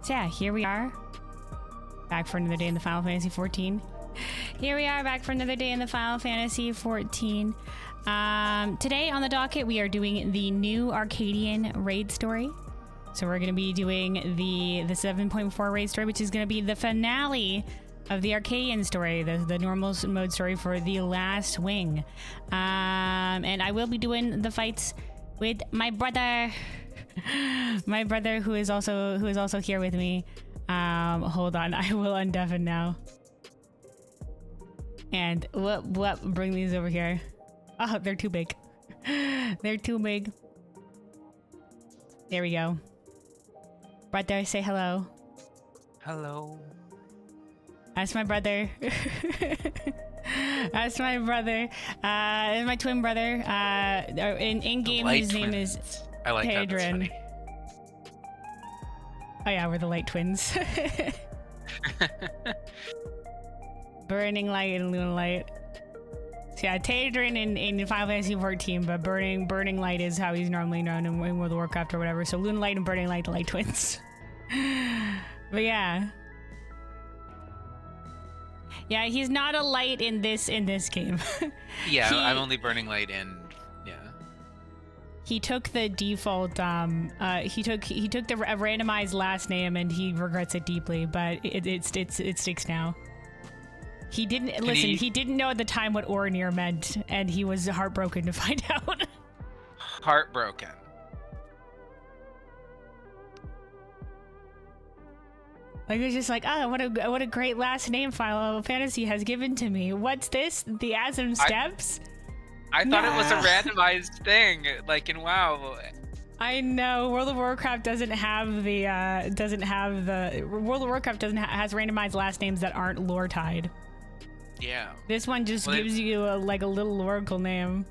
So yeah, here we are. Back for another day in the Final Fantasy 14. Here we are back for another day in the Final Fantasy 14. Today on the docket, we are doing the new Arcadion raid story. So we're going to be doing the 7.4 raid story, which is going to be the finale of the Arcadion story, the normal mode story for the last wing. And I will be doing the fights with my brother. My brother who is also here with me. Hold on, I will undeafen now. And what bring these over here. Oh, they're too big. They're too big. There we go. Brother, say hello. Hello. That's my brother. That's my brother. My twin brother. In game, his name is I like that. That's Hadron. funny. Oh yeah, we're the light twins. Burning light and Luna light. So yeah, Tadrin in Final Fantasy 14, but burning light is how he's normally known in World of Warcraft or whatever. So Luna light and burning light, the light twins. But yeah. Yeah, he's not a light in this game. Yeah, I'm only burning light and yeah. He took the default he took the randomized last name and he regrets it deeply, but it sticks now. He didn't listen, he didn't know at the time what Orinir meant, and he was heartbroken to find out. Heartbroken. Like it was just like, oh, what a great last name Final Fantasy has given to me. What's this? The Asm Steps? I thought it was a randomized thing, like in WoW. I know World of Warcraft has has randomized last names that aren't lore tied. Yeah. This one just gives you a little oracle name.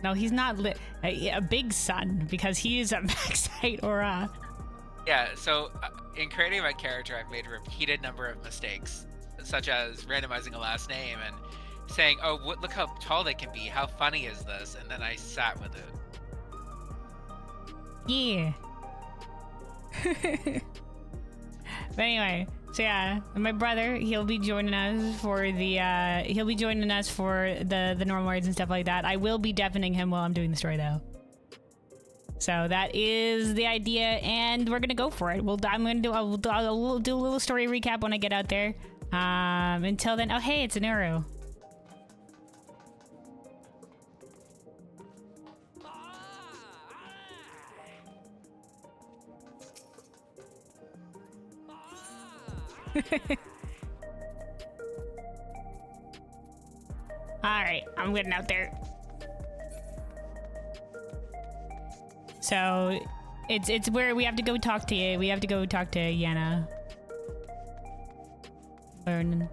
No, he's not a big son because he is a Maxite aura. Yeah, so in creating my character, I've made a repeated number of mistakes, such as randomizing a last name and saying, oh, look how tall they can be. How funny is this? And then I sat with it. Yeah. But anyway, so yeah, my brother, he'll be joining us for the normal raids and stuff like that. I will be deafening him while I'm doing the story though. So that is the idea, and we're gonna go for it. I'll do a little story recap when I get out there. Until then, oh hey, it's an arrow. Alright, I'm getting out there. So it's where we have to go talk to you. We have to go talk to Yana. Learn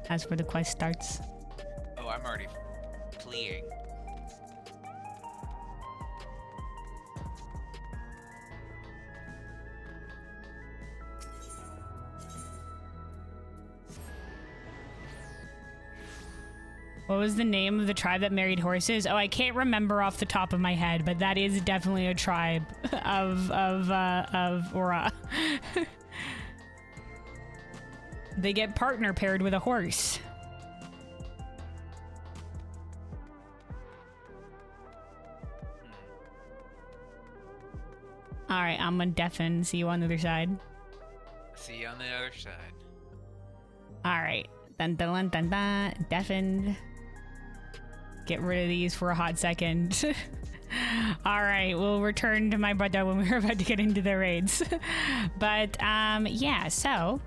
as where the quest starts. Oh, I'm already fleeing. What was the name of the tribe that married horses? Oh, I can't remember off the top of my head, but that is definitely a tribe of Aura. They get partner paired with a horse. All right, I'm gonna deafen. See you on the other side. See you on the other side. All right, dun dun dun dun dun. Deafened. Get rid of these for a hot second. All right, we'll return to my brother when we're about to get into the raids. But yeah, so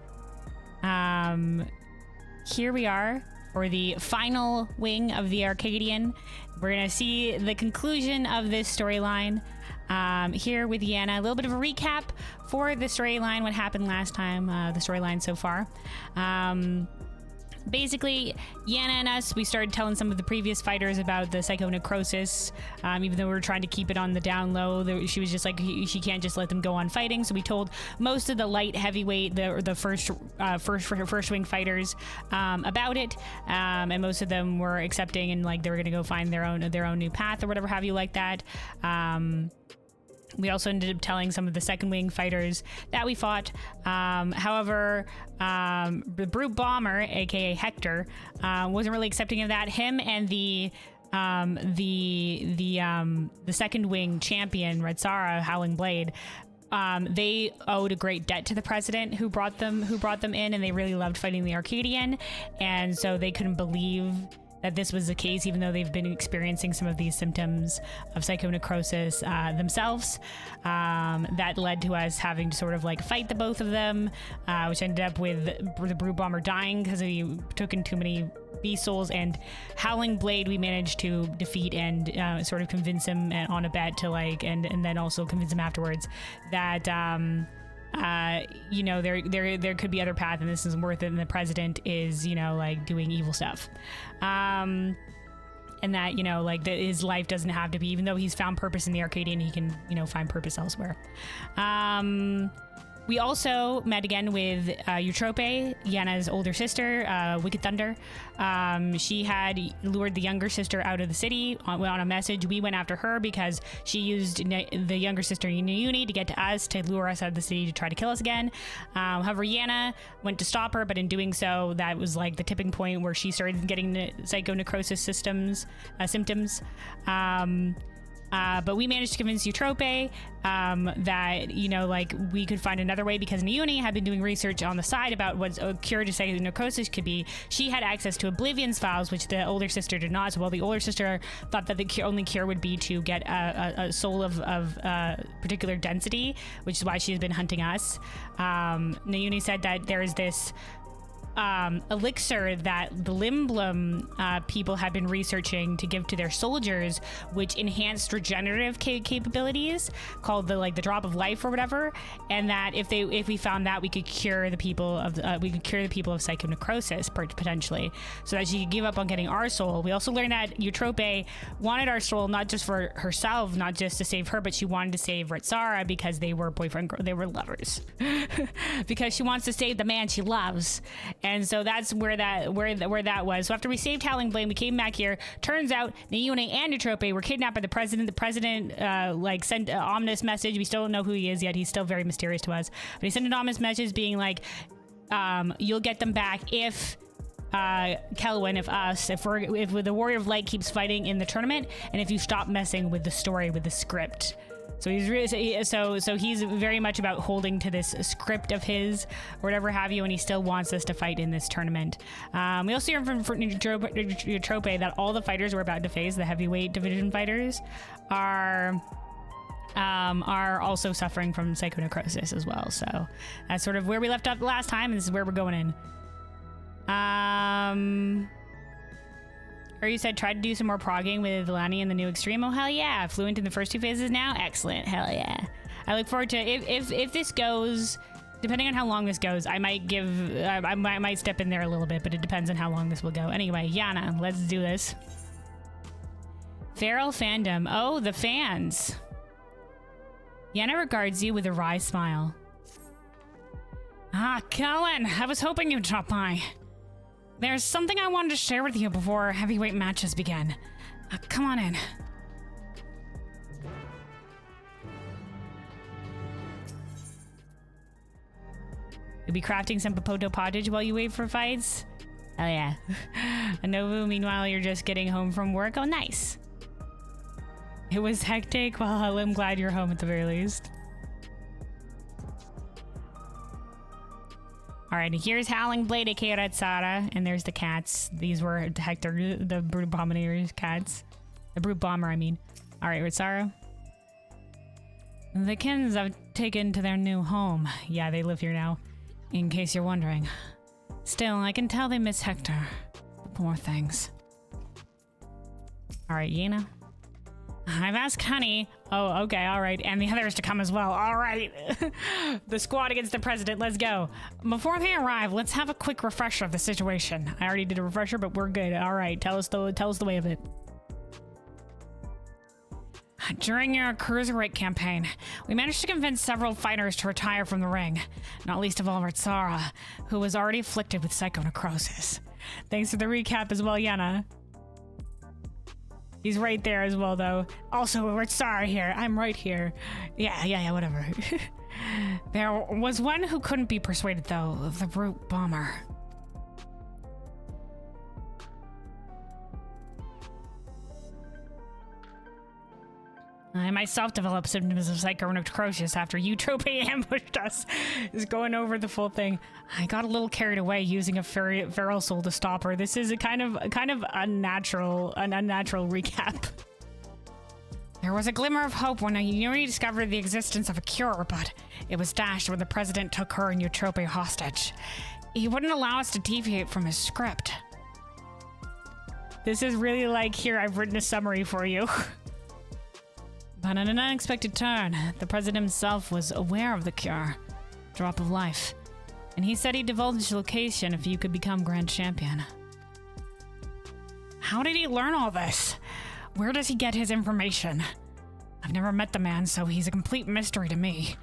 here we are for the final wing of the Arcadion. We're gonna see the conclusion of this storyline here with Yana. A little bit of a recap for the storyline, what happened last time, the storyline so far. Basically, Yana and us, we started telling some of the previous fighters about the psychonecrosis, even though we were trying to keep it on the down low. She was just like, she can't just let them go on fighting. So we told most of the light heavyweight, the first wing fighters about it, and most of them were accepting and like they were gonna go find their own new path or whatever have you like that. We also ended up telling some of the second wing fighters that we fought. However, the Brute Bomber, aka Hector, wasn't really accepting of that. Him and the second wing champion, Red Sara, Howling Blade, they owed a great debt to the president who brought them in, and they really loved fighting the Arcadion, and so they couldn't believe that this was the case, even though they've been experiencing some of these symptoms of psychonecrosis themselves. That led to us having to sort of like fight the both of them, which ended up with the Brute Bomber dying because he took in too many beast souls, and Howling Blade we managed to defeat and sort of convince him on a bet to like, and then also convince him afterwards that you know, there could be other path and this isn't worth it, and the president is, you know, like doing evil stuff, and that, you know, like his life doesn't have to be, even though he's found purpose in the Arcadian, he can, you know, find purpose elsewhere. We also met again with Eutrope, Yenna's older sister, Wicked Thunder. She had lured the younger sister out of the city on a message. We went after her because she used the younger sister, Yuni, to get to us, to lure us out of the city to try to kill us again. However, Yenna went to stop her, but in doing so, that was like the tipping point where she started getting the psychonecrosis symptoms. But we managed to convince Eutrope that, you know, like we could find another way, because Nauni had been doing research on the side about what a cure to psychonecrosis could be. She had access to Oblivion's files, which the older sister did not. So while the older sister thought that the only cure would be to get a soul of particular density, which is why she's been hunting us, Nauni said that there is this elixir that the Limblum people had been researching to give to their soldiers, which enhanced regenerative capabilities, called the drop of life or whatever, and that if we found that, we could cure the people of psychonecrosis potentially, so that she could give up on getting our soul. We also learned that Eutrope wanted our soul not just for herself, not just to save her, but she wanted to save Retsara because they were they were lovers, because she wants to save the man she loves. And so that's where that was. So after we saved Howling Blade, we came back here. Turns out Nauni and Eutrope were kidnapped by the president. The president sent an ominous message. We still don't know who he is yet. He's still very mysterious to us. But he sent an ominous message being like, you'll get them back if Kelwyn, if the Warrior of Light keeps fighting in the tournament, and if you stop messing with the story, with the script. So he's really, so he's very much about holding to this script of his, or whatever have you, and he still wants us to fight in this tournament. We also hear from Eutrope that all the fighters we're about to face, the heavyweight division fighters, are also suffering from psychonecrosis as well. So that's sort of where we left off last time, and this is where we're going in. Or you said try to do some more progging with Lani in the new Extreme. Oh, hell yeah. Fluent in the first two phases now? Excellent. Hell yeah. I look forward to, if this goes, depending on how long this goes, I might step in there a little bit, but it depends on how long this will go. Anyway, Yana, let's do this. Feral fandom. Oh, the fans. Yana regards you with a wry smile. Ah, Kelwyn, I was hoping you'd drop by. There's something I wanted to share with you before heavyweight matches begin. Come on in. You'll be crafting some Popoto pottage while you wait for fights? Oh yeah. Anovu, meanwhile, you're just getting home from work? Oh, nice. It was hectic. Well, I'm glad you're home at the very least. All right, here's Howling Blade, aka Retsara, and there's the cats. These were Hector, the Brute Bomber's cats. The Brute Bomber, I mean. All right, Retsara. The Kins have taken to their new home. Yeah, they live here now, in case you're wondering. Still, I can tell they miss Hector. The poor things. All right, Yena. I've asked Honey. Oh, okay, all right. And the others to come as well. All right. The squad against the president. Let's go. Before they arrive, let's have a quick refresher of the situation. I already did a refresher, but we're good. All right. Tell us the way of it. During your cruiserweight campaign, we managed to convince several fighters to retire from the ring, not least of all Retsara, who was already afflicted with psychonecrosis. Thanks for the recap as well, Yana. He's right there as well, though. Also, we're sorry here. I'm right here. Yeah, whatever. There was one who couldn't be persuaded, though. The brute bomber. I myself developed symptoms of psychonecrosis after Eutrope ambushed us. Is going over the full thing. I got a little carried away using a feral soul to stop her. This is a kind of unnatural recap. There was a glimmer of hope when I discovered the existence of a cure, but it was dashed when the president took her and Eutrope hostage. He wouldn't allow us to deviate from his script. This is really like, here, I've written a summary for you. But on an unexpected turn, the president himself was aware of the cure, drop of life, and he said he'd divulge the location if you could become grand champion. How did he learn all this? Where does he get his information? I've never met the man, so he's a complete mystery to me.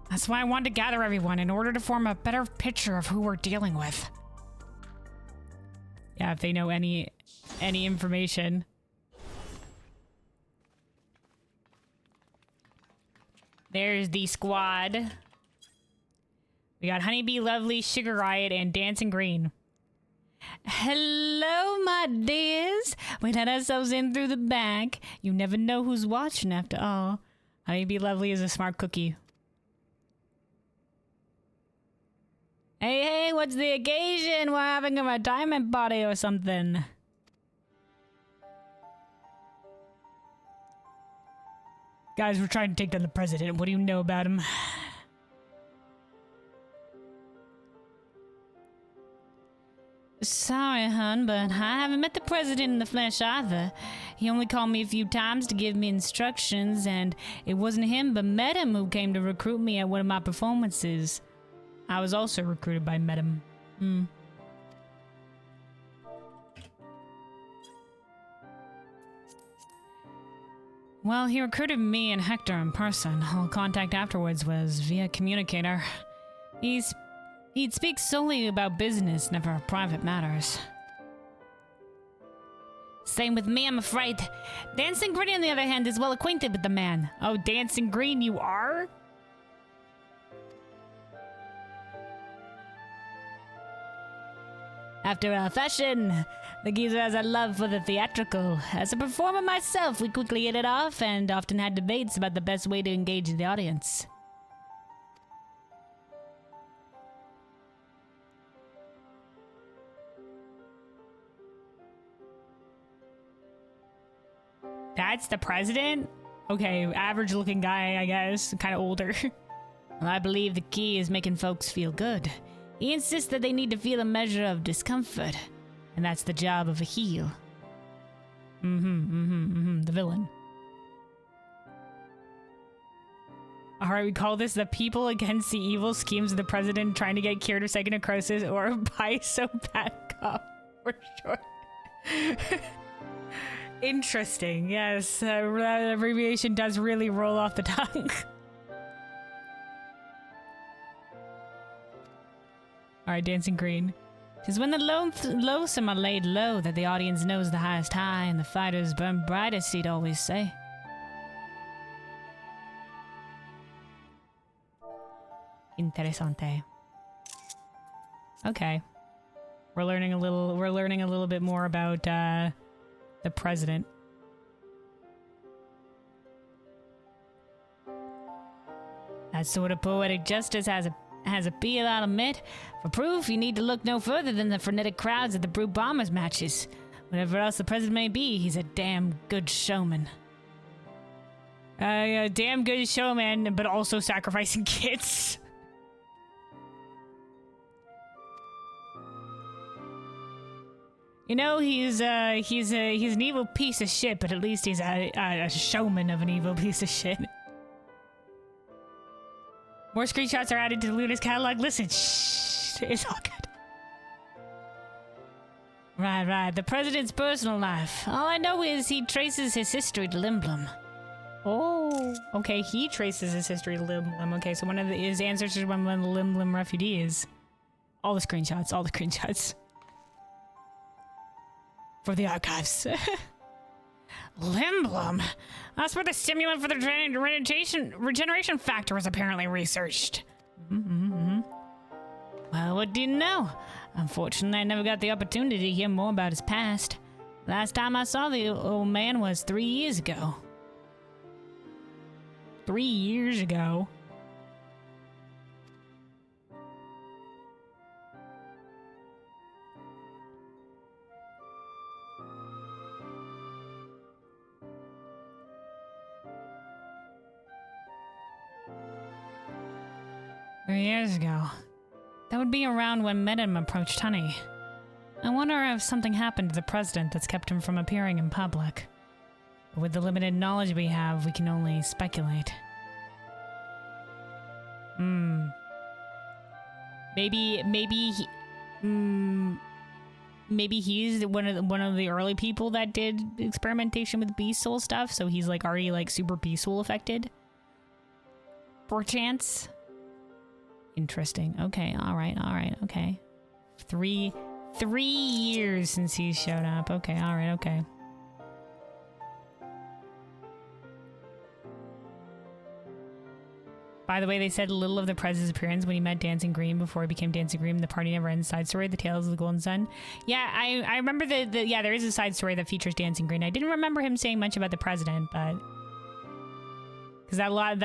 That's why I wanted to gather everyone in order to form a better picture of who we're dealing with. Yeah, if they know any information. There's the squad. We got Honeybee, Lovely, Sugar Riot, and Dancing Green. Hello, my dears. We let ourselves in through the back. You never know who's watching after all. Honeybee Lovely is a smart cookie. Hey, what's the occasion? We're having a retirement party or something. Guys, we're trying to take down the president. What do you know about him? Sorry, hun, but I haven't met the president in the flesh either. He only called me a few times to give me instructions, and it wasn't him but Medem who came to recruit me at one of my performances. I was also recruited by Medem. Well, he recruited me and Hector in person. All contact afterwards was via communicator. He'd speak solely about business, never private matters. Same with me, I'm afraid. Dancing Green, on the other hand, is well acquainted with the man. Oh, Dancing Green, you are? After our fashion, the geezer has a love for the theatrical. As a performer myself, we quickly hit it off and often had debates about the best way to engage the audience. That's the president? Okay, average looking guy, I guess. Kind of older. Well, I believe the key is making folks feel good. He insists that they need to feel a measure of discomfort. And that's the job of a heel. The villain. Alright, we call this the people against the evil schemes of the president trying to get cured of psychonecrosis, or psychopath cop, for sure. Interesting, yes. That abbreviation does really roll off the tongue. Alright, Dancing Green. 'Tis when the loathsome are laid low that the audience knows the highest high and the fighters burn brightest, he'd always say. Interessante. Okay. We're learning a little bit more about the president. That sort of poetic justice has appeal, I'll admit. For proof, you need to look no further than the frenetic crowds at the Brute Bombers matches. Whatever else the president may be, he's a damn good showman. A damn good showman, but also sacrificing kids. You know, he's an evil piece of shit, but at least he's a showman of an evil piece of shit. More screenshots are added to Luna's catalog. Listen, shh, it's all good. Right. The president's personal life. All I know is he traces his history to Limblum. Oh, okay, he traces his history to Limblum. Okay, so one of his ancestors was one of the Limblum refugees. All the screenshots. For the archives. Limblum? That's where the stimulant for the regeneration factor was apparently researched. Well, what do you know? Unfortunately, I never got the opportunity to hear more about his past. Last time I saw the old man was 3 years ago. 3 years ago? That would be around when Medem approached Honey. I wonder if something happened to the president that's kept him from appearing in public. But with the limited knowledge we have, we can only speculate. Maybe he's one of the early people that did experimentation with beast soul stuff, so he's like already like super beast soul affected. Perchance. Interesting. Okay, alright, okay. 3 years since he showed up. Okay, alright, okay. By the way, they said little of the president's appearance when he met Dancing Green before he became Dancing Green. The party never ends. Side story, The Tales of the Golden Sun. Yeah, I remember yeah, there is a side story that features Dancing Green. I didn't remember him saying much about the president, but because that one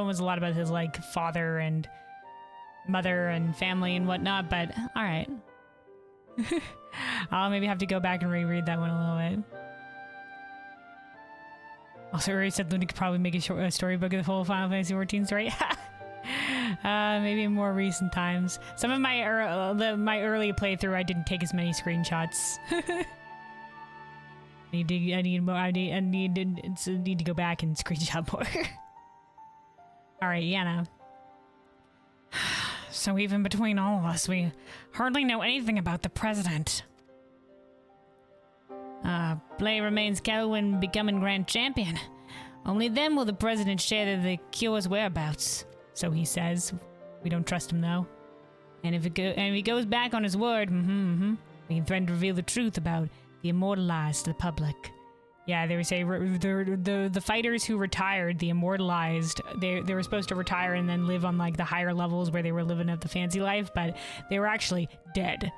was a lot about his like father and mother and family and whatnot. But all right, I'll maybe have to go back and reread that one a little bit. Also, Uri said Luna could probably make a storybook of the whole Final Fantasy XIV story. Maybe in more recent times. Some of my early playthrough, I didn't take as many screenshots. I need to go back and screenshot more. All right, Yana. So even between all of us, we hardly know anything about the president. Blay remains Calwyn becoming Grand Champion. Only then will the president share the cure's whereabouts. So he says. We don't trust him though. And if he goes back on his word, we can threaten to reveal the truth about the immortalized to the public. Yeah, they would say the fighters who retired, the immortalized, they were supposed to retire and then live on like the higher levels where they were living up the fancy life, but they were actually dead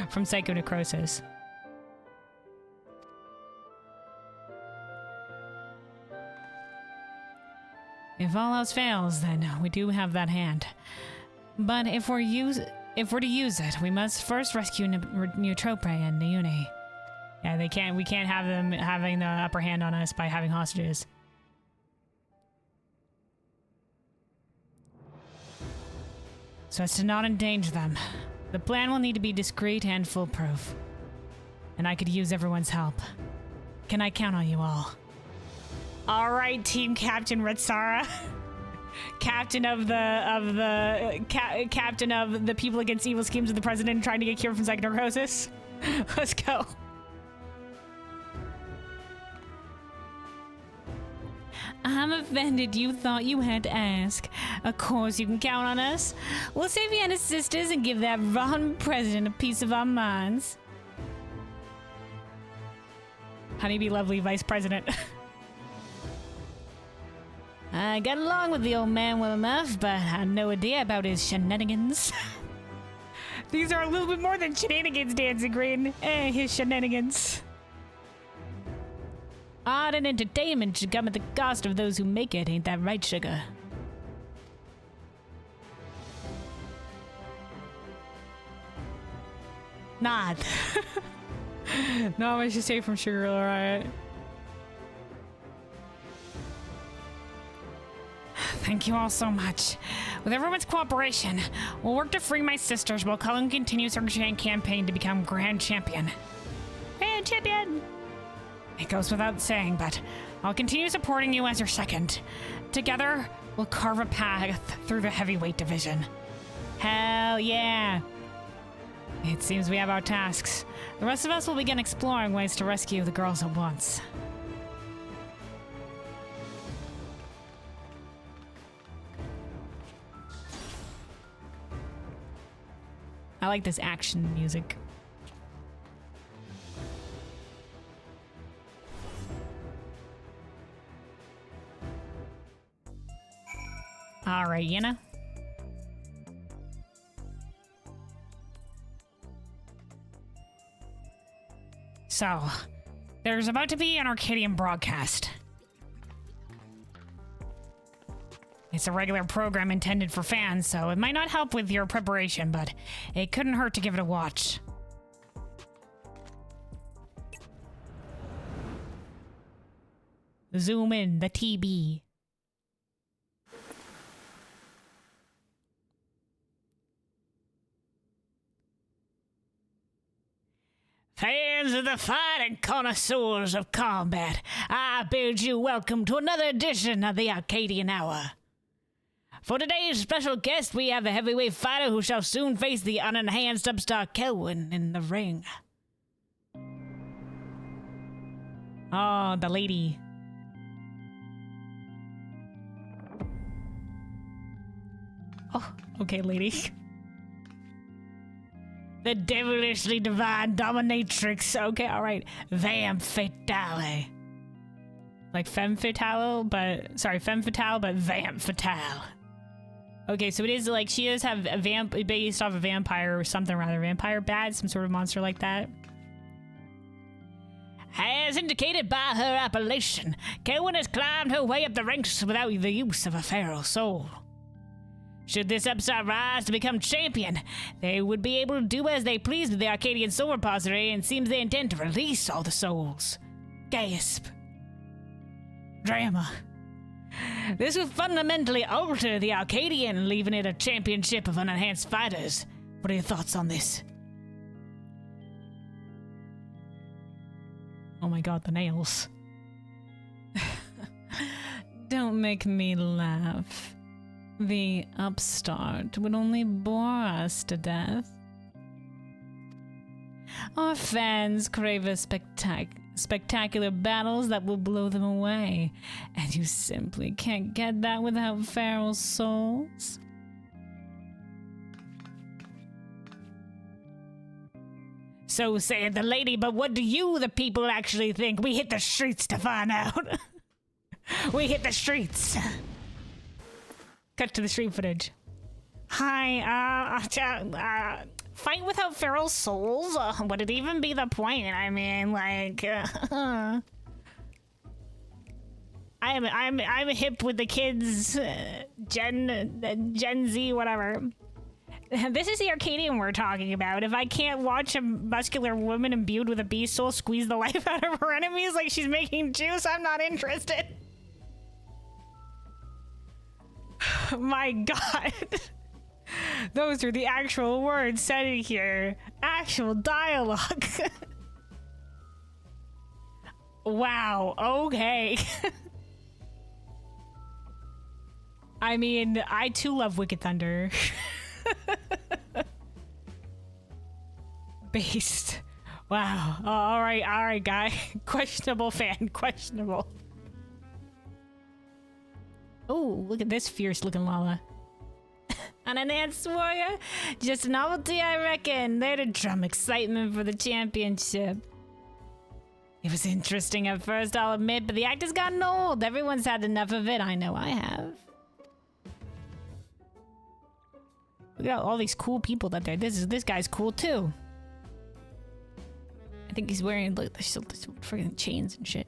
from psychonecrosis. If all else fails, then we do have that hand. But if we're to use it, we must first rescue Neutrope and Nauni. Yeah, we can't have them having the upper hand on us by having hostages. So as to not endanger them, the plan will need to be discreet and foolproof. And I could use everyone's help. Can I count on you all? All right, Team Captain Retsara, captain of the people against evil schemes of the president trying to get cured from psychonecrosis. Let's go. I'm offended you thought you had to ask. Of course you can count on us. We'll save Vienna's sisters and give that rotten president a piece of our minds. Honeybee Lovely Vice President. I got along with the old man well enough, but I had no idea about his shenanigans. These are a little bit more than shenanigans, Dancing Green. His shenanigans. Art and entertainment should come at the cost of those who make it, ain't that right, sugar? Not. No, I should say from Sugar, alright. Thank you all so much. With everyone's cooperation, we'll work to free my sisters while Cullen continues her campaign to become Grand Champion. Grand Champion! It goes without saying, but I'll continue supporting you as your second. Together, we'll carve a path through the heavyweight division. Hell yeah! It seems we have our tasks. The rest of us will begin exploring ways to rescue the girls at once. I like this action music. All right, Yenna. So, there's about to be an Arcadion broadcast. It's a regular program intended for fans, so it might not help with your preparation, but it couldn't hurt to give it a watch. Zoom in, the TB. Fans of the fight and connoisseurs of combat, I bid you welcome to another edition of the Arcadion Hour. For today's special guest, we have the heavyweight fighter who shall soon face the unenhanced upstart Kelwin in the ring. Oh, the lady. Oh, okay, lady. The devilishly divine dominatrix. Okay, alright. Femme fatale. Like femme fatale, but... Sorry, femme fatale, but vamp fatale. Okay, so it is like... She does have a based off a vampire or something rather. Vampire bat, some sort of monster like that. As indicated by her appellation, Kelwin has climbed her way up the ranks without the use of a feral soul. Should this upstart rise to become champion, they would be able to do as they please with the Arcadion soul repository, and seems they intend to release all the souls. Gasp. Drama. This would fundamentally alter the Arcadion, leaving it a championship of unenhanced fighters. What are your thoughts on this? Oh my god, the nails. Don't make me laugh. The upstart would only bore us to death. Our fans crave a spectacular battles that will blow them away, and you simply can't get that without feral souls. So saith the lady, but what do you, the people, actually think? We hit the streets to find out. We hit the streets. Cut to the street footage. Hi, fight without feral souls? Would it even be the point? I mean, like, I'm hip with the kids, Gen Z, whatever. This is the Arcadion we're talking about. If I can't watch a muscular woman imbued with a beast soul squeeze the life out of her enemies like she's making juice, I'm not interested. My god. Those are the actual words said in here. Actual dialogue. Wow, okay. I mean, I too love Wicked Thunder. Based. Wow. Oh, alright, guy. Questionable fan. Questionable. Oh, look at this fierce looking Lala. Unenhanced warrior? Just a novelty, I reckon. There to drum excitement for the championship. It was interesting at first, I'll admit, but the act has gotten old. Everyone's had enough of it. I know I have. Look at all these cool people out there. This guy's cool too. I think he's wearing like the freaking chains and shit.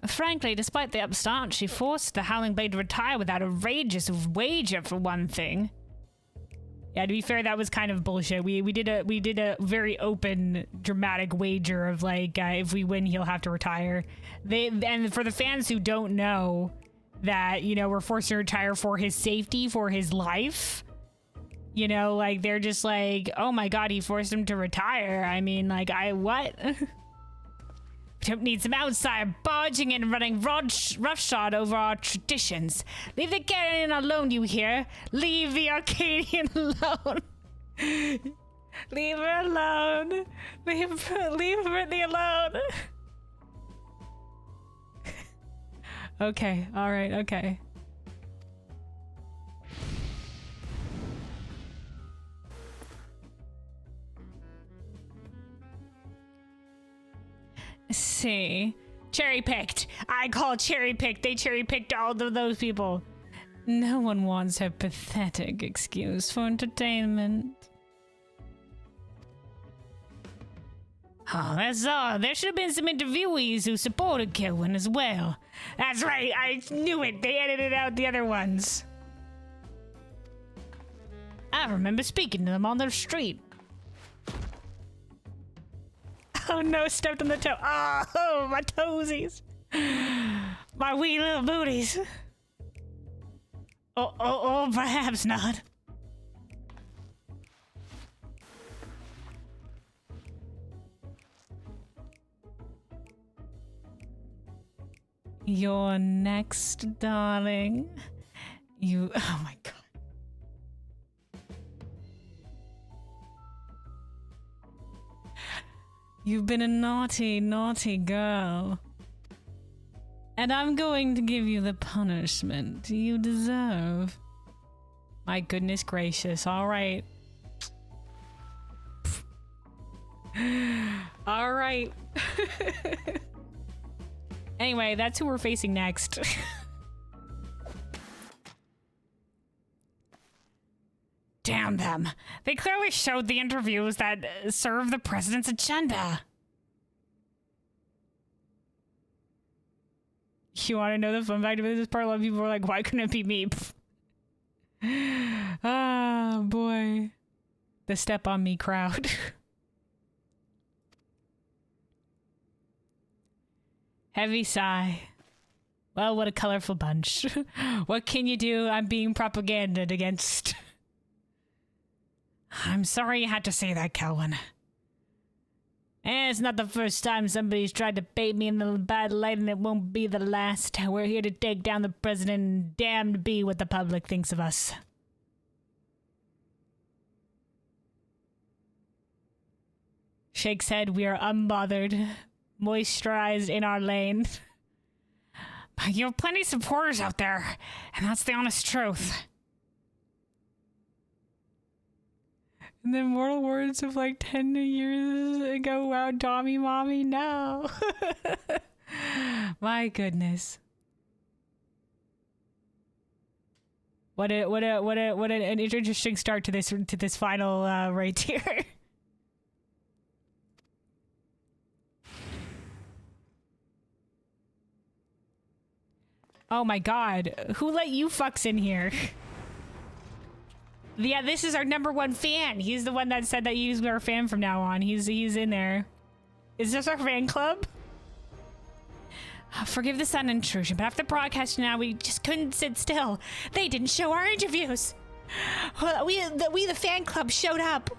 Frankly, despite the upstart, she forced the Howling Blade to retire without a outrageous wager for one thing. Yeah, to be fair, that was kind of bullshit. We did a very open, dramatic wager of like, if we win, he'll have to retire. And for the fans who don't know that, you know, we're forced to retire for his safety, for his life. You know, like they're just like, oh my god, he forced him to retire. I mean, like, what? Don't need some outside barging and running roughshod over our traditions. Leave the Arcadian alone, you hear? Leave the Arcadian alone. Leave her alone. Leave Brittany alone. Okay, alright, okay. See, Cherry picked. I call cherry picked. They cherry picked all of those people. No one wants her pathetic excuse for entertainment. Oh, that's all. There should have been some interviewees who supported Kilwin as well. That's right. I knew it. They edited out the other ones. I remember speaking to them on the street. Oh no, stepped on the toe. Oh, my toesies. My wee little booties. Oh, perhaps not. You're next, darling. Oh my god. You've been a naughty, naughty girl. And I'm going to give you the punishment you deserve. My goodness gracious, alright. Alright. Anyway, that's who we're facing next. Damn them. They clearly showed the interviews that serve the president's agenda. You want to know the fun fact of this part? A lot of people were like, why couldn't it be me? Ah, boy. The step on me crowd. Heavy sigh. Well, what a colorful bunch. What can you do? I'm being propagandaed against. I'm sorry you had to say that, Calvin. It's not the first time somebody's tried to paint me in the bad light, and it won't be the last. We're here to take down the president, and damned be what the public thinks of us. Shakes head, we are unbothered, moisturized in our lane. But you have plenty of supporters out there, and that's the honest truth. And the immortal words of like 10 years ago, wow, Dommy Mommy, no. My goodness. What an interesting start to this final right here. Oh my god, who let you fucks in here? Yeah, this is our #1 fan. He's the one that said that he's our fan from now on. He's in there. Is this our fan club? Forgive the sudden intrusion, but after the broadcast now, we just couldn't sit still. They didn't show our interviews. We the fan club showed up.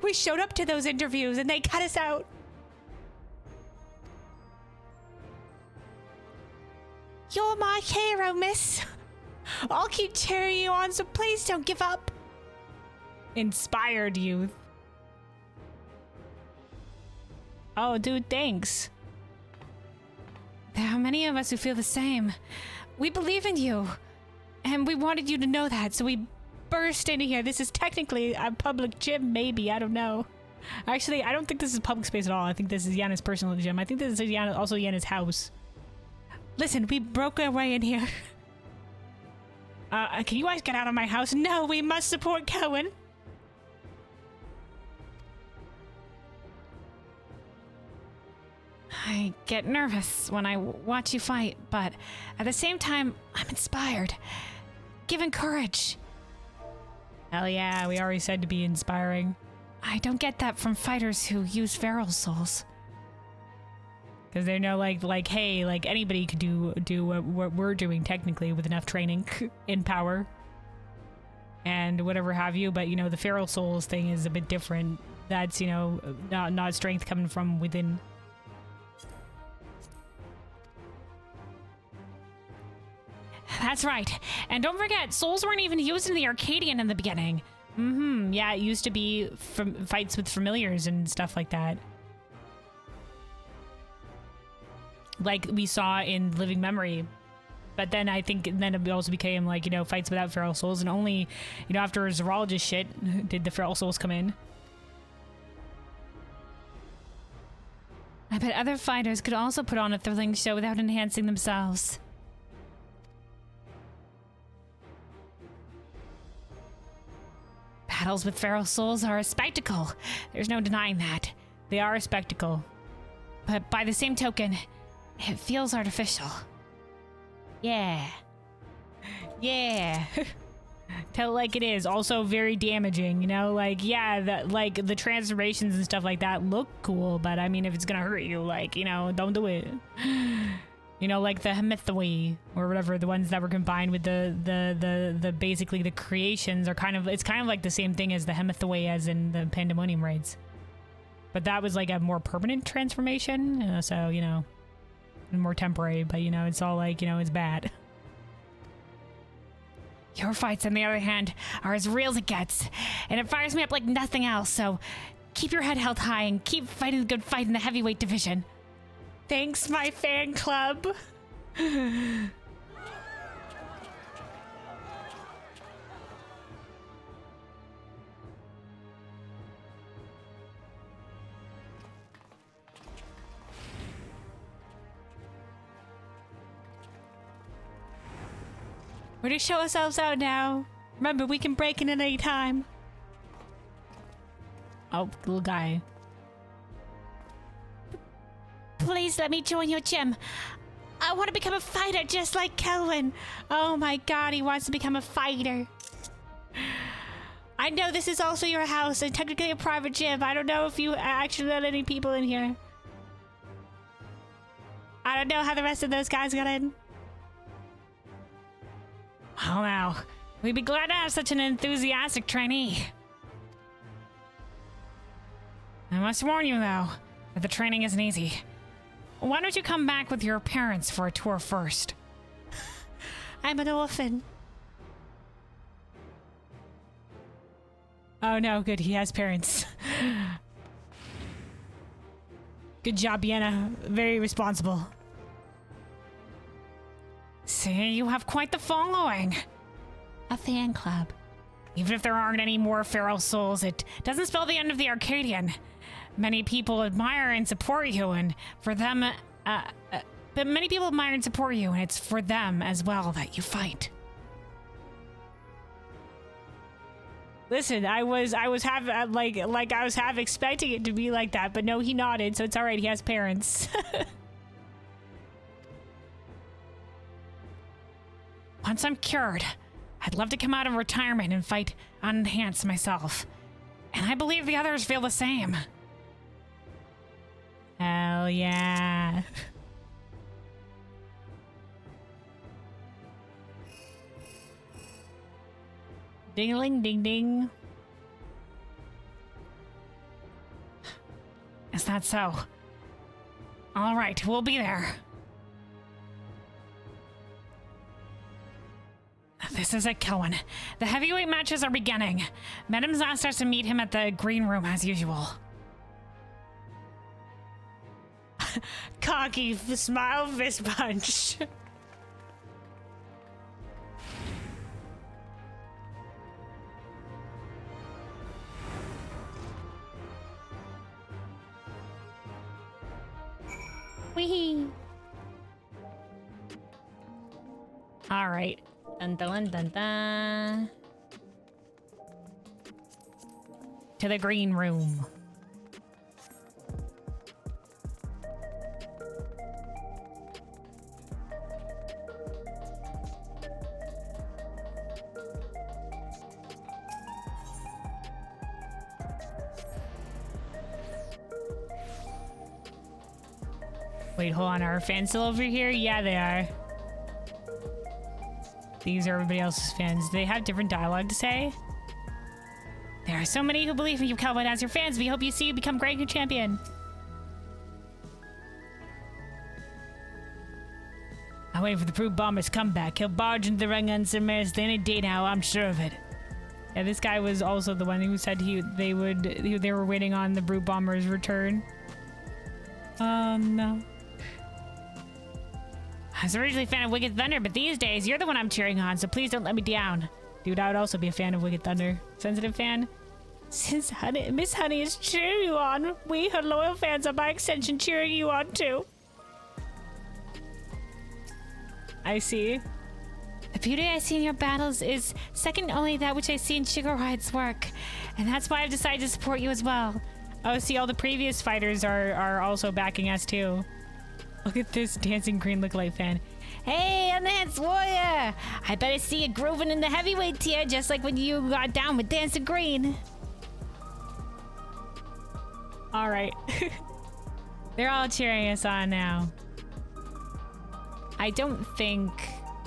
We showed up to those interviews and they cut us out. You're my hero, miss. I'll keep cheering you on, so please don't give up. Inspired youth. Oh, dude, thanks. There are many of us who feel the same. We believe in you. And we wanted you to know that, so we burst into here. This is technically a public gym, maybe. I don't know. Actually, I don't think this is public space at all. I think this is Yana's personal gym. I think this is also Yana's house. Listen, we broke our way in here. Can you guys get out of my house? No, we must support Cohen. I get nervous when I watch you fight, but at the same time, I'm inspired. Given courage. Hell yeah, we already said to be inspiring. I don't get that from fighters who use feral souls. Because they know, like, hey, like, anybody could do what we're doing, technically, with enough training in power. And whatever have you, but, you know, the feral souls thing is a bit different. That's, you know, not strength coming from within. That's right. And don't forget, souls weren't even used in the Arcadion in the beginning. Yeah, it used to be from fights with familiars and stuff like that. Like we saw in Living Memory. But then I think then it also became like, you know, fights without feral souls, and only, you know, after Zoologist shit did the feral souls come in. I bet other fighters could also put on a thrilling show without enhancing themselves. Battles with feral souls are a spectacle. There's no denying that. They are a spectacle. But by the same token, it feels artificial. Yeah. Yeah. Tell it like it is. Also very damaging, you know? Like, yeah, like the transformations and stuff like that look cool, but I mean, if it's gonna hurt you, like, you know, don't do it. You know, like the Hemithaway or whatever, the ones that were combined with the basically the creations are kind of, it's kind of like the same thing as the Hemithaway as in the Pandemonium raids. But that was like a more permanent transformation, so, you know, more temporary, but, you know, it's all like, you know, it's bad. Your fights, on the other hand, are as real as it gets, and it fires me up like nothing else, so keep your head held high and keep fighting the good fight in the heavyweight division. Thanks, my fan club. We're to show ourselves out now. Remember, we can break in at any time. Oh, little guy. Please let me join your gym. I want to become a fighter just like Kelvin. Oh my god, he wants to become a fighter. I know this is also your house and technically a private gym. I don't know if you actually let any people in here. I don't know how the rest of those guys got in. Well now, we'd be glad to have such an enthusiastic trainee. I must warn you though, that the training isn't easy. Why don't you come back with your parents for a tour first? I'm an orphan. Oh no, good, he has parents. Good job, Vienna. Very responsible. See, you have quite the following. A fan club. Even if there aren't any more feral souls, it doesn't spell the end of the Arcadion. Many people admire and support you, and for them, but many people admire and support you, and it's for them as well that you fight. Listen, I was half expecting it to be like that, but no, he nodded, so it's all right. He has parents. Once I'm cured, I'd love to come out of retirement and fight unenhanced myself, and I believe the others feel the same. Hell yeah. Ding-a-ling, ding-ding. Is that so? All right, we'll be there. This is it, Kelwin. The heavyweight matches are beginning. Madam's asked us to meet him at the green room as usual. Cocky smile fist punch. Wee. All right. Dun dun dun dun. To the green room. Wait, hold on. Are our fans still over here? Yeah, they are. These are everybody else's fans. They have different dialogue to say. There are so many who believe in you, Calvin, as your fans. We hope you see you become great champion. I'm waiting for the Brute Bomber's comeback. He'll barge into the ring on Sir Maris any day now. I'm sure of it. Yeah, this guy was also the one who said they were waiting on the Brute Bomber's return. Oh no. I was originally a fan of Wicked Thunder, but these days, you're the one I'm cheering on, so please don't let me down. Dude, I would also be a fan of Wicked Thunder. Sensitive fan? Since Miss Honey is cheering you on, we, her loyal fans, are by extension cheering you on too. I see. The beauty I see in your battles is second only that which I see in Sugar Ride's work. And that's why I've decided to support you as well. Oh, see, all the previous fighters are also backing us too. Look at this dancing green lookalike fan. Hey, Enhanced Warrior! I better see you grooving in the heavyweight tier just like when you got down with Dancing Green. Alright. They're all cheering us on now. I don't think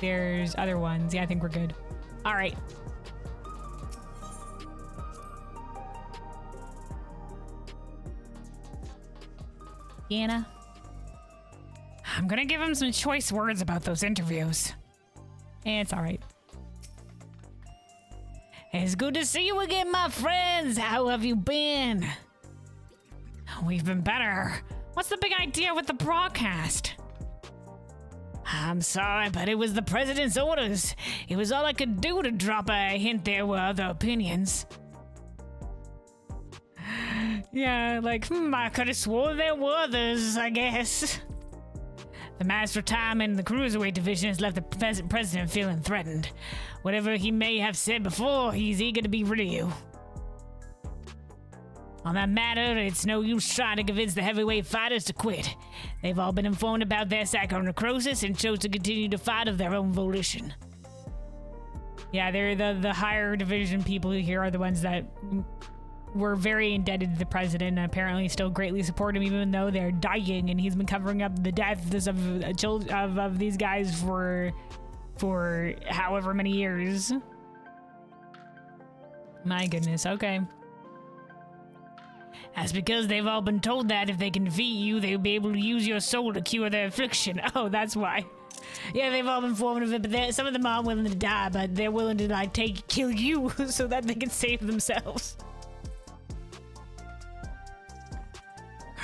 there's other ones. Yeah, I think we're good. Alright. Yana? I'm gonna give him some choice words about those interviews. It's alright. It's good to see you again, my friends. How have you been? We've been better. What's the big idea with the broadcast? I'm sorry, but it was the president's orders. It was all I could do to drop a hint there were other opinions. Yeah, like, I could have sworn there were others, I guess. The mass retirement in the cruiserweight division has left the president feeling threatened. Whatever he may have said before, he's eager to be rid of you. On that matter, it's no use trying to convince the heavyweight fighters to quit. They've all been informed about their psychonecrosis and chose to continue to fight of their own volition. Yeah, they're the higher division people here are the ones that were very indebted to the president and apparently still greatly support him even though they're dying and he's been covering up the deaths of these guys for however many years. My goodness, okay. That's because they've all been told that if they can defeat you, they'll be able to use your soul to cure their affliction. Oh, that's why. Yeah, they've all been informed of it, but some of them aren't willing to die, but they're willing to, like, kill you so that they can save themselves.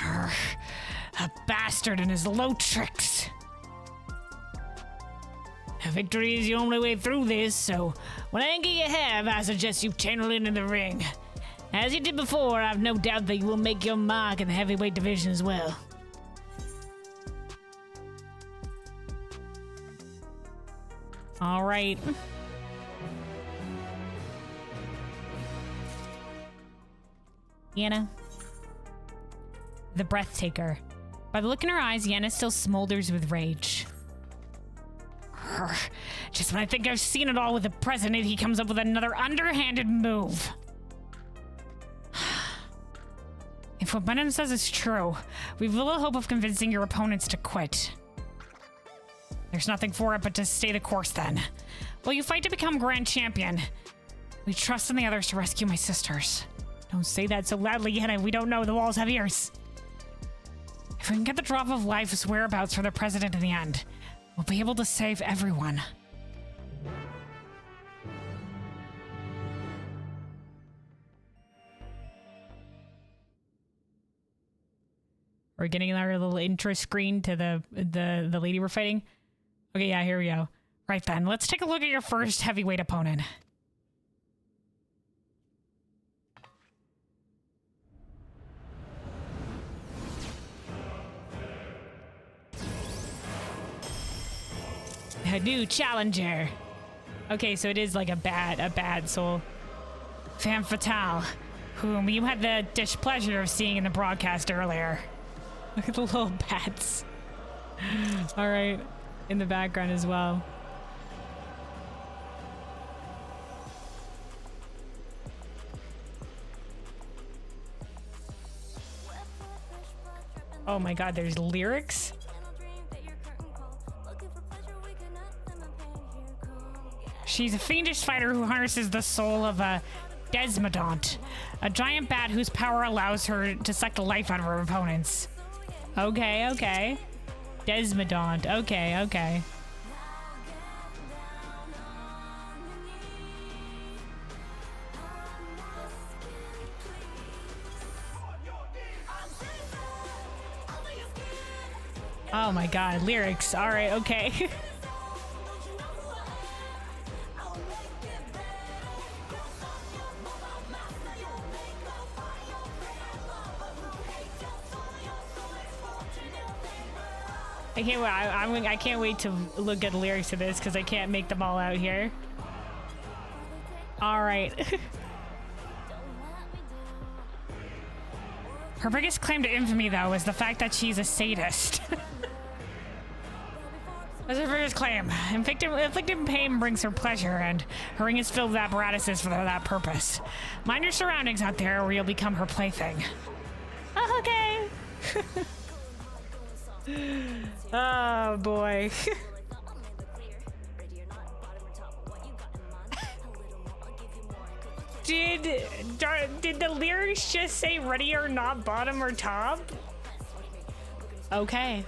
A bastard and his low tricks. Victory is the only way through this, so when I get you have, I suggest you channel it into the ring. As you did before, I've no doubt that you will make your mark in the heavyweight division as well. All right. Yana. The Breathtaker. By the look in her eyes, Yana still smolders with rage. Just when I think I've seen it all with the president, he comes up with another underhanded move. If what Brennan says is true, we've little hope of convincing your opponents to quit. There's nothing for it but to stay the course then. Will you fight to become grand champion? We trust in the others to rescue my sisters. Don't say that so loudly, Yana. We don't know. The walls have ears. If we can get the drop of life's whereabouts for the president in the end, we'll be able to save everyone. We're getting our little intro screen to the lady we're fighting. Okay, yeah, here we go. Right then, let's take a look at your first heavyweight opponent. A new challenger. Okay, so it is like a bad soul. Femme Fatale, whom you had the displeasure of seeing in the broadcast earlier. Look at the little bats. All right, in the background as well. Oh my god, there's lyrics? She's a fiendish fighter who harnesses the soul of a Desmodont, a giant bat whose power allows her to suck the life out of her opponents. Okay, okay. Desmodont, okay, okay. Oh my god, lyrics. All right, okay. I can't wait to look at the lyrics to this because I can't make them all out here. All right. Her biggest claim to infamy, though, is the fact that she's a sadist. That's her biggest claim. Inflicting pain brings her pleasure, and her ring is filled with apparatuses for that purpose. Mind your surroundings out there, or you'll become her plaything. Oh, okay. Oh, boy. Did the lyrics just say ready or not, bottom or top? Okay.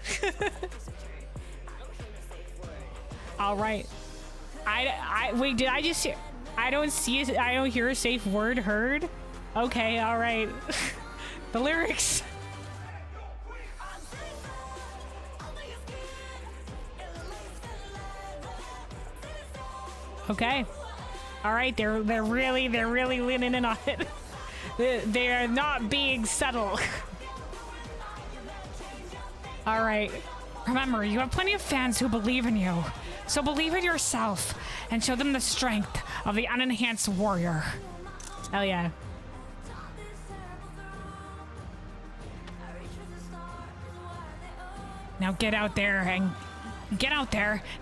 All right. Wait, did I just hear? I don't hear a safe word heard. Okay, all right. The lyrics. Okay. All right, they're really leaning in on it. They are not being subtle. All right. Remember, you have plenty of fans who believe in you. So believe in yourself and show them the strength of the unenhanced warrior. Hell yeah. Now get out there,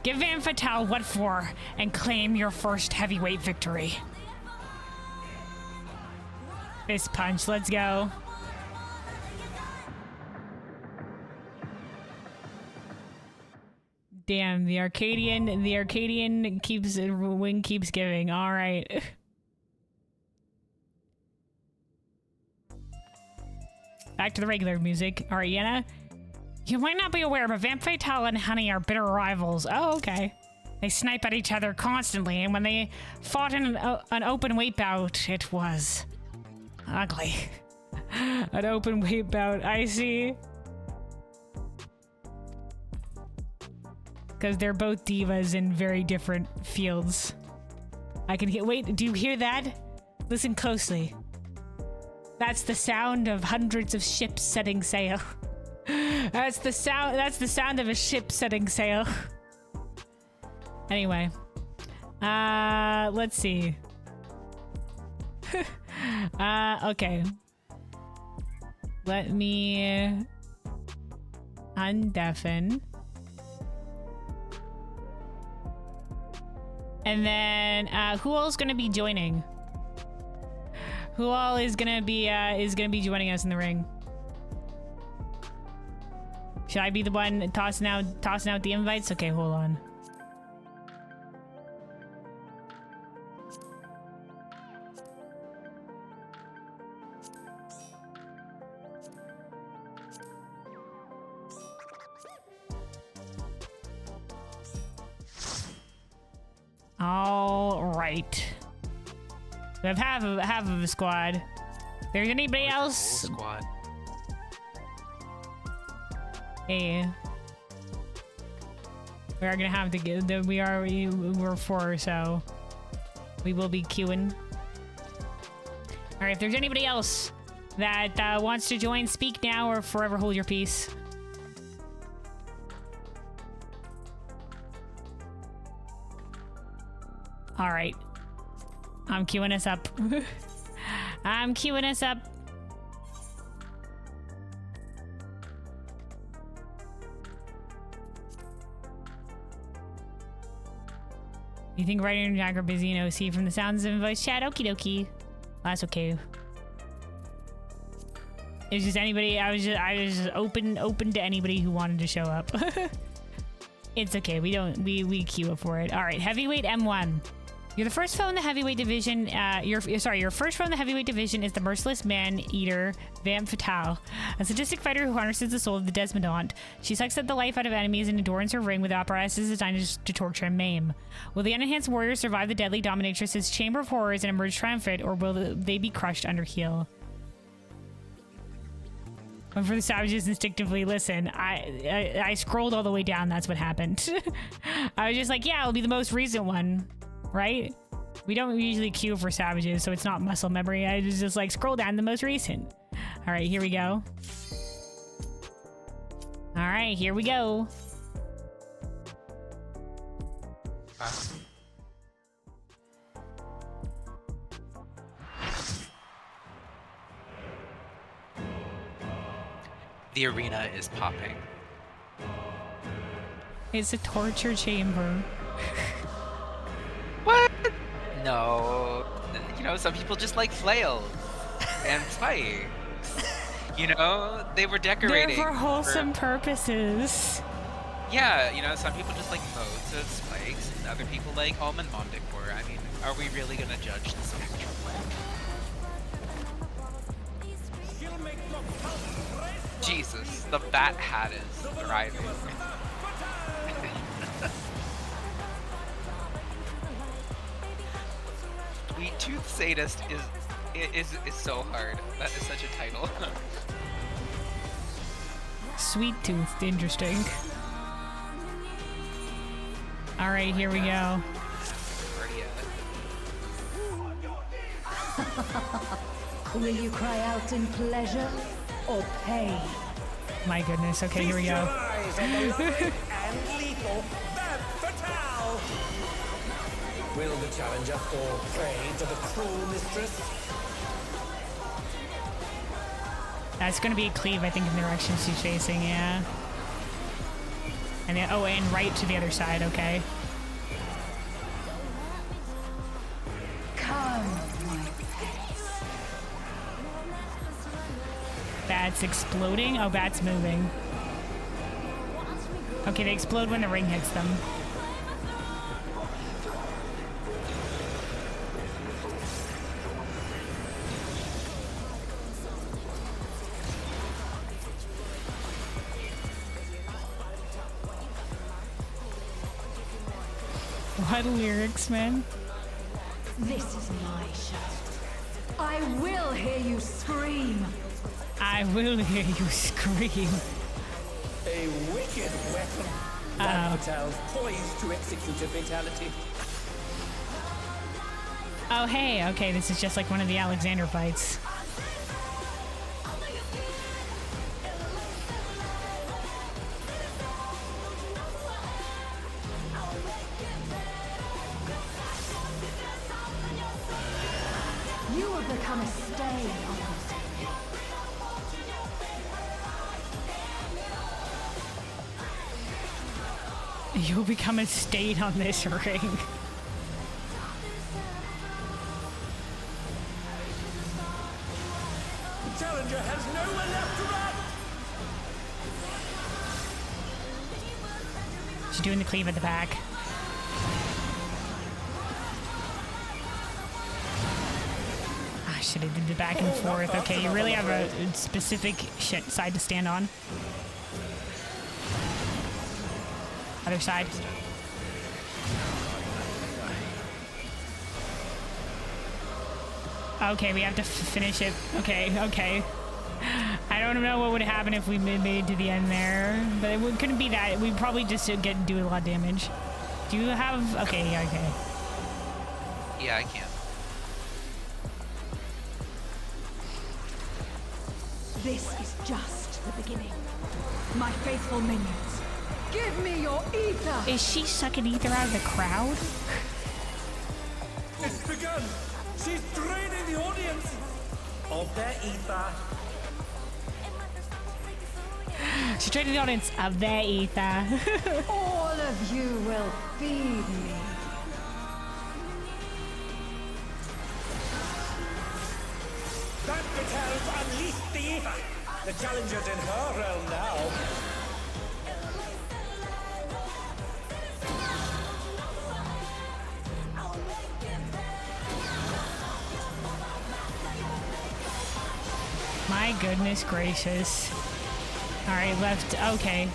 give Van Fatale what for, and claim your first heavyweight victory. Fist punch, let's go. Damn, the Arcadion wing keeps giving. All right. Back to the regular music. All right, Yenna. You might not be aware, but Van Fatale and Honey are bitter rivals. Oh, okay. They snipe at each other constantly, and when they fought in an open weight bout, it was ugly. An open weight bout, I see. Because they're both divas in very different fields. I can hear. Wait, do you hear that? Listen closely. That's the sound of hundreds of ships setting sail. That's the sound of a ship setting sail. Anyway. Let's see. Okay. Let me undeafen. And then who all is gonna be joining? Who all is gonna be joining us in the ring? Should I be the one tossing out the invites? Okay, hold on. All right. We have half of a squad. If there's anybody else? Whole squad. Hey. We are gonna have to get. We're 4, so we will be queuing. All right. If there's anybody else that wants to join, speak now or forever hold your peace. All right. I'm queuing us up. I'm queuing us up. You think Ryder and Jack are busy in OC from the sounds of voice chat? Okie dokie. That's okay. It's just anybody. I was just open to anybody who wanted to show up. It's okay. We queue up for it. All right. Heavyweight M1. You're the first foe in the heavyweight division. Your first foe in the heavyweight division is the merciless man-eater Van Fatale, a sadistic fighter who harnesses the soul of the Desmodont. She sucks at the life out of enemies and adorns her ring with apparatuses designed to torture and maim. Will the unenhanced warriors survive the deadly dominatrix's chamber of horrors and emerge triumphant, or will they be crushed under heel? Went for the savages instinctively. Listen, I scrolled all the way down. That's what happened. I was just like, yeah, it'll be the most recent one. Right? We don't usually queue for savages, so it's not muscle memory. I was just like, scroll down the most recent. All right, here we go. All right, here we go. The arena is popping. It's a torture chamber. What? No. You know, some people just like flails and spikes. You know, they were decorating. They're for wholesome purposes. Yeah, you know, some people just like modes of spikes, and other people like almond mom decor. I mean, are we really gonna judge the spectrum? Jesus, the bat hat is thriving. Sweet Tooth Sadist is so hard. That is such a title. Sweet Tooth, interesting. All right, here we go. Will you cry out in pleasure or pain? My goodness. Okay, here we go. Will the challenger fall prey to the cruel mistress? That's going to be a cleave, I think, in the direction she's facing, yeah. And then, oh, and right to the other side, okay. Come, my pets. Bats exploding? Oh, bats moving. Okay, they explode when the ring hits them. What lyrics, man? This is my show. I will hear you scream. I will hear you scream. A wicked weapon. That Patel's poised to execute a fatality. Oh, hey, okay, this is just like one of the Alexander fights. You have become a stain on this. You'll become a stain on this ring. The challenger has nowhere left to run. She's doing the cleave at the back. Ah, shit, I did the back and forth. Okay, you really have a specific side to stand on. Other side. Okay, we have to finish it. Okay, okay. I don't know what would happen if we made it to the end there, but it couldn't be that. We'd probably just do a lot of damage. Do you have... Okay, yeah, okay. Yeah, I can. This is just the beginning. My faithful minions, give me your ether! Is she sucking ether out of the crowd? It's begun. She's draining the audience of their ether. She's trading the audience of their ether. All of you will feed me. That Patel's unleashed the ether. The challenger's in her realm now. My goodness gracious. All right, left. Okay.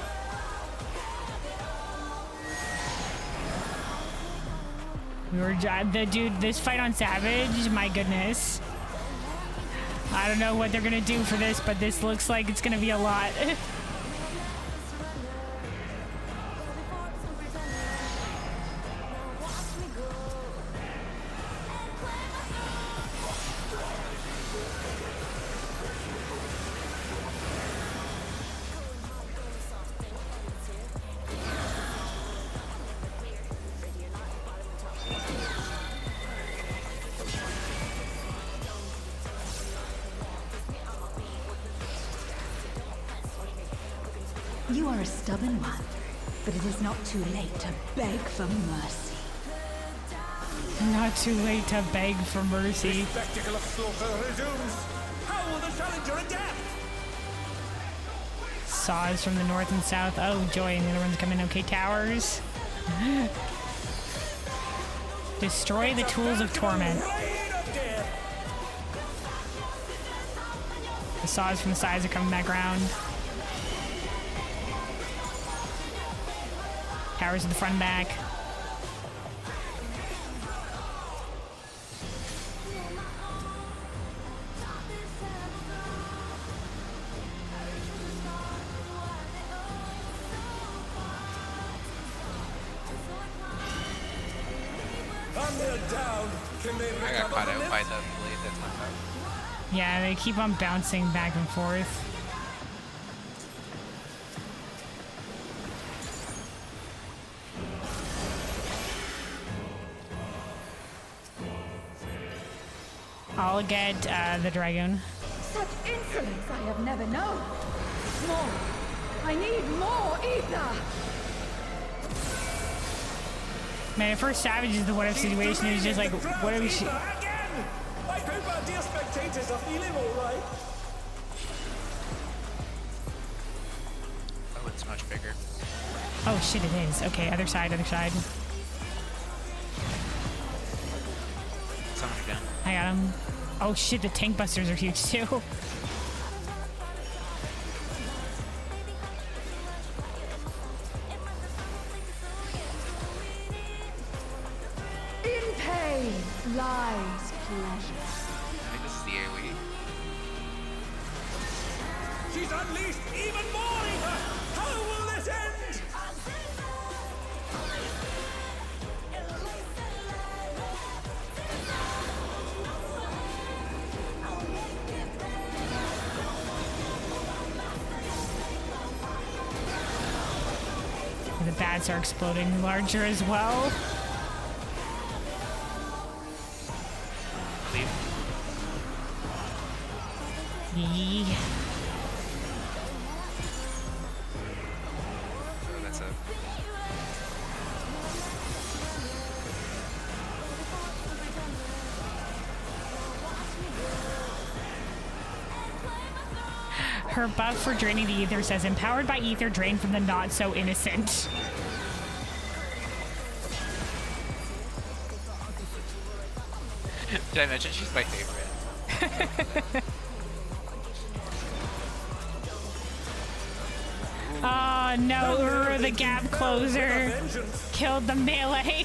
We were dude. This fight on Savage. My goodness. I don't know what they're gonna do for this, but this looks like it's gonna be a lot. You are a stubborn one, but it is not too late to beg for mercy. Not too late to beg for mercy. Spectacle of slaughter resumes. How will the challenger adapt? Saws from the north and south. Oh, joy, and the other one's coming. Okay, towers. Destroy the tools of torment. Rain of death. The saws from the sides are coming back around. Towers at the front and back. Down. Can they I got caught out by the blade. That's my fault. Yeah, they keep on bouncing back and forth. I'll get the dragon. Such insolence I have never known. More. I need more ether. Man, at first Savage is the what if situation. It's just like, what if she... Again! I hope our dear spectators are feeling alright. Oh, it's much bigger. Oh shit, it is. Okay, other side, other side. Someone down. I got him. Oh shit, the tank busters are huge too. In pain lies pleasure. I think this is the AoE. She's unleashed even more ether! How will this end? The bats are exploding larger as well. Leave. Yee. Oh, that's a. Her buff for draining the ether says empowered by ether drained from the not so innocent. Did I mention she's my favorite? Oh no, the gap closer killed the melee.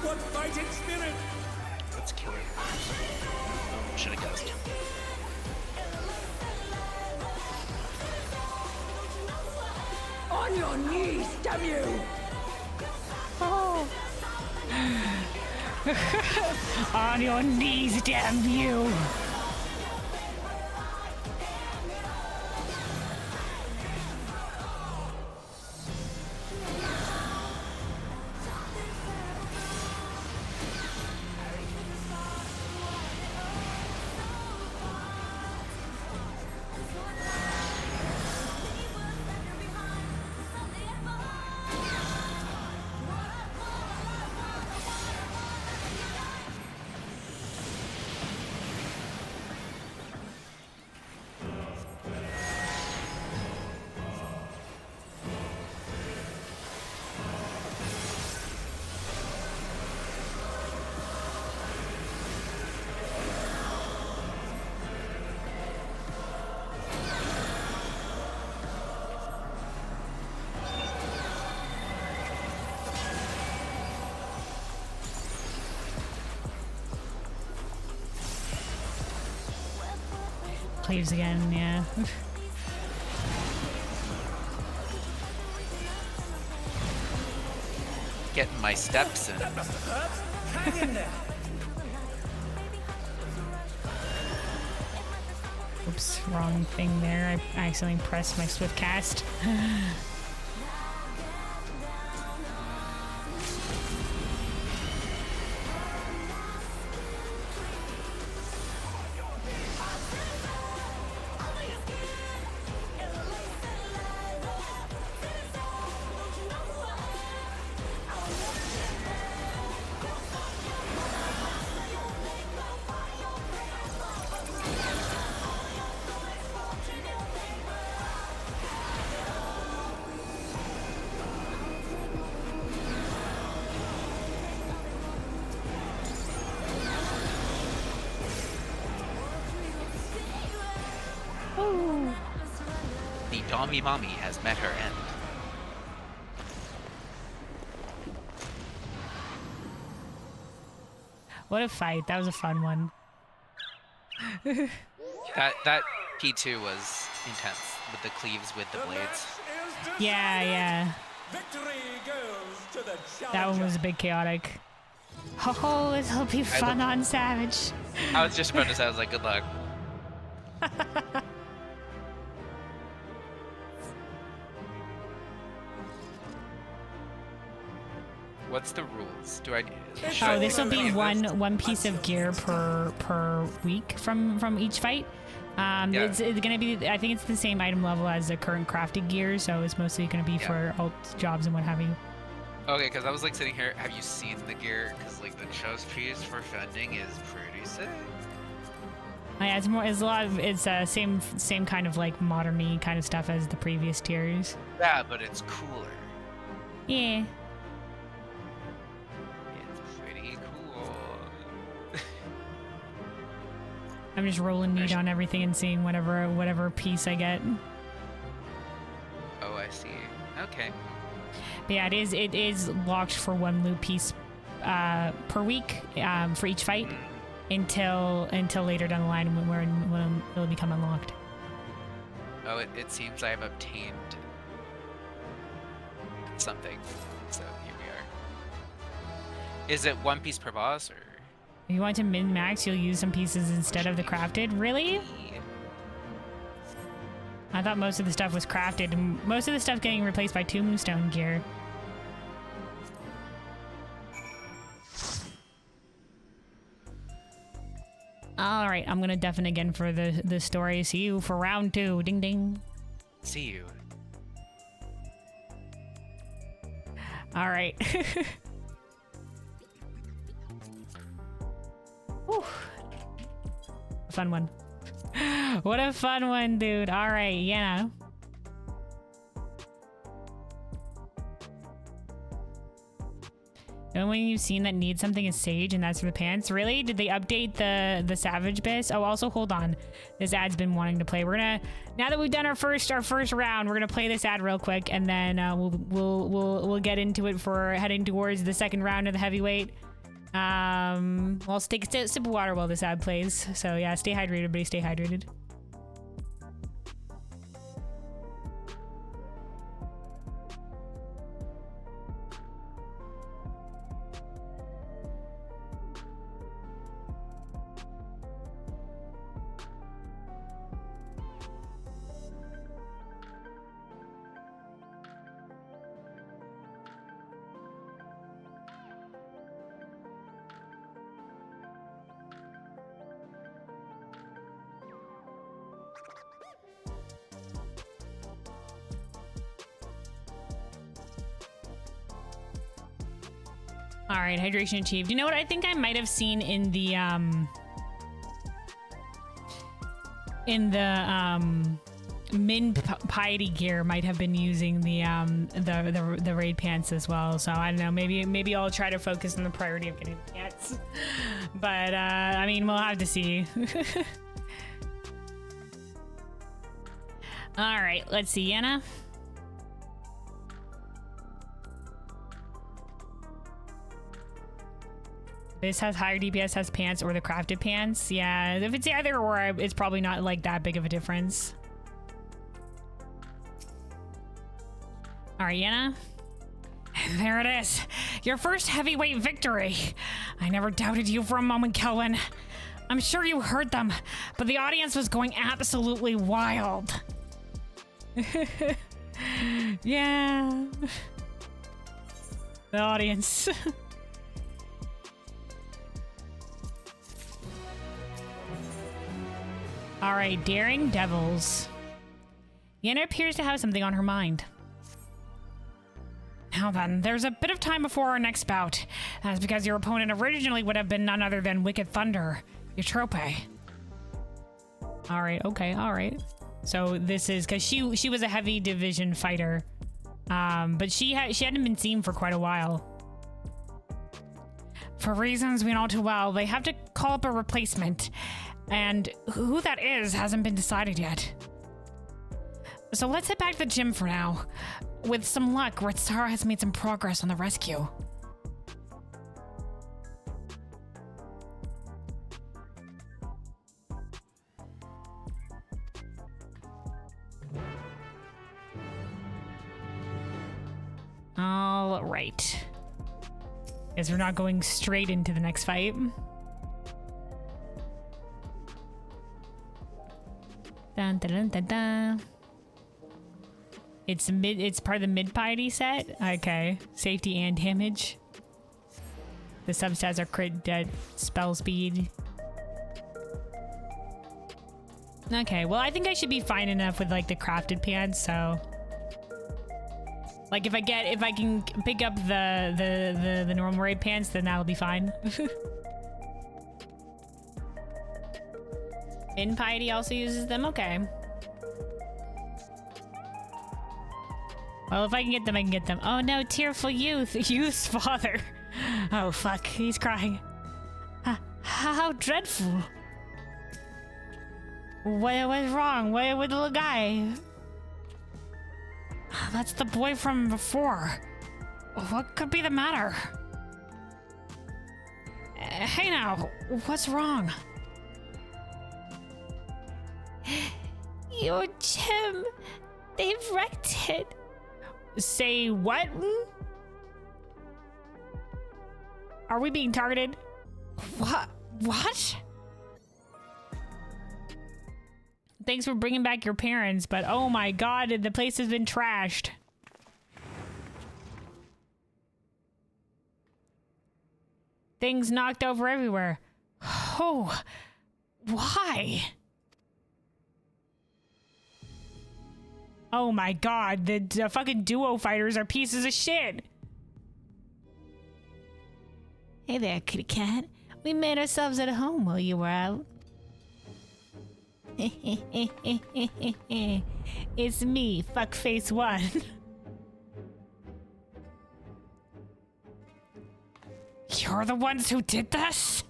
What fighting spirit! Let's kill her. Oh, should have guessed. On your knees, damn you! Oh. On your knees, damn you. Cleaves again, yeah. Getting my steps in. Hang in there! Oops, wrong thing there. I accidentally pressed my swift cast. Dommy Mommy has met her end. What a fight. That was a fun one. That P2 was intense with the cleaves with the blades. Yeah. Victory goes to the challenger. That one was a bit chaotic. Oh, this'll be fun on Savage. I was just about to say, I was like, good luck. What's the rules? Oh, this will be one piece of gear per week from each fight. It's gonna be, I think it's the same item level as the current crafted gear, so it's mostly gonna be for alt jobs and what have you. Okay, because I was like sitting here, have you seen the gear? Because like the chest piece for fending is pretty sick. Yeah, it's same kind of like modern-y kind of stuff as the previous tiers. Yeah, but it's cooler. Yeah. It's pretty cool. I'm just rolling meat on everything and seeing whatever piece I get. Oh, I see. Okay. But yeah, it is locked for one loot piece per week for each fight until later down the line when it'll become unlocked. Oh, it seems I have obtained something. So here we are. Is it one piece per boss or? If you want to min-max, you'll use some pieces instead of the crafted. Really? I thought most of the stuff was crafted. Most of the stuff getting replaced by tombstone gear. All right, I'm gonna deafen again for the story. See you for round 2. Ding ding. See you. All right. Whew. Fun one. What a fun one, dude. All right, yeah. The only one you've seen that needs something is Sage, and that's for the pants. Really? Did they update the Savage bits? Oh, also, hold on. This ad's been wanting to play. We're gonna, now that we've done our first round, we're gonna play this ad real quick, and then we'll get into it for heading towards the second round of the heavyweight. Well, take a sip of water while this ad plays. So yeah, stay hydrated, everybody. Stay hydrated. All right, hydration achieved. You know what? I think I might have seen in the min piety gear might have been using the raid pants as well. So I don't know. Maybe I'll try to focus on the priority of getting the pants. But I mean, we'll have to see. All right, let's see, Anna. This has higher DPS, has pants, or the crafted pants. Yeah, if it's either or, it's probably not like that big of a difference. All right, Yenna. There it is. Your first heavyweight victory. I never doubted you for a moment, Kelvin. I'm sure you heard them, but the audience was going absolutely wild. Yeah. The audience. All right, Daring Devils. Yenna appears to have something on her mind. Now then, there's a bit of time before our next bout. That's because your opponent originally would have been none other than Wicked Thunder, Eutrope. All right, okay, all right. So this is because she was a heavy division fighter, but she hadn't been seen for quite a while. For reasons we know too well, they have to call up a replacement. And who that is hasn't been decided yet. So let's head back to the gym for now. With some luck, Red Star has made some progress on the rescue. All right. Guess we're not going straight into the next fight. Dun, dun, dun, dun, dun. It's part of the mid piety set. Okay, safety and damage. The substats are crit, dead, spell speed. Okay, well I think I should be fine enough with like the crafted pants. So, like if I can pick up the normal raid pants, then that'll be fine. Mid piety also uses them. Okay. Well, if I can get them, I can get them. Oh no, tearful youth. Youth's father. Oh fuck, he's crying. How dreadful. What was wrong? What with the little guy? That's the boy from before. What could be the matter? Hey now, what's wrong? Your gym, they've wrecked it. Say what? Are we being targeted? What? What? Thanks for bringing back your parents, but oh my god, the place has been trashed. Things knocked over everywhere. Oh, why? Oh my god, the fucking duo fighters are pieces of shit. Hey there, kitty cat. We made ourselves at home while you were out. It's me, Fuckface 1. You're the ones who did this?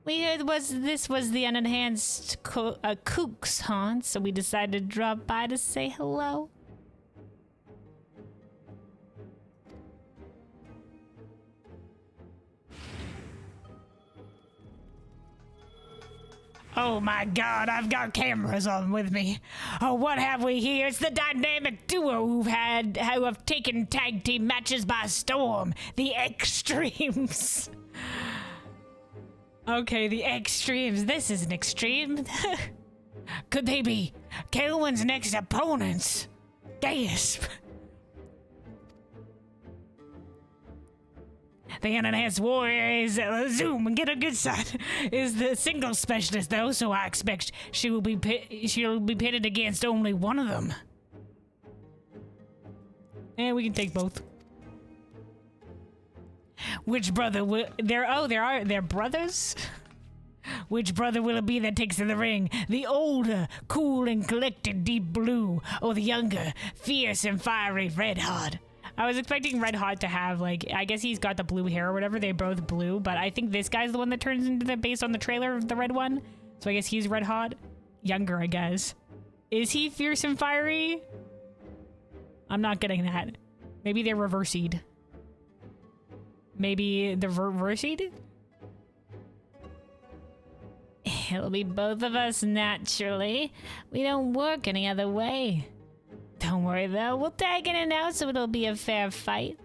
We heard this was the unenhanced kook's haunt, so we decided to drop by to say hello. Oh my god, I've got cameras on with me. Oh, what have we here? It's the dynamic duo who have taken tag team matches by storm. The Extremes. Okay, the Extremes. This is an extreme. Could they be Kael'wen's next opponents? Gasp. The unenhanced warrior is zoom and get a good shot. Is the single specialist though, so I expect she'll be pitted against only one of them. And we can take both. Which brother will they're brothers? Which brother will it be that takes to the ring? The older, cool and collected Deep Blue, or the younger, fierce and fiery Red Hot? I was expecting Red Hot to have, like, I guess he's got the blue hair or whatever. They're both blue, but I think this guy's the one that turns into the, based on the trailer of the red one. So I guess he's Red Hot. Younger, I guess. Is he fierce and fiery? I'm not getting that. Maybe they're reversied. Maybe they're reversied? It'll be both of us, naturally. We don't work any other way. Don't worry though, we'll tag in and out so it'll be a fair fight.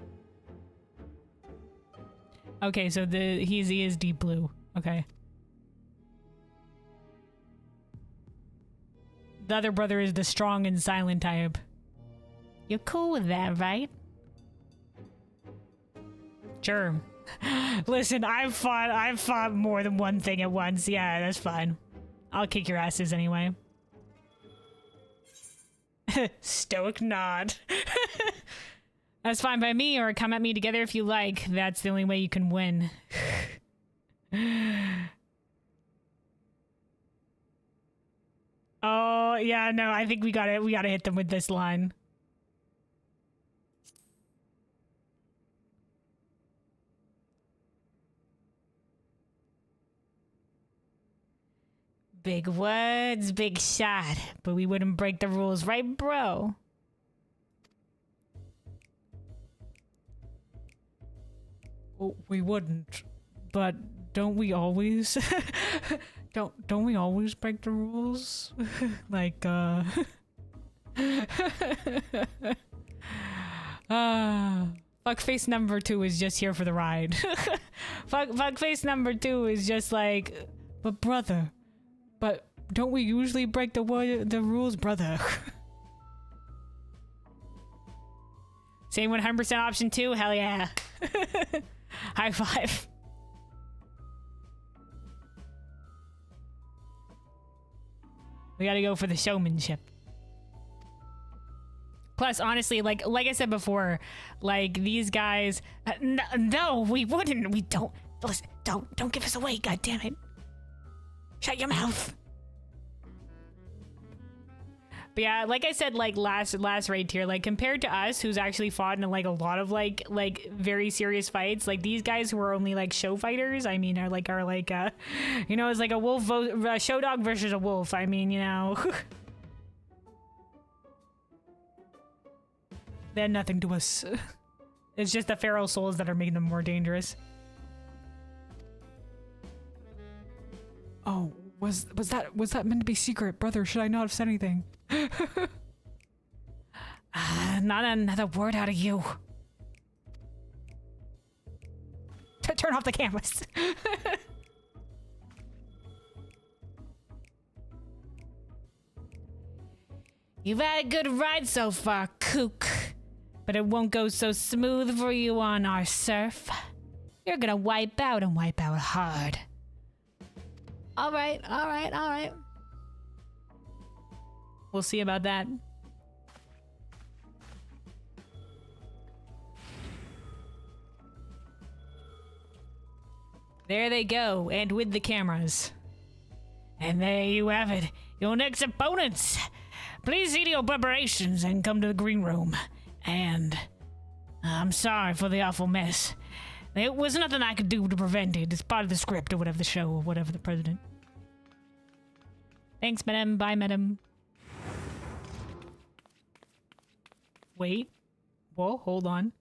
Okay, so he is Deep Blue. Okay. The other brother is the strong and silent type. You're cool with that, right? Sure. Listen, I've fought more than one thing at once. Yeah, that's fine. I'll kick your asses anyway. Stoic nod. That's fine by me, or come at me together if you like. That's the only way you can win. Oh, yeah, no, I think we gotta hit them with this line. Big words, big shot. But we wouldn't break the rules, right, bro? Well, we wouldn't. But don't we always? don't we always break the rules? Like, fuckface number 2 is just here for the ride. Fuckface number 2 is just like, but brother, but don't we usually break the rules, brother? Same 100% option 2, hell yeah. High five. We gotta go for the showmanship. Plus, honestly, like I said before, like these guys, no, we wouldn't. We don't. Listen, don't give us away. God damn it! Shut your mouth. But yeah, like I said, like last raid tier, like compared to us, who's actually fought in like a lot of like very serious fights, like these guys who are only like show fighters. I mean, are like you know, it's like a wolf, a show dog versus a wolf. I mean, you know. They're nothing to us. It's just the feral souls that are making them more dangerous. Oh, was that meant to be secret, brother? Should I not have said anything? Not another word out of you. Turn off the cameras. You've had a good ride so far, kook. But it won't go so smooth for you on our surf. You're gonna wipe out and wipe out hard. Alright. We'll see about that. There they go, and with the cameras. And there you have it, your next opponents. Please eat your preparations and come to the green room. And I'm sorry for the awful mess. There was nothing I could do to prevent it. It's part of the script or whatever, the show or whatever, the president. Thanks, madam. Bye, madam. Wait. Whoa, hold on.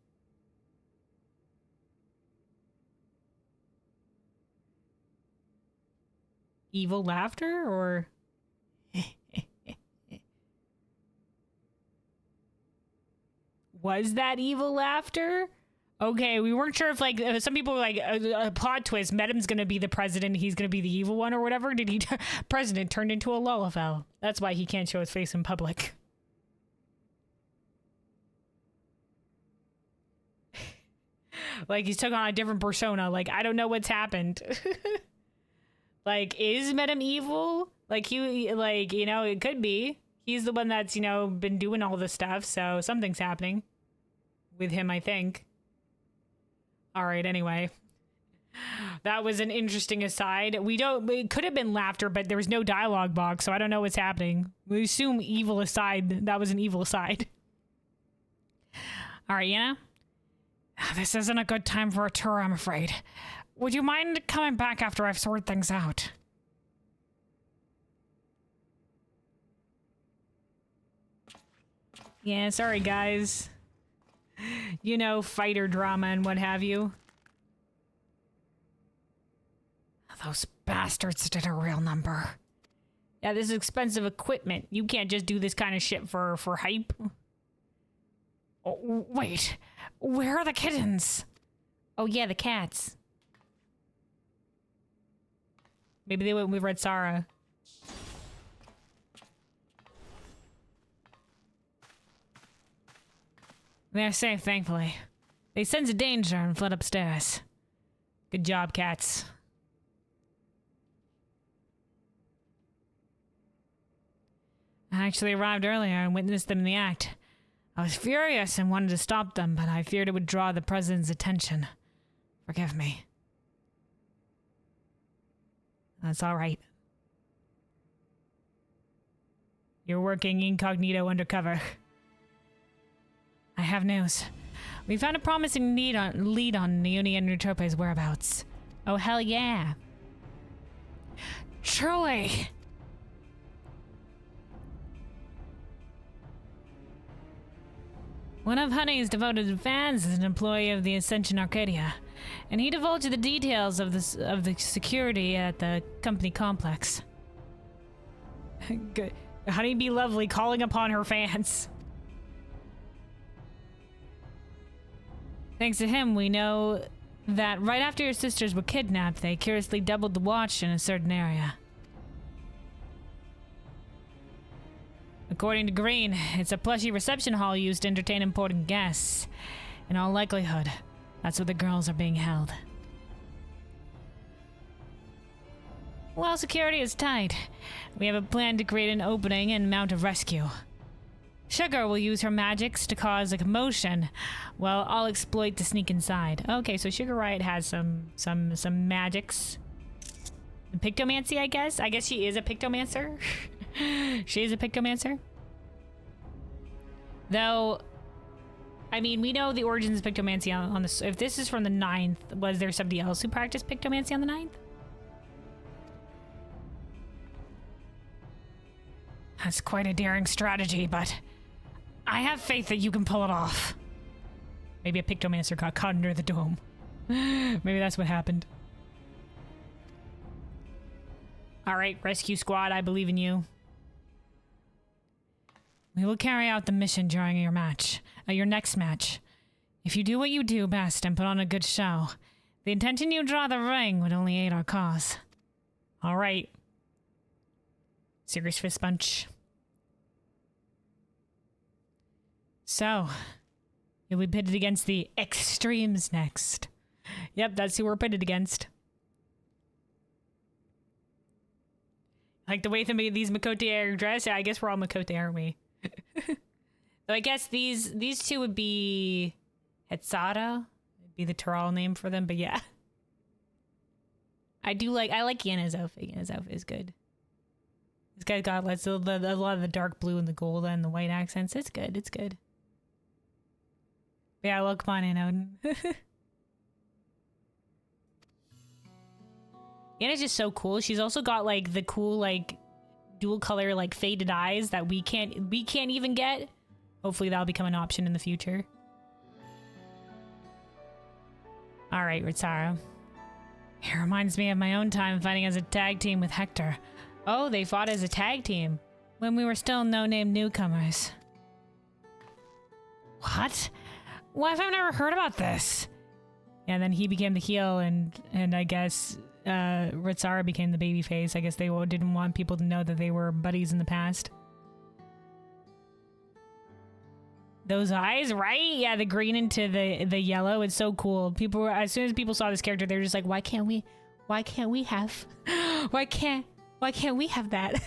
Evil laughter or... Was that evil laughter? Okay, we weren't sure if like some people were like a plot twist. Medim's gonna be the president. He's gonna be the evil one or whatever. Did he? President turned into a Lullafell. That's why he can't show his face in public. Like he's took on a different persona. Like I don't know what's happened. Like is Medim evil? Like he like you know it could be. He's the one that's, you know, been doing all this stuff, so something's happening with him, I think. All right, anyway. That was an interesting aside. It could have been laughter, but there was no dialogue box, so I don't know what's happening. We assume evil aside. That was an evil aside. All right, Yana? This isn't a good time for a tour, I'm afraid. Would you mind coming back after I've sorted things out? Yeah, sorry guys. You know, fighter drama and what have you. Those bastards did a real number. Yeah, this is expensive equipment. You can't just do this kind of shit for hype. Oh, wait, where are the kittens? Oh yeah, the cats. Maybe they went with Red Sarah. They're safe, thankfully. They sense danger and fled upstairs. Good job, cats. I actually arrived earlier and witnessed them in the act. I was furious and wanted to stop them, but I feared it would draw the president's attention. Forgive me. That's all right. You're working incognito undercover. I have news. We found a promising lead on Leonie and Eutrope's whereabouts. Oh, hell yeah. Truly! One of Honey's devoted fans is an employee of the Ascension Arcadia, and he divulged the details of the security at the company complex. Good. Honey be lovely calling upon her fans. Thanks to him, we know that right after your sisters were kidnapped, they curiously doubled the watch in a certain area. According to Green, it's a plushy reception hall used to entertain important guests. In all likelihood, that's where the girls are being held. While security is tight, we have a plan to create an opening and mount a rescue. Sugar will use her magics to cause a commotion, while I'll exploit to sneak inside. Okay, so Sugar Riot has some magics. Pictomancy, I guess? I guess she is a Pictomancer. She is a Pictomancer. Though, I mean, we know the origins of Pictomancy on the... If this is from the 9th, was there somebody else who practiced Pictomancy on the 9th? That's quite a daring strategy, but I have faith that you can pull it off. Maybe a Pictomancer got caught under the dome. Maybe that's what happened. Alright, rescue squad, I believe in you. We will carry out the mission during your match, your next match. If you do what you do best and put on a good show, the attention you draw the ring would only aid our cause. Alright. Serious fist punch. So, you'll be pitted against the Extremes next. Yep, that's who we're pitted against. Like the way these Makote are dressed, yeah, I guess we're all Makote, aren't we? So I guess these two would be Hetsada. It'd be the Taral name for them, but yeah. I like Yana's outfit. Yana's outfit is good. This guy's got a lot of the dark blue and the gold and the white accents. It's good. It's good. But yeah, well, come on in, Odin. Yana's just so cool. She's also got like the cool like dual color like faded eyes that we can't even get. Hopefully that'll become an option in the future. All right, Ritsara. It reminds me of my own time fighting as a tag team with Hector. Oh, they fought as a tag team when we were still no-name newcomers. What? Why have I never heard about this? Yeah, then he became the heel, and I guess Ritsara became the babyface. I guess they didn't want people to know that they were buddies in the past. Those eyes, right? Yeah, the green into the yellow. It's so cool. People were, as soon as people saw this character, they were just like, why can't we have that?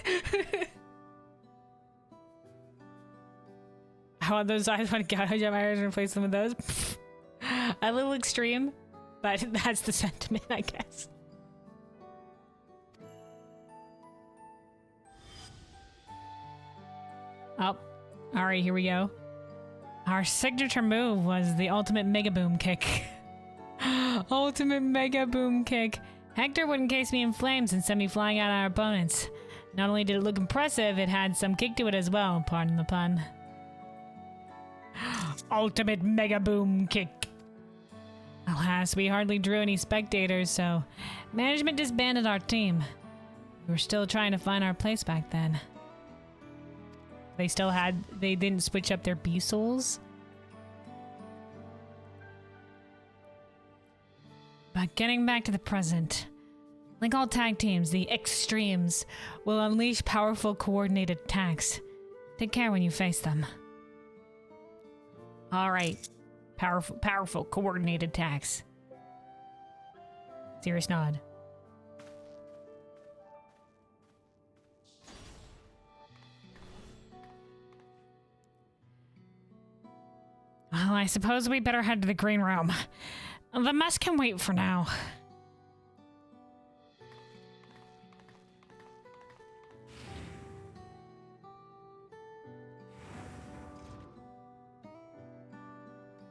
I want those eyes. I want to gouge out my eyes and replace them with those. A little extreme, but that's the sentiment, I guess. Oh, all right, here we go. Our signature move was the ultimate mega boom kick. Ultimate mega boom kick. Hector would encase me in flames and send me flying at our opponents. Not only did it look impressive, it had some kick to it as well, pardon the pun. Ultimate mega boom kick. Alas, we hardly drew any spectators, so management disbanded our team. We were still trying to find our place back then. They didn't switch up their B-Souls. But getting back to the present, like all tag teams, the Extremes will unleash powerful coordinated attacks. Take care when you face them. Alright. Powerful coordinated attacks. Serious nod. Well, I suppose we better head to the green room. The mess can wait for now.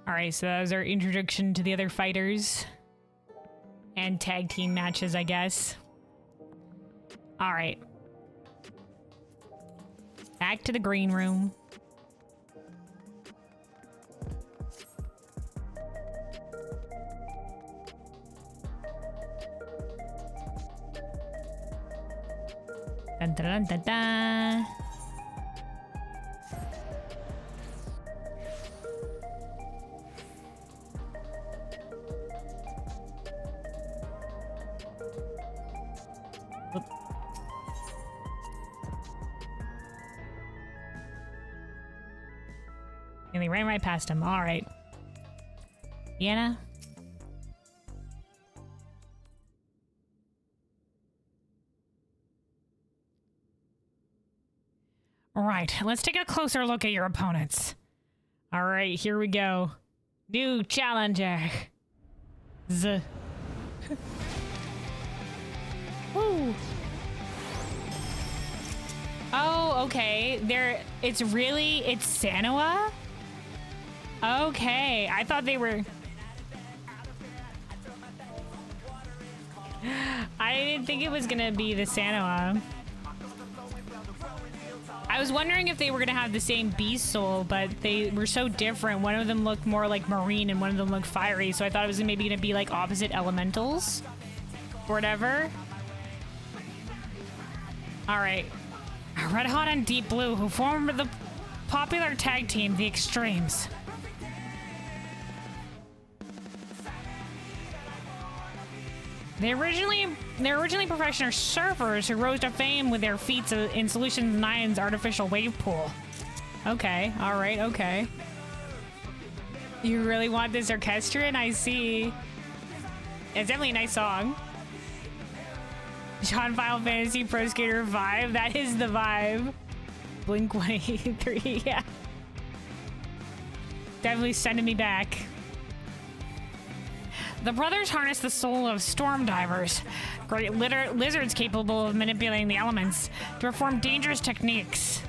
Alright, so that was our introduction to the other fighters. And tag team matches, I guess. Alright. Back to the green room. Dun, dun, dun, dun, dun. Oop. And they ran right past him. All right. Deanna? All right, let's take a closer look at your opponents. All right, here we go. New challenger. Z. Woo. Oh, okay. It's Sanua? Okay, I thought they were... I didn't think it was gonna be the Sanua. I was wondering if they were gonna have the same beast soul, but they were so different. One of them looked more like marine and one of them looked fiery, so I thought it was maybe gonna be like opposite elementals or whatever. All right, Red Hot and Deep Blue, who formed the popular tag team, the Extremes. They're originally professional surfers who rose to fame with their feats in Solution 9's artificial wave pool. Okay, all right, okay. You really want this orchestrion? I see. It's definitely a nice song. Sean Final Fantasy Pro Skater 5, that is the vibe. Blink 183, yeah. Definitely sending me back. The brothers harness the soul of storm divers, great lizards capable of manipulating the elements to perform dangerous techniques.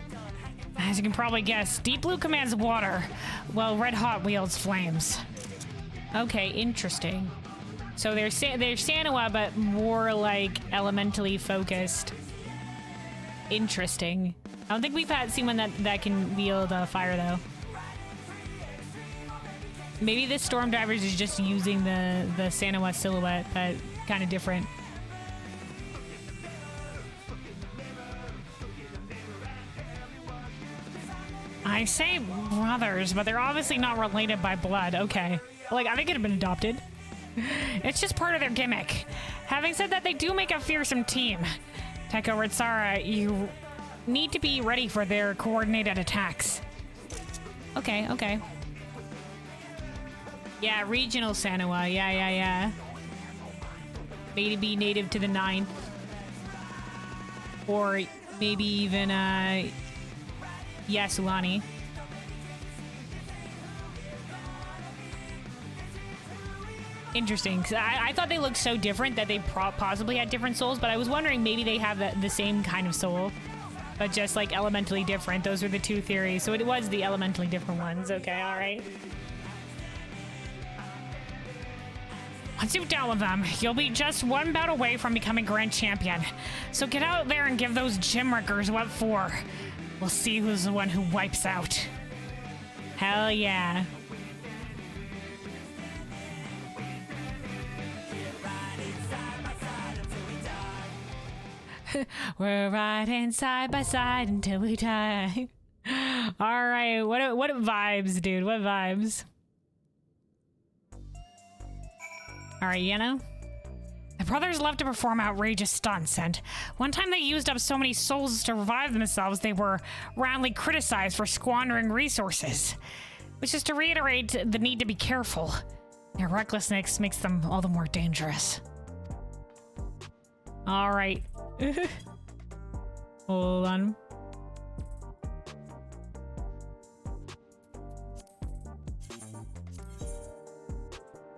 As you can probably guess, Deep Blue commands water, while Red Hot wields flames. Okay, interesting. So they're Sanua, but more like elementally focused. Interesting. I don't think we've seen one that can wield fire though. Maybe the Storm Divers is just using the Sanua silhouette, but kind of different. I say brothers, but they're obviously not related by blood. Okay. Like, they could have been adopted. It's just part of their gimmick. Having said that, they do make a fearsome team. Teko Ritsara, you need to be ready for their coordinated attacks. Okay, okay. Yeah, regional Sanua. Yeah. Maybe native to the 9th. Or maybe even, Yasuani. Interesting, because I thought they looked so different that they possibly had different souls, but I was wondering maybe they have the same kind of soul, but just like elementally different. Those were the two theories, so it was the elementally different ones. Okay, all right. Once you've dealt with them, you'll be just one bout away from becoming Grand Champion. So get out there and give those gym wreckers what for. We'll see who's the one who wipes out. Hell yeah. We're riding side by side until we die. All right, what vibes, dude? What vibes? All right, the brothers love to perform outrageous stunts, and one time they used up so many souls to revive themselves, they were roundly criticized for squandering resources. Which is to reiterate the need to be careful. Their recklessness makes them all the more dangerous. All right. Hold on.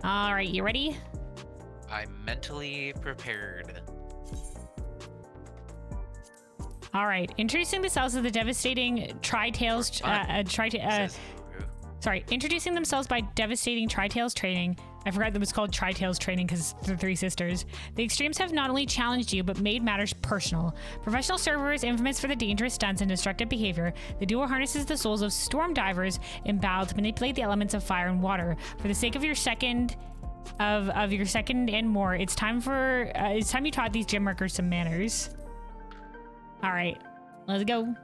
All right, you ready? I'm mentally prepared. All right, introducing themselves as the devastating Tri-Tails. Introducing themselves by devastating Tri-Tails training. I forgot that it was called Tri-Tails training because they're three sisters. The Extremes have not only challenged you, but made matters personal. Professional servers infamous for the dangerous stunts and destructive behavior, the duo harnesses the souls of storm divers in battle to manipulate the elements of fire and water. For the sake of your second and more, it's time you taught these gym workers some manners. All right, let's go.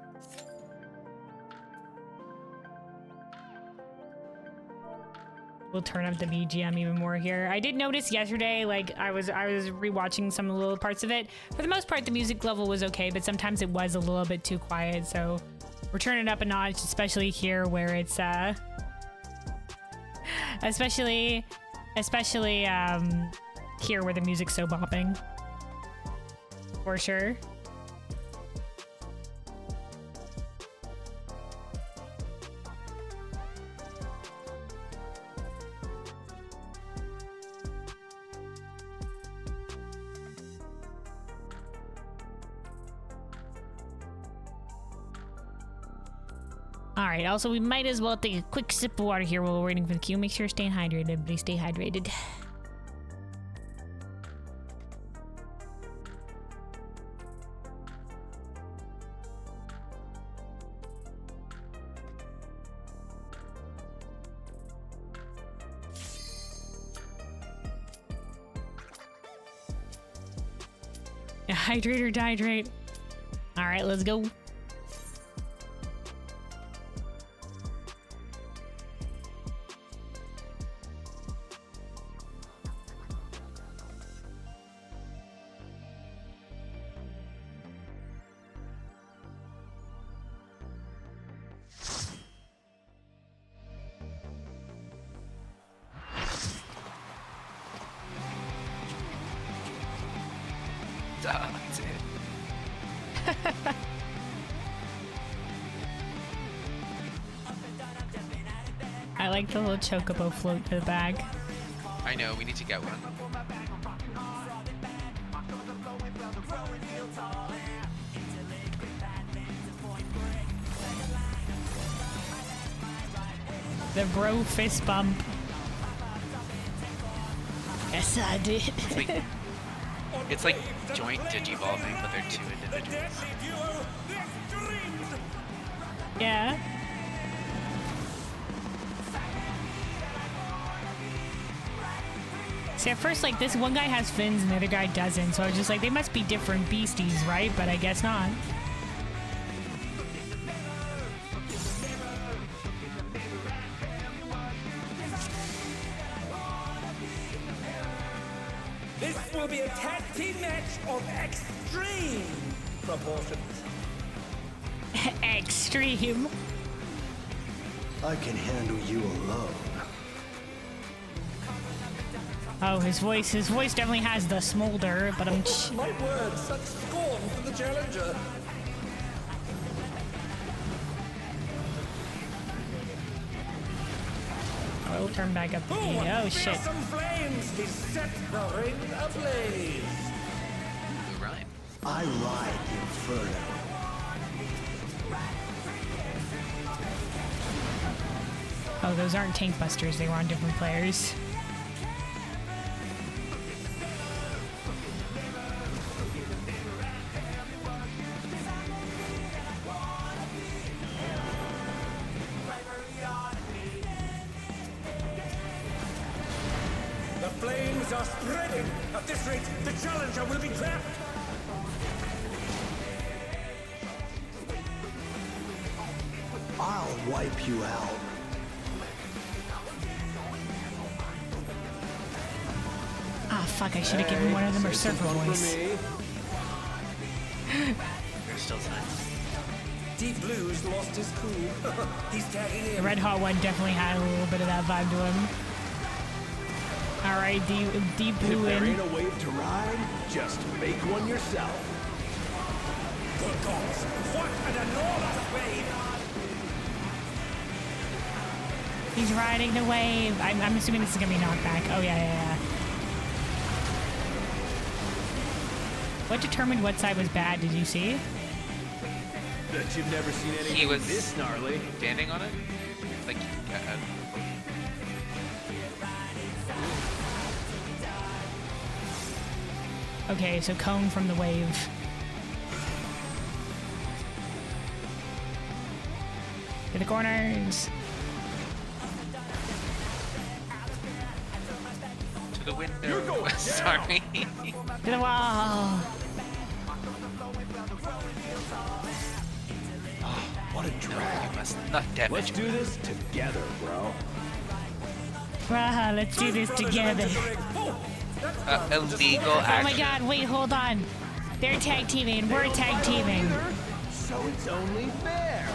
We'll turn up the BGM even more here. I did notice yesterday, like I was rewatching some little parts of it. For the most part, the music level was okay, but sometimes it was a little bit too quiet. So we're turning it up a notch, especially here where it's especially here where the music's so bopping. For sure. All right, also we might as well take a quick sip of water here while we're waiting for the queue. Make sure you're staying hydrated, everybody. Stay hydrated. Hydrate or dehydrate. All right, let's go. That's it. I like the little chocobo float to the bag. I know, we need to get one. The bro fist bump. Yes, I did. It's like joint digivolving, but they're two individuals. Yeah. See, at first, like, this one guy has fins and the other guy doesn't, so I was just like, they must be different beasties, right? But I guess not. This will be a tag team match of extreme proportions. Extreme. I can handle you alone. Oh, his voice definitely has the smolder, but I'm... My word, such scorn for the challenger. We'll turn back up the beat. Oh, shit. Some flames. He set the ring ablaze. Who rhyme? I ride the inferno. Oh, those aren't tank busters. They were on different players. The flames are spreading. At this rate, the challenger will be trapped. I'll wipe you out. Ah, fuck. I should have given one of them a surfer voice. There's still time. Deep Blue's lost his cool. He's tagging The in. Red Hot one definitely had a little bit of that vibe to him. All right, Deep Blue If there in. ain't a wave to ride, just make one yourself. Good gods, what an enormous wave! He's riding the wave. I'm assuming this is gonna be knockback. Oh yeah. What determined what side was bad? Did you see? Bet you've never seen anything He was this gnarly. standing on it? Like, Okay, so cone from the wave. To the corners. to the window. Sorry. To the wall. the draft. You must not damage Let's do this together, bro. Raha, let's do this together. illegal Oh action. my god, wait, hold on. They're tag teaming, we're tag teaming. So it's only fair.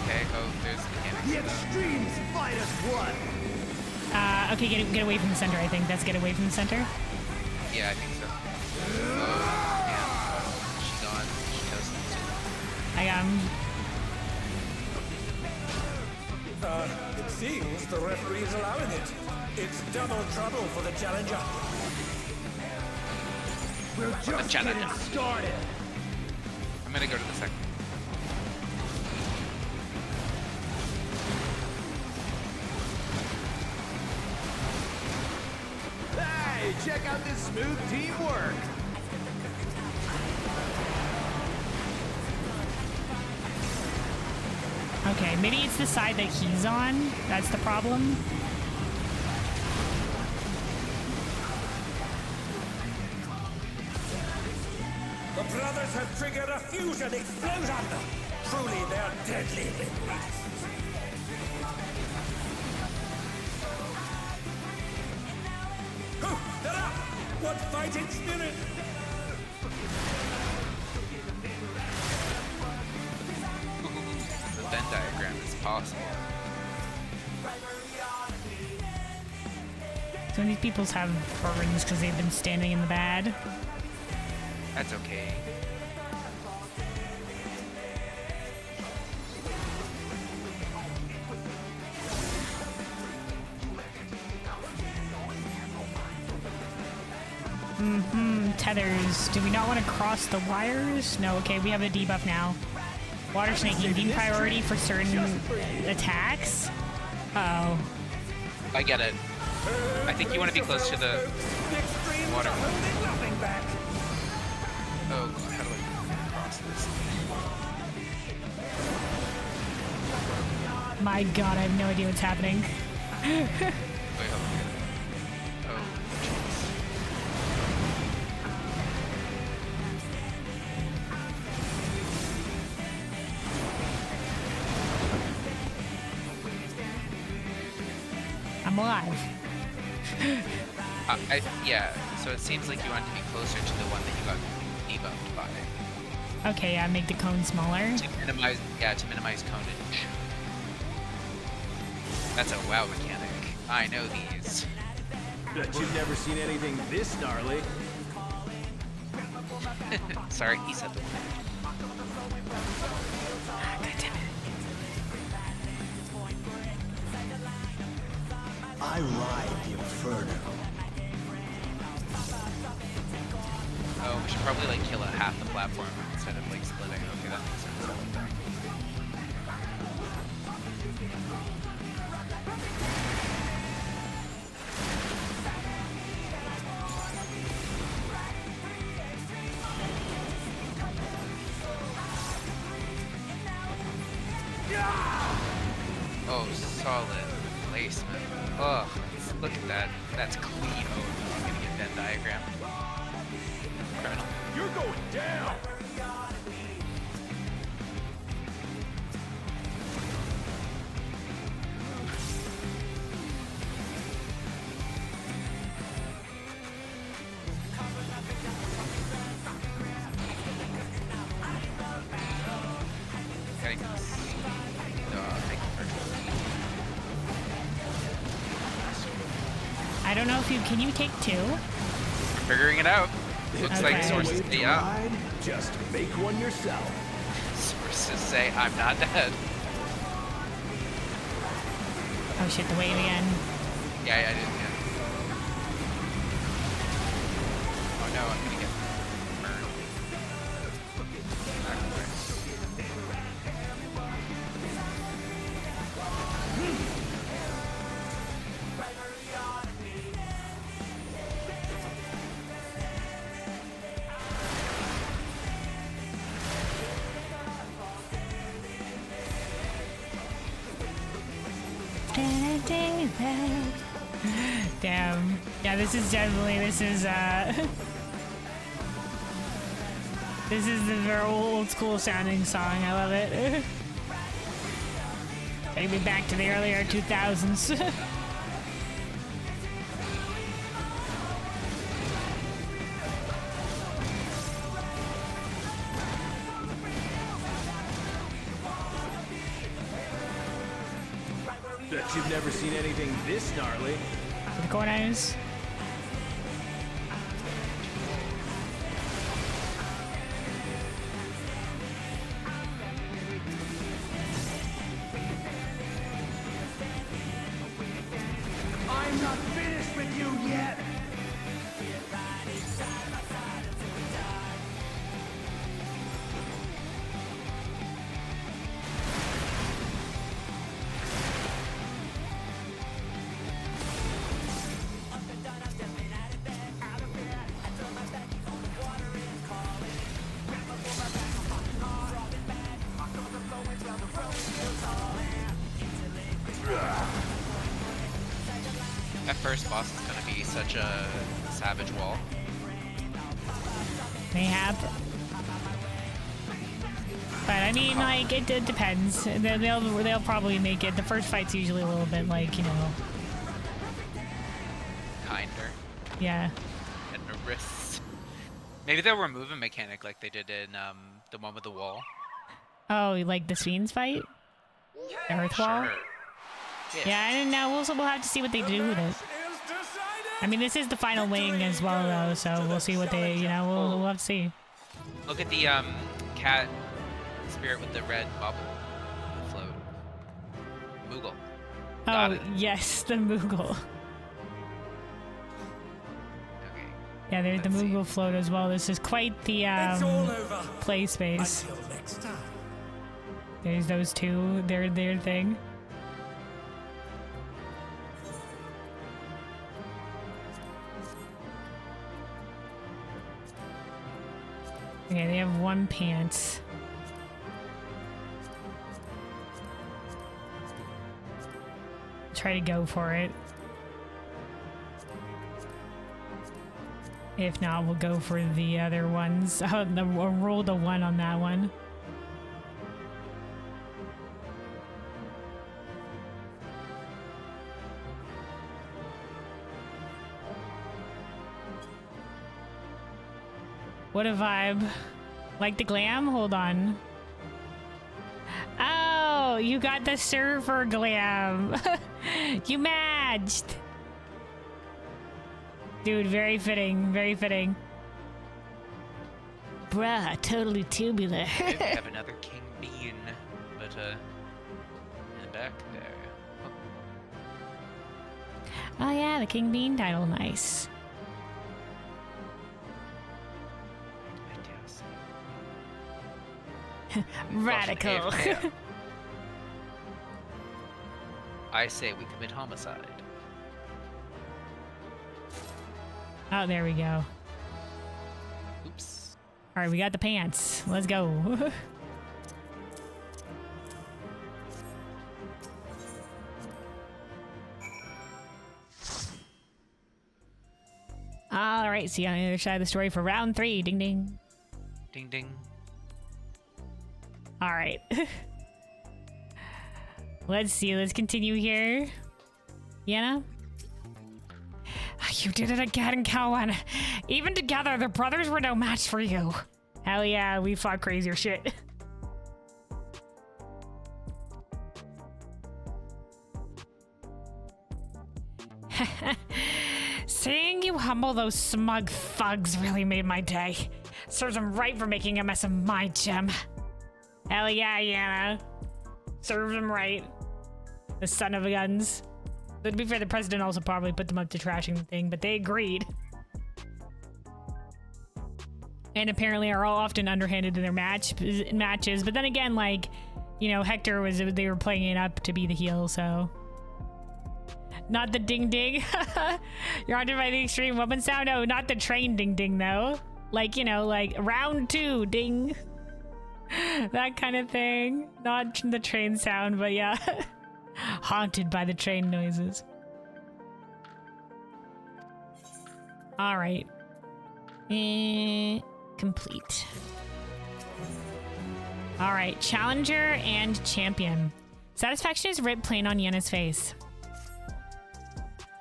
Okay, oh, there's The mechanics. extremes fight as one. Okay, get away from the center, I think. That's get away from the center. Yeah, I think so. Oh, damn. She's on. She knows things. I got him. It seems the referee is allowing it. It's double trouble for the challenger. We're just challenger. getting started. I'm gonna go to the second. Hey, check out this smooth teamwork. Okay, maybe it's the side that he's on. That's the problem. The brothers have triggered a fusion explosion. Truly, they're deadly. They're up! What fighting spirit! The Venn diagram is possible. Some of these peoples have burns because they've been standing in the bad. That's okay. Tethers. Do we not want to cross the wires? No, okay, we have a debuff now. Water snaking, deem priority for certain attacks. Uh-oh. I get it. I think you want to be close to the The extremes water. are holding nothing back. Oh god, how do I cross this? My god, I have no idea what's happening. Wait, hold on. Oh, jeez. I'm alive. Yeah, so it seems like you want to be closer to the one that you got debuffed by. Okay, yeah, make the cone smaller. To minimize conage. That's a WoW mechanic. I know these. Bet you've never seen anything this gnarly. Sorry, he said the word. God damn it. I ride the inferno. Oh, we should probably like kill half the platform instead of like splitting. Okay, that makes sense. Oh, solid placement. Oh, look at that. That's clean. Oh, I'm gonna get Venn diagram. Criminal. You're going down. Gotta get this. Thank you I don't know if you can you take two? for figuring it out. Looks Okay. like sources. Wait to Yeah, ride? Just make one yourself. sources say I'm not dead. Oh shit, the wave again. Yeah, I didn't. Yeah. Oh no, I'm gonna get burned. Damn. Yeah, this is this is the very old school sounding song. I love it. Take me back to the earlier 2000s. Bet you've never seen anything this gnarly. The corners. I'm not finished with you yet. That first boss is gonna be such a savage wall. Mayhap. But I mean, like, it depends. They'll probably make it. The first fight's usually a little bit like, you know. Kinder. Yeah. And the wrists. Maybe they'll remove a mechanic like they did in the one with the wall. Oh, like the Fiends fight? The Earth Wall? Sure. Yeah, I don't know. We'll have to see what they do with it. I mean, this is the final wing as well, though, so we'll see what they, you know, we'll have to see. Look at the cat spirit with the red bubble float. Moogle. Got Oh, it. yes, the Moogle. Okay. Yeah, there's the Let's see. Moogle float as well. This is quite the It's all over. play space. Until next time. There's those two, their thing. Okay, they have one pants. Try to go for it. If not, we'll go for the other ones. We'll roll the one on that one. What a vibe. Like the glam? Hold on. Oh, you got the surfer glam. You matched. Dude, very fitting. Very fitting. Bruh, totally tubular. Maybe we have another King Bean, but in the back there. Oh yeah, the King Bean title. Nice. Radical. I say we commit homicide. Oh, there we go. Oops. All right, we got the pants. Let's go. All right, see you on the other side of the story for round 3. Ding ding. Ding ding. All right. Let's see. Let's continue here. Yenna? You did it again, Cowan. Even together, the brothers were no match for you. Hell yeah, we fought crazier shit. Seeing you humble those smug thugs really made my day. Serves them right for making a mess of my gem. Hell yeah, Yana. Serves them right. The son of guns. But to be fair, the president also probably put them up to trashing the thing, but they agreed. And apparently are all often underhanded in their matches. But then again, like, you know, Hector they were playing it up to be the heel, so. Not the ding ding. You're haunted by the extreme woman sound? No, not the train ding ding though. Like, you know, like round 2 ding. That kind of thing. Not the train sound, but yeah. Haunted by the train noises. All right. Complete. All right, challenger and champion. Satisfaction is writ plain on Yenna's face.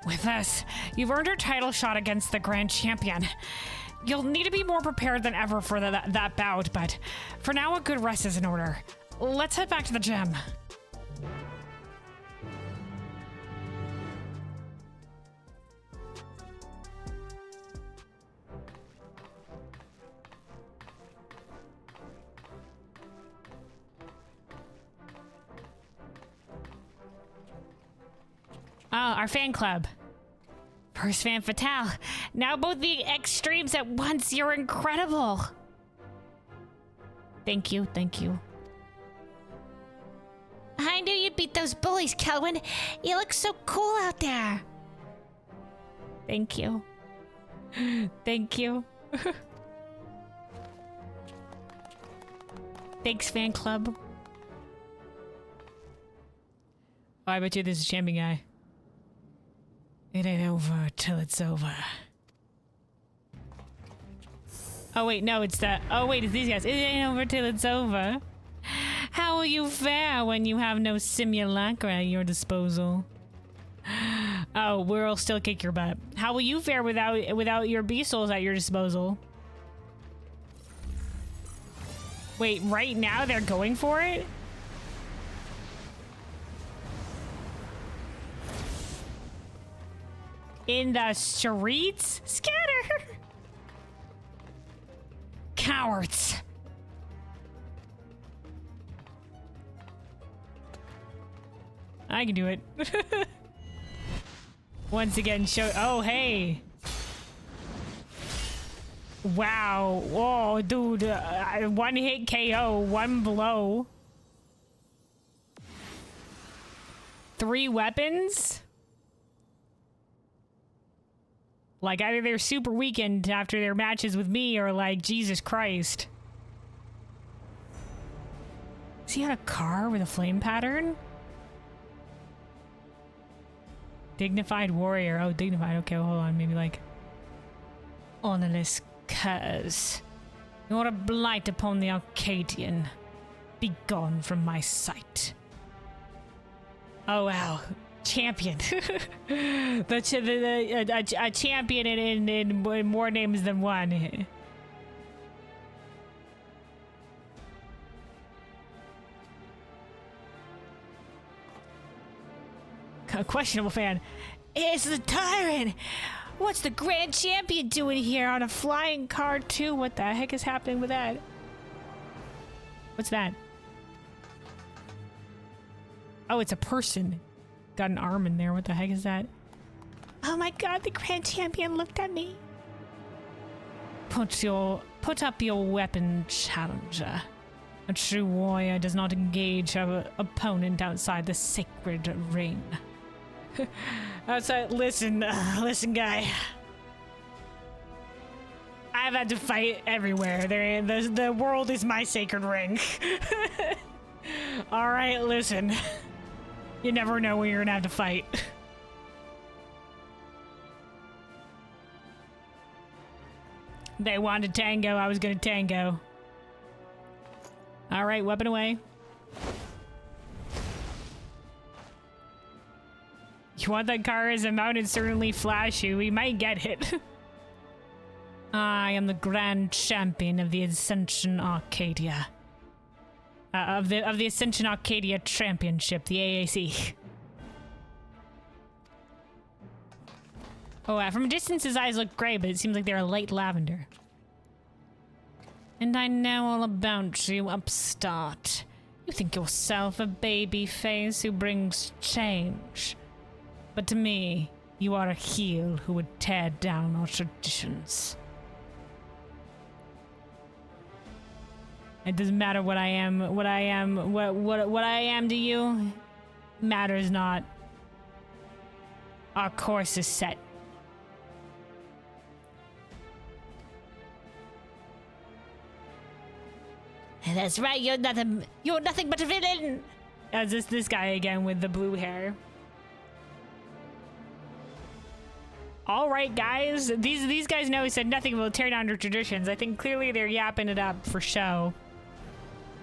With this, you've earned your title shot against the Grand Champion. You'll need to be more prepared than ever for that bout, but for now, a good rest is in order. Let's head back to the gym. Oh, our fan club. First fan fatale. Now both the extremes at once. You're incredible. Thank you, thank you. I knew you'd beat those bullies, Kelwin. You look so cool out there. Thank you. Thank you. Thanks, fan club. Oh, I bet you this is champion guy. It ain't over till it's over. Oh wait, no, it's that. Oh wait, it's these guys. It ain't over till it's over. How will you fare when you have no simulacra at your disposal? Oh, we'll still kick your butt. How will you fare without your beast souls at your disposal? Wait, right now they're going for it? In the streets? Scatter! Cowards! I can do it. Once again, show. Oh, hey! Wow. Whoa, dude. One hit KO, one blow. 3 weapons? Like, either they're super weakened after their matches with me, or like, Jesus Christ. Is he on a car with a flame pattern? Dignified warrior. Oh, dignified. Okay, well, hold on. Maybe like... Honorless curse. You're a blight upon the Arcadion. Be gone from my sight. Oh, wow. Champion. A champion in more names than one. A questionable fan. It's the tyrant. What's the grand champion doing here on a flying car too? What the heck is happening with that? What's that? Oh, it's a person. Got an arm in there. What the heck is that? Oh my god, the grand champion looked at me. Put up your weapon, challenger. A true warrior does not engage her opponent outside the sacred ring. Listen, guy. I've had to fight everywhere. The world is my sacred ring. All right, listen. You never know when you're gonna have to fight. They wanted tango. I was gonna tango. All right, weapon away. You want that car as a mount and certainly flash you. We might get it. I am the grand champion of the Ascension Arcadia. Of the Ascension Arcadia Championship, the AAC. Oh, from a distance his eyes look gray, but it seems like they're a light lavender. And I know all about you, upstart. You think yourself a baby face who brings change. But to me, you are a heel who would tear down our traditions. It doesn't matter what I am, what I am to you matters not. Our course is set. That's right, you're nothing but a villain. This guy again with the blue hair. All right, guys. These guys know he said nothing will tear down your traditions. I think clearly they're yapping it up for show.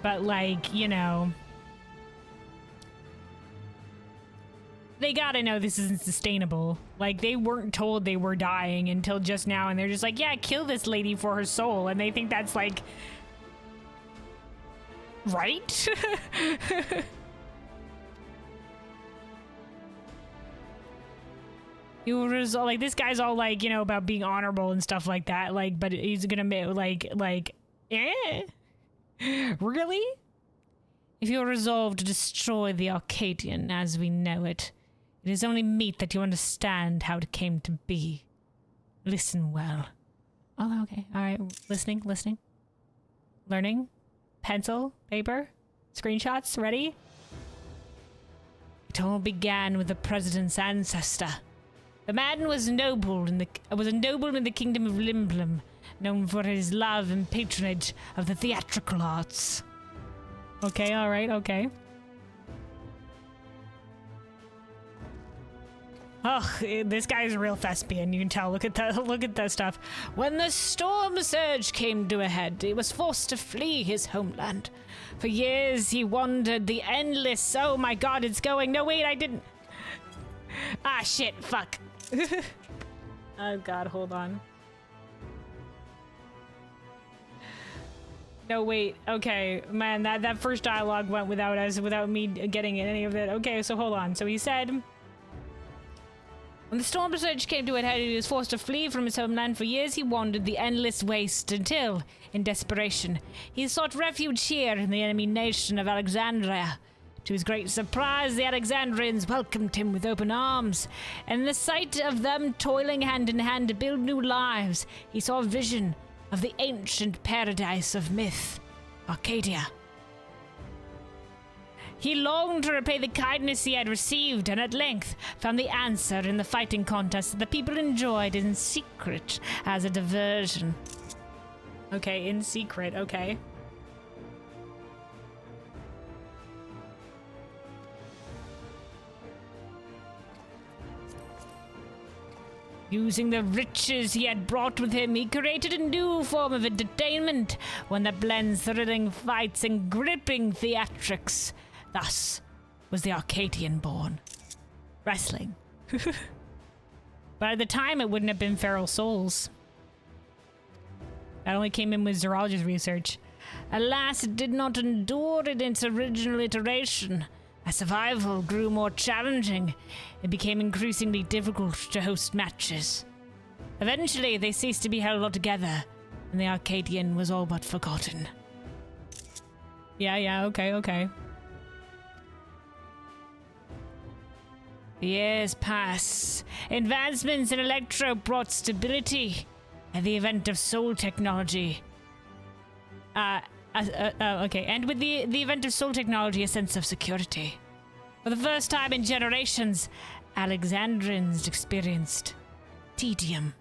But like, you know, They gotta know this isn't sustainable. Like, they weren't told they were dying until just now, and they're just like, yeah, kill this lady for her soul, and they think that's, like... right? Like, this guy's all, like, you know, about being honorable and stuff like that, like, but he's gonna, like, eh? Really? If you're resolved to destroy the Arcadion as we know it, it is only meet that you understand how it came to be. Listen well. Oh, okay. All right. Listening. Learning. Pencil, paper, screenshots, ready? It all began with the president's ancestor. The man was a noble in the kingdom of Limblum, known for his love and patronage of the theatrical arts. Okay, all right, okay. Oh, this guy's a real thespian. You can tell. Look at that stuff. When the storm surge came to a head, he was forced to flee his homeland. For years, he wandered the endless. Oh my God, it's going. No, wait, I didn't. Ah, shit. Fuck. Oh God, hold on. No, wait. Okay, man, that first dialogue went without me getting any of it. Okay, so hold on. So he said, when the storm surge came to a head, he was forced to flee from his homeland. For years, he wandered the endless waste until, in desperation, he sought refuge here in the enemy nation of Alexandria. To his great surprise, the Alexandrians welcomed him with open arms, and in the sight of them toiling hand in hand to build new lives, he saw a vision of the ancient paradise of myth, Arcadia. He longed to repay the kindness he had received, and at length found the answer in the fighting contest that the people enjoyed in secret as a diversion. Okay, in secret, okay. Using the riches he had brought with him, he created a new form of entertainment, one that blends thrilling fights and gripping theatrics. Thus was the Arcadion born. Wrestling. But at the time, it wouldn't have been Feral Souls. That only came in with Zoology's research. Alas, it did not endure in its original iteration. As survival grew more challenging, it became increasingly difficult to host matches. Eventually, they ceased to be held altogether, and the Arcadion was all but forgotten. Yeah, okay. The years pass. Advancements in electro brought stability, and the event of soul technology. Okay, and with the event of soul technology, a sense of security. For the first time in generations, Alexandrians experienced tedium.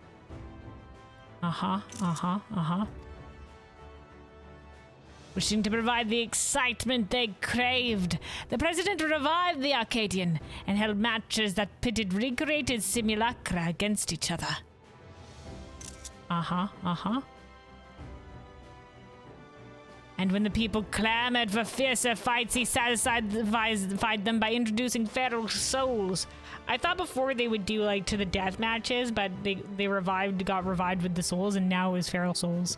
Wishing to provide the excitement they craved, the president revived the Arcadion and held matches that pitted recreated simulacra against each other. And when the people clamored for fiercer fights, he satisfied them by introducing feral souls. I thought before they would do like to the death matches, but they got revived with the souls, and now it was feral souls.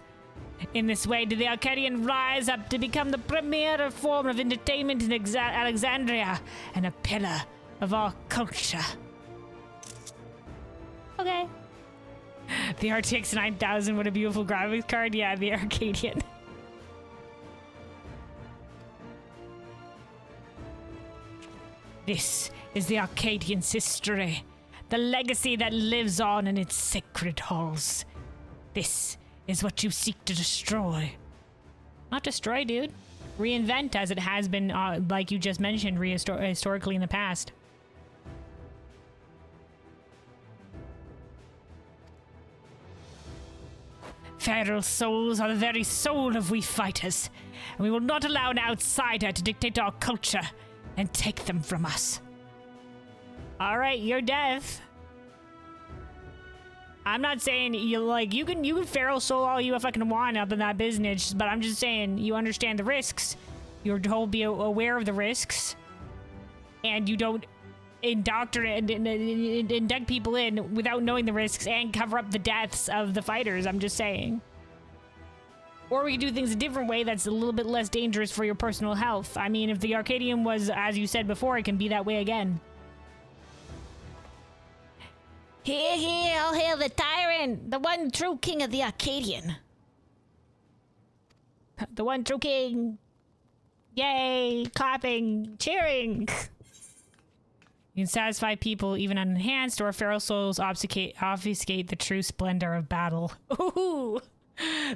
In this way, did the Arcadion rise up to become the premier form of entertainment in Alexandria and a pillar of our culture. Okay. The RTX 9000, what a beautiful graphics card. Yeah, the Arcadion. This is the Arcadian's history, the legacy that lives on in its sacred halls. This is what you seek to destroy. Not destroy, dude. Reinvent, as it has been, like you just mentioned, historically in the past. Feral souls are the very soul of we fighters, and we will not allow an outsider to dictate our culture and take them from us. Alright, your death. I'm not saying you can feral soul all you fucking want up in that business, but I'm just saying you understand the risks. You're told to be aware of the risks, and you don't indoctrinate and induct people in without knowing the risks and cover up the deaths of the fighters. I'm just saying. Or we could do things a different way that's a little bit less dangerous for your personal health. I mean, if the Arcadion was, as you said before, it can be that way again. Hear, hear, all hail the tyrant, the one true king of the Arcadion. The one true king. Yay, clapping, cheering. You can satisfy people even unenhanced, or feral souls obfuscate the true splendor of battle. Ooh.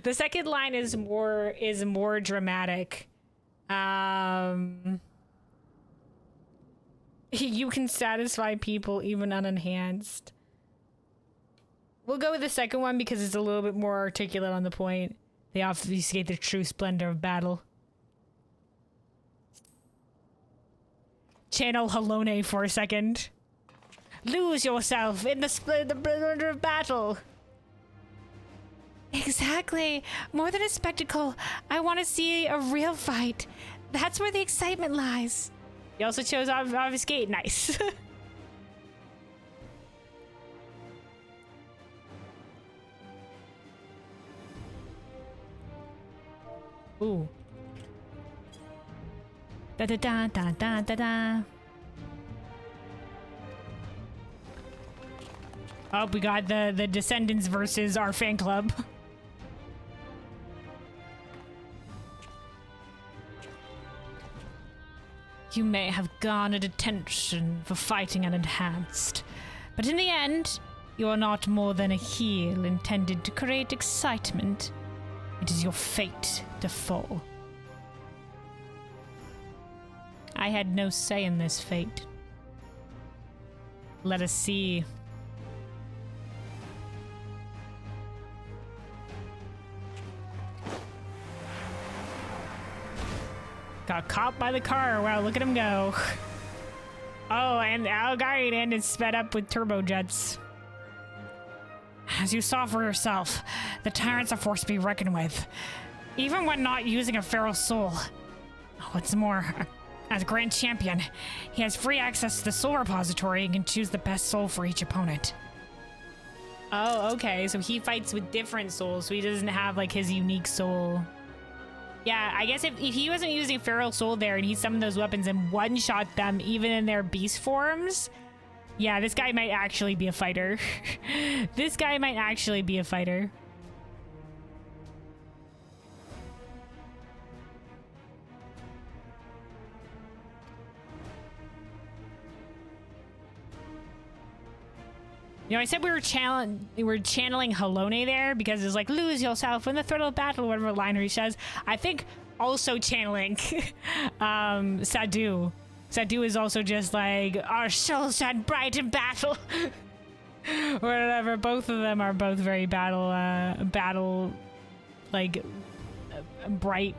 The second line is more dramatic. You can satisfy people even unenhanced. We'll go with the second one because it's a little bit more articulate on the point. They obfuscate the true splendor of battle. Channel Halone for a second. Lose yourself in the splendor of battle. Exactly. More than a spectacle, I want to see a real fight. That's where the excitement lies. He also chose obfuscate. Nice. Ooh. Da da da da da da da. Oh, we got the Descendants versus our fan club. You may have garnered attention for fighting unenhanced, but in the end, you are not more than a heel intended to create excitement. It is your fate to fall. I had no say in this fate. Let us see. Got caught by the car. Wow, look at him go. Oh, and Arcadion is sped up with turbojets. As you saw for yourself, the tyrant's a force to be reckoned with, even when not using a feral soul. What's more, as Grand Champion, he has free access to the soul repository and can choose the best soul for each opponent. Oh, okay, so he fights with different souls, so he doesn't have like his unique soul. Yeah, I guess if he wasn't using feral soul there and he summoned those weapons and one-shot them even in their beast forms, yeah, this guy might actually be a fighter. This guy might actually be a fighter. You know, I said we were channeling Halone there because it's like, lose yourself in the thrill of battle, whatever line he says. I think also channeling Sadu. Sadu is also just like, our souls shine bright in battle. Whatever. Both of them are both very battle, like, bright.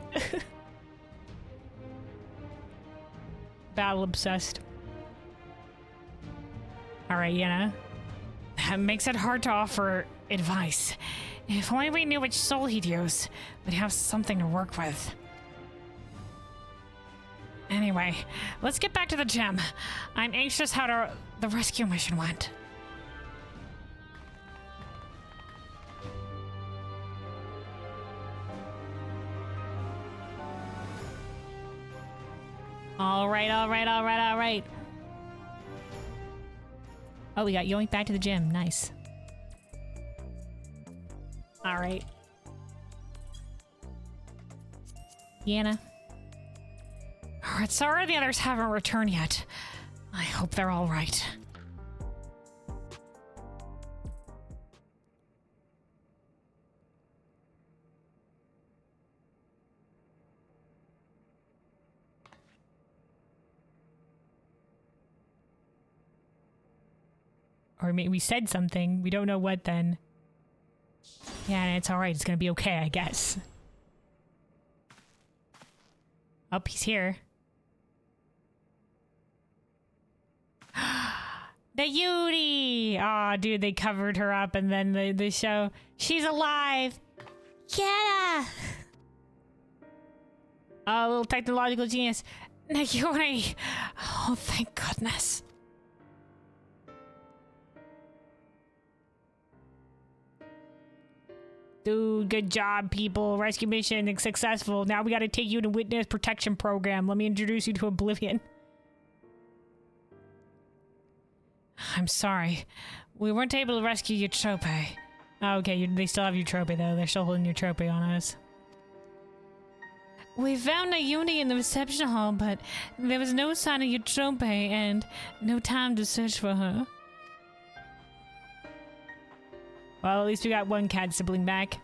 Battle obsessed. All right, Yenna. That makes it hard to offer advice. If only we knew which soul he'd use, we'd have something to work with. Anyway, let's get back to the gem. I'm anxious how the rescue mission went. All right. Oh, we got yoinked back to the gym. Nice. All right. Yenna. Sorry the others haven't returned yet. I hope they're all right. Or maybe we said something. We don't know what then. Yeah, it's alright. It's gonna be okay, I guess. Oh, he's here. The Yuri! Aw, dude, they covered her up and then the show. She's alive! Yeah! Oh, little technological genius. Yuri! Oh, thank goodness. Dude, good job, people. Rescue mission is successful. Now we gotta take you to witness protection program. Let me introduce you to Oblivion. I'm sorry. We weren't able to rescue your trope. Oh, okay, they still have your trope, though. They're still holding your trope on us. We found Naomi in the reception hall, but there was no sign of your trope and no time to search for her. Well, at least we got one cat sibling back.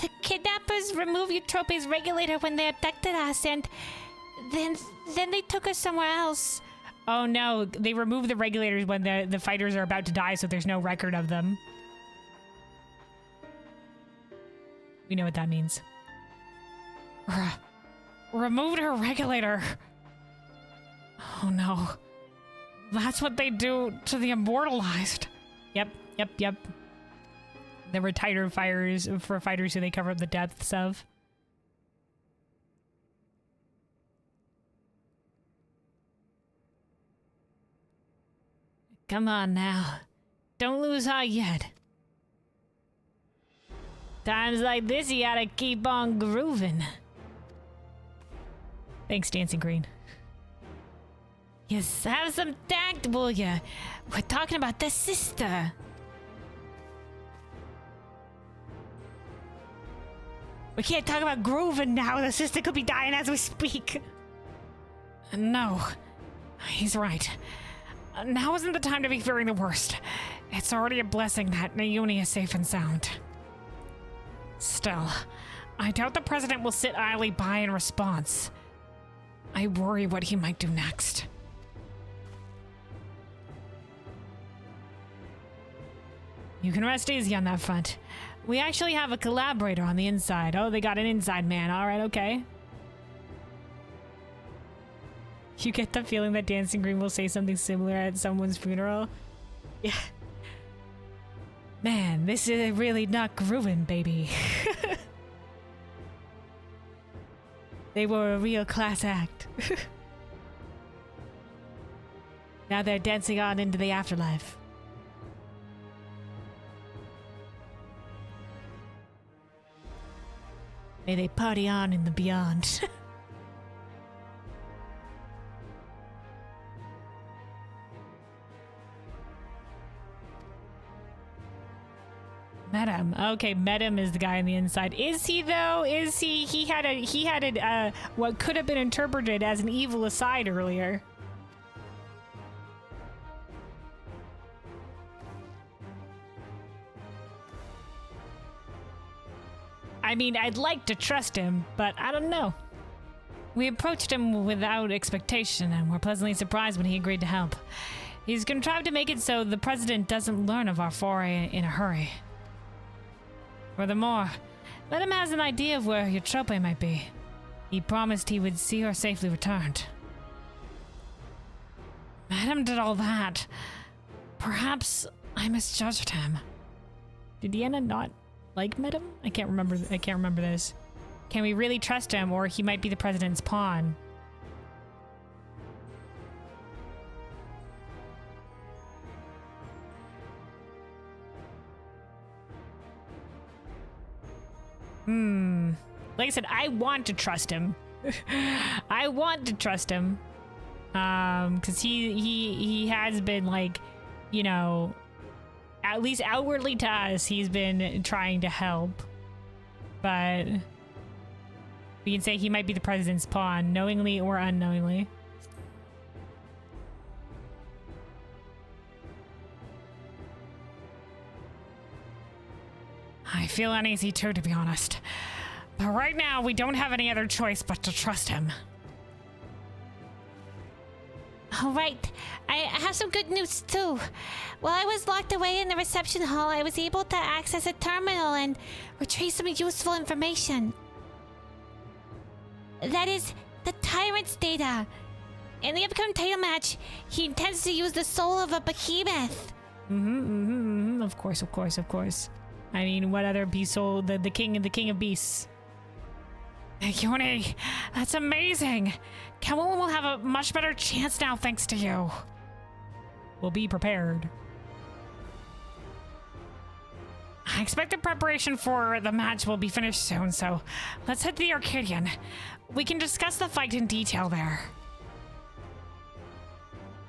The kidnappers removed Eutrope's regulator when they abducted us, and then they took us somewhere else. Oh no, they removed the regulators when the fighters are about to die, so there's no record of them. We know what that means. Removed her regulator. Oh no. That's what they do to the immortalized. Yep. There were tighter fires for fighters who they cover up the deaths of. Come on now. Don't lose heart yet. Times like this, you gotta keep on grooving. Thanks, Dancing Green. Yes, have some tact, will ya? We're talking about the sister. We can't talk about grooving now. The sister could be dying as we speak. No. He's right. Now isn't the time to be fearing the worst. It's already a blessing that Naomi is safe and sound. Still, I doubt the president will sit idly by in response. I worry what he might do next. You can rest easy on that front. We actually have a collaborator on the inside. Oh, they got an inside man. All right, okay. You get the feeling that Dancing Green will say something similar at someone's funeral? Yeah. Man, this is really not grooving, baby. They were a real class act. Now they're dancing on into the afterlife. May they party on in the beyond. Medem. Okay, Medem is the guy on the inside. Is he though? Is he? He had a what could have been interpreted as an evil aside earlier. I mean, I'd like to trust him, but I don't know. We approached him without expectation and were pleasantly surprised when he agreed to help. He's contrived to make it so the president doesn't learn of our foray in a hurry. Furthermore, Medem has an idea of where Eutrope might be. He promised he would see her safely returned. Medem did all that. Perhaps I misjudged him. Did Deanna not like Medem? I can't remember this. Can we really trust him, or he might be the president's pawn? Like I said, I want to trust him. I want to trust him. Because he has been, like, you know, at least outwardly to us, he's been trying to help. But we can say he might be the president's pawn, knowingly or unknowingly. I feel uneasy too, to be honest. But right now, we don't have any other choice but to trust him. All right, I have some good news too. While I was locked away in the reception hall, I was able to access a terminal and retrieve some useful information. That is, the Tyrant's data. In the upcoming title match, he intends to use the soul of a behemoth. Of course. I mean, what other beast soul? The king of beasts. Yone, that's amazing. Kemel will have a much better chance now thanks to you. We'll be prepared. I expect the preparation for the match will be finished soon, so let's head to the Arcadion. We can discuss the fight in detail there.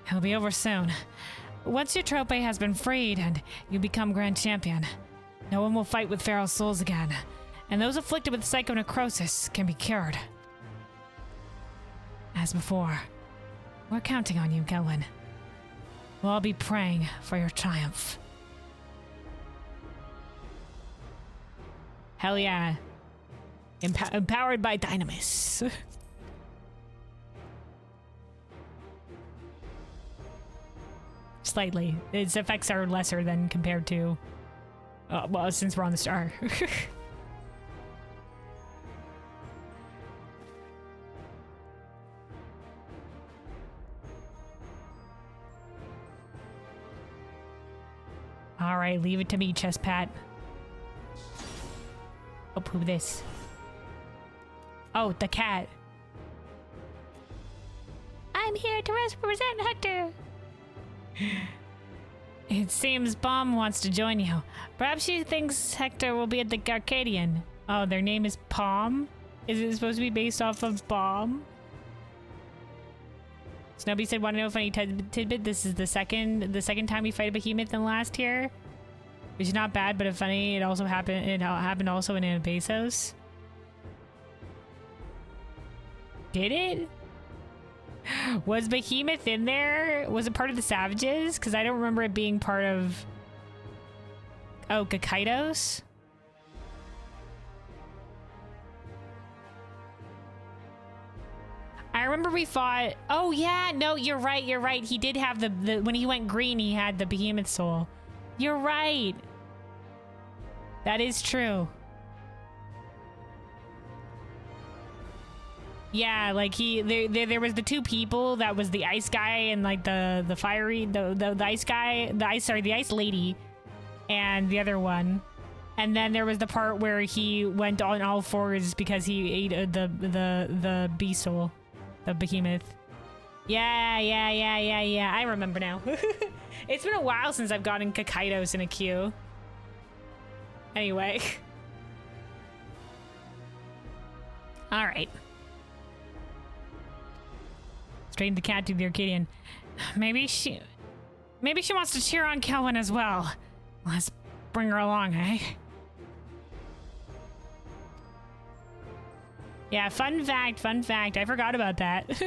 It'll be over soon. Once your trope has been freed and you become Grand Champion, no one will fight with feral souls again, and those afflicted with psychonecrosis can be cured. As before, we're counting on you, Kelwyn. We'll all be praying for your triumph. Hell yeah. Empowered by Dynamis. Slightly. Its effects are lesser than compared to... well, since we're on the star. Alright, leave it to me, chest pat. Oh, who this? Oh, the cat. I'm here to represent Hector. It seems Bomb wants to join you. Perhaps she thinks Hector will be at the Arcadion. Oh, their name is Palm? Is it supposed to be based off of Bomb? Snowbee said, want to know a funny tidbit? This is the second time we fight a behemoth in the last tier. Which is not bad, but it's funny. It also happened. It happened also in Anabasos. Did it? Was Behemoth in there? Was it part of the Savages? Because I don't remember it being part of... Oh, Kakaidos? I remember we fought... Oh, yeah. No, you're right. You're right. He did have the... When he went green, he had the Behemoth soul. You're right. That is true. Yeah, like there was the two people that was the ice guy and like the fiery the ice guy, the ice lady, and the other one, and then there was the part where he went on all fours because he ate the beast soul, the behemoth. Yeah. I remember now. It's been a while since I've gotten Kakaidos in a queue. Anyway. All right. Straighten the cat to the Arcadion. Maybe she wants to cheer on Kelwyn as well. Let's bring her along, eh? Yeah, fun fact. I forgot about that.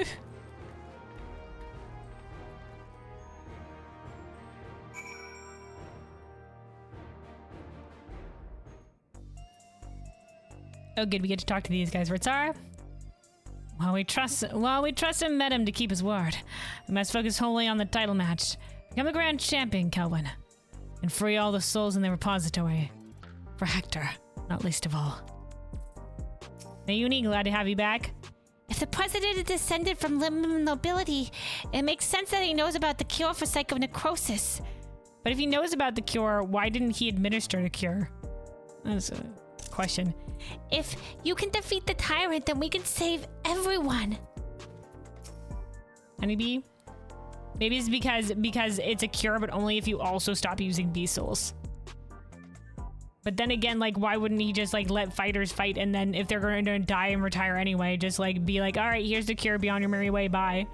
Oh, good. We get to talk to these guys. Ritzar? While we trust and met him to keep his word, we must focus wholly on the title match. Become the Grand Champion, Kelwyn, and free all the souls in the repository. For Hector, not least of all. Nayuni, glad to have you back. If the president is descended from limited nobility, it makes sense that he knows about the cure for psychonecrosis. But if he knows about the cure, why didn't he administer the cure? That's a question. If you can defeat the tyrant, then we can save everyone. Honeybee? Maybe it's because it's a cure, but only if you also stop using beast souls. But then again, like, why wouldn't he just like let fighters fight, and then if they're going to die and retire anyway, just like be like, all right, here's the cure, be on your merry way, bye.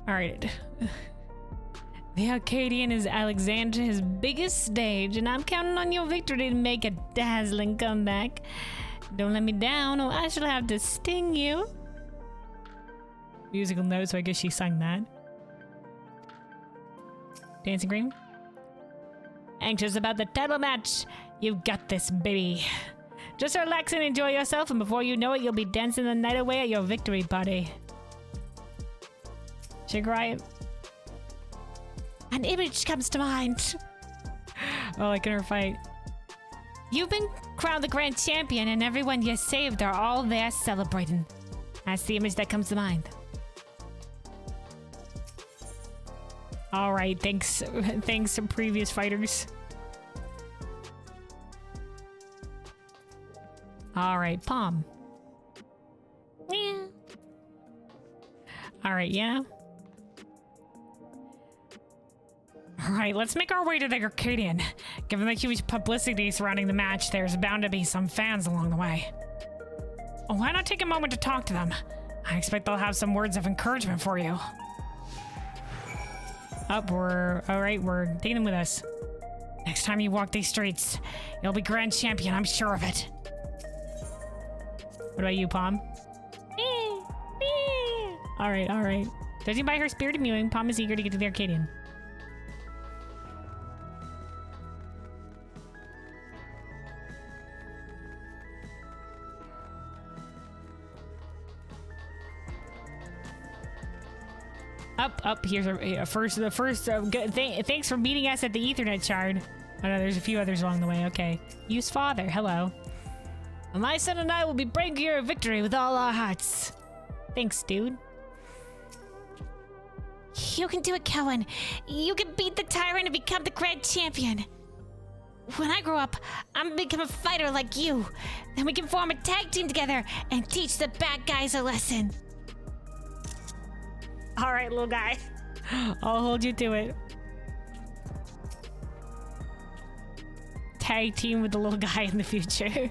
All right. The Arcadion is Alexandra's biggest stage, and I'm counting on your victory to make a dazzling comeback. Don't let me down, or I shall have to sting you. Musical note, so I guess she sang that. Dancing Green? Anxious about the title match? You've got this, baby. Just relax and enjoy yourself, and before you know it, you'll be dancing the night away at your victory party. Shigaraya? An image comes to mind. Oh, like in her fight. You've been crowned the Grand Champion, and everyone you saved are all there celebrating. That's the image that comes to mind. All right, thanks previous fighters. All right, Palm. Yeah. All right, yeah. Alright, let's make our way to the Arcadion. Given the huge publicity surrounding the match, there's bound to be some fans along the way. Oh, why not take a moment to talk to them? I expect they'll have some words of encouragement for you. Alright, we're taking them with us. Next time you walk these streets, you'll be grand champion, I'm sure of it. What about you, Pom? Alright. Judging by her spirited mewing, Pom is eager to get to the Arcadion. Up. Here's thanks for meeting us at the Ethernet shard. Oh no, there's a few others along the way. Okay. Use father. Hello. My son and I will be bringing you a victory with all our hearts. Thanks, dude. You can do it, Cohen. You can beat the tyrant and become the grand champion. When I grow up, I'm gonna become a fighter like you. Then we can form a tag team together and teach the bad guys a lesson. All right, little guy. I'll hold you to it. Tag team with the little guy in the future.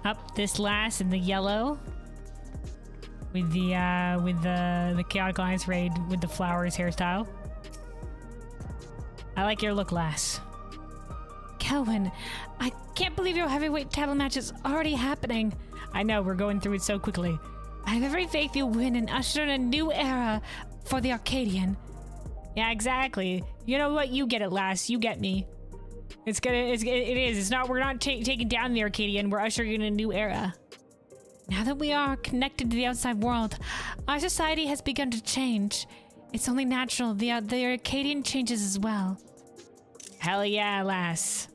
Up this last in the yellow with the Chaotic Alliance raid with the flowers hairstyle. I like your look, lass. Kelvin, I can't believe your heavyweight title match is already happening. I know, we're going through it so quickly. I have every faith you'll win and usher in a new era for the Arcadion. Yeah, exactly. You know what? You get it, lass. You get me. It is. It's not. We're not taking down the Arcadion. We're ushering in a new era. Now that we are connected to the outside world, our society has begun to change. It's only natural. The Arcadion changes as well. Hell yeah, lass.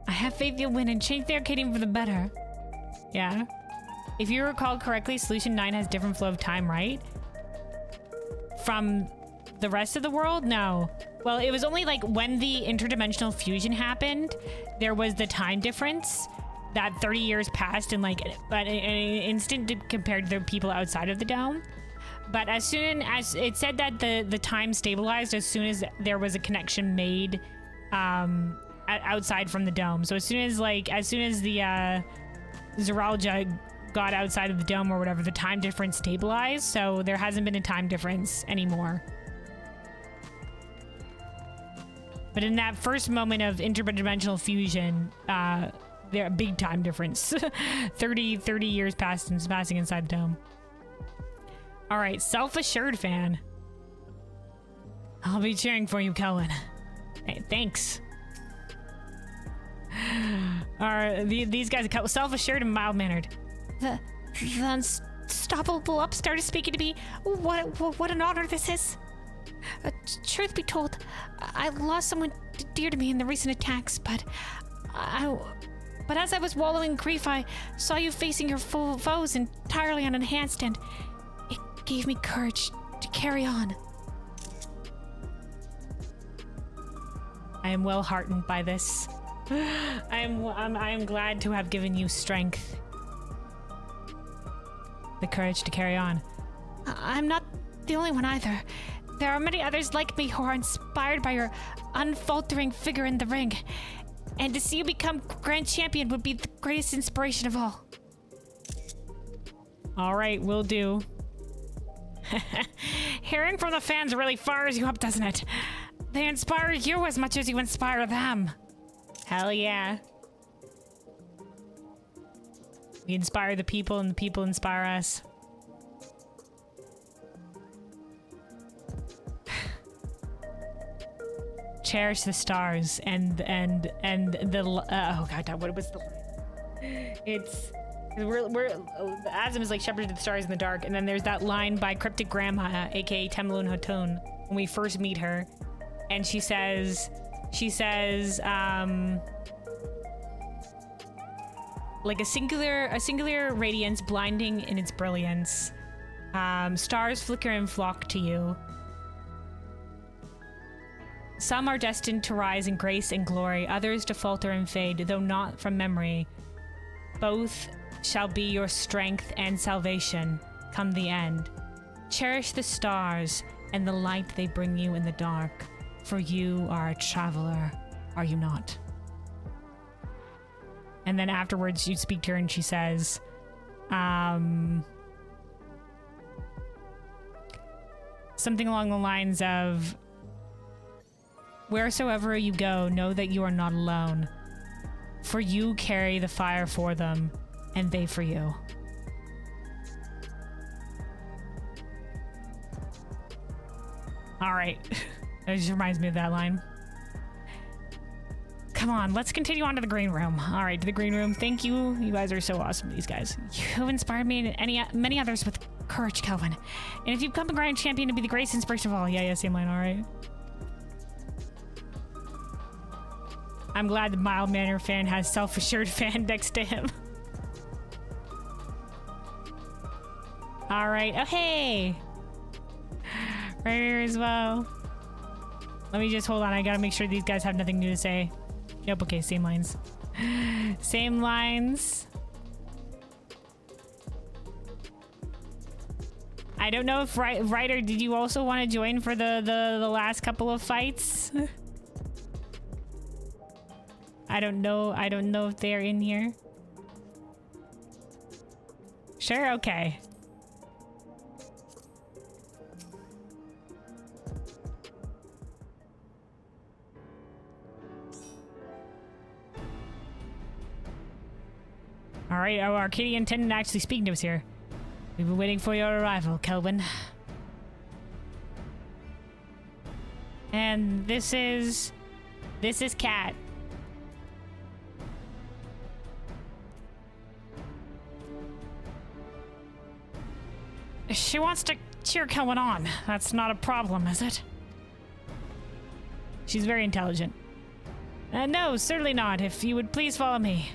I have faith you'll win and change the Arcadion for the better. Yeah. If you recall correctly, Solution 9 has different flow of time, right? From the rest of the world? No. Well, it was only like when the interdimensional fusion happened, there was the time difference that 30 years passed in like an instant compared to the people outside of the dome. But as soon as it said that the time stabilized as soon as there was a connection made outside from the dome. So as soon as the Zeralja got outside of the dome or whatever, the time difference stabilized. So there hasn't been a time difference anymore. But in that first moment of interdimensional fusion, there a big time difference. 30 years passing inside the dome. All right, self-assured fan. I'll be cheering for you, Kelvin. Hey, thanks. All right, these guys are self-assured and mild-mannered. The unstoppable upstart is speaking to me. What an honor this is. Truth be told, I lost someone dear to me in the recent attacks, but as I was wallowing in grief, I saw you facing your foes entirely unenhanced, and it gave me courage to carry on. I am well heartened by this. I am glad to have given you strength, the courage to carry on. I'm not the only one either. There are many others like me who are inspired by your unfaltering figure in the ring. And to see you become grand champion would be the greatest inspiration of all. All right, will do. Hearing from the fans really fires you up, doesn't it? They inspire you as much as you inspire them. Hell yeah. We inspire the people and the people inspire us. Cherish the stars and the oh god, what was the line? It's Azim is like shepherd to the stars in the dark, and then there's that line by Cryptic Grandma, aka Temlun Hotun, when we first meet her, and she says like a singular radiance blinding in its brilliance, Stars flicker and flock to you. Some are destined to rise in grace and glory, others to falter and fade, though not from memory. Both shall be your strength and salvation come the end. Cherish the stars and the light they bring you in the dark, for you are a traveler, are you not? And then afterwards you speak to her and she says, something along the lines of, wheresoever you go, know that you are not alone, for you carry the fire for them, and they for you. All right. That just reminds me of that line. Come on, let's continue on to the green room. All right, to the green room. Thank you. You guys are so awesome, these guys. You inspired me and many others with courage, Kelvin. And if you become a grand champion to be the greatest inspiration of all. Yeah, same line, all right. I'm glad the mild-mannered fan has self-assured fan next to him. All right. Oh, hey. Right here as well. Let me just hold on. I gotta make sure these guys have nothing new to say. Nope. Okay. Same lines. Same lines. I don't know if Ryder, did you also want to join for the last couple of fights? I don't know. I don't know if they're in here. Sure. Okay. All right, our Arcadion attendant actually speaking to us here. We've been waiting for your arrival, Kelvin. And this is Kat. She wants to cheer Kelvin on. That's not a problem, is it? She's very intelligent. No, certainly not. If you would please follow me.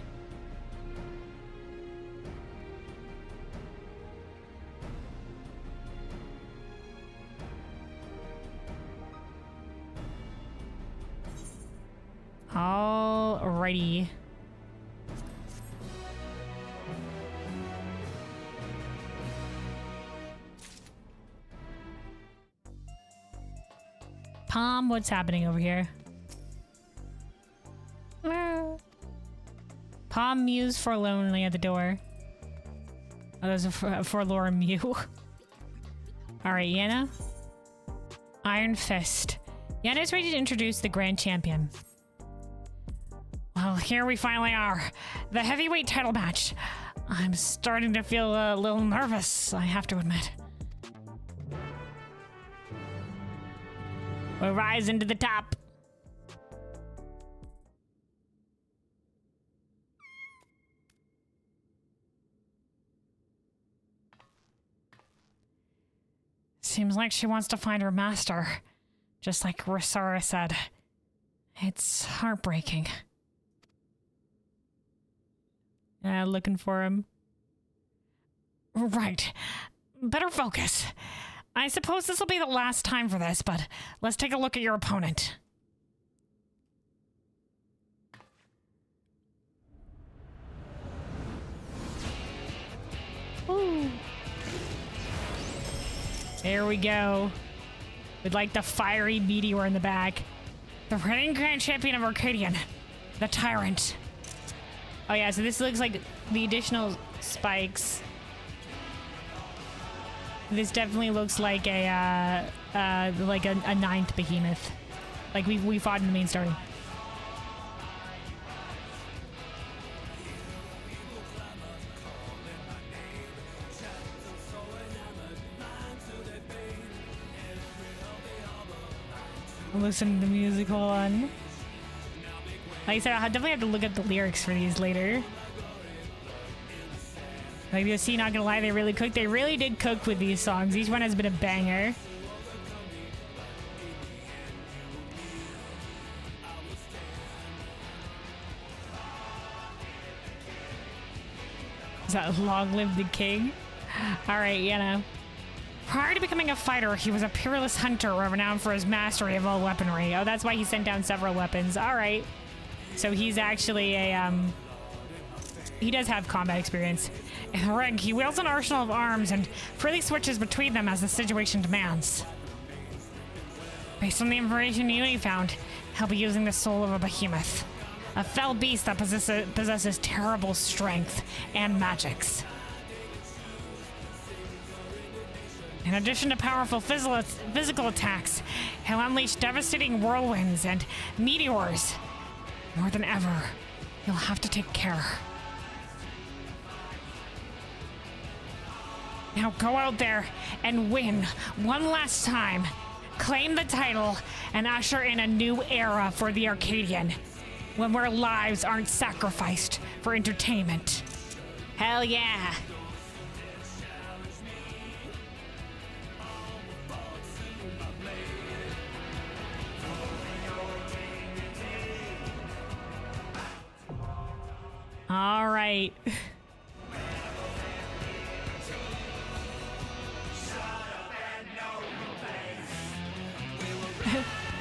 Alrighty. Palm, what's happening over here? Palm mews forlornly at the door. Oh, there's a forlorn mew. Alright, Yana. Iron Fist. Yana's ready to introduce the Grand Champion. Well, here we finally are. The heavyweight title match. I'm starting to feel a little nervous, I have to admit. We'll rise into the top. Seems like she wants to find her master. Just like Rosara said. It's heartbreaking. Looking for him. Right. Better focus. I suppose this will be the last time for this, but let's take a look at your opponent. Ooh. There we go. With like the fiery meteor in the back. The reigning Grand Champion of Arcadion. The Tyrant. Oh yeah, so this looks like the additional spikes. This definitely looks like a ninth behemoth, like we fought in the main story. Listen to the music, hold on. Like I said, I'll definitely have to look up the lyrics for these later. Like, you'll see, not gonna lie, they really cooked. They really did cook with these songs. Each one has been a banger. Is that Long Live the King? Alright, you know. Prior to becoming a fighter, he was a peerless hunter renowned for his mastery of all weaponry. Oh, that's why he sent down several weapons. All right. So he's actually a, he does have combat experience. In the ring, he wields an arsenal of arms and freely switches between them as the situation demands. Based on the information Yui found, he'll be using the soul of a behemoth. A fell beast that possesses terrible strength and magics. In addition to powerful physical attacks, he'll unleash devastating whirlwinds and meteors. More than ever, you'll have to take care. Now go out there and win one last time. Claim the title and usher in a new era for the Arcadion, when where lives aren't sacrificed for entertainment. Hell yeah! All right.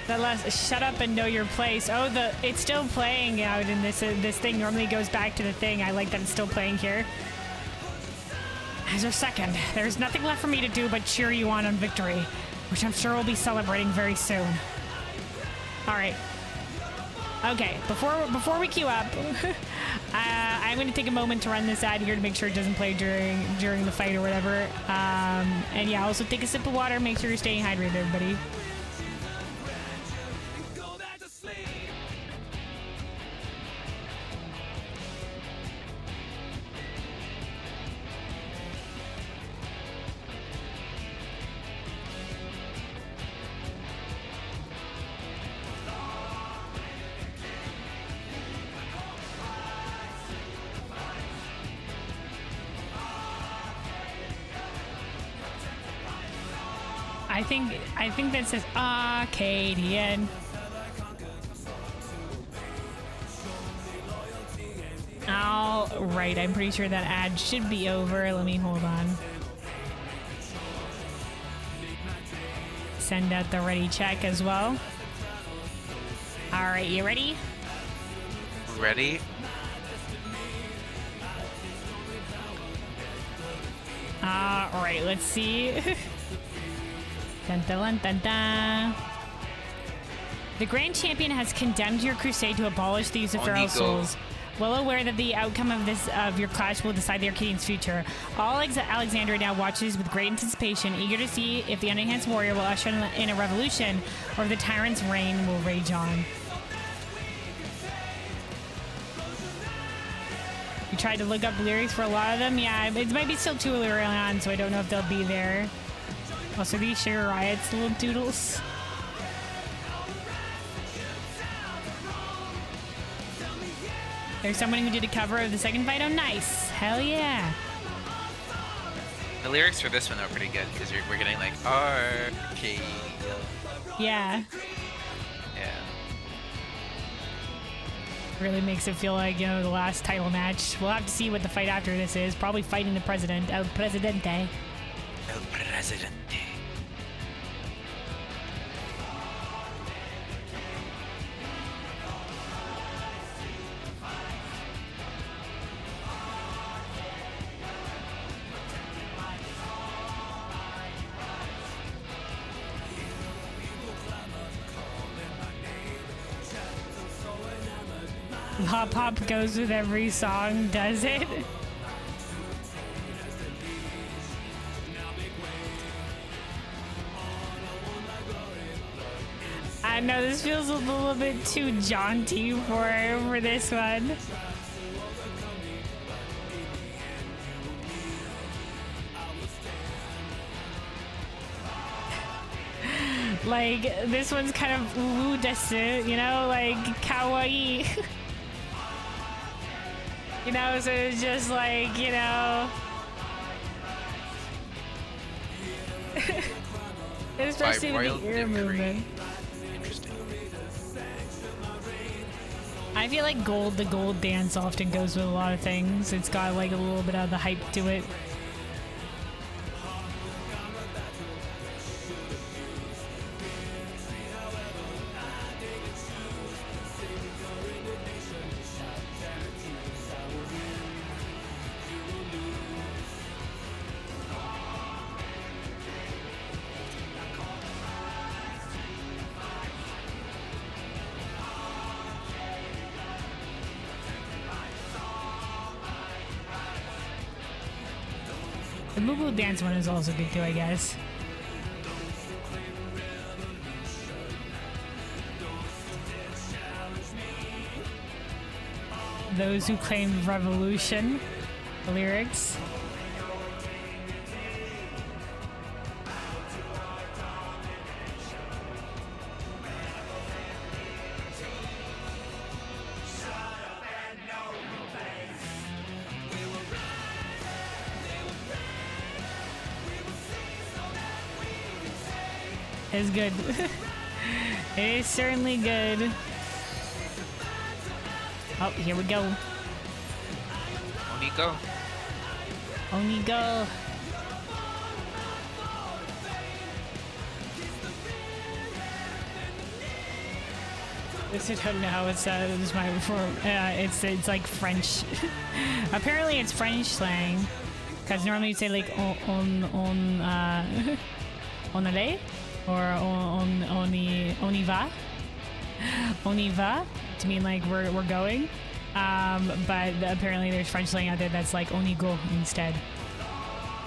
The last shut up and know your place. Oh, it's still playing out in this thing. Normally goes back to the thing. I like that it's still playing here. As your second, there's nothing left for me to do but cheer you on victory, which I'm sure we'll be celebrating very soon. All right. Okay, before we queue up, I'm going to take a moment to run this ad here to make sure it doesn't play during the fight or whatever. And yeah, also take a sip of water. Make sure you're staying hydrated, everybody. I think that says Arcadion. All right, I'm pretty sure that ad should be over. Let me hold on. Send out the ready check as well. All right, you ready? Ready? All right, let's see. Dun, dun, dun, dun. The Grand Champion has condemned your crusade to abolish the use of feral souls. Well aware that the outcome of your clash will decide the Arcadian's future, all Alexandria now watches with great anticipation, eager to see if the unenhanced warrior will usher in a revolution or if the tyrant's reign will rage on. You tried to look up lyrics for a lot of them? Yeah, it might be still too early on, so I don't know if they'll be there. Also, these Sugar Riot's little doodles. There's someone who did a cover of the second fight. Oh, nice. Hell yeah. The lyrics for this one are pretty good because we're getting like Arcadion. Yeah. Yeah. Really makes it feel like, you know, the last title match. We'll have to see what the fight after this is. Probably fighting the president, El Presidente. El Presidente. Hop Hop goes with every song, does it? I know this feels a little bit too jaunty for this one. Like, this one's kind of uwu desu, you know, like kawaii. You know, so it's just like, you know. Especially with the ear movement. Interesting. I feel like the gold dance often goes with a lot of things. It's got like a little bit of the hype to it. The Moo Moo Dance one is also good too, I guess. Those who claim revolution, the lyrics. It's good. It is certainly good. Oh, here we go. Oni go. Oni go. This is how it's this is my form. It's like French. Apparently it's French slang. Because normally you say like on allait or on y va. On y va to mean like we're going. But apparently there's French slang out there that's like on y go instead.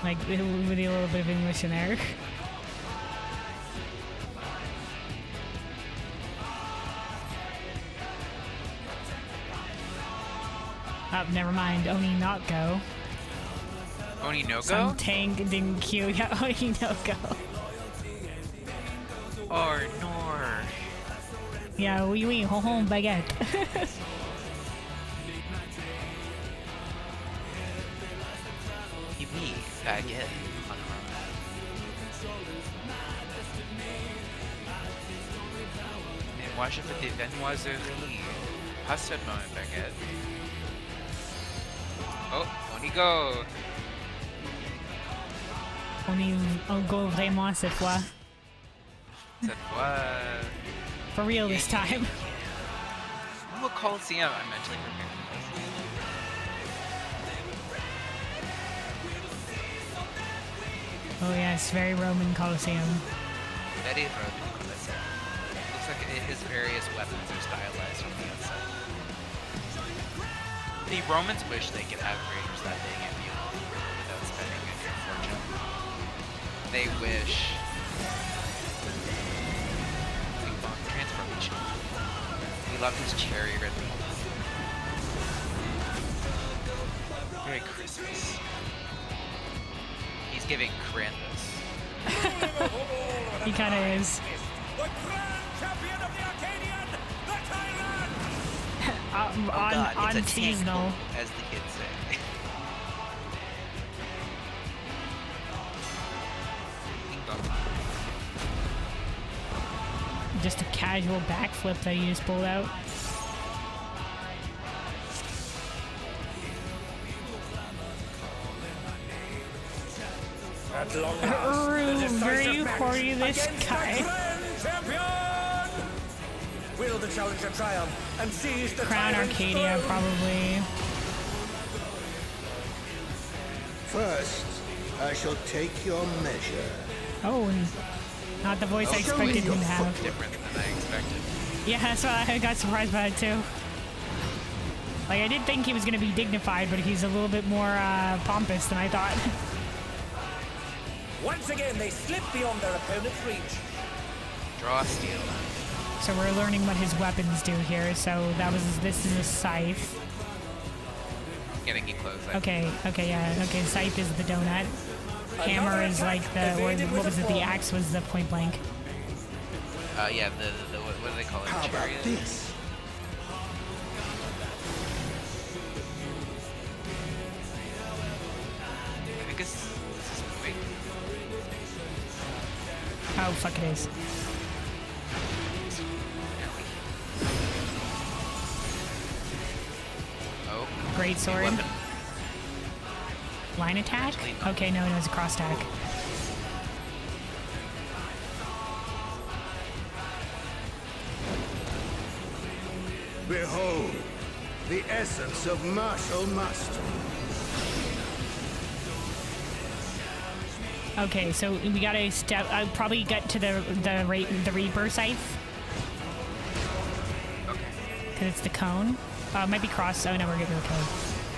Like with a little bit of English in there. Oh, never mind. Oni not go. Oni no go? Some tank didn't queue. Yeah, Oni no go. Or nor. Yeah, oui, ho ho, baguette. You mean baguette. Mais moi je fais des viennoiseries. Pas seulement un baguette. Oh, on y go! On go vraiment cette fois. Cette fois... For real this time. What Coliseum? I'm mentally prepared for Oh yes, very Roman Colosseum. this. Very Roman Coliseum. Looks like his various weapons are stylized from the outside. The Romans wish they could have raiders that big and beautiful without spending a good fortune. They wish. Big Bang transformation. We love his cherry red wheels. Very Christmas. He's giving Krampus. He kind of is. The grand champion of the Arcadion, the Tyrant! Oh God, it's a seasonal. tank, as the kids say. Ding dong. Just a casual backflip that you just pulled out. At long last, the decisive Very match horny this against guy. the grand champion! Will the challenger triumph and seize the Crown tyrant's Arcadia, throne? probably. First, I shall take your measure. Oh, not the voice I expected him to have. Different than I expected. Yeah, that's why I got surprised by it too. Like, I did think he was going to be dignified, but he's a little bit more pompous than I thought. Once again, they slip beyond their opponent's reach. Draw steel. So we're learning what his weapons do here. So this is a scythe. Getting you close. Okay, yeah. Okay, scythe is the donut. Hammer is like the, or what was it? The axe was the point blank. Yeah, the what do they call it? How about Chariot? this? I guess this is moving. Oh, fuck it is. Oh. Great new sword. weapon. Line attack? Okay, no, it's a cross attack. Behold, the essence of martial mastery. Okay, so we gotta step. I'll probably get to the Reaper scythe. Okay. Because it's the cone. It might be cross. Oh no, we're good. Okay.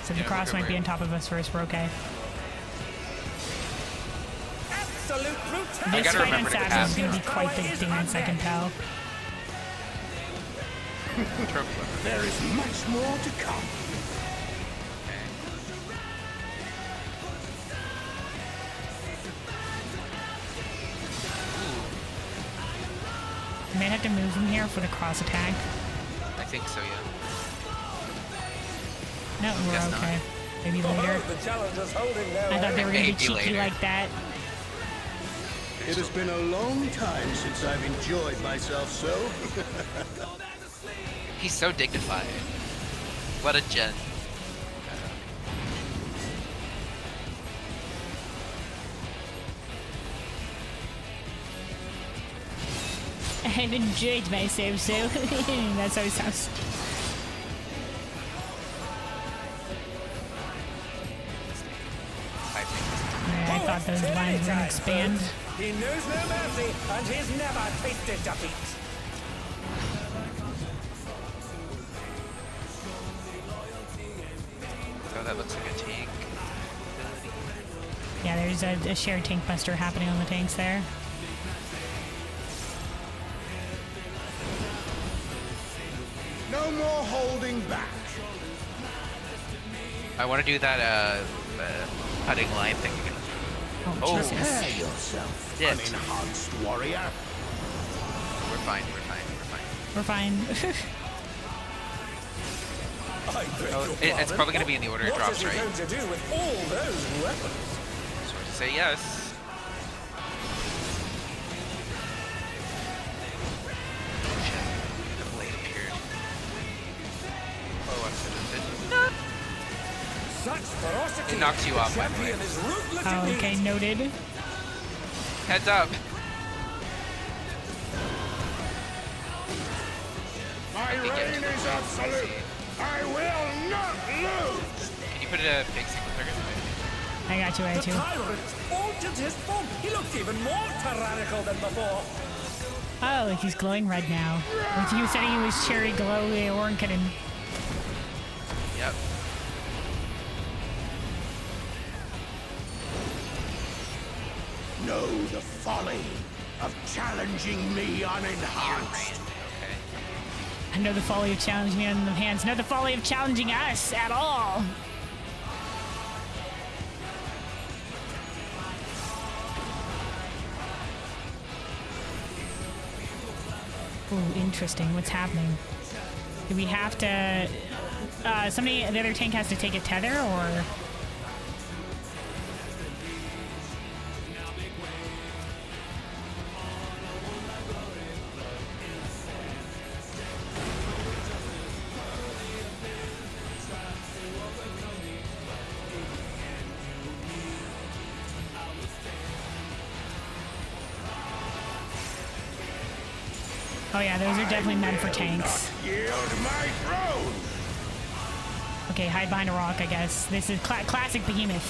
So the Yeah, cross we're might be good. on top of us first. We're okay. absolute brutality. This gotta fight on remember to Savage cast is going to be his quite power the is dance, I can tell. There is much more to come. I may have to move from here for the cross attack. I think so, yeah. No, we're Guess okay. not. Maybe later. The challengers holding their I thought they were going to be Maybe cheeky later. like that. It has been a long time since I've enjoyed myself so. He's so dignified. What a gent. I've enjoyed myself so. That's how it sounds. Yeah, I thought those lines were going to expand. He knows no mercy, and he's never tasted defeat. Oh, that looks like a tank. Yeah, there's a shared tank buster happening on the tanks there. No more holding back. I want to do that cutting line thing again. Oh, Jesus. Prepare yourself, Shit. unenhanced warrior. We're fine. We're fine. I beg Oh, your it's pardon. probably going to be in the order it What drops, is he right? going to do with all those weapons? Sort of say yes. The blade appeared. Oh, I'm so Such ferocity. It knocks you off, The by the way. champion is ruthless Oh, indeed. okay, noted. Heads up. My think it- reign is absolute. I will not lose. Can you put a big single target? I got you, I got The you. tyrant altered his form. He looked even more tyrannical than before. Oh, like he's glowing red now. Like you said he was cherry glow, they weren't kidding. Yep. Know the folly of challenging me unenhanced. Okay. I know the folly of challenging me on the hands. Know the folly of challenging us at all. Ooh, interesting. What's happening? Do we have to... somebody, the other tank has to take a tether, or... Oh yeah, those are definitely meant for tanks. Yield my throne. Okay, hide behind a rock, I guess. This is classic behemoth.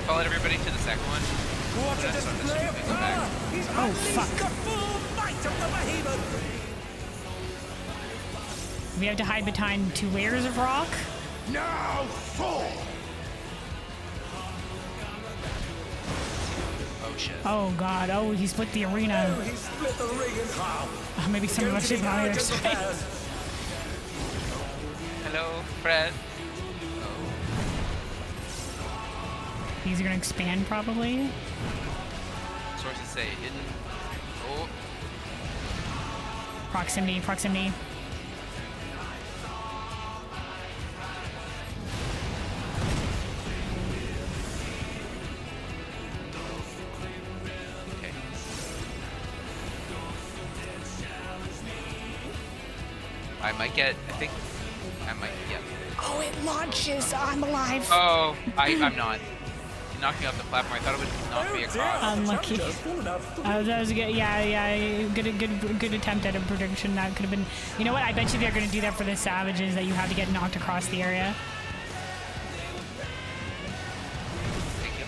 Followed everybody to the second one. What a That's what display this of is. Go back. power! He's Oh, unleashed fuck. the full might of the behemoth! We have to hide behind 2 layers of rock. Now fall. Oh shit. Oh god, oh, he split the arena. Oh, he split the ring in half. Maybe some of Going us to should be be on the other arrogant side. affairs. Hello, Fred. These are gonna expand probably. Sources say hidden. Oh, Proximity, proximity. okay. I might get. I think. I might. Yeah. Oh, it launches. I'm alive. Oh, I'm not. It knocked me off the platform. I thought it would knock me Oh dear, across. the Unlucky. challenger's fallen out of That was a good, yeah, good attempt at a prediction. That could have been. You know what? I bet you they're gonna do that for the savages. That you have to get knocked across the area. Thank you.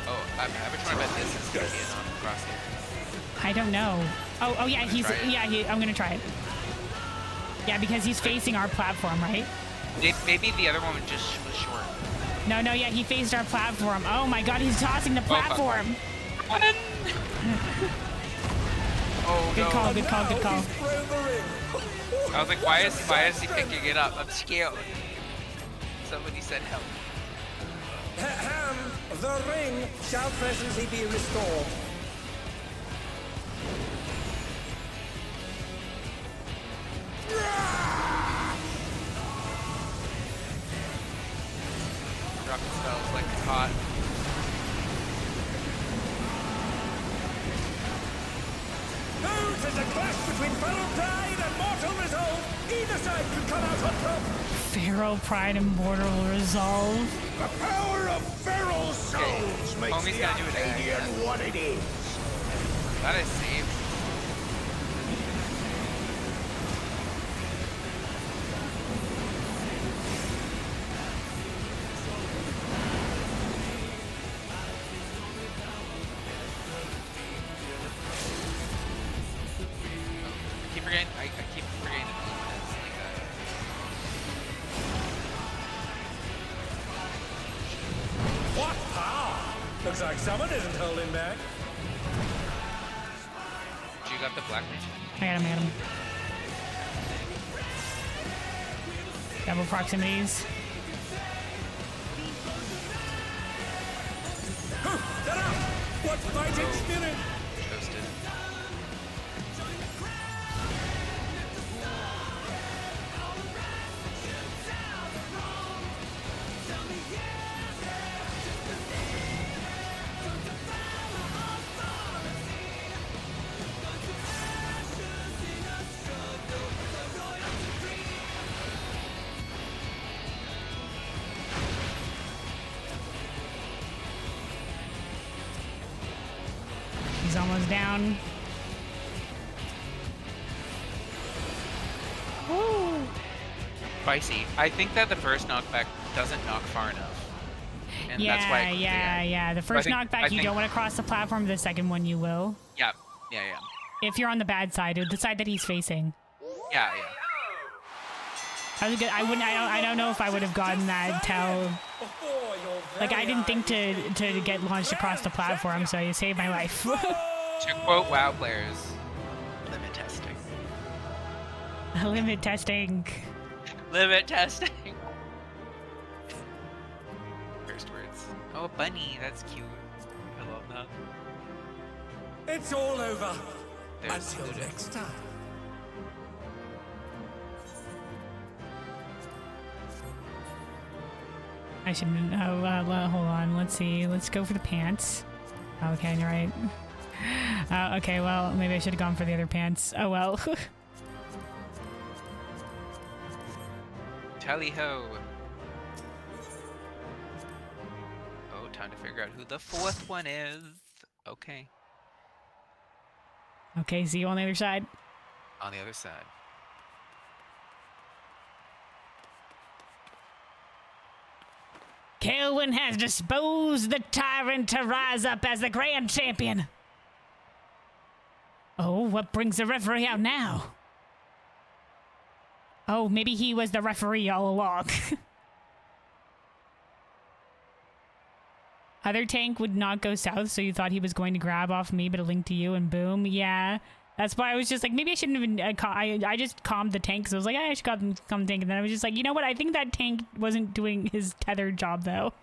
Oh, I'm trying to bet this is gonna be a knock across here. I don't know. Oh yeah, he's try it? yeah. I'm gonna try it. Yeah, because he's facing our platform, right? Maybe the other one just was short. No, yeah, he phased our platform. Oh my god, he's tossing the platform. Oh, Good no. call, good call, good call. He's thrown the ring. I was like, why is he picking it up? I'm scared. Somebody said help. The ring shall presently be restored. Dropping spells like it's hot. Oh, 'tis a clash between feral pride and mortal resolve. Either side could come out on top. Feral pride and mortal resolve. The power of feral souls makes Homie's the gonna do it again. Arcadion what it is. That is saved. I keep forgetting that Bloom has like a... What power? Looks like someone isn't holding back. You got the black mage? I got him. Double proximities. Get up! What fighting spirit? Toasted. He's almost down. Woo! Spicy. I think that the first knockback doesn't knock far enough. And that's why Yeah. The first knockback, you don't want to cross the platform. The second one, you will. Yeah. If you're on the bad side, or the side that he's facing. Yeah. I was good. I don't know if I would have gotten that tell. Like, I didn't think to get launched across the platform, so you saved my life. To quote WoW players, limit testing. Limit testing. Limit testing. First words. Oh, bunny, that's cute. I love that. It's all over. There's Until Ludic. next time. I shouldn't. Hold on. Let's see. Let's go for the pants. Okay, you're right. Okay, well, maybe I should have gone for the other pants. Oh well. Tally ho. Oh, time to figure out who the fourth one is. Okay. Okay, see you on the other side. On the other side. Kaelwyn has disposed the tyrant to rise up as the grand champion. Oh, what brings the referee out now? Oh, maybe he was the referee all along. Other tank would not go south, so you thought he was going to grab off me, but it linked to you, and boom, yeah. That's why I was just like, maybe I shouldn't have been, I just calmed the tank, because I was like, I should calm the tank, and then I was just like, you know what, I think that tank wasn't doing his tethered job, though.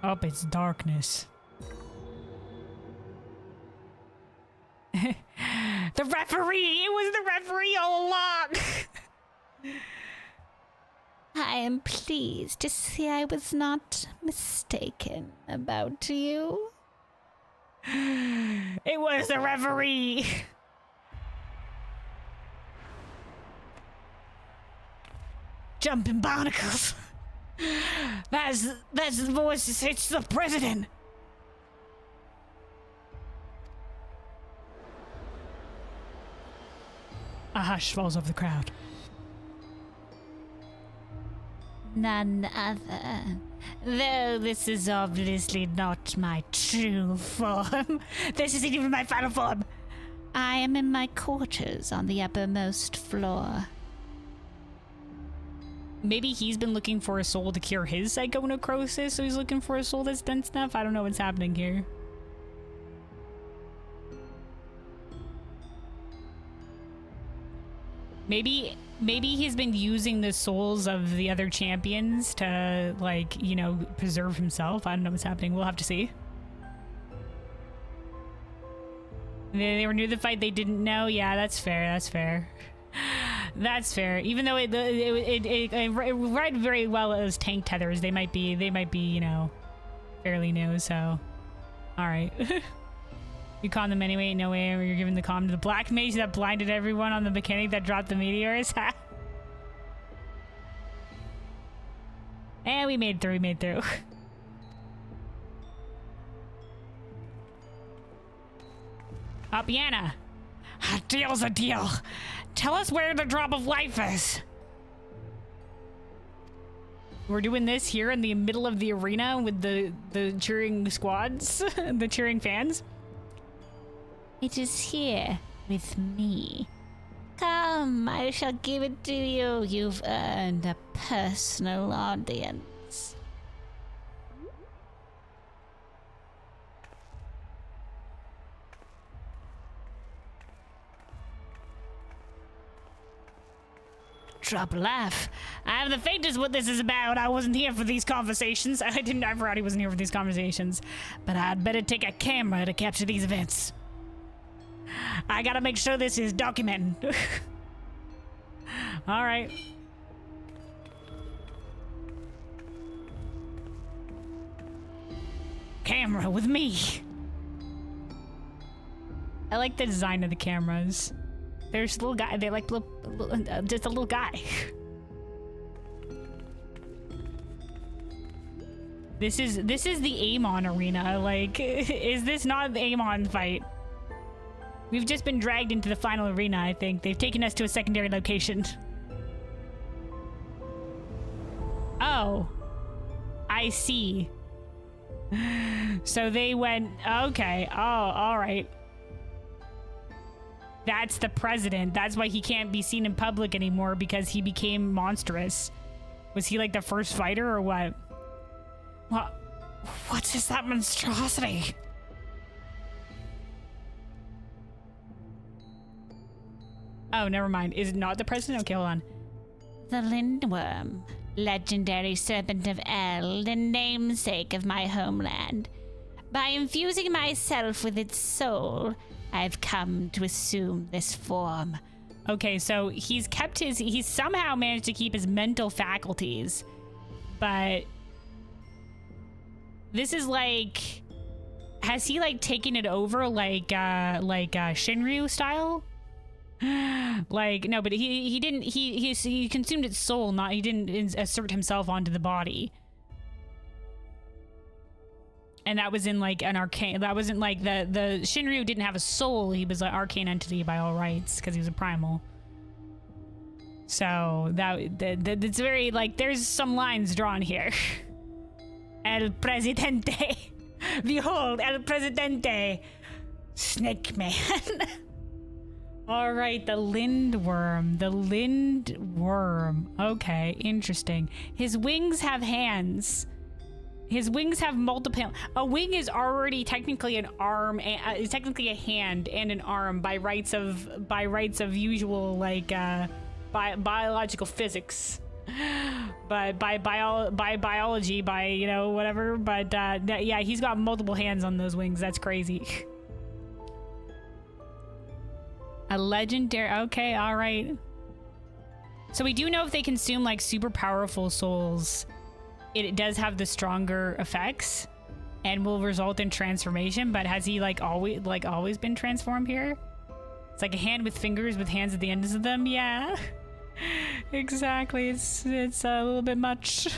Oh, it's darkness. The referee! It was the referee all along! I am pleased to see I was not mistaken about you. It was the referee! Jumping barnacles! That's the voice. It's the president. A hush falls over the crowd. none other. Though this is obviously not my true form. This isn't even my final form. I am in my quarters on the uppermost floor. Maybe he's been looking for a soul to cure his psychonecrosis, so he's looking for a soul that's done stuff. I don't know what's happening here. Maybe he's been using the souls of the other champions to, like, you know, preserve himself. I don't know what's happening. We'll have to see. They were new to the fight. They didn't know. Yeah, that's fair. That's fair. That's fair. Even though it read very well as tank tethers, they might be, you know, fairly new. So, all right. You calm them anyway. No way. You're giving the calm to the black mage that blinded everyone on the mechanic that dropped the meteors. And we made through. We made through. Piana. A deal's a deal. Tell us where the drop of life is. We're doing this here in the middle of the arena with the cheering squads, the cheering fans. It is here with me. Come, I shall give it to you. You've earned a personal audience. Drop a laugh. I have the faintest what this is about. I wasn't here for these conversations. I forgot he wasn't here for these conversations. But I'd better take a camera to capture these events. I gotta make sure this is documented. All right. Camera with me. I like the design of the cameras. There's a little guy. They like just a little guy. This is the Amon arena. Like, is this not the Amon fight? We've just been dragged into the final arena, I think. They've taken us to a secondary location. Oh. I see. So they went... Okay. Oh, alright. That's the president. That's why he can't be seen in public anymore, because he became monstrous. Was he like the first fighter or what? What is that monstrosity? Oh, never mind. Is it not the president? Okay, hold on. The Lindworm, legendary serpent of El, the namesake of my homeland. By infusing myself with its soul, I've come to assume this form. Okay, so he's somehow managed to keep his mental faculties, but this is like, has he like taken it over like Shinryu style? Like, no, but he didn't, he consumed its soul, he didn't assert himself onto the body. And that was in like an arcane, that wasn't like the Shinryu didn't have a soul. He was an arcane entity by all rights because he was a primal. So that's very like, there's some lines drawn here. El Presidente. Behold, El Presidente. Snake Man. All right, the Lindworm. The Lindworm. Okay, interesting. His wings have hands. His wings have multiple. A wing is already technically an arm, is technically a hand and an arm by rights of usual like biological physics, but by biology, by you know whatever. But yeah, he's got multiple hands on those wings. That's crazy. A legendary. Okay, all right. So we do know if they consume like super powerful souls, it does have the stronger effects and will result in transformation. But has he like always been transformed here? It's like a hand with fingers with hands at the ends of them. Yeah, exactly. It's a little bit much.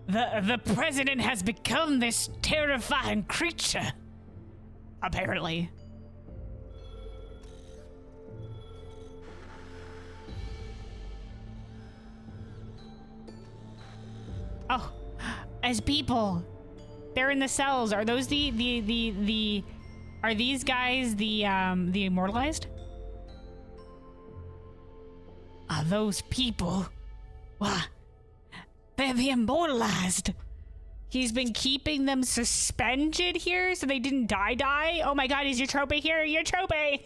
The president has become this terrifying creature. Apparently. immortalized people. They're in the cells. Are those are these guys the immortalized? Are those people? Why, they're the immortalized. He's been keeping them suspended here so they didn't die. Oh my god, is Eutrope here? Eutrope!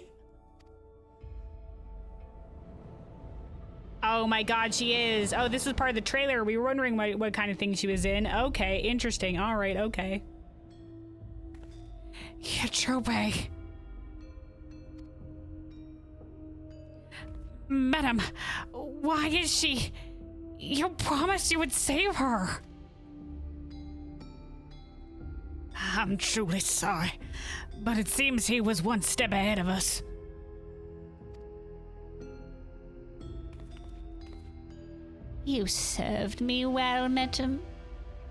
Oh my god, she is. Oh, this was part of the trailer. We were wondering what kind of thing she was in. Okay, interesting. All right, okay. Eutrope. Madam, why is she... You promised you would save her. I'm truly sorry, but it seems he was one step ahead of us. You served me well, madam,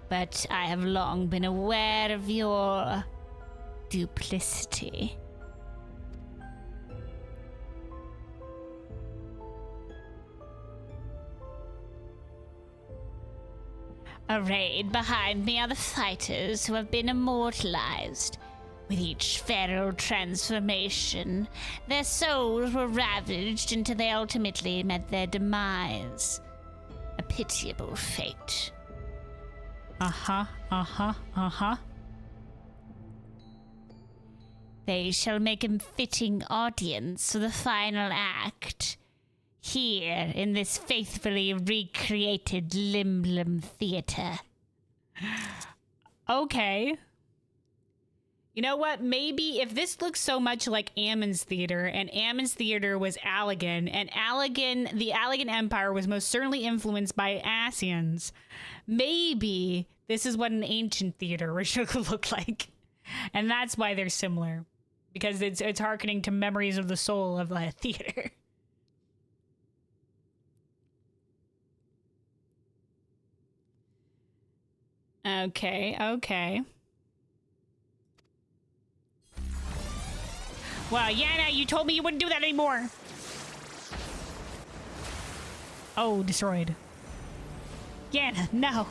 but I have long been aware of your duplicity. Arrayed behind me are the fighters who have been immortalized. With each feral transformation, their souls were ravaged until they ultimately met their demise. A pitiable fate. They shall make a fitting audience for the final act. Here, in this faithfully recreated Limblom Theater. Okay. You know what? Maybe if this looks so much like Ammon's Theater, and Ammon's Theater was Allegan, and the Allegan Empire was most certainly influenced by Ascians, maybe this is what an ancient theater should look like. And that's why they're similar. Because it's hearkening to memories of the soul of the theater. Okay. Well, Yana, you told me you wouldn't do that anymore. Oh, destroyed. Yana, no.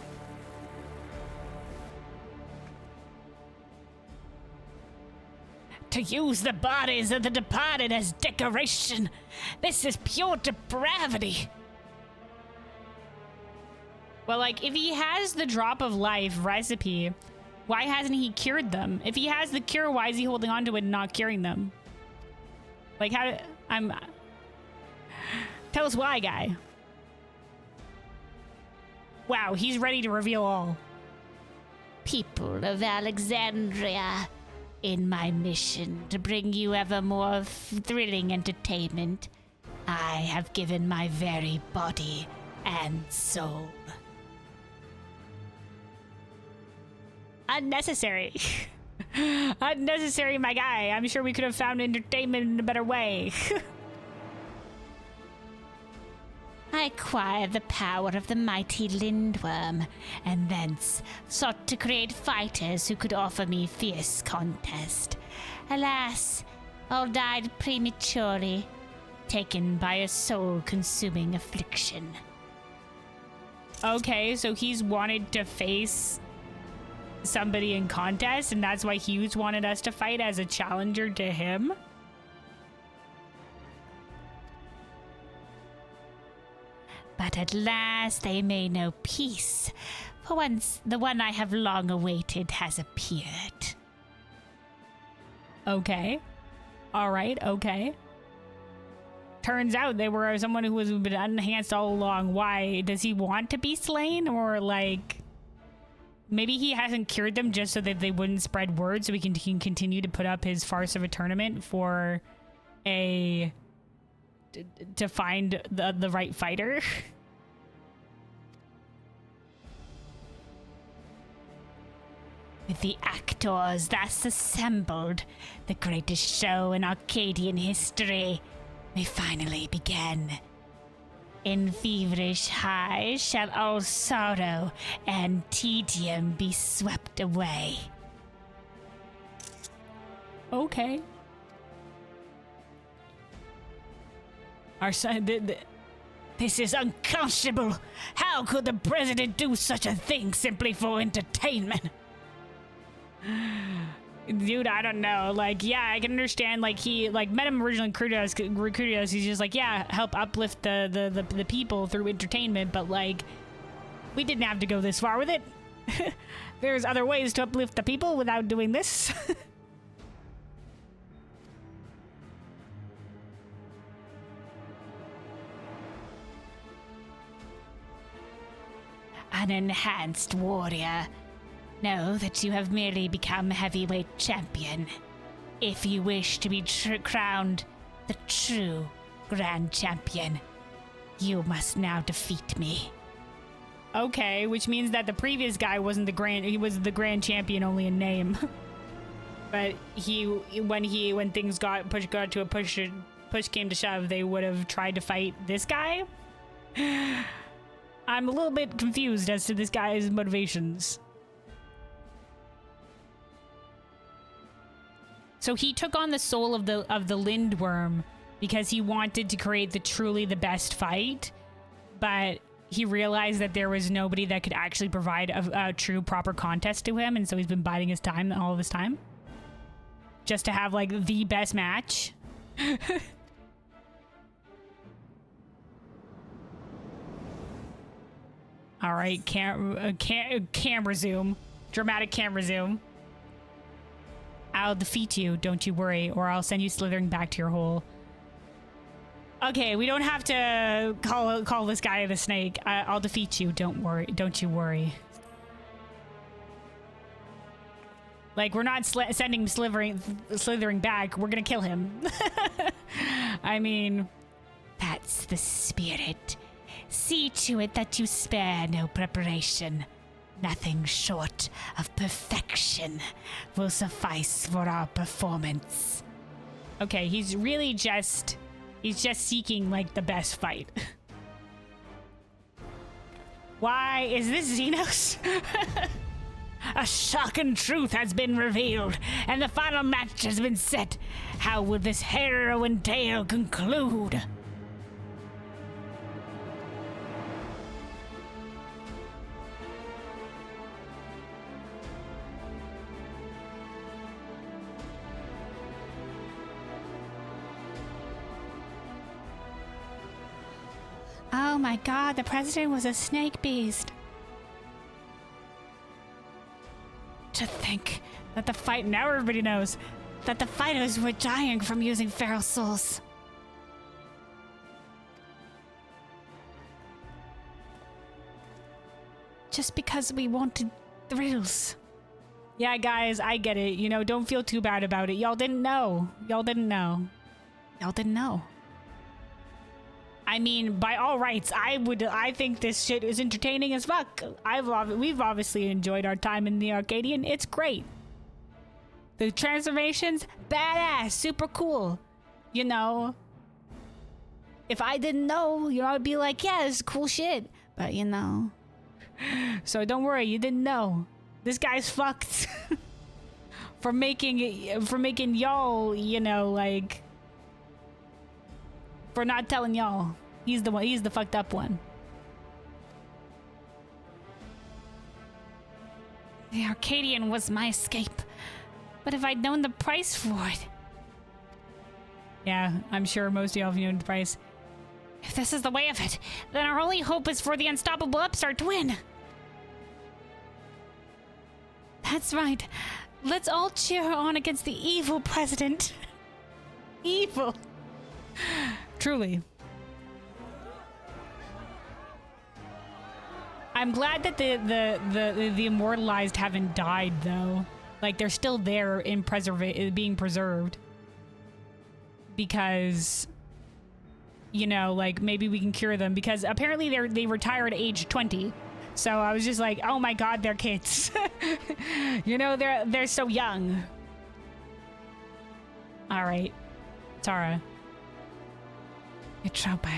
To use the bodies of the departed as decoration. This is pure depravity. Well, like, if he has the drop of life recipe, why hasn't he cured them? If he has the cure, why is he holding on to it and not curing them? Like, tell us why, guy. Wow, he's ready to reveal all. People of Alexandria, in my mission to bring you ever more thrilling entertainment, I have given my very body and soul. Unnecessary. Unnecessary, my guy. I'm sure we could have found entertainment in a better way. I acquired the power of the mighty Lindworm, and thence sought to create fighters who could offer me fierce contest. Alas, all died prematurely, taken by a soul-consuming affliction. Okay, so he's wanted to face somebody in contest, and that's why Hughes wanted us to fight as a challenger to him? But at last they may know peace, for once the one I have long awaited has appeared. Okay. Alright, okay. Turns out they were someone who was been enhanced all along. Why? Does he want to be slain? Or, like, maybe he hasn't cured them just so that they wouldn't spread word, so he can continue to put up his farce of a tournament for to find the right fighter. With the actors thus assembled, the greatest show in Arcadian history may finally begin. In feverish highs shall all sorrow and tedium be swept away. Our son, This is unconscionable. How could the president do such a thing simply for entertainment? Dude, I don't know. Like, yeah, I can understand. Like, he met him originally recruited us. He's just like, yeah, help uplift the people through entertainment. But like, we didn't have to go this far with it. There's other ways to uplift the people without doing this. An enhanced warrior. Know that you have merely become heavyweight champion. If you wish to be crowned the true grand champion, you must now defeat me. Okay, which means that the previous guy wasn't the grand. He was the grand champion only in name. But when things got to a push came to shove, they would have tried to fight this guy. I'm a little bit confused as to this guy's motivations. So he took on the soul of the Lindworm because he wanted to create the best fight, but he realized that there was nobody that could actually provide a true proper contest to him, and so he's been biding his time all this time just to have like the best match. All right, camera zoom, dramatic camera zoom. I'll defeat you, don't you worry, or I'll send you slithering back to your hole. Okay, we don't have to call this guy the snake. I'll defeat you, don't you worry. Like, we're not sending slithering back, we're gonna kill him. I mean, that's the spirit. See to it that you spare no preparation. Nothing short of perfection will suffice for our performance. Okay, he's just seeking like the best fight. Why is this Xenos? A shocking truth has been revealed, and the final match has been set. How will this harrowing tale conclude? Oh my god, the president was a snake beast. To think that the fight, now everybody knows, that the fighters were dying from using feral souls. Just because we wanted thrills. Yeah, guys, I get it. You know, don't feel too bad about it. Y'all didn't know. Y'all didn't know. Y'all didn't know. I mean, by all rights, I think this shit is entertaining as fuck. We've obviously enjoyed our time in the Arcadion. It's great. The transformations, badass, super cool. You know, if I didn't know, you know, I'd be like, yeah, this is cool shit. But you know, so don't worry, you didn't know. This guy's fucked for making y'all, you know, like. For not telling y'all. He's the fucked up one. The Arcadion was my escape. But if I'd known the price for it... Yeah, I'm sure most of y'all have known the price. If this is the way of it, then our only hope is for the unstoppable upstart to win. That's right. Let's all cheer on against the evil president. Evil. Truly. I'm glad that the immortalized haven't died though. Like they're still there in being preserved. Because you know, like maybe we can cure them because apparently they retire at age 20. So I was just like, "Oh my god, they're kids." You know, they're so young. All right. Tara. Itrope.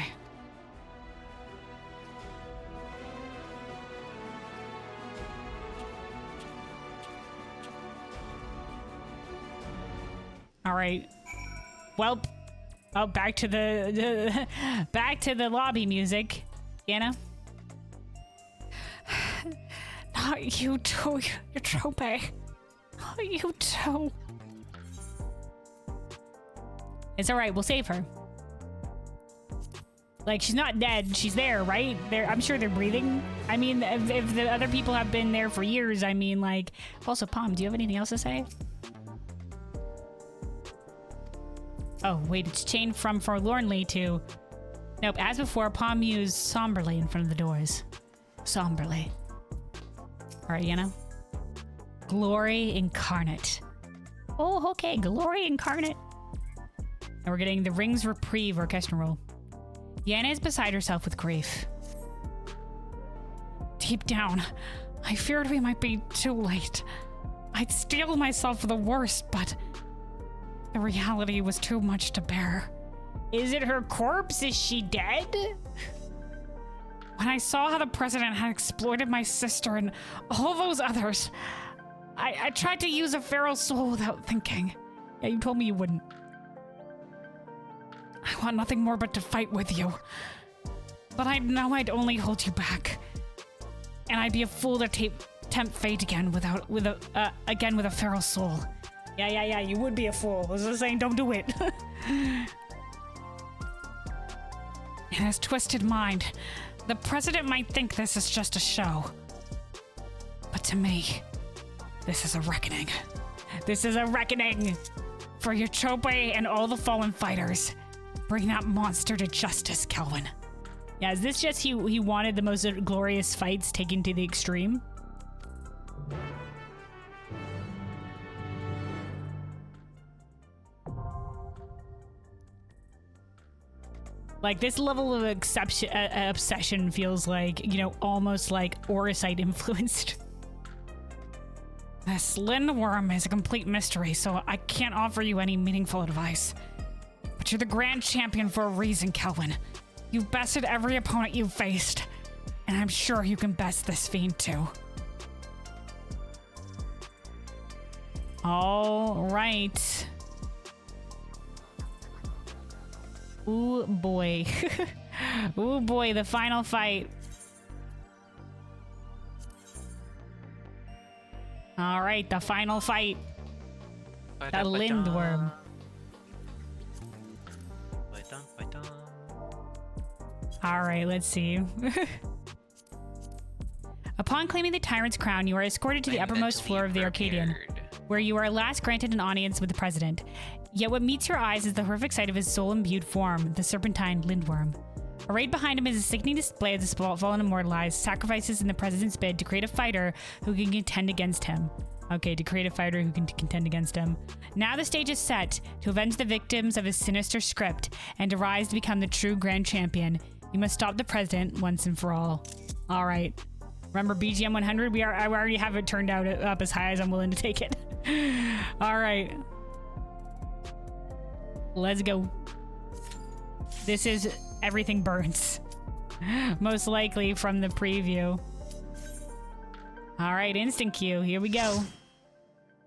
All right. Well, Oh, back to the back to the lobby music. Anna? Not you too, you trope. Not you too. It's alright, we'll save her. Like, she's not dead. She's there, right? I'm sure they're breathing. I mean, if the other people have been there for years, I mean, like... Also, Palm, do you have anything else to say? Oh, wait, it's changed from forlornly to... Nope, as before, Palm mused somberly in front of the doors. Somberly. Alright, Yenna. Glory incarnate. Oh, okay, glory incarnate. And we're getting the Rings Reprieve orchestral roll. Yenna is beside herself with grief. Deep down, I feared we might be too late. I'd steeled myself for the worst, but the reality was too much to bear. Is it her corpse? Is she dead? When I saw how the president had exploited my sister and all those others, I tried to use a feral soul without thinking. Yeah, you told me you wouldn't. I want nothing more but to fight with you. But I know I'd only hold you back. And I'd be a fool to tempt fate again with a feral soul. Yeah, you would be a fool. I was just saying, don't do it. In his twisted mind, the president might think this is just a show. But to me, this is a reckoning. This is a reckoning for your Chope and all the fallen fighters. Bring that monster to justice, Kelvin. Yeah, is this just he wanted the most glorious fights taken to the extreme? Like, this level of obsession feels like, you know, almost like Orosite influenced. This Lindworm is a complete mystery, so I can't offer you any meaningful advice. But you're the grand champion for a reason, Kelvin. You've bested every opponent you've faced, and I'm sure you can best this fiend too. All right. Ooh boy. Ooh boy, the final fight. All right, the final fight. The Lindworm. All right, let's see. Upon claiming the tyrant's crown, you are escorted to the uppermost floor of the Arcadion, where you are last granted an audience with the president. Yet what meets your eyes is the horrific sight of his soul-imbued form, the serpentine Lindworm. Arrayed behind him is a sickening display of the fallen immortalized, sacrifices in the president's bid to create a fighter who can contend against him. Okay, to create a fighter who can contend against him. Now the stage is set to avenge the victims of his sinister script and to rise to become the true grand champion. You must stop the president once and for all. All right. Remember BGM 100? I already have it turned out up as high as I'm willing to take it. All right. Let's go. This is Everything Burns. Most likely from the preview. All right, instant queue. Here we go.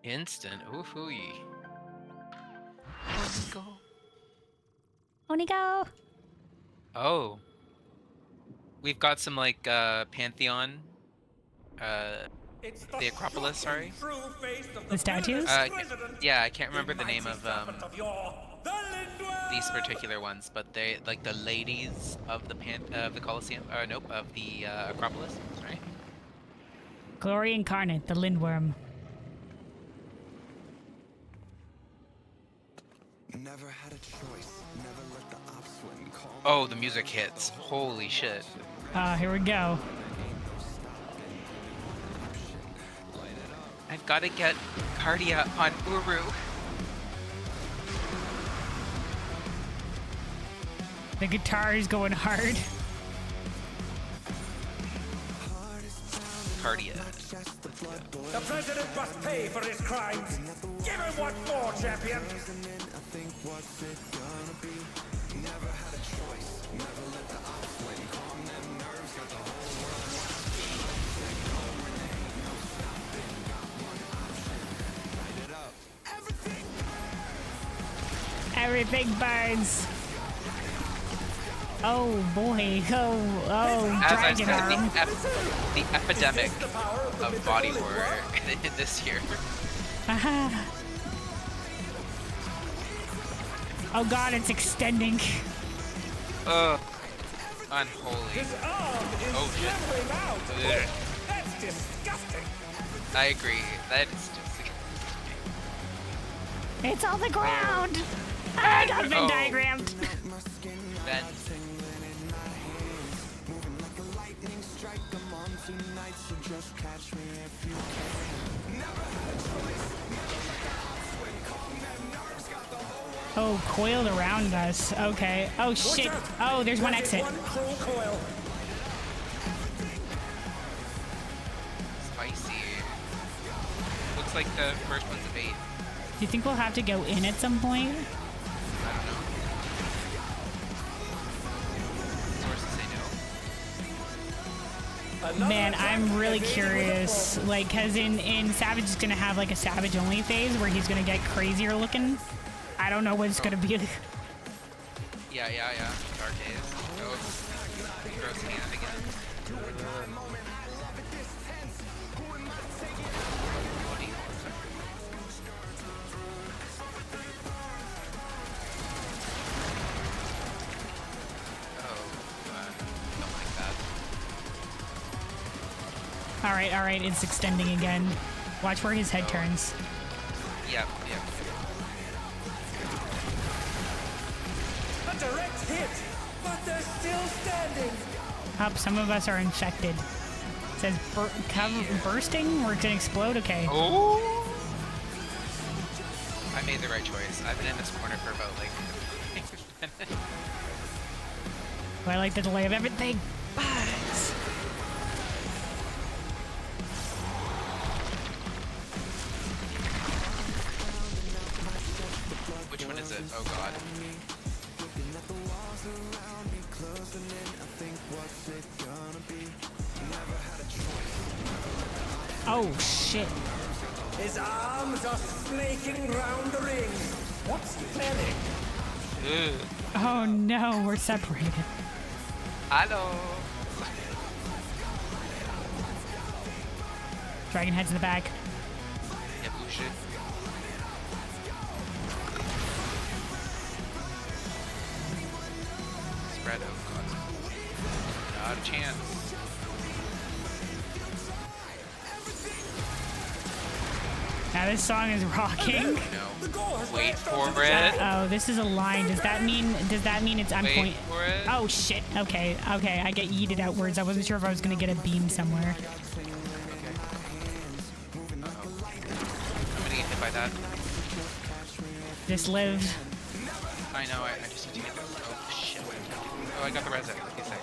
Instant. Ooh-hoo-y. Onigo. Oh. We've got some, like, Pantheon. The Acropolis, sorry. The statues? Yeah, I can't remember the name of, these particular ones, but they, like, the ladies of the Colosseum, nope, of the, Acropolis, right? Glory incarnate, the Lindworm. Never had a choice. Never let the upswing call. Oh, the music hits. Holy shit. Here we go. I've got to get Cardia on Uru. The guitar is going hard. Cardia. The president must pay for his crimes. Give him what for, champion. Everything burns. Oh boy. Oh, As I dragon said, arm. the epidemic of body horror this year. Oh god, it's extending. Ugh. Unholy. His arm is Oh, shit. shivering out. Ugh. That's disgusting. I agree. That is just. It's on the ground. I got Venn Oh. diagrammed. Ben. Oh, coiled around us. Okay. Oh shit. Oh, there's one That is exit. one cruel coil. Spicy. Looks like the first one's a bait. Do you think we'll have to go in at some point? I don't know. Sources say no. Another Man, attack I'm really evaded with a curious. blow. Like, cause in Savage is gonna have like a Savage only phase where he's gonna get crazier looking. I don't know what it's gonna be. Yeah. Dark Haze. Oh, gross hand again. Don't like that. All right, it's extending again. Watch where his head turns. Yep. A direct hit, but they're still standing. Up, some of us are infected. It says bursting or it's gonna explode. Okay. Oh! I made the right choice. I've been in this corner for about like 5 minutes. I like the delay of everything. Which one is it? Oh god. Oh shit. His arms are snaking round the ring. What's he planning? Ugh. Oh no, we're separated. Hello. Dragon head's in the back. Yeah, blue shit. Spread. Oh god. Not a chance. Now this song is rocking. No. Wait for it. Oh, this is a line. Does that mean it's on Wait point? for it. Oh shit. Okay. I get yeeted outwards. I wasn't sure if I was gonna get a beam somewhere. I'm gonna get hit by that. Just live. I know, I just need to get this. Oh shit. Oh, I got the res out. Give me a sec.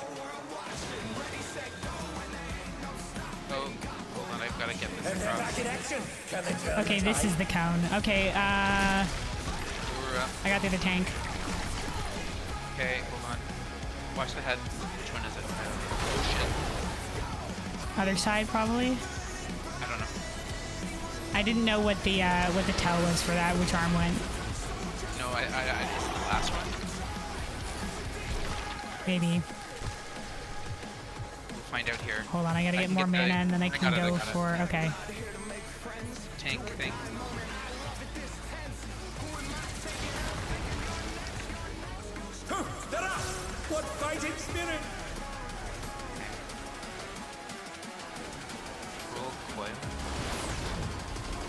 Oh, hold on, I've gotta get this And they're across. back in action. Can they turn Okay, the this tide? is the cone. Okay, I Hoorah. got the other tank. Okay, hold on. Watch the head. Which one is it? Oh shit. Other side, probably. I don't know. I didn't know what the tell was for that. Which arm went? No, I missed the last one. Maybe. We'll find out here. Hold on, I gotta I get can more get the- mana, and then I I can got it, I go got it. for. Okay. Tank thing. They're up. What fighting spirit! Roll coil.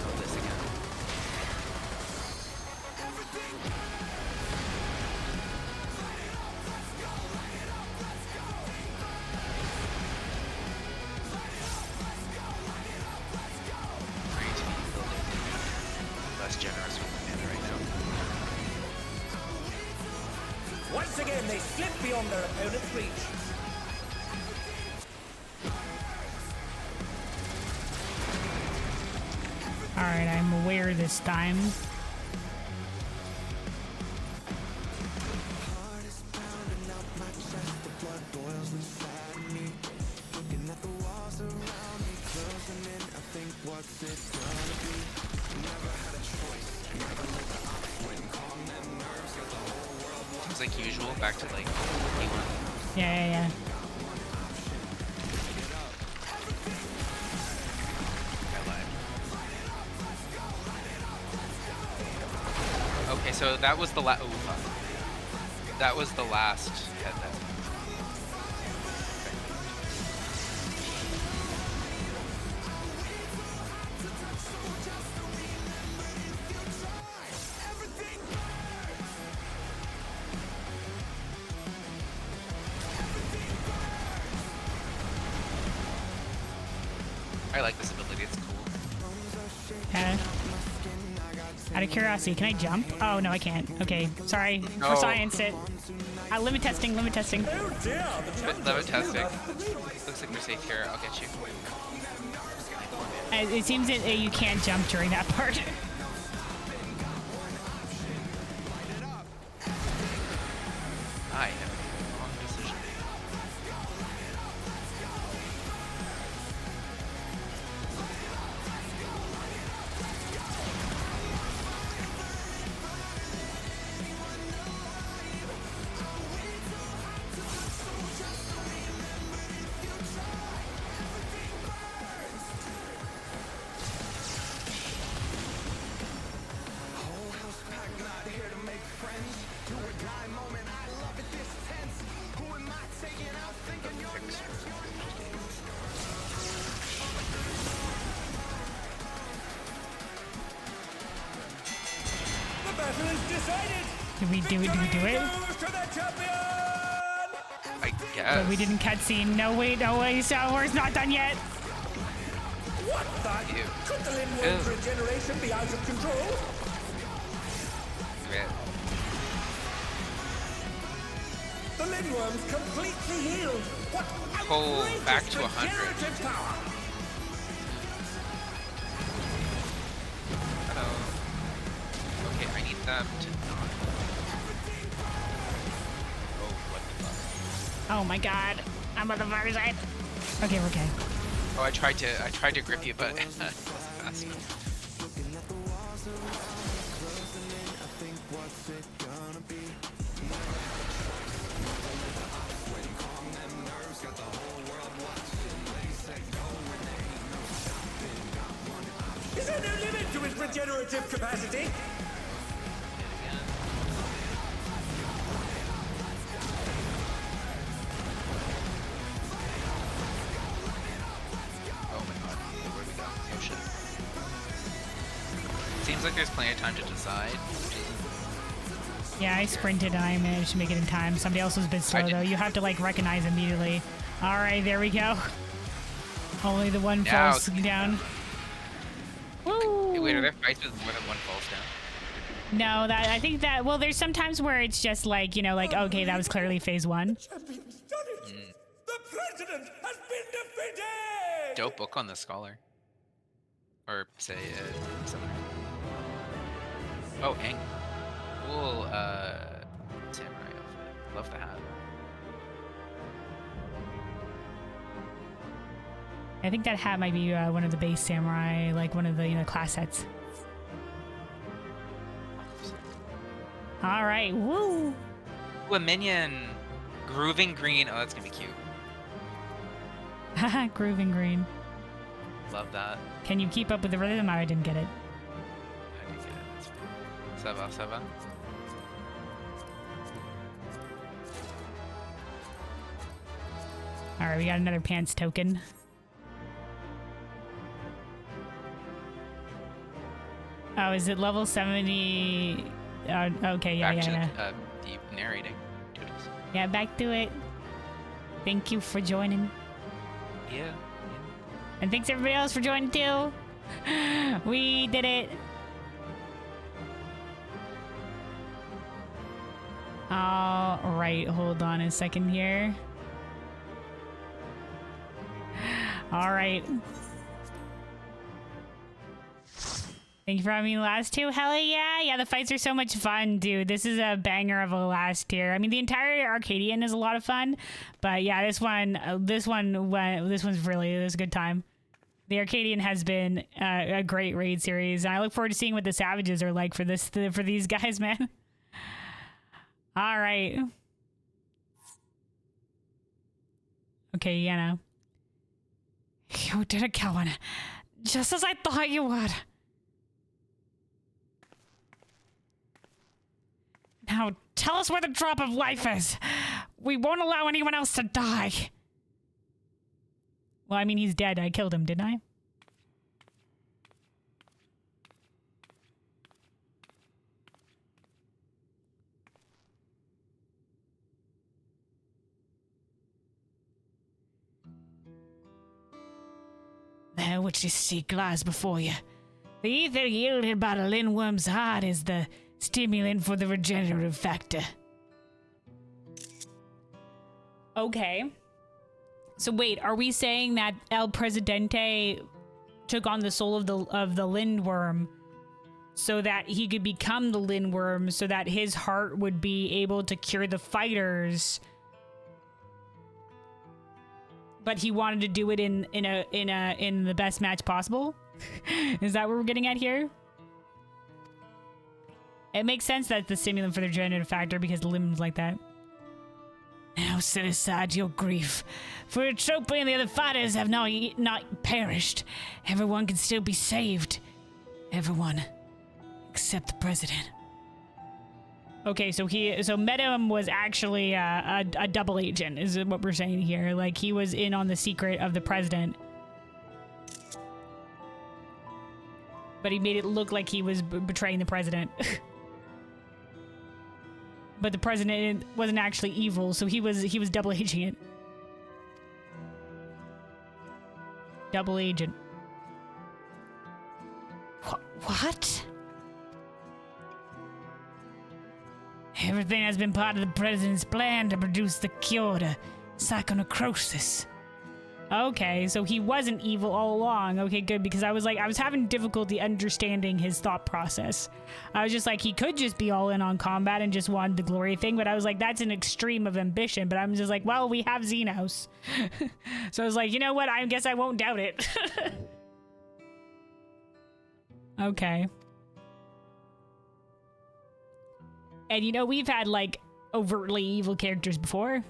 Oh, this again. Great. Less generous with the mana right now. Once again, they slip beyond their opponent's reach. All right, I'm aware this time. Seems like usual, back to like E1. Yeah. Okay, so that was the last. Oh, fuck. That was the last head then. I like this ability, it's cool. Okay. Out of curiosity, can I jump? Oh, no, I can't. Okay, sorry. No. For science it. Limit testing. Oh dear, the Limit testing. Looks like we're safe here. I'll get you. It seems that you can't jump during that part. I have made the wrong decision. The battle is decided. Did we do it? Goes to the champion. I guess. But we didn't cutscene. No, wait, Star Wars not done yet. What the? Ew. Could the Lindworm's Ew. regeneration be out of control? Yeah. The Lindworm's completely healed. What Oh, outrageous back to 100. regenerative power. Hello. Okay, I need them to not. Oh, what the fuck? Oh my god. I'm on the far side. Okay, we're okay. Oh, I tried to grip you, but it wasn't fast enough. Is there no limit to his regenerative capacity? Oh my god, where'd we go? Oh shit. Seems like there's plenty of time to decide, which isn't. Yeah, I sprinted and I managed to make it in time. Somebody else was a bit slow did- though. You have to like recognize immediately. All right, there we go. Only the one Now- falls down. Woo! Hey, wait, are there fights with more than one falls down? No, I think that, well, there's sometimes where it's just like, you know, like, okay, that was clearly phase one. Champion's done it. The president has been defeated. Dope book on the scholar. Or say, something. Oh, Aang. Cool, samurai outfit. Love the hat. I think that hat might be one of the base samurai, like one of the, you know, class sets. All right, woo! Ooh, a minion! Grooving green. Oh, that's gonna be cute. Haha, grooving green. Love that. Can you keep up with the rhythm? I didn't get it. I didn't get it. That's fine. Sava. All right, we got another pants token. Oh, is it level 70? Okay, Back to yeah. deep narrating. Doodles. Yeah, back to it. Thank you for joining. Yeah. And thanks everybody else for joining too. We did it. All right, hold on a second here. All right. Thank you for having me last two. Hell yeah. Yeah, the fights are so much fun, dude. This is a banger of a last tier. I mean, the entire Arcadion is a lot of fun, but yeah, this one's really a good time. The Arcadion has been a great raid series, and I look forward to seeing what the Savages are like for these guys, man. All right. Okay, Yana. You did it, Cowan. Just as I thought you would. Now, tell us where the drop of life is. We won't allow anyone else to die. Well, I mean, he's dead. I killed him, didn't I? There which you seek lies before you. The ether yielded by the lindworm's heart is the stimulant for the regenerative factor. Okay. So wait, are we saying that El Presidente took on the soul of the lindworm so that he could become the lindworm, so that his heart would be able to cure the fighters? But he wanted to do it in the best match possible? Is that what we're getting at here? It makes sense that the stimulant for the regenerative factor because the limbs like that. Now set aside your grief, for Tropy and the other fighters have not perished. Everyone can still be saved. Everyone, except the president. Okay, so Medem was actually a double agent, is what we're saying here. Like, he was in on the secret of the president. But he made it look like he was betraying the president. But the president wasn't actually evil, so he was double aging it. Double agent. What? Everything has been part of the president's plan to produce the cure to psychonecrosis. Okay, so he wasn't evil all along. Okay, good, because I was having difficulty understanding his thought process. I was just like, he could just be all in on combat and just wanted the glory thing, but I was like, that's an extreme of ambition. But I'm just like, well, we have Xenos. So I was like, you know what? I guess I won't doubt it. Okay. And you know, we've had like overtly evil characters before.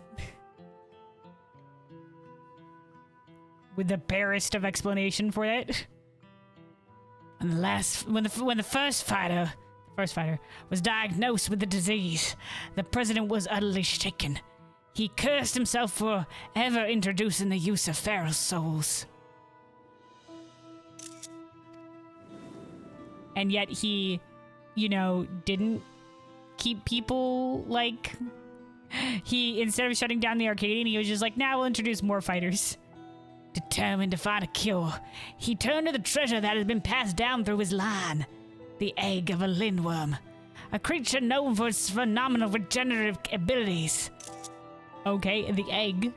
With the barest of explanation for it. And when the first fighter was diagnosed with the disease, the president was utterly shaken. He cursed himself for ever introducing the use of feral souls. And yet he, you know, didn't keep people like... He, instead of shutting down the Arcadion, he was just like, nah, we'll introduce more fighters. Determined to find a cure, he turned to the treasure that had been passed down through his line. The egg of a lindworm. A creature known for its phenomenal regenerative abilities. Okay, the egg.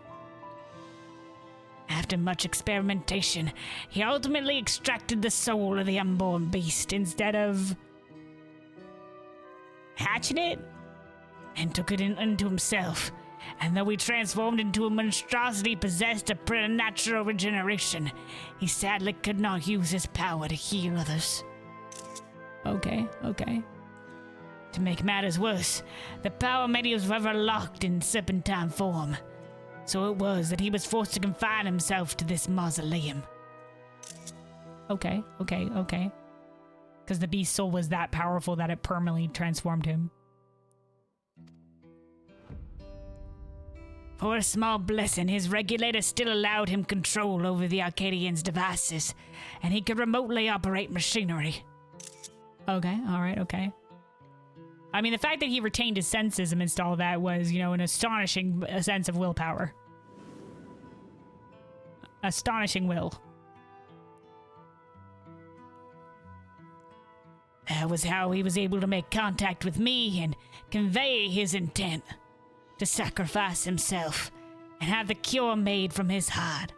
After much experimentation, he ultimately extracted the soul of the unborn beast instead of hatching it, and took it into himself. And though he transformed into a monstrosity possessed of preternatural regeneration, he sadly could not use his power to heal others. Okay. To make matters worse, the power many was forever locked in serpentine form. So it was that he was forced to confine himself to this mausoleum. Okay. Because the beast soul was that powerful that it permanently transformed him. For a small blessing, his regulator still allowed him control over the Arcadion's devices, and he could remotely operate machinery. Okay, alright, okay. I mean, the fact that he retained his senses amidst all that was, you know, an astonishing sense of willpower. Astonishing will. That was how he was able to make contact with me and convey his intent. To sacrifice himself and have the cure made from his heart.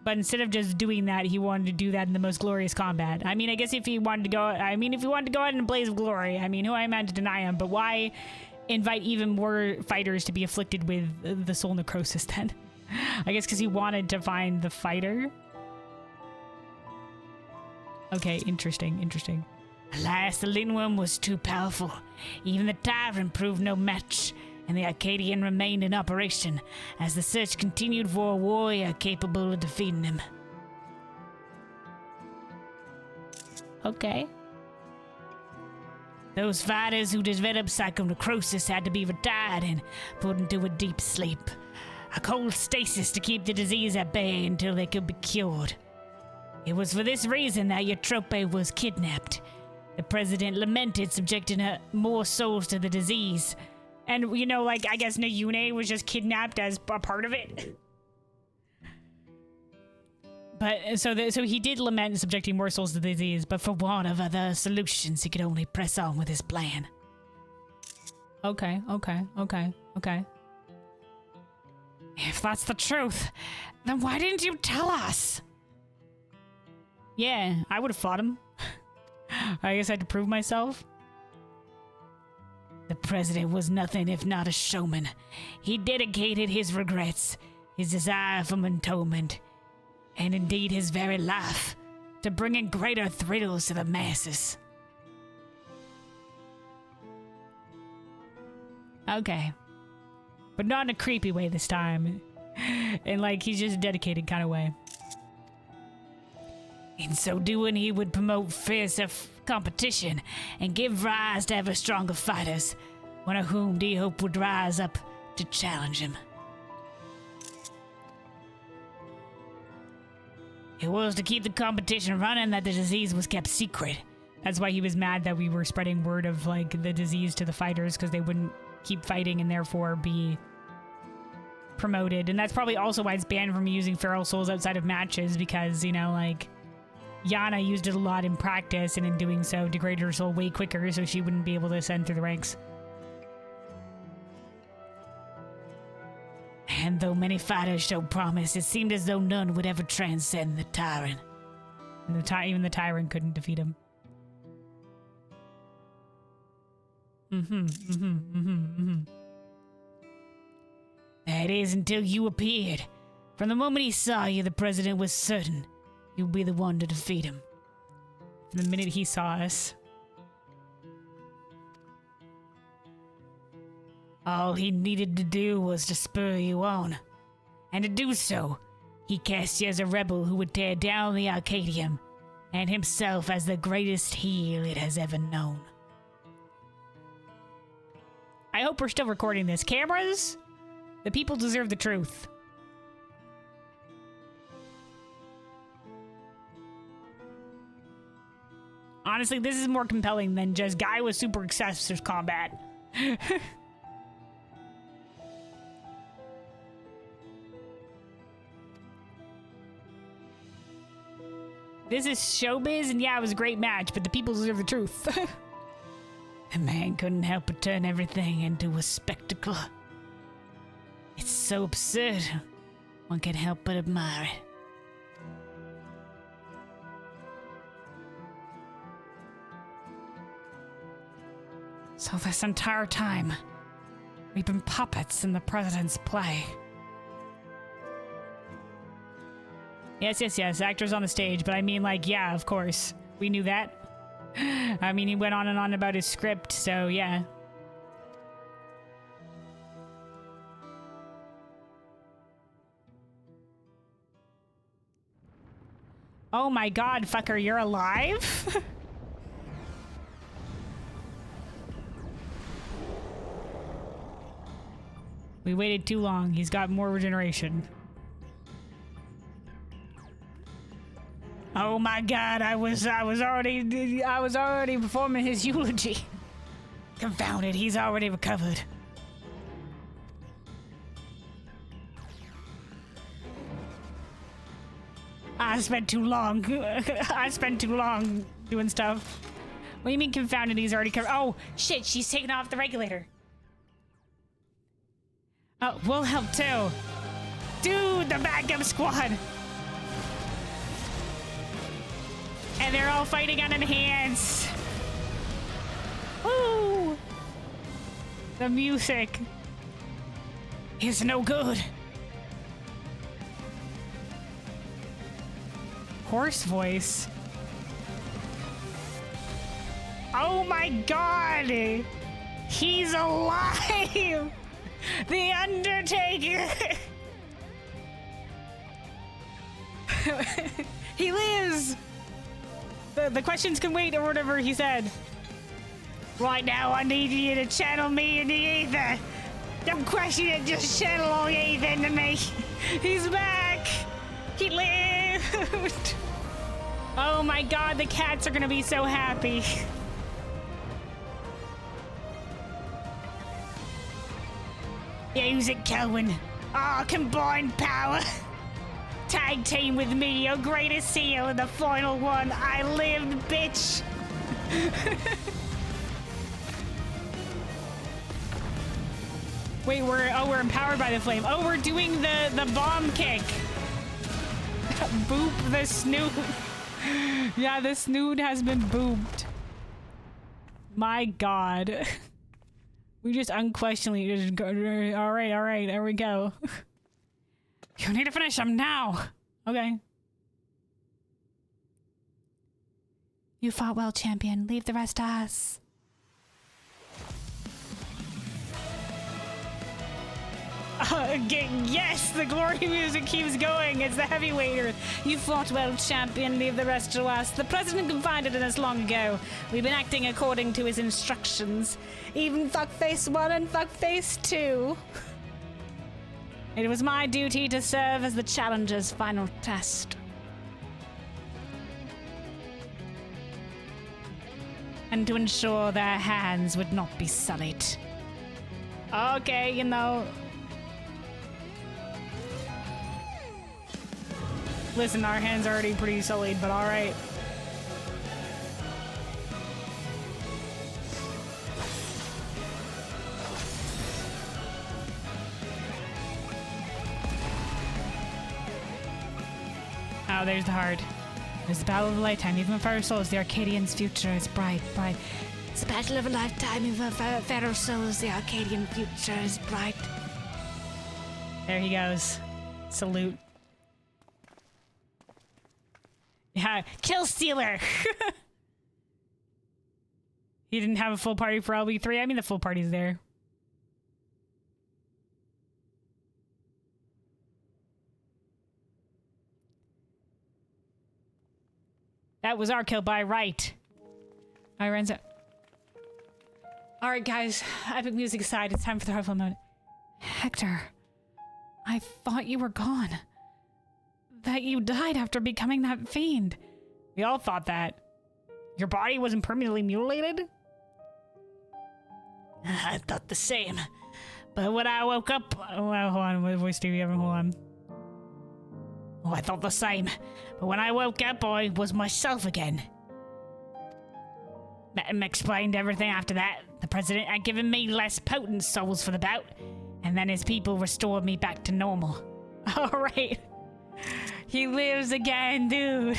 But instead of just doing that, he wanted to do that in the most glorious combat. I mean, I guess if he wanted to go out in a blaze of glory, I mean, who am I to deny him? But why invite even more fighters to be afflicted with the soul necrosis then? I guess because he wanted to find the fighter. Okay, interesting. Alas, the lindworm was too powerful. Even the tyrant proved no match, and the Arcadion remained in operation as the search continued for a warrior capable of defeating him. Okay. Those fighters who developed psychonecrosis had to be retired and put into a deep sleep. A cold stasis to keep the disease at bay until they could be cured. It was for this reason that Eutrope was kidnapped. The president lamented subjecting more souls to the disease. And, you know, like, I guess Nayune was just kidnapped as a part of it. But, so he did lament subjecting more souls to the disease, but for want of other solutions, he could only press on with his plan. Okay. If that's the truth, then why didn't you tell us? Yeah, I would have fought him. I guess I had to prove myself. The president was nothing if not a showman. He dedicated his regrets, his desire for atonement, and indeed his very life, to bringing greater thrills to the masses. Okay. But not in a creepy way this time. And like, he's just a dedicated kind of way. In so doing, he would promote fiercer competition and give rise to ever stronger fighters, one of whom he hoped would rise up to challenge him. It was to keep the competition running that the disease was kept secret. That's why he was mad that we were spreading word of like the disease to the fighters, because they wouldn't keep fighting and therefore be promoted. And that's probably also why it's banned from using feral souls outside of matches, because, you know, like, Yana used it a lot in practice, and in doing so degraded her soul way quicker, so she wouldn't be able to ascend through the ranks. And though many fighters showed promise, it seemed as though none would ever transcend the tyrant. And even the tyrant couldn't defeat him. That is, until you appeared. From the moment he saw you, the president was certain you'd be the one to defeat him. The minute he saw us. All he needed to do was to spur you on. And to do so, he cast you as a rebel who would tear down the Arcadium, and himself as the greatest heel it has ever known. I hope we're still recording this. Cameras? The people deserve the truth. Honestly, this is more compelling than just guy with super accessories combat. This is showbiz, and yeah, it was a great match, but the people deserve the truth. The man couldn't help but turn everything into a spectacle. It's so absurd, one can't help but admire it. So this entire time, we've been puppets in the president's play. Yes, actors on the stage, but I mean, like, yeah, of course. We knew that. I mean, he went on and on about his script, so yeah. Oh my god, fucker, you're alive? We waited too long. He's got more regeneration. Oh my god, I was already performing his eulogy. Confound it, he's already recovered. I spent too long doing stuff. What do you mean confounded? He's already covered. Oh shit, she's taking off the regulator. Oh, we'll help too. Dude, the backup squad. And they're all fighting on enhance. Woo! The music is no good. Horse voice. Oh my god! He's alive! The Undertaker! He lives! The questions can wait or whatever he said. Right now, I need you to channel me in the ether. Don't question it, just channel all ether into me. He's back! He lived! Oh my god, the cats are gonna be so happy. Use it, Kelvin. Our combined power. Tag team with me, your greatest heel in the final one. I lived, bitch. Wait, we're empowered by the flame. Oh, we're doing the bomb kick. Boop the snoot. Yeah, the snoot has been booped. My god. We just unquestionably just go. All right, there we go. You need to finish them now. Okay. You fought well, champion. Leave the rest to us. Yes, the glory music keeps going. It's the heavyweighter. You fought well, champion. Leave the rest to us. The president confided in us long ago. We've been acting according to his instructions. Even Fuckface 1 and Fuckface 2. It was my duty to serve as the challenger's final test. And to ensure their hands would not be sullied. Okay, you know. Listen, our hands are already pretty sullied, but alright. Oh, there's the heart. It's the battle of a lifetime. Even for our souls, the Arcadian's future is bright, bright. It's the battle of a lifetime. Even for our souls, the Arcadian future is bright. There he goes. Salute. Yeah, kill stealer. He didn't have a full party for LB3. I mean, the full party's there. That was our kill by right. All right, Renzo. All right, guys. Epic music aside, it's time for the rifle mode. Hector, I thought you were gone. That you died after becoming that fiend. We all thought that. Your body wasn't permanently mutilated? I thought the same. But when I woke up... Oh, hold on. What voice do you have? Hold on. Oh, I thought the same. But when I woke up, I was myself again. Explained everything after that. The president had given me less potent souls for the bout. And then his people restored me back to normal. Alright. He lives again, dude.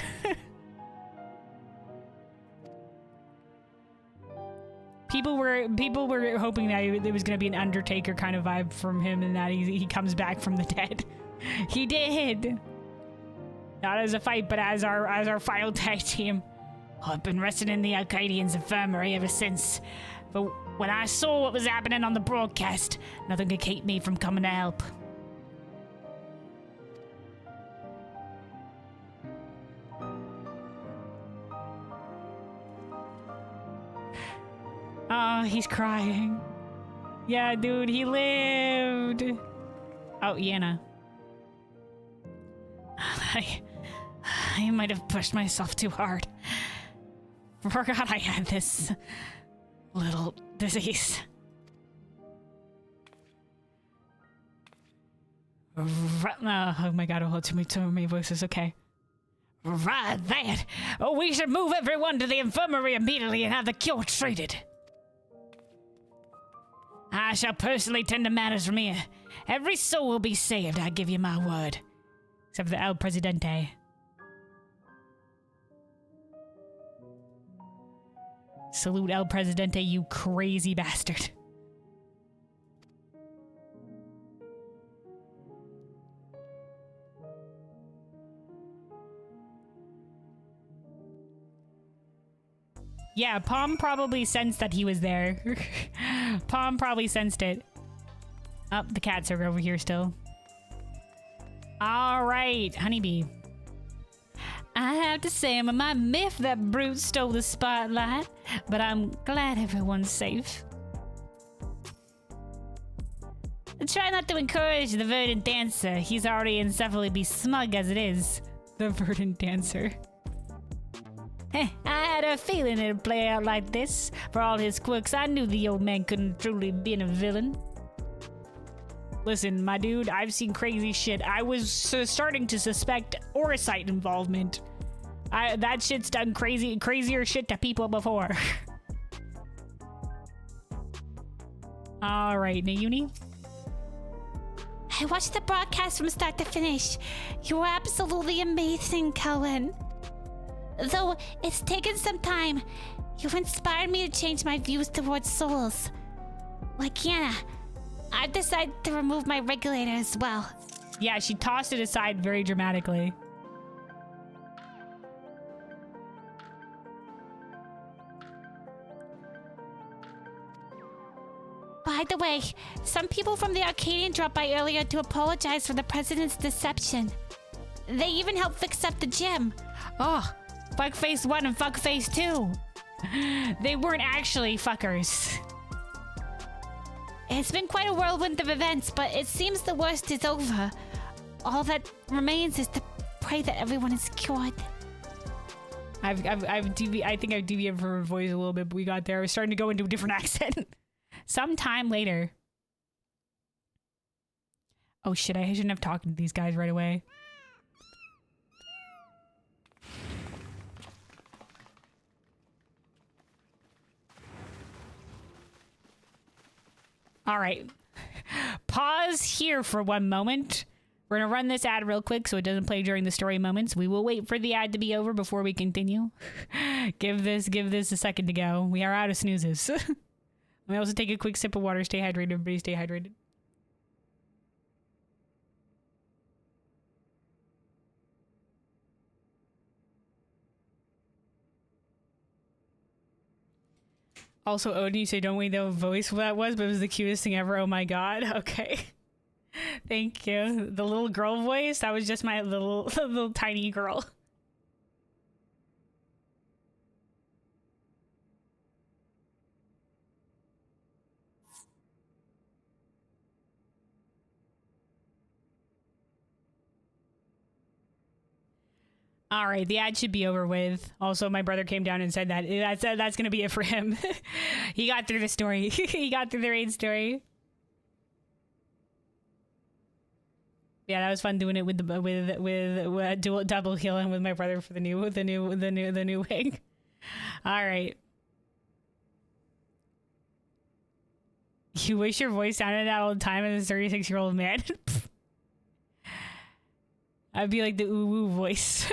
People were hoping that there was going to be an Undertaker kind of vibe from him and that he comes back from the dead. He did. Not as a fight, but as our final tag team. I've been resting in the Arcadian's infirmary ever since. But when I saw what was happening on the broadcast, nothing could keep me from coming to help. Oh, he's crying. Yeah, dude, he lived. Oh, Yana. I might have pushed myself too hard. Forgot I had this little disease. Oh my god, oh, too many voices, okay. Right, that. Oh, we should move everyone to the infirmary immediately and have the cure treated. I shall personally tend to matters from here. Every soul will be saved, I give you my word. Except for the El Presidente. Salute El Presidente, you crazy bastard. Yeah, Palm probably sensed that he was there. Palm probably sensed it. Oh, the cats are over here still. All right, honeybee. I have to say I'm a might miff that brute stole the spotlight, but I'm glad everyone's safe. Try not to encourage the verdant dancer. He's already insufferably smug as it is. The verdant dancer. Heh, I had a feeling it'd play out like this. For all his quirks, I knew the old man couldn't truly be a villain. Listen, my dude, I've seen crazy shit. I was starting to suspect Oricite involvement. That shit's done crazier shit to people before. All right, Nayuni. I watched the broadcast from start to finish. You were absolutely amazing, Cohen. Though it's taken some time, you've inspired me to change my views towards souls. Like Yana, I've decided to remove my regulator as well. Yeah, she tossed it aside very dramatically. By the way, some people from the Arcadion dropped by earlier to apologize for the president's deception. They even helped fix up the gym. Oh, Fuckface 1 and Fuckface 2. They weren't actually fuckers. It's been quite a whirlwind of events, but it seems the worst is over. All that remains is to pray that everyone is cured. I think I've deviated from her voice a little bit, but we got there. I was starting to go into a different accent. Sometime later. Oh shit, I shouldn't have talked to these guys right away. All right. Pause here for one moment. We're going to run this ad real quick so it doesn't play during the story moments. We will wait for the ad to be over before we continue. Give this a second to go. We are out of snoozes. Let me also take a quick sip of water. Stay hydrated, everybody. Stay hydrated. Also, Odin, you say, don't we know what voice that was, but it was the cutest thing ever. Oh my god. Okay. Thank you. The little girl voice, that was just my little tiny girl. All right, the ad should be over with. Also, my brother came down and said that that's going to be it for him. He got through the story. He got through the raid story. Yeah, that was fun doing it with double healing with my brother for the new wing. All right. You wish your voice sounded that all the time as a 36-year-old man? I'd be like the ooh voice.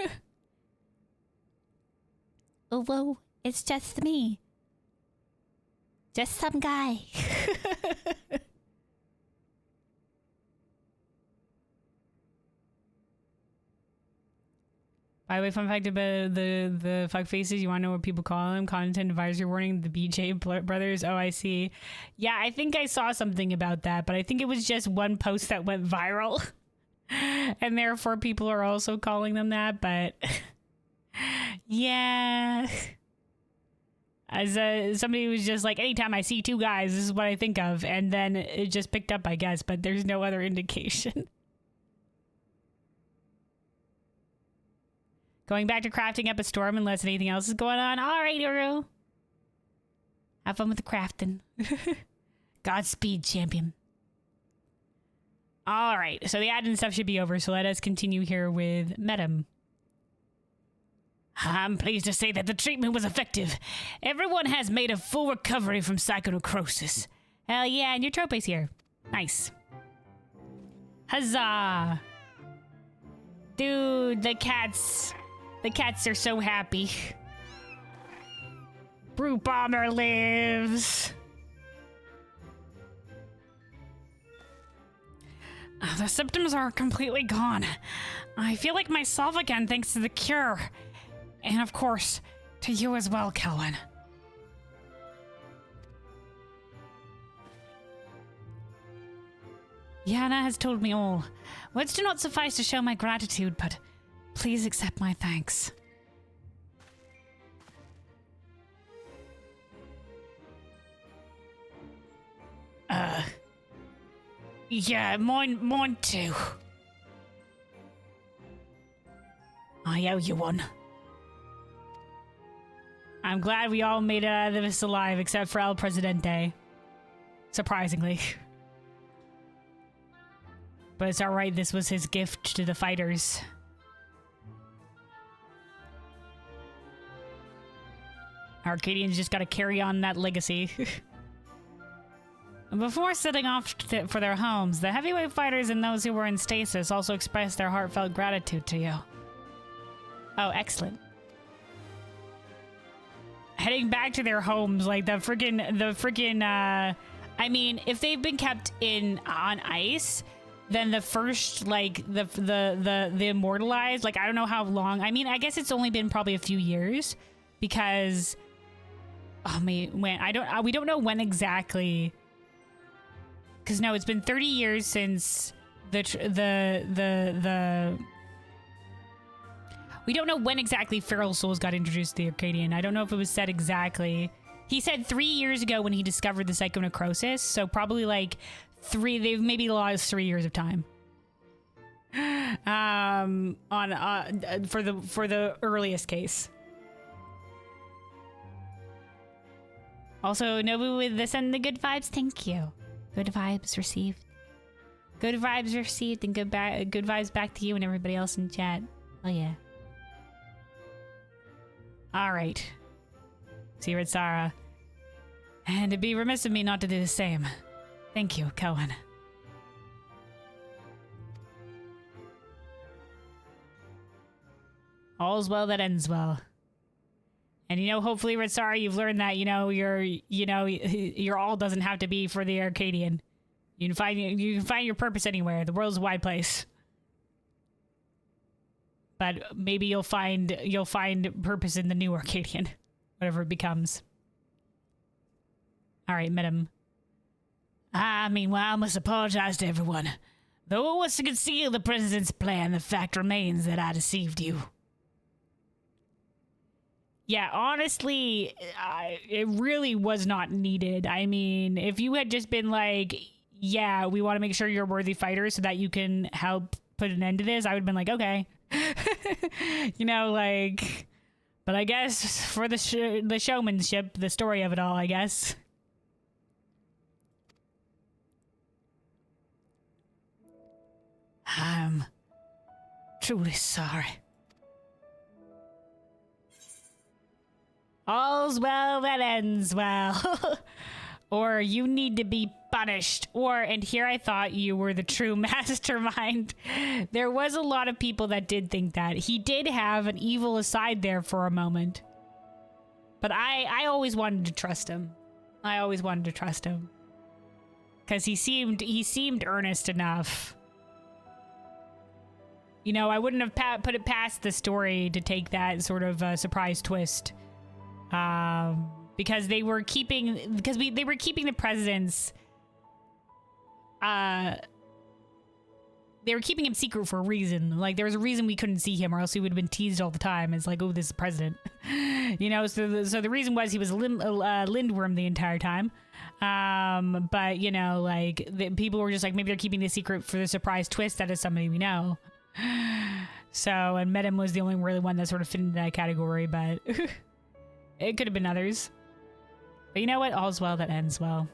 Oh, whoa, it's just me. Just some guy. By the way, fun fact about the fuck faces, you want to know what people call them? Content advisory warning, the BJ brothers. Oh, I see. Yeah, I think I saw something about that, but I think it was just one post that went viral. And therefore people are also calling them that, but yeah. As somebody was just like, anytime I see two guys, this is what I think of, and then it just picked up, I guess, but there's no other indication. Going back to crafting up a storm unless anything else is going on. All right, Uru. Have fun with the crafting. Godspeed, champion. All right, so the ad and stuff should be over, so let us continue here with Medem. I'm pleased to say that the treatment was effective. Everyone has made a full recovery from psychonecrosis. Hell yeah, and your trope's here. Nice. Huzzah! Dude, the cats are so happy. Brute Bomber lives! The symptoms are completely gone. I feel like myself again thanks to the cure. And of course, to you as well, Kelvin. Yana has told me all. Words do not suffice to show my gratitude, but please accept my thanks. Yeah, mine too. I owe you one. I'm glad we all made it out of this alive, except for El Presidente. Surprisingly. But it's alright, this was his gift to the fighters. Arcadians just gotta carry on that legacy. Before setting off for their homes, the heavyweight fighters and those who were in stasis also expressed their heartfelt gratitude to you. Oh, excellent. Heading back to their homes, like the freaking, I mean, if they've been kept on ice, then the first, like, the immortalized, like, I don't know how long. I mean, I guess it's only been probably a few years, because, oh, man, we don't know when exactly. Because no, it's been 30 years since we don't know when exactly Feral Souls got introduced to the Arcadian. I don't know if it was said exactly. He said 3 years ago when he discovered the psychonecrosis, so probably like they've maybe lost 3 years of time. For the earliest case. Also, Nobu with the send the good vibes, thank you. Good vibes received. Good vibes received and good vibes back to you and everybody else in chat. Oh yeah. Alright. See you, Sarah. And it'd be remiss of me not to do the same. Thank you, Cohen. All's well that ends well. And hopefully, Ritsara, you've learned that, your all doesn't have to be for the Arcadian. You can find your purpose anywhere. The world's a wide place. But maybe you'll find purpose in the new Arcadian, whatever it becomes. All right, met him. Meanwhile, I must apologize to everyone. Though it was to conceal the president's plan, the fact remains that I deceived you. Yeah, honestly, it really was not needed. I mean, if you had just been like, yeah, we want to make sure you're a worthy fighter so that you can help put an end to this, I would have been like, okay. But I guess for the showmanship, the story of it all, I guess. I'm truly sorry. All's well that ends well. Or you need to be punished. And here I thought you were the true mastermind. There was a lot of people that did think that. He did have an evil aside there for a moment. But I always wanted to trust him. Because he seemed earnest enough. I wouldn't have put it past the story to take that sort of surprise twist. Because they were keeping the president's they were keeping him secret for a reason. Like, there was a reason we couldn't see him, or else he would have been teased all the time. It's like, oh, this is the president. So the reason was he was a Lindworm the entire time. But the people were just like, maybe they're keeping the secret for the surprise twist that is somebody we know. So, and Medem was the only really one that sort of fit into that category, but it could have been others. But you know what? All's well that ends well.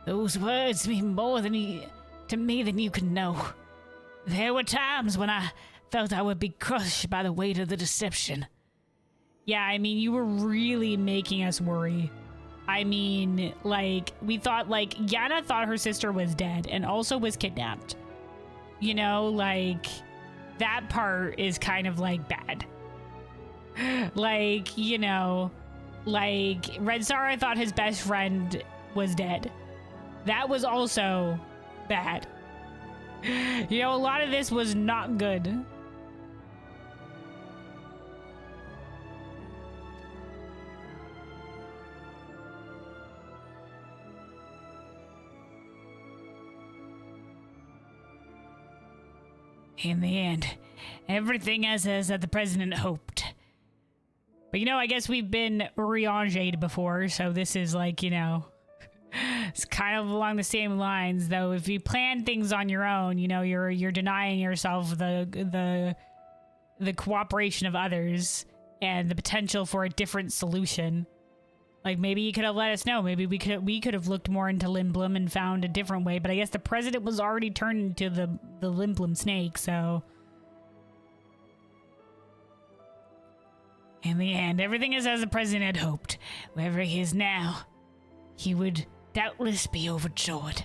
Those words mean more to me than you can know. There were times when I felt I would be crushed by the weight of the deception. Yeah, I mean, you were really making us worry. I mean, we thought, Yana thought her sister was dead and also was kidnapped. That part is kind of, bad. Red Zara thought his best friend was dead. That was also bad. A lot of this was not good. In the end, everything as the president hoped. But I guess we've been reengaged before, so this is like, it's kind of along the same lines, though. If you plan things on your own, you're denying yourself the cooperation of others and the potential for a different solution. Like, maybe you could have let us know. Maybe we could have looked more into Limblum and found a different way. But I guess the president was already turned into the Limblum snake, so... In the end, everything is as the president had hoped. Wherever he is now, he would doubtless be overjoyed.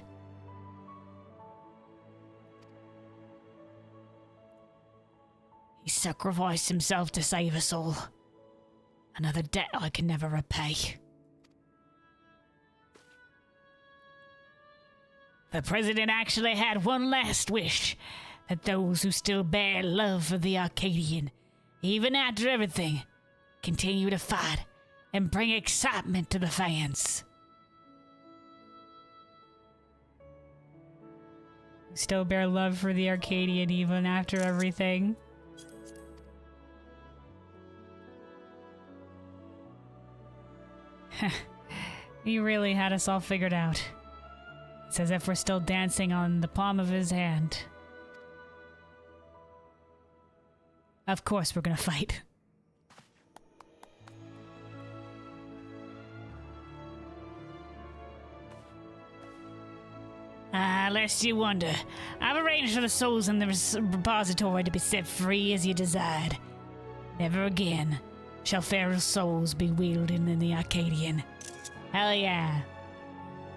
He sacrificed himself to save us all. Another debt I can never repay. The president actually had one last wish, that those who still bear love for the Arcadian, even after everything, continue to fight and bring excitement to the fans. Still bear love for the Arcadian even after everything. He really had us all figured out. It's as if we're still dancing on the palm of his hand. Of course we're gonna fight. Lest you wonder, I've arranged for the souls in the repository to be set free as you desired. Never again shall feral souls be wielded in the Arcadian. Hell yeah.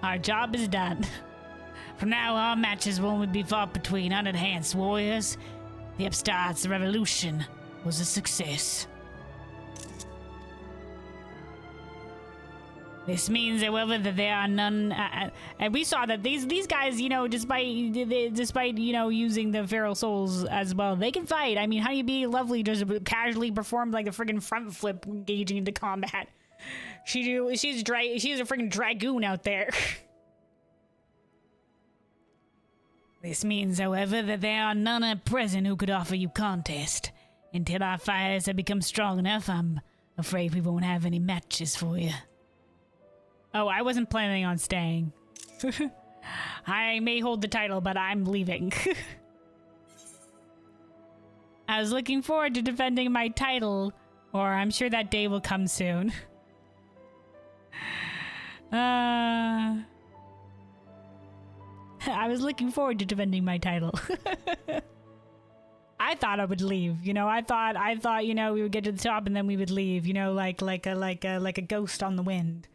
Our job is done. From now on, matches will only be fought between unenhanced warriors. The upstart's revolution was a success. This means, however, that there are none, and we saw that these guys, despite using the feral souls as well, they can fight. I mean, Honeybee Lovely just casually performed like a friggin' front flip engaging into combat. She's a friggin' dragoon out there. This means, however, that there are none at present who could offer you contest. Until our fighters have become strong enough, I'm afraid we won't have any matches for you. Oh, I wasn't planning on staying. I may hold the title, but I'm leaving. I was looking forward to defending my title, or I'm sure that day will come soon. I was looking forward to defending my title. I thought I would leave. I thought we would get to the top and then we would leave. Like a ghost on the wind.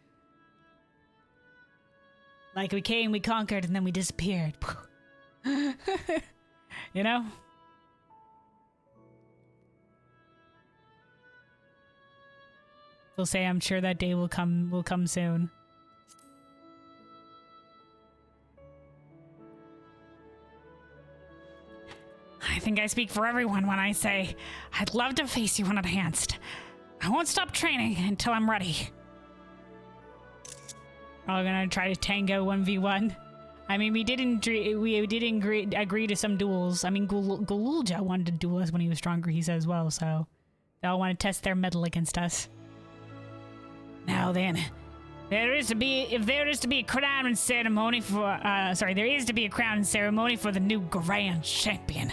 Like we came, we conquered, and then we disappeared. We'll say I'm sure that day will come soon. I think I speak for everyone when I say I'd love to face you unenhanced. I won't stop training until I'm ready. Are we gonna try to tango 1v1? I mean, we did agree to some duels. I mean, Gululja wanted to duel us when he was stronger, he said as well, so they all want to test their mettle against us. Now then, there is to be a crowning ceremony for the new Grand Champion.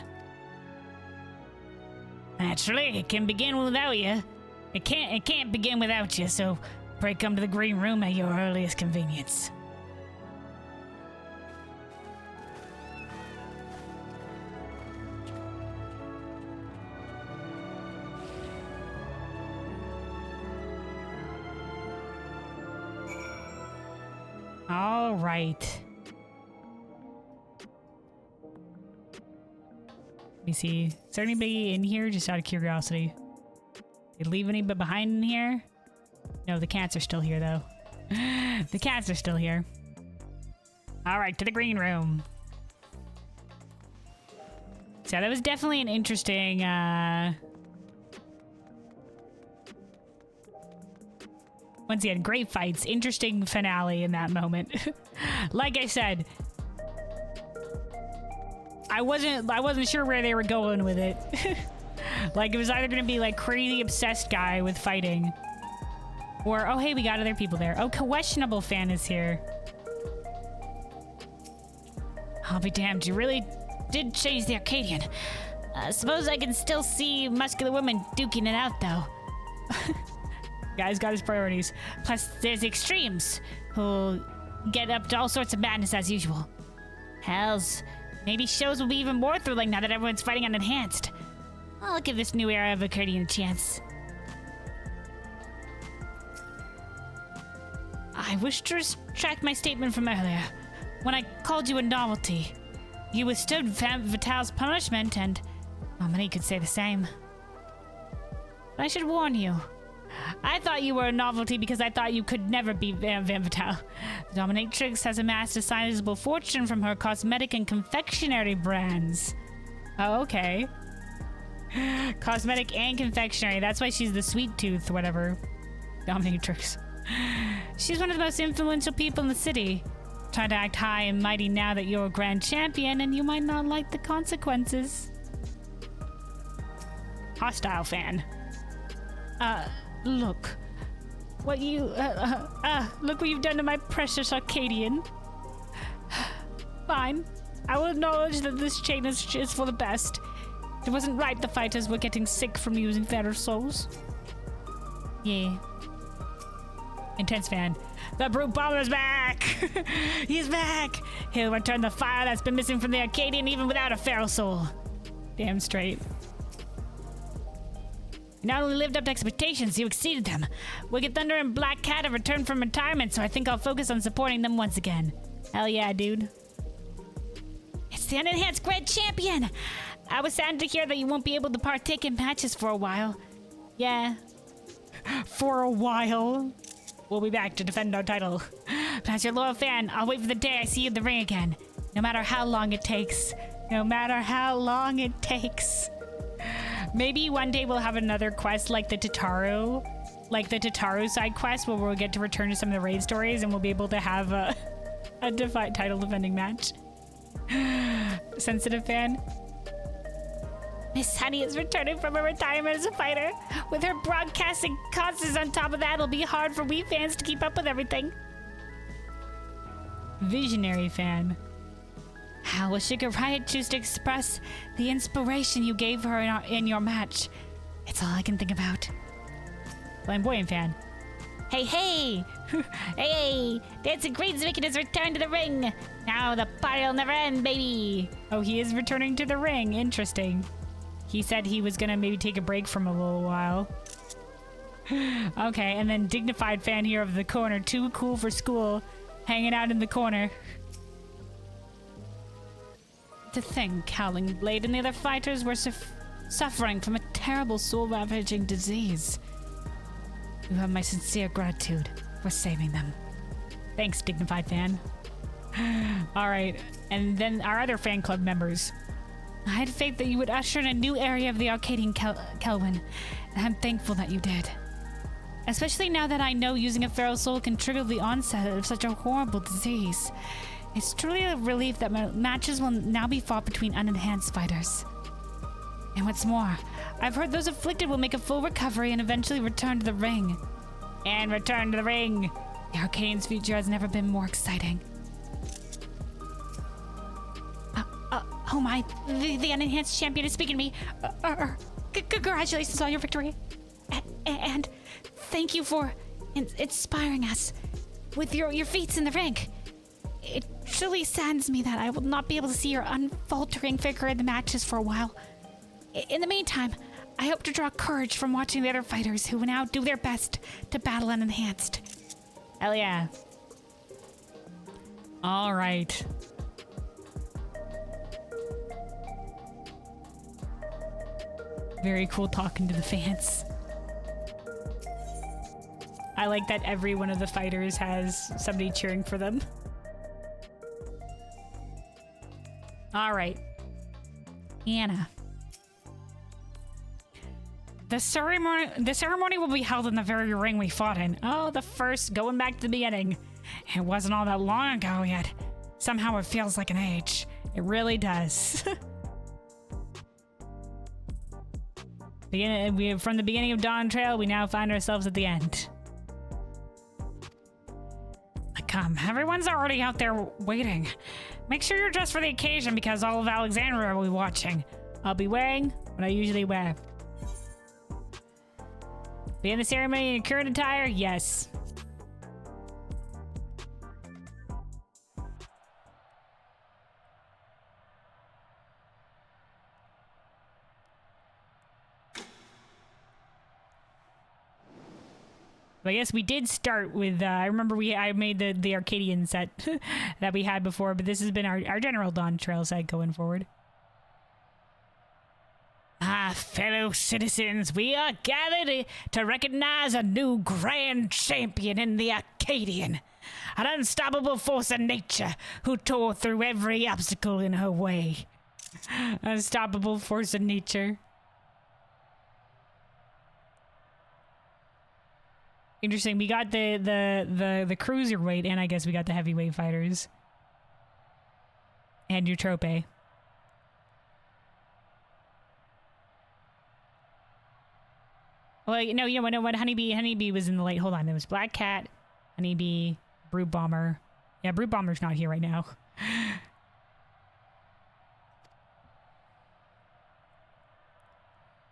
Naturally, it can begin without you. It can't begin without you, so pray come to the green room at your earliest convenience. All right. Let me see. Is there anybody in here? Just out of curiosity. Did they leave anybody behind in here? No, the cats are still here, though. The cats are still here. All right, to the green room. So that was definitely an interesting, once again, great fights. Interesting finale in that moment. Like I said, I wasn't sure where they were going with it. Like, it was either gonna be like crazy obsessed guy with fighting, or oh hey, we got other people there. Oh, questionable fan is here. I'll be damned, you really did change the Arcadion. Suppose I can still see muscular women duking it out, though. Guy's got his priorities. Plus, there's the extremes, who'll get up to all sorts of madness as usual. Hells, maybe shows will be even more thrilling now that everyone's fighting on Enhanced. I'll give this new era of Arcadion a chance. I wish to retract my statement from earlier. When I called you a novelty, you withstood Femme Fatale's punishment, and well, many could say the same. But I should warn you. I thought you were a novelty because I thought you could never be Femme Fatale. The Dominatrix has amassed a sizable fortune from her cosmetic and confectionery brands. Oh, okay. Cosmetic and confectionery. That's why she's the sweet tooth, whatever. Dominatrix. She's one of the most influential people in the city. Trying to act high and mighty now that you're a grand champion, and you might not like the consequences. Hostile fan. Look. What you, look what you've done to my precious Arcadion. Fine. I will acknowledge that this change is for the best. It wasn't right the fighters were getting sick from using their souls. Yeah. Intense fan. The brute bomber's back! He's back! He'll return the fire that's been missing from the Arcadian even without a feral soul. Damn straight. You not only lived up to expectations, you exceeded them. Wicked Thunder and Black Cat have returned from retirement, so I think I'll focus on supporting them once again. Hell yeah, dude. It's the unenhanced Grand Champion! I was saddened to hear that you won't be able to partake in matches for a while. Yeah. For a while. We'll be back to defend our title. But as your loyal fan, I'll wait for the day I see you in the ring again. No matter how long it takes. No matter how long it takes. Maybe one day we'll have another quest like the Tataru. Like the Tataru side quest where we'll get to return to some of the raid stories and we'll be able to have a title defending match. Sensitive fan. Miss Honey is returning from her retirement as a fighter. With her broadcasting constants on top of that, it'll be hard for we fans to keep up with everything. Visionary fan. How will Sugar Riot choose to express the inspiration you gave her in your match? It's all I can think about. Flamboyant fan. Hey, hey! Hey! Dancing Queen's making his return to the ring! Now the party'll never end, baby! Oh, he is returning to the ring. Interesting. He said he was gonna maybe take a break from a little while. Okay, and then dignified fan here of the corner. Too cool for school. Hanging out in the corner. To think Howling Blade and the other fighters were suffering from a terrible soul-ravaging disease. You have my sincere gratitude for saving them. Thanks, dignified fan. Alright, and then our other fan club members. I had faith that you would usher in a new area of the Arcadian Kelvin, and I'm thankful that you did. Especially now that I know using a feral soul can trigger the onset of such a horrible disease. It's truly a relief that matches will now be fought between unenhanced fighters. And what's more, I've heard those afflicted will make a full recovery and eventually return to the ring. And return to the ring! The Arcadian's future has never been more exciting. Oh my, the unenhanced champion is speaking to me. Congratulations on your victory. And thank you for inspiring us with your feats in the ring. It truly saddens me that I will not be able to see your unfaltering figure in the matches for a while. In the meantime, I hope to draw courage from watching the other fighters who will now do their best to battle unenhanced. Hell yeah. All right. Very cool talking to the fans. I like that every one of the fighters has somebody cheering for them. All right. Anna. The ceremony will be held in the very ring we fought in. Oh, the first, going back to the beginning. It wasn't all that long ago yet. Somehow it feels like an age. It really does. From the beginning of Dawntrail, we now find ourselves at the end. Come, everyone's already out there waiting. Make sure you're dressed for the occasion because all of Alexandria will be watching. I'll be wearing what I usually wear. Be in the ceremony in current attire? Yes. I guess we did start with, I remember I made the Arcadion set that we had before, but this has been our general Dawntrail set going forward. Ah, fellow citizens, we are gathered to recognize a new grand champion in the Arcadion. An unstoppable force of nature who tore through every obstacle in her way. Unstoppable force of nature. Interesting. We got the cruiserweight, and I guess we got the heavyweight fighters. And Eutrope. Well, no, you know what? Honeybee was in the late. Hold on. There was Black Cat, Honeybee, Brute Bomber. Yeah, Brute Bomber's not here right now.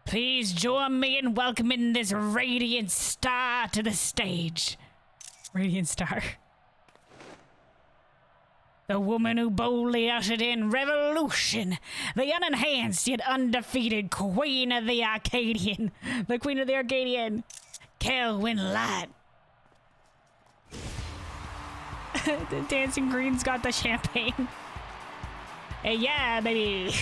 Please join me in welcoming this radiant star to the stage. Radiant star. The woman who boldly ushered in revolution. The unenhanced yet undefeated queen of the Arcadion. The queen of the Arcadion. Kelwyn Light. The Dancing Green's got the champagne. Hey, yeah, baby.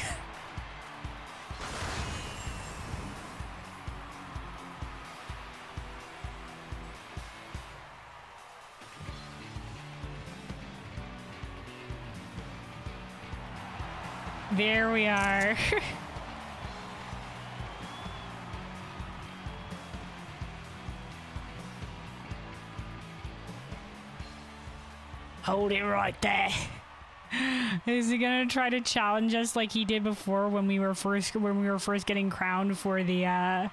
There we are. Hold it right there. Is he gonna try to challenge us like he did before when we were first getting crowned for the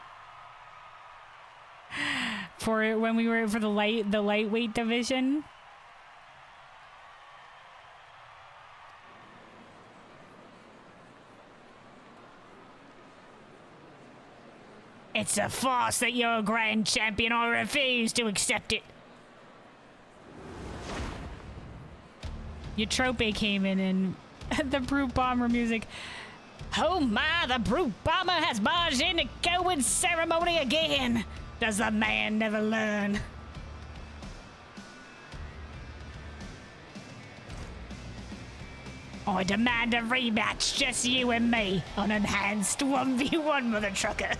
for the lightweight division? It's a farce that you're a grand champion. I refuse to accept it. Eutrope came in and the Brute Bomber music. Oh my, the Brute Bomber has barged into Kelwyn's ceremony again. Does the man never learn? I demand a rematch, just you and me, on enhanced 1v1, mother trucker.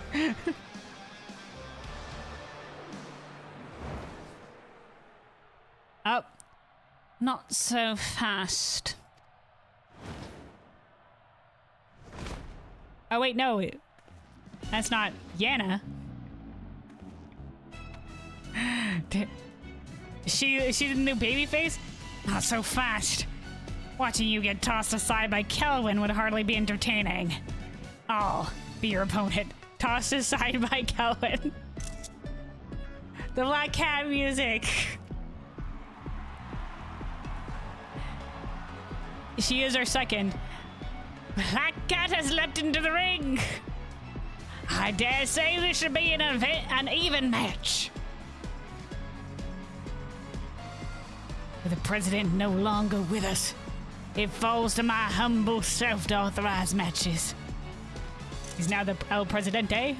Oh, not so fast. Oh wait, no, that's not Yana. Is she the new babyface? Not so fast. Watching you get tossed aside by Kelwyn would hardly be entertaining. I'll be your opponent. Tossed aside by Kelwyn. The Black Cat music. She is our second. Black Cat has leapt into the ring. I dare say this should be an even match. With the president no longer with us, it falls to my humble self to authorize matches. He's now the El Presidente.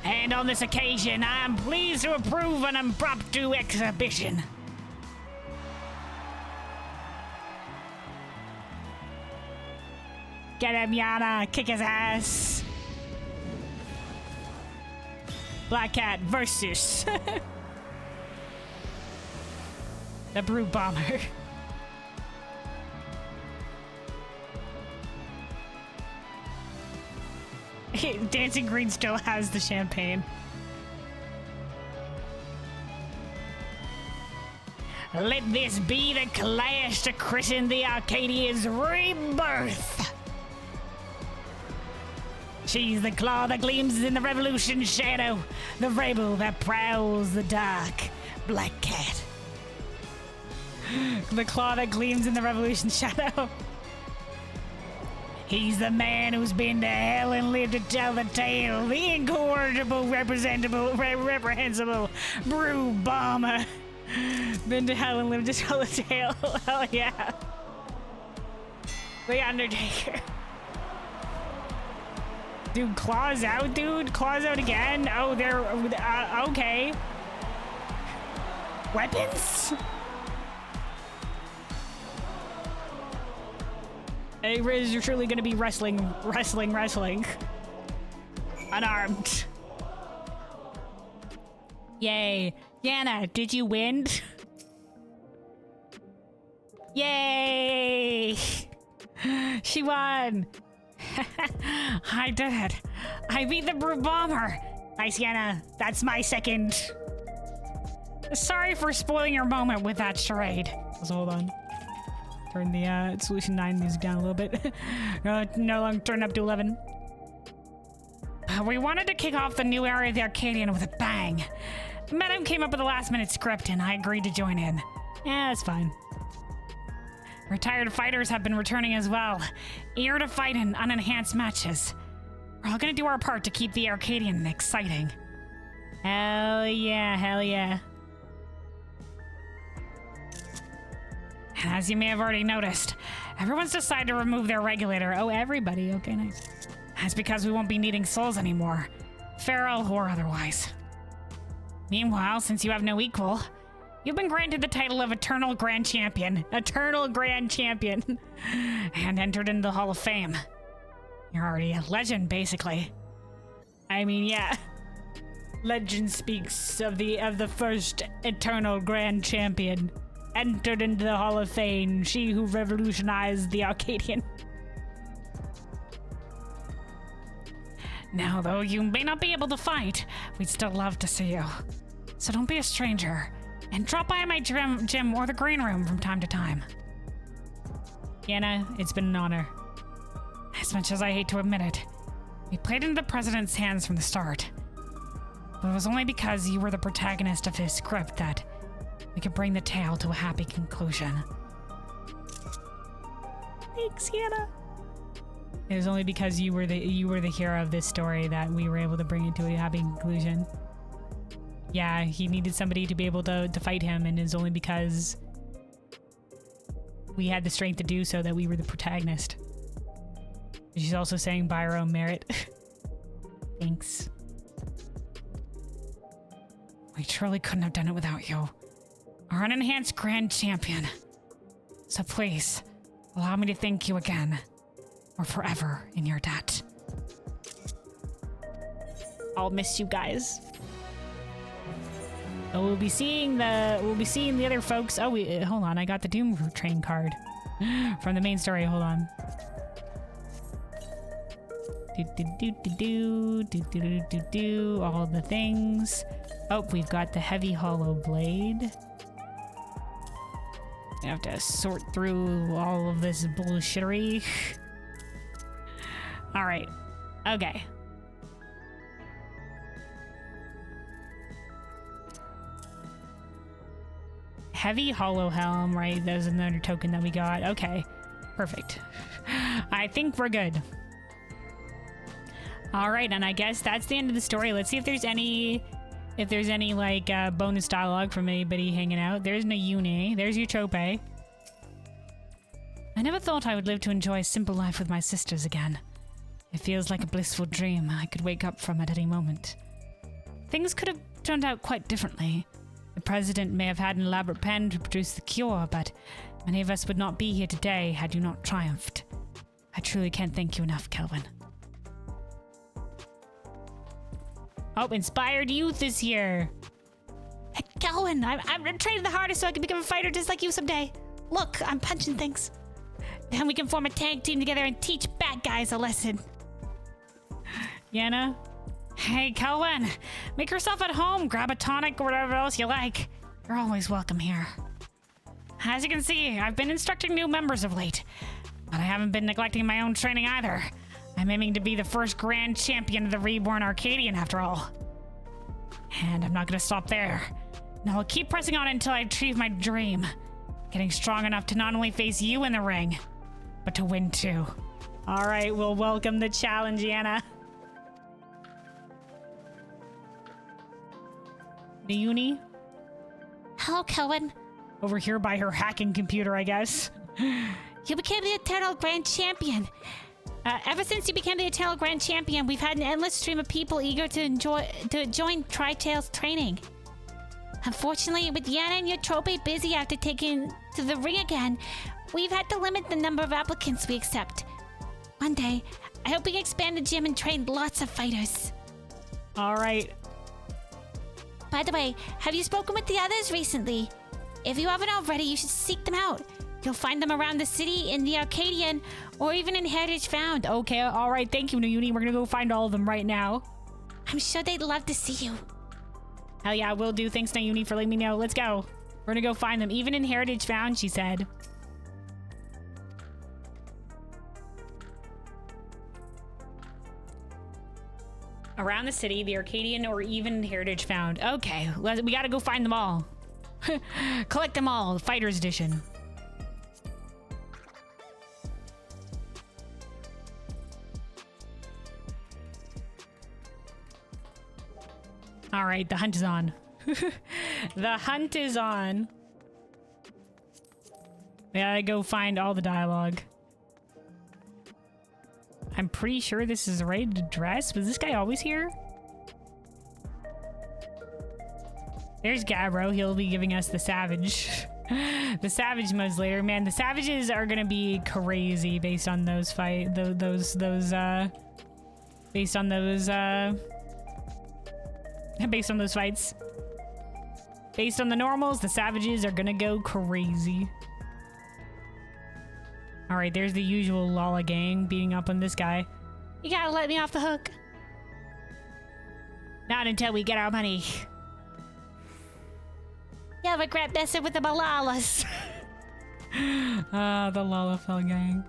And on this occasion, I am pleased to approve an impromptu exhibition. Get him, Yana. Kick his ass. Black Cat versus the Brute Bomber. Dancing Green still has the champagne. Let this be the clash to christen the Arcadian's rebirth. She's the claw that gleams in the revolution's shadow, the rebel that prowls the dark. Black cat. The claw that gleams in the revolution's shadow. He's the man who's been to hell and lived to tell the tale. The incorrigible, reprehensible brew bomber. Been to hell and lived to tell the tale. Hell yeah. The Undertaker. Dude, claws out, dude. Claws out again. Oh, they're okay. Weapons? Hey, Riz, you're truly gonna be wrestling. Unarmed. Yay. Yana, did you win? Yay! She won! I did it. I beat the Brute Bomber. Nice, Yana. That's my second. Sorry for spoiling your moment with that charade. So hold on. Turn the Solution 9 music down a little bit. No longer turn up to 11. We wanted to kick off the new area of the Arcadion with a bang. Madam came up with a last-minute script and I agreed to join in. Yeah, that's fine. Retired fighters have been returning as well, eager to fight in unenhanced matches. We're all gonna do our part to keep the Arcadion exciting. Hell yeah, hell yeah. And as you may have already noticed, everyone's decided to remove their regulator. Oh, everybody. Okay, nice. That's because we won't be needing souls anymore, feral or otherwise. Meanwhile, since you have no equal, you've been granted the title of Eternal Grand Champion. Eternal Grand Champion. And entered into the Hall of Fame. You're already a legend, basically. I mean, yeah. Legend speaks of the first Eternal Grand Champion. Entered into the Hall of Fame, she who revolutionized the Arcadion. Now, though you may not be able to fight, we'd still love to see you. So don't be a stranger, and drop by my gym or the green room from time to time. Yana, it's been an honor. As much as I hate to admit it, we played into the President's hands from the start. But it was only because you were the protagonist of his script that we could bring the tale to a happy conclusion. Thanks, Yana. It was only because you were the hero of this story that we were able to bring it to a happy conclusion. Yeah, he needed somebody to be able to fight him, and it's only because we had the strength to do so that we were the protagonist. She's also saying by her own merit. Thanks. We truly couldn't have done it without you. Our unenhanced Grand Champion. So please, allow me to thank you again. Or forever in your debt. I'll miss you guys. So we'll be seeing the other folks. Oh, hold on, I got the Doom Train card from the main story. Hold on. All the things. Oh, we've got the heavy hollow blade. I have to sort through all of this bullshittery. All right. Okay. Heavy hollow helm, right? That was another token that we got. Okay. Perfect. I think we're good. All right, and I guess that's the end of the story. Let's see if there's any like bonus dialogue from anybody hanging out. There's Nayune. There's Yuchope. I never thought I would live to enjoy a simple life with my sisters again. It feels like a blissful dream I could wake up from at any moment. Things could have turned out quite differently. The President may have had an elaborate plan to produce the cure, but many of us would not be here today had you not triumphed. I truly can't thank you enough, Kelvin. Oh, Inspired Youth is here. Hey, Kelvin, I'm training the hardest so I can become a fighter just like you someday. Look, I'm punching things. Then we can form a tag team together and teach bad guys a lesson. Yana? Hey, Kelvin, make yourself at home. Grab a tonic or whatever else you like. You're always welcome here. As you can see, I've been instructing new members of late, but I haven't been neglecting my own training either. I'm aiming to be the first grand champion of the reborn Arcadion after all. And I'm not gonna stop there. Now I'll keep pressing on until I achieve my dream. Getting strong enough to not only face you in the ring, but to win too. All right, we'll welcome the challenge, Anna. Nauni? Hello, Cohen. Over here by her hacking computer, I guess. You became the Eternal Grand Champion. Ever since you became the Eternal Grand Champion, we've had an endless stream of people eager to join Tri-Tail's training. Unfortunately, with Yana and Eutrope busy after taking to the ring again, we've had to limit the number of applicants we accept. One day, I hope we can expand the gym and train lots of fighters. All right. By the way, have you spoken with the others recently? If you haven't already, you should seek them out. You'll find them around the city, in the Arcadion, or even in Heritage Found. Okay, all right. Thank you, Nauni. We're gonna go find all of them right now. I'm sure they'd love to see you. Hell yeah, will do. Thanks, Nauni, for letting me know. Let's go. We're gonna go find them. Even in Heritage Found, she said. Around the city, the Arcadion, or even Heritage Found. Okay, we gotta go find them all. Collect them all, Fighters Edition. All right, the hunt is on. The hunt is on. We gotta go find all the dialogue. I'm pretty sure this is the right address. Was this guy always here? There's Gabbro. He'll be giving us the Savage. The Savage modes later. Man, the Savages are gonna be crazy based on those based on those fights. Based on the normals, the Savages are gonna go crazy. All right, there's the usual Lala gang beating up on this guy. You gotta let me off the hook. Not until we get our money. You'll regret messing with the Malalas. The Lalafell gang.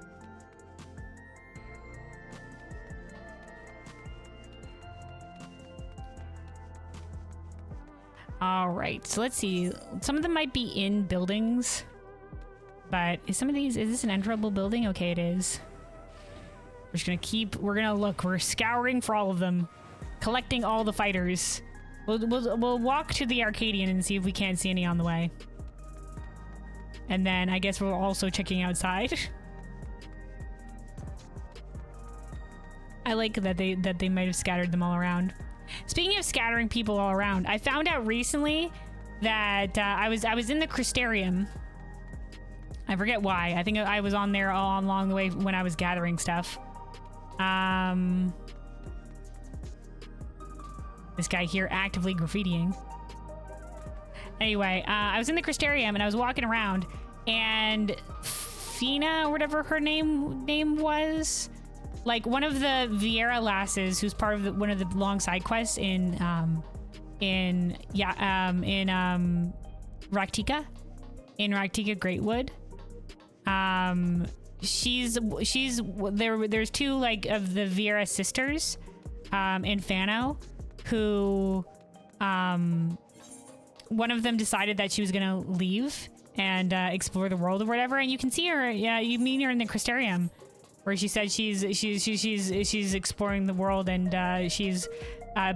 All right, so let's see. Some of them might be in buildings, but is this an enterable building? Okay, it is. We're just gonna look. We're scouring for all of them, collecting all the fighters. We'll walk to the Arcadion and see if we can't see any on the way. And then I guess we're also checking outside. I like that they might have scattered them all around. Speaking of scattering people all around, I found out recently that I was in the Crystarium. I forget why. I think I was on there all along the way when I was gathering stuff. This guy here actively graffitiing. Anyway, I was in the Crystarium and I was walking around, and Fina, or whatever her name was, like one of the Vieira lasses, who's part of one of the long side quests in Raktika, Greatwood. There's two like of the Vieira sisters in Fano, who one of them decided that she was gonna leave and explore the world or whatever, and you can see her. Yeah, you meet her in the Crystarium, where she said she's exploring the world, and she's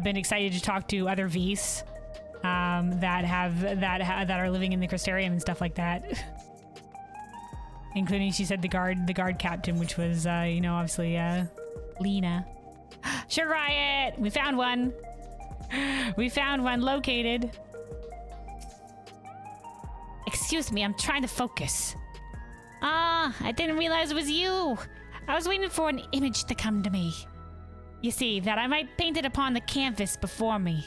been excited to talk to other V's that are living in the Crystarium and stuff like that. Including, she said, the guard captain, which was obviously Lena. Sugar Riot! We found one. We found one located. Excuse me, I'm trying to focus. Ah, I didn't realize it was you. I was waiting for an image to come to me. You see, that I might paint it upon the canvas before me.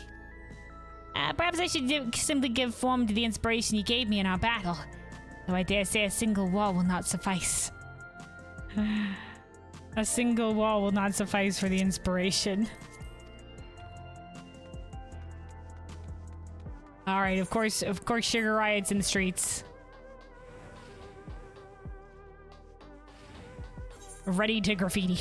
Perhaps I should simply give form to the inspiration you gave me in our battle. Though I dare say a single wall will not suffice. A single wall will not suffice for the inspiration. All right, of course, Sugar Riot's in the streets. Ready to graffiti.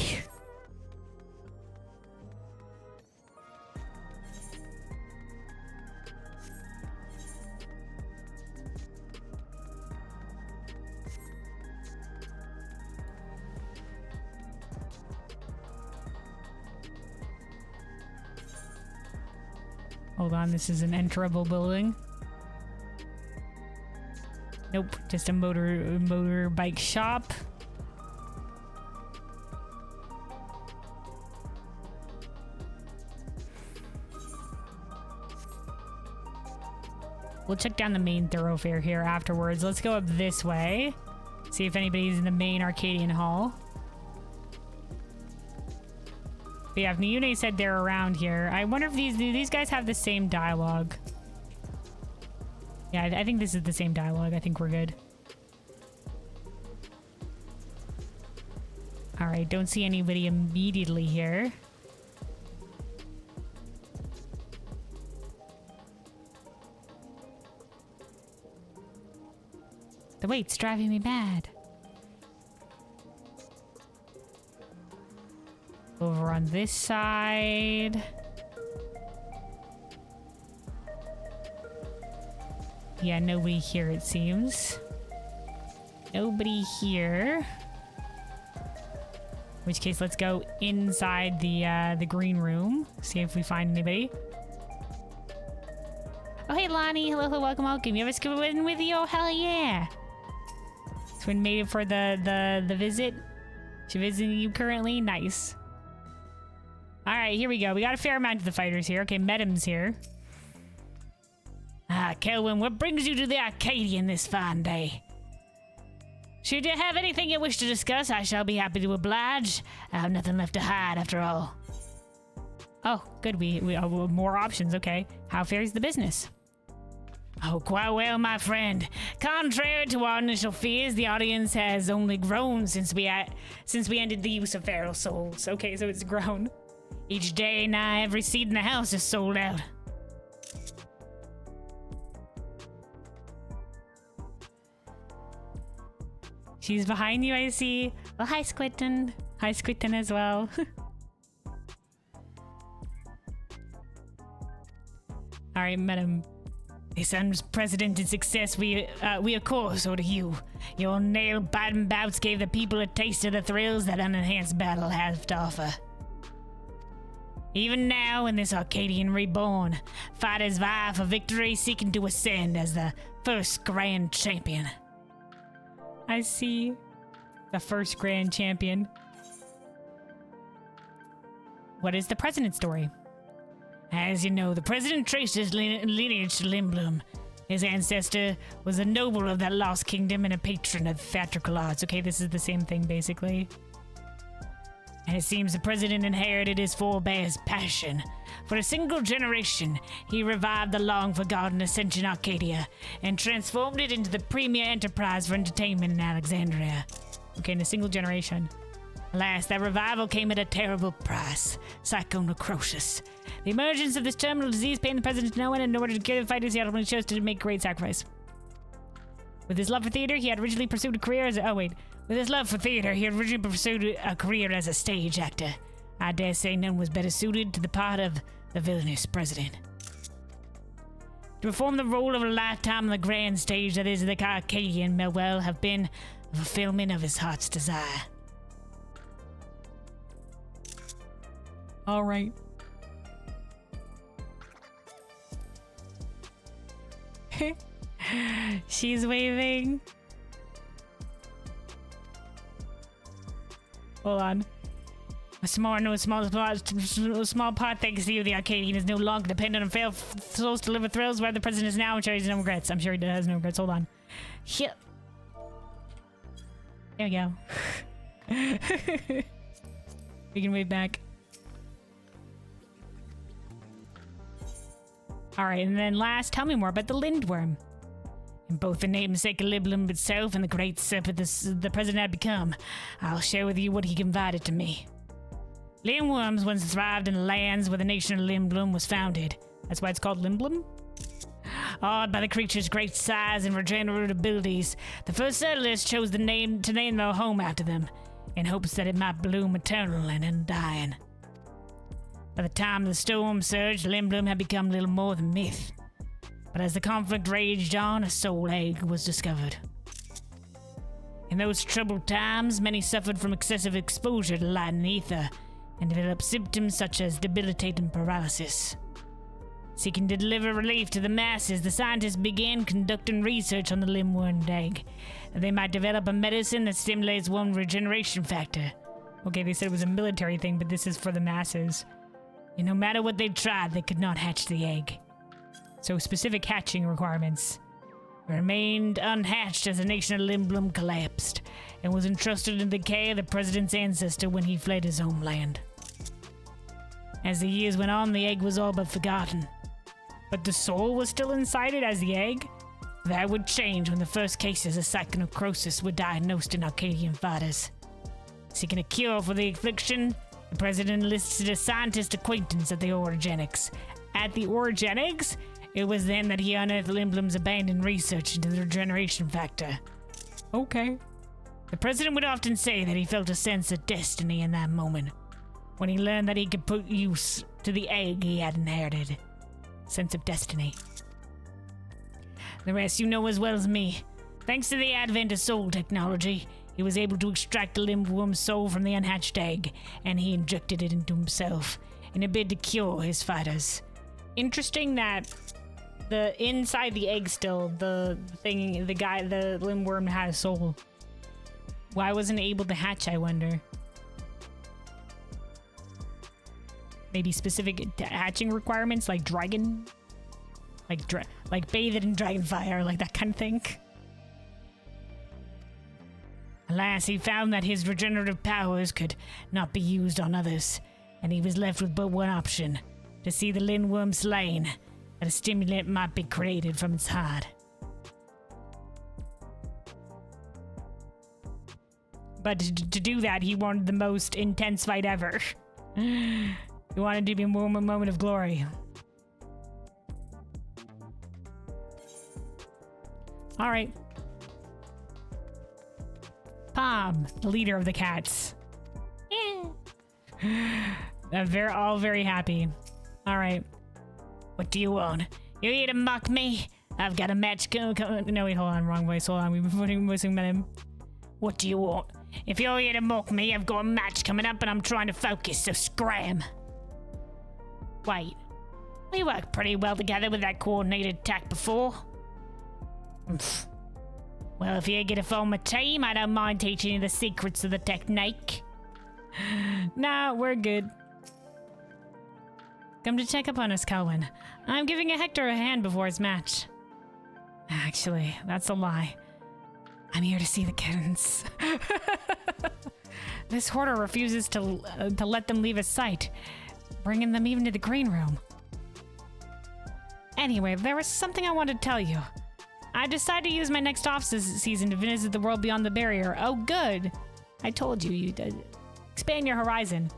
Hold on, this is an enterable building. Nope, just a motorbike shop. We'll check down the main thoroughfare here afterwards. Let's go up this way. See if anybody's in the main Arcadion hall. But yeah, if Niune said they're around here. I wonder if these guys have the same dialogue. Yeah, I think this is the same dialogue. I think we're good. Alright, don't see anybody immediately here. The weight's driving me mad. Over on this side. Yeah, nobody here it seems. Nobody here. In which case, let's go inside the green room. See if we find anybody. Oh, hey, Lonnie. Hello, welcome, welcome. You ever scuba in with you? Oh, hell yeah. Twin made it for the visit. She visiting you currently? Nice. Alright, here we go. We got a fair amount of the fighters here. Okay, Medim's here. Ah, Kelwyn, what brings you to the Arcadion this fine day? Should you have anything you wish to discuss, I shall be happy to oblige. I have nothing left to hide after all. Oh, good. We have more options. Okay. How fares the business? Oh, quite well, my friend. Contrary to our initial fears, the audience has only grown since we ended the use of feral souls. Okay, so it's grown. Each day, now every seat in the house is sold out. She's behind you, I see. Well, hi, Squitton. Hi, Squitton as well. All right, Madam. This unprecedented success we of course owe to you. Your nail-biting bouts gave the people a taste of the thrills that unenhanced battle has to offer. Even now, in this Arcadian reborn, fighters vie for victory, seeking to ascend as the first Grand Champion. I see. The first Grand Champion. What is the President's story? As you know, the President traced his lineage to Limblum. His ancestor was a noble of that lost kingdom and a patron of theatrical arts. Okay, this is the same thing, basically. And it seems the President inherited his forebear's passion. For a single generation, he revived the long-forgotten Ascension Arcadia and transformed it into the premier enterprise for entertainment in Alexandria. Okay, in a single generation. Alas, that revival came at a terrible price. Psychonecrosis. The emergence of this terminal disease pained the President no end, and in order to cure the fighters, he ultimately chose to make great sacrifice. With his love for theater, he had originally pursued a career as a... With his love for theater, he had originally pursued a career as a stage actor. I dare say none was better suited to the part of the villainous President. To perform the role of a lifetime on the grand stage that is the Arcadian may well have been a fulfillment of his heart's desire. All right. She's waving. Hold on. A small part thanks to you, the Arcadian is no longer dependent on failed souls to deliver thrills where the President is now. I'm sure he has no regrets. I'm sure he has no regrets. Hold on. Here. There we go. We can wave back. Alright, and then last, tell me more about the Lindworm. In both the namesake of Limblum itself and the great serpent the President had become, I'll share with you what he confided to me. Lindworms once thrived in the lands where the nation of Limblum was founded. That's why it's called Limblum? Awed by the creature's great size and regenerative abilities, the first settlers chose to name their home after them, in hopes that it might bloom eternal and undying. By the time the storm surged, Limblum had become little more than myth. But as the conflict raged on, a soul egg was discovered. In those troubled times, many suffered from excessive exposure to light and ether, and developed symptoms such as debilitating paralysis. Seeking to deliver relief to the masses, the scientists began conducting research on the limb-worm egg. They might develop a medicine that stimulates one regeneration factor. Okay, they said it was a military thing, but this is for the masses. And no matter what they tried, they could not hatch the egg. So specific hatching requirements. Remained unhatched as the nation of Limblum collapsed, and was entrusted in the care of the president's ancestor when he fled his homeland. As the years went on, the egg was all but forgotten. But the soul was still inside it as the egg? That would change when the first cases of psychonecrosis were diagnosed in Arcadian fighters. Seeking a cure for the affliction, the president enlisted a scientist acquaintance at the Origenics. At the Origenics? It was then that he unearthed Limblum's abandoned research into the regeneration factor. Okay. The president would often say that he felt a sense of destiny in that moment, when he learned that he could put use to the egg he had inherited. Sense of destiny. The rest you know as well as me. Thanks to the advent of soul technology, he was able to extract the limb-worm's soul from the unhatched egg, and he injected it into himself in a bid to cure his fighters. Interesting that the inside the egg still, the limb-worm had a soul. Why wasn't it able to hatch, I wonder? Maybe specific hatching requirements, like dragon, like bathe it in dragon fire, like that kind of thing. Alas, he found that his regenerative powers could not be used on others, and he was left with but one option: to see the limb-worm slain, that a stimulant might be created from its heart. But to do that, he wanted the most intense fight ever. He wanted to be a moment of glory. Alright. Palm, the leader of the cats. They're all very happy. Alright. What do you want? You here to mock me? I've got a match No, wait, hold on. Wrong voice. Hold on. We've been missing him. What do you want? If you're here to mock me, I've got a match coming up and I'm trying to focus, so scram. Wait. We worked pretty well together with that coordinated attack before. Well, if you get to form a team, I don't mind teaching you the secrets of the technique. Nah, we're good. Come to check up on us, Cohen. I'm giving Hector a hand before his match. Actually, that's a lie. I'm here to see the kittens. This hoarder refuses to let them leave his sight, bringing them even to the green room. Anyway, there was something I wanted to tell you. I decided to use my next off-season to visit the world beyond the barrier. Oh, good. I told you, you did. Expand your horizon.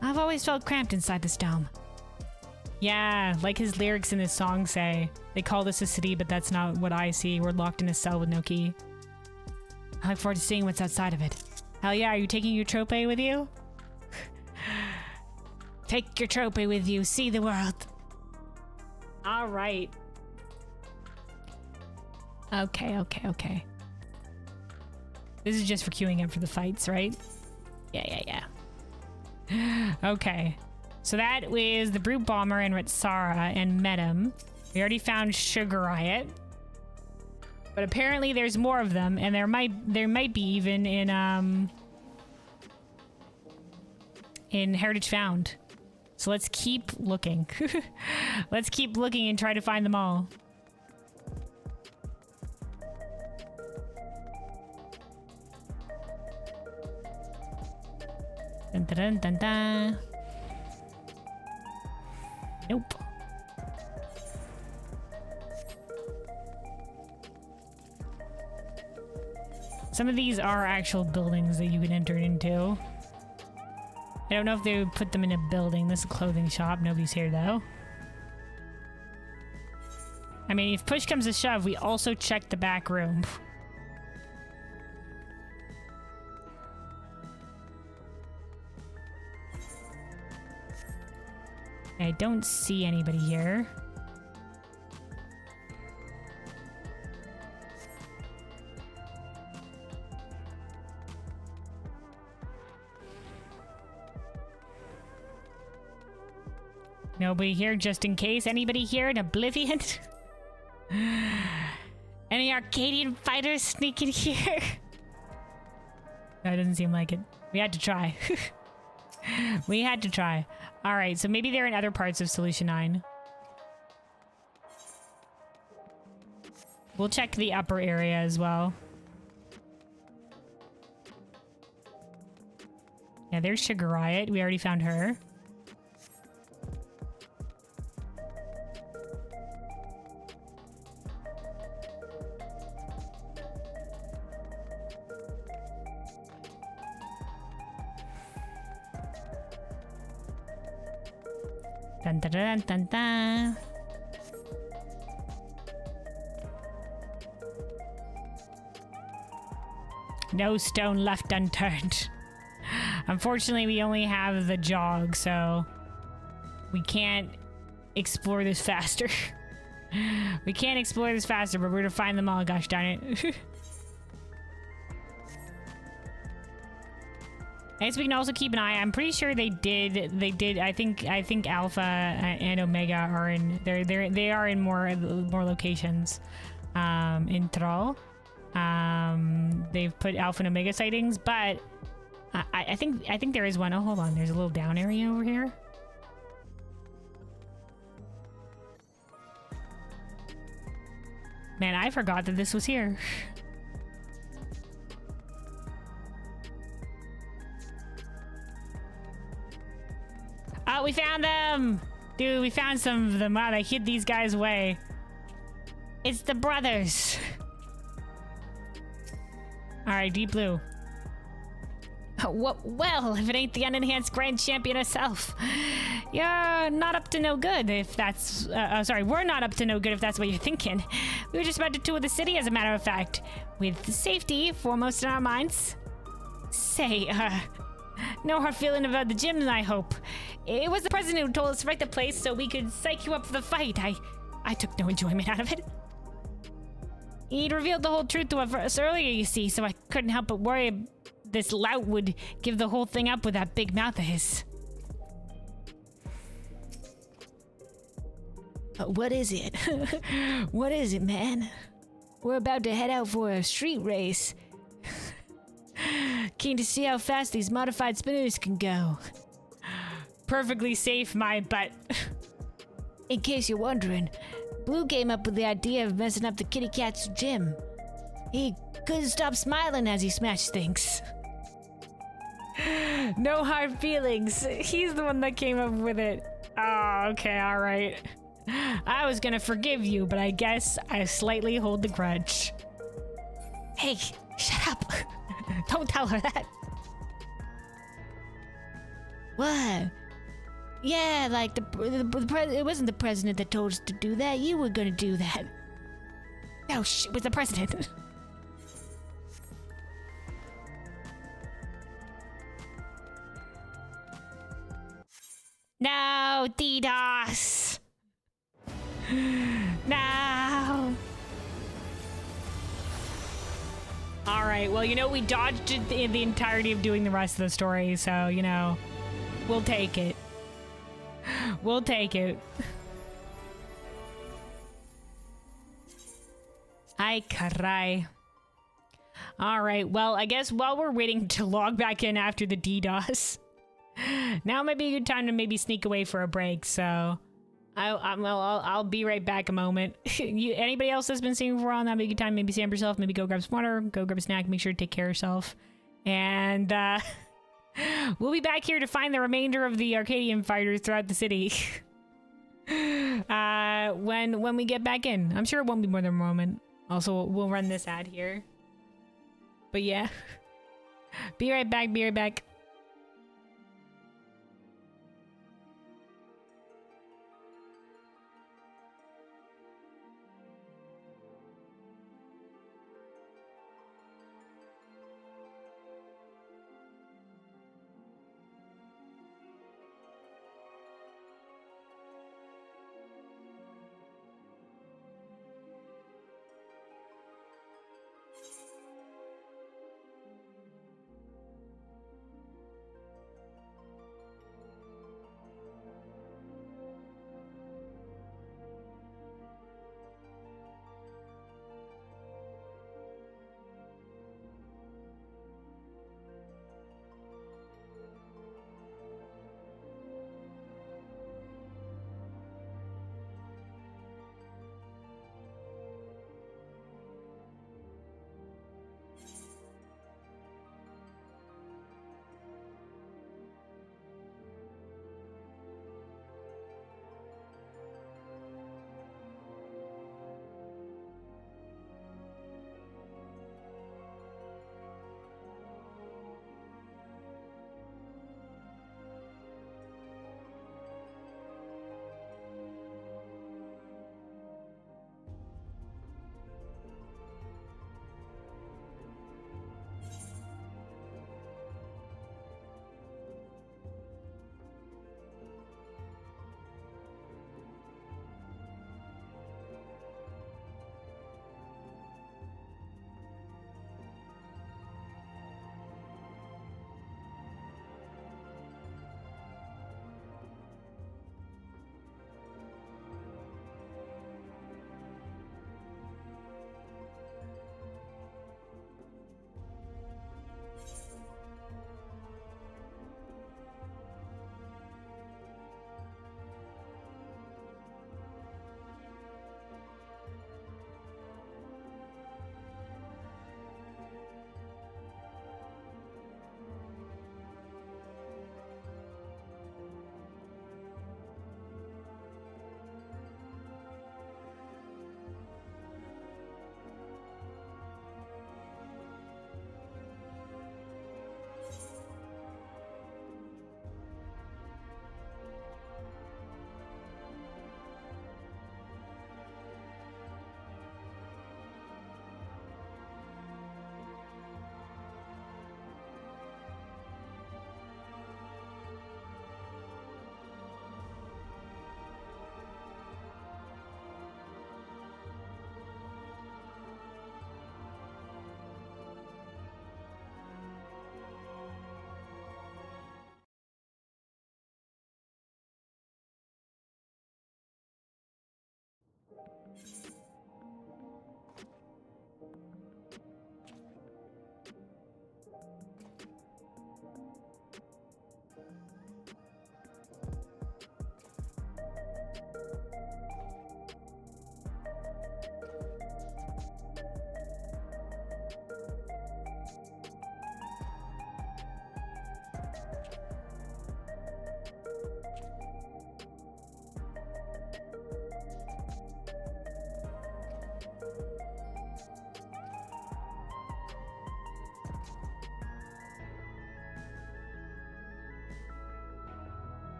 I've always felt cramped inside this dome. Yeah, like his lyrics in his song say. They call this a city, but that's not what I see. We're locked in a cell with no key. I look forward to seeing what's outside of it. Hell yeah, are you taking your trope with you? Take your trope with you, see the world. Alright. Okay. This is just for queuing up for the fights, right? Yeah. Okay. So that was the Brute Bomber and Ritsara and Medem. We already found Sugar Riot. But apparently there's more of them, and there might be even in Heritage Found. So let's keep looking. Let's keep looking and try to find them all. Dun, dun, dun, dun. Nope. Some of these are actual buildings that you can enter into. I don't know if they would put them in a building. This is a clothing shop. Nobody's here, though. I mean, if push comes to shove, we also check the back room. I don't see anybody here. nobody here just in case. Anybody here in Oblivion? Any Arcadian fighters sneaking here? No, it doesn't seem like it. We had to try. We had to try. Alright, so maybe they're in other parts of Solution 9. We'll check the upper area as well. Yeah, there's Sugar Riot. We already found her. Dun dun dun dun dun. No stone left unturned. Unfortunately, we only have the jog, so we can't explore this faster. We can't explore this faster, but we're gonna find them all, gosh darn it. I guess we can also keep an eye. I'm pretty sure they did. I think Alpha and Omega are in. They are in more locations. In Thrall, they've put Alpha and Omega sightings, but I think there is one. Oh, hold on. There's a little down area over here. Man, I forgot that this was here. Oh, we found them! Dude, we found some of them. Wow, they hid these guys away. It's the brothers. Alright, Deep Blue. Well, if it ain't the unenhanced Grand Champion herself. You're not up to no good if that's... sorry, we're not up to no good if that's what you're thinking. We were just about to tour the city, as a matter of fact. With safety foremost in our minds. Say, no hard feeling about the gym, I hope. It was the president who told us to write the place so we could psych you up for the fight. I took no enjoyment out of it. He'd revealed the whole truth to us earlier, you see, so I couldn't help but worry this lout would give the whole thing up with that big mouth of his. What is it? What is it, man? We're about to head out for a street race. Keen to see how fast these modified spinners can go. Perfectly safe, my butt. In case you're wondering, Blue came up with the idea of messing up the kitty cat's gym. He couldn't stop smiling as he smashed things. No hard feelings. He's the one that came up with it. Oh, okay, alright. I was gonna forgive you, but I guess I slightly hold the grudge. Hey, shut up. Don't tell her that. What? Yeah, like it wasn't the president that told us to do that. You were gonna do that. Oh shit, it was the president. No, DDoS. No. All right. Well, you know, we dodged it the entirety of doing the rest of the story, so you know, we'll take it. We'll take it. Ay, caray. All right. Well, I guess while we're waiting to log back in after the DDoS, now might be a good time to maybe sneak away for a break. So, I'll be right back a moment. Anybody else that's been seeing for a while, that'd be a good time. Maybe stamp yourself. Maybe go grab some water. Go grab a snack. Make sure to take care of yourself. And we'll be back here to find the remainder of the Arcadian fighters throughout the city. When we get back in. I'm sure it won't be more than a moment. Also, we'll run this ad here. But yeah. Be right back. Be right back.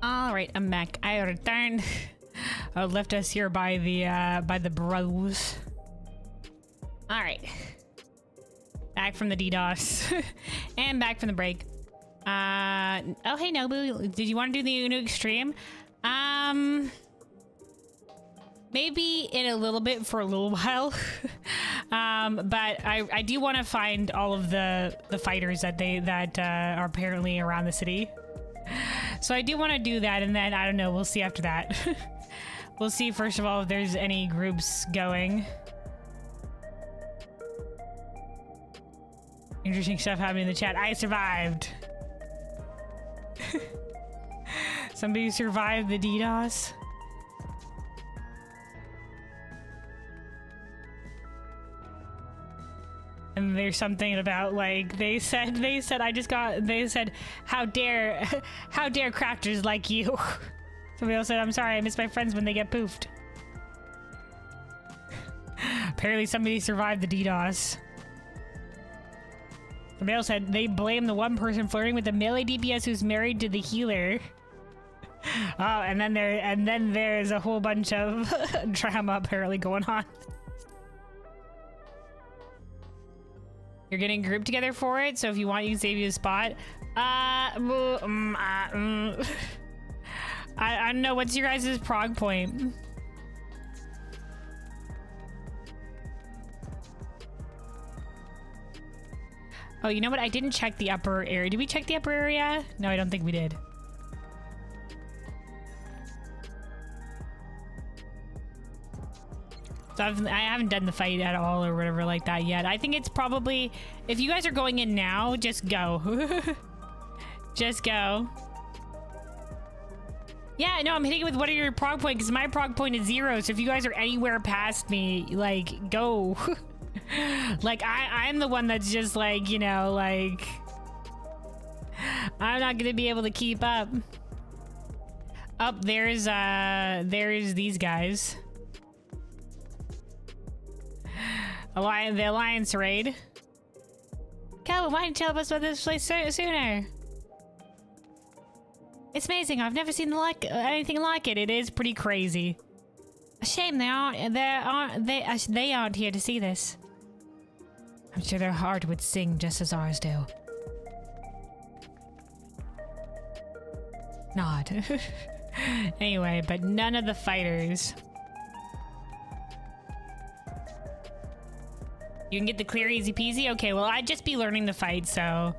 All right, I'm back. I returned. Left us here by the bros. All right. Back from the DDoS. And back from the break. Oh, hey, Nobu. Did you want to do the new extreme? Maybe in a little bit for a little while. But I do want to find all of the fighters that are apparently around the city. So I do want to do that, and then I don't know, we'll see after that. We'll see first of all if there's any groups going. Interesting stuff happening in the chat. I survived. Somebody survived the DDoS. And there's something about, like, they said how dare crafters like you. Somebody else said, I'm sorry, I miss my friends when they get poofed. Apparently somebody survived the DDoS. Somebody else said they blame the one person flirting with the melee DPS who's married to the healer. Oh, and then there's a whole bunch of drama apparently going on. You're getting grouped together for it, so if you want, you can save you a spot. I don't know. What's your guys' prog point? Oh, you know what? I didn't check the upper area. Did we check the upper area? No, I don't think we did. So I haven't done the fight at all or whatever like that yet. I think it's probably, if you guys are going in now, just go. Just go. Yeah, no, I'm hitting it with what are your prog point, because my prog point is 0. So if you guys are anywhere past me, like, go. Like, I'm the one that's just like, you know, like, I'm not gonna be able to keep up. Up there's these guys. The Alliance raid. Calvin, why didn't you tell us about this place sooner? It's amazing. I've never seen anything like it. It is pretty crazy. A shame they aren't here to see this. I'm sure their heart would sing just as ours do. Nod. Anyway, but none of the fighters. You can get the clear easy peasy? Okay, well, I'd just be learning the fight, so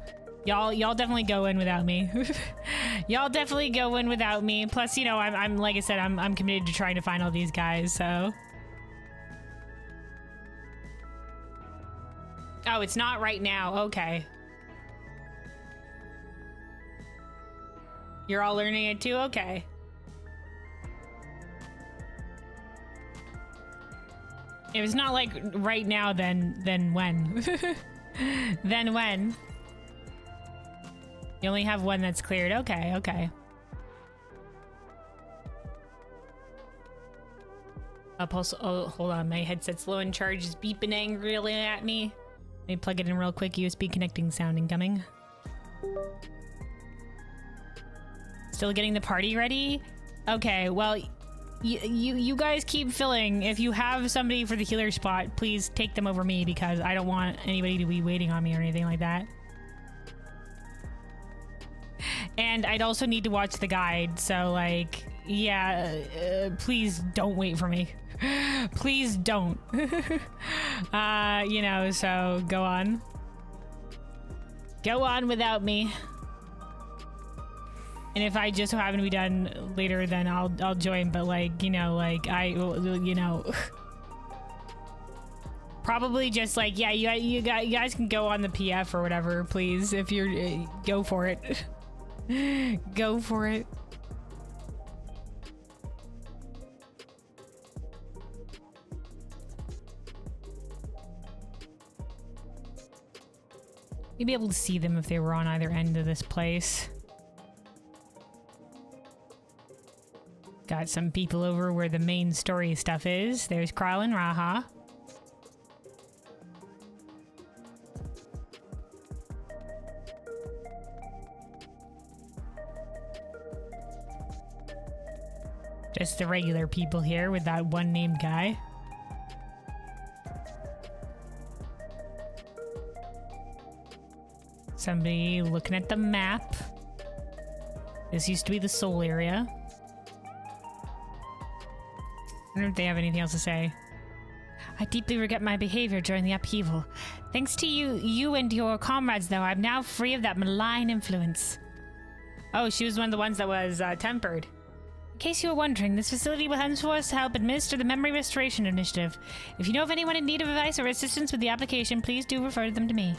y'all definitely go in without me. Y'all definitely go in without me. Plus, you know, I'm like I said, I'm committed to trying to find all these guys, so. Oh, it's not right now. Okay. You're all learning it too? Okay. If it's not like right now, then when? Then when? You only have one that's cleared. Okay, okay. Also, oh, hold on. My headset's low in charge. Is beeping angrily at me. Let me plug it in real quick. USB connecting sound incoming. Still getting the party ready? Okay, well, you guys keep filling. If you have somebody for the healer spot, please take them over me, because I don't want anybody to be waiting on me or anything like that. And I'd also need to watch the guide, so like, yeah, please don't wait for me. Please don't. You know, so go on. Go on without me. And if I just so happen to be done later, then I'll join. But like, you know, like you know, probably just like, yeah, you guys can go on the PF or whatever, please. If you're, go for it. Go for it. You'd be able to see them if they were on either end of this place. Got some people over where the main story stuff is. There's Kryle and Raha. Just the regular people here with that one named guy. Somebody looking at the map. This used to be the soul area. I wonder if they have anything else to say. I deeply regret my behavior during the upheaval. Thanks to you and your comrades, though, I'm now free of that malign influence. Oh, she was one of the ones that was tempered. In case you were wondering, this facility will henceforth help administer the Memory Restoration Initiative. If you know of anyone in need of advice or assistance with the application, please do refer them to me.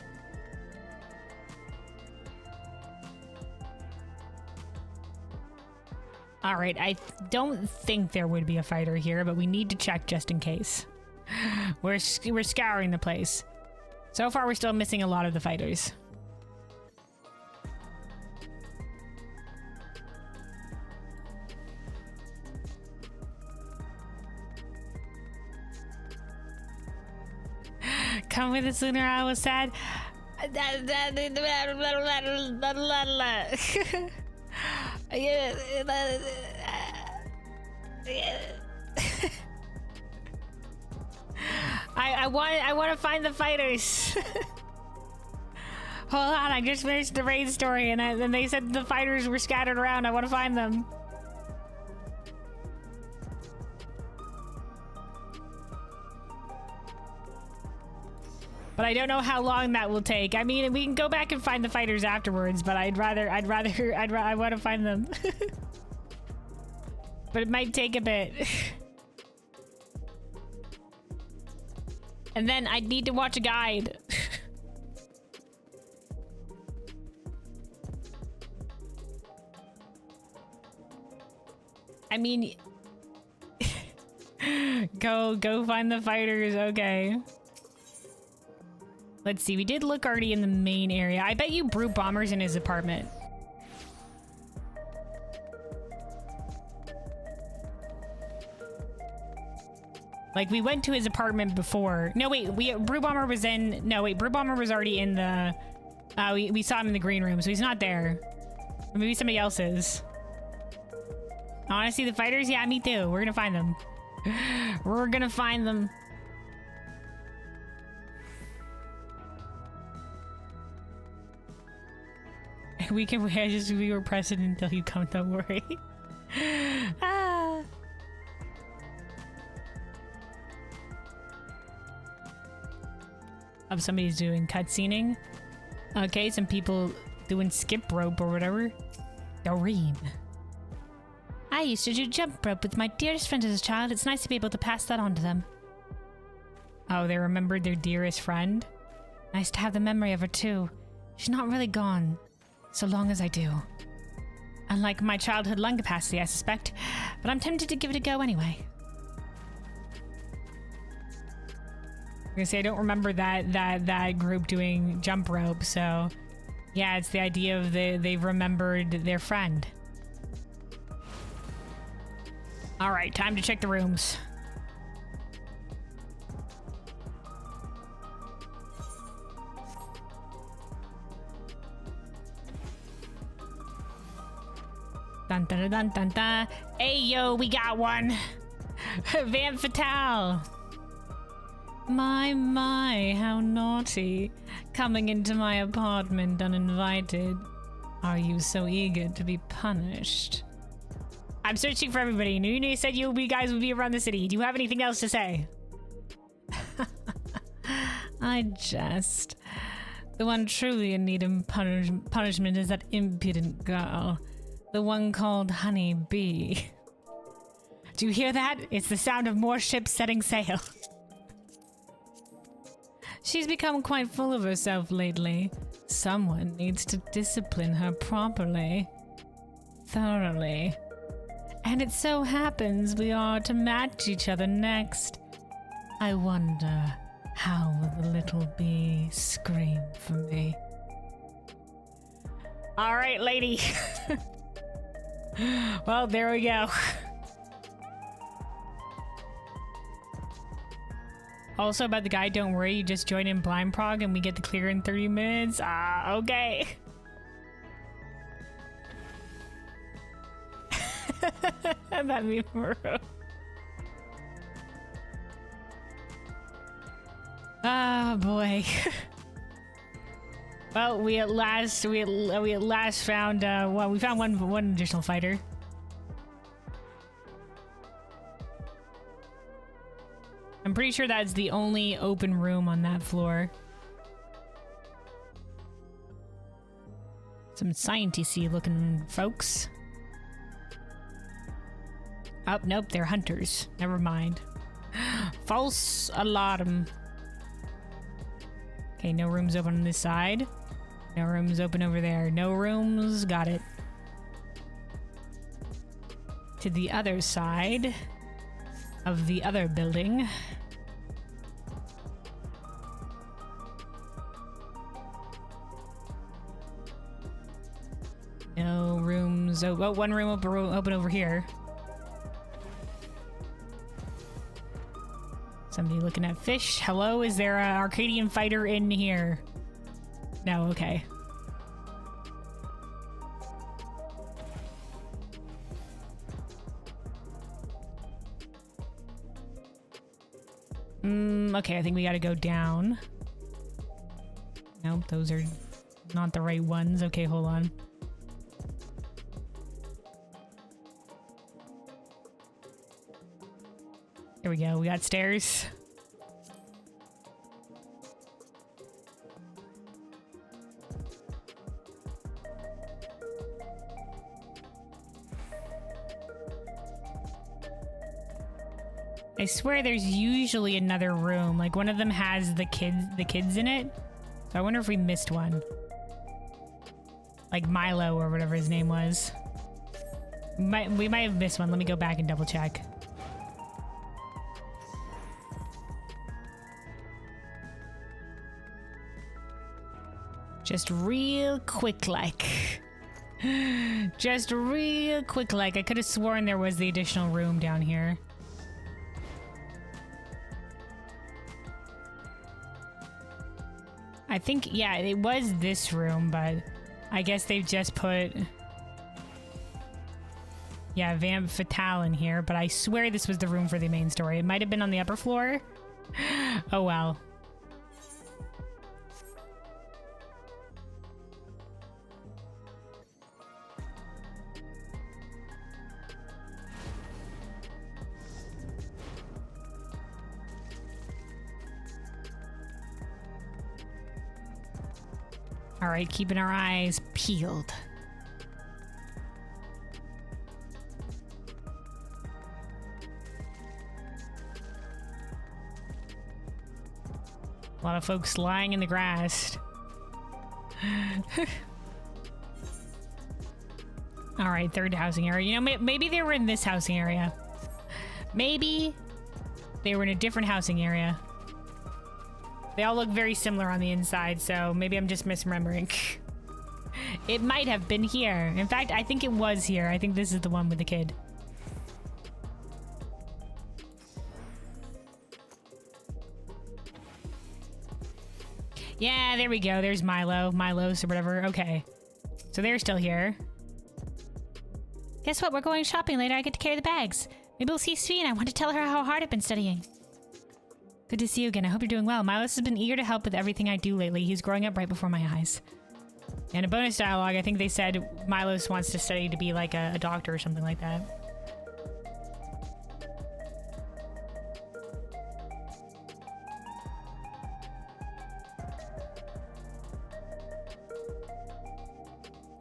Alright, I don't think there would be a fighter here, but we need to check just in case. We're scouring the place. So far, we're still missing a lot of the fighters. Come with us sooner, I was sad. I want to find the fighters. Hold on, I just finished the raid story and then they said the fighters were scattered around. I want to find them. But I don't know how long that will take. I mean, we can go back and find the fighters afterwards, but I want to find them. But it might take a bit. And then I'd need to watch a guide. I mean, go find the fighters, okay. Let's see, we did look already in the main area. I bet you Brute Bomber's in his apartment. Like, we went to his apartment before. No, wait, Brute Bomber was in... No, wait, Brute Bomber was already in the... we saw him in the green room, so he's not there. Or maybe somebody else is. I want to see the fighters? Yeah, me too. We're gonna find them. We're gonna find them. We were pressing until you come, don't worry. Ah. Somebody's doing cutscening. Okay, some people doing skip rope or whatever. Doreen. I used to do jump rope with my dearest friend as a child. It's nice to be able to pass that on to them. Oh, they remembered their dearest friend? Nice to have the memory of her too. She's not really gone. So long as I do. Unlike my childhood lung capacity, I suspect, but I'm tempted to give it a go anyway. I'm gonna say I don't remember that group doing jump rope, so yeah, it's the idea of they've remembered their friend. All right, time to check the rooms. Dun dun dun dun dun. Hey yo, we got one. Van Fatale. My, how naughty. Coming into my apartment uninvited. Are you so eager to be punished? I'm searching for everybody. Nunu said you guys would be around the city. Do you have anything else to say? I jest. The one truly in need of punishment is that impudent girl. The one called Honey Bee. Do you hear that? It's the sound of more ships setting sail. She's become quite full of herself lately. Someone needs to discipline her properly. Thoroughly. And it so happens we are to match each other next. I wonder, how will the little bee scream for me? All right, lady. Well, there we go. Also about the guy, don't worry, you just join in blind prog and we get to clear in 30 minutes. Okay. That'd be Maroon. Oh boy. Well, we at last found well, we found one additional fighter. I'm pretty sure that's the only open room on that floor. Some scientisty looking folks. Oh, nope, they're hunters. Never mind. False alarm. Okay, no rooms open on this side. No rooms open over there. No rooms. Got it. To the other side of the other building. No rooms. Oh, one room open over here. Somebody looking at fish. Hello, is there an Arcadian fighter in here? No, okay. Okay, I think we gotta go down. Nope, those are not the right ones. Okay, hold on. Here we go, we got stairs. I swear there's usually another room. Like one of them has the kids in it. So I wonder if we missed one. Like Milo or whatever his name was. We might have missed one. Let me go back and double check. Just real quick like. Just real quick like. I could have sworn there was the additional room down here. I think, yeah, it was this room, but I guess they've just put, yeah, Vamp Fatale in here, but I swear this was the room for the main story. It might have been on the upper floor. Oh, well. All right, keeping our eyes peeled. A lot of folks lying in the grass. All right, third housing area. You know, maybe they were in this housing area. Maybe they were in a different housing area. They all look very similar on the inside, so maybe I'm just misremembering. It might have been here. In fact, I think it was here. I think this is the one with the kid. Yeah, there we go. There's Milos or whatever. Okay. So they're still here. Guess what? We're going shopping later. I get to carry the bags. Maybe we'll see Svi and I want to tell her how hard I've been studying. Good to see you again. I hope you're doing well. Milos has been eager to help with everything I do lately. He's growing up right before my eyes. And a bonus dialogue, I think they said Milos wants to study to be like a doctor or something like that.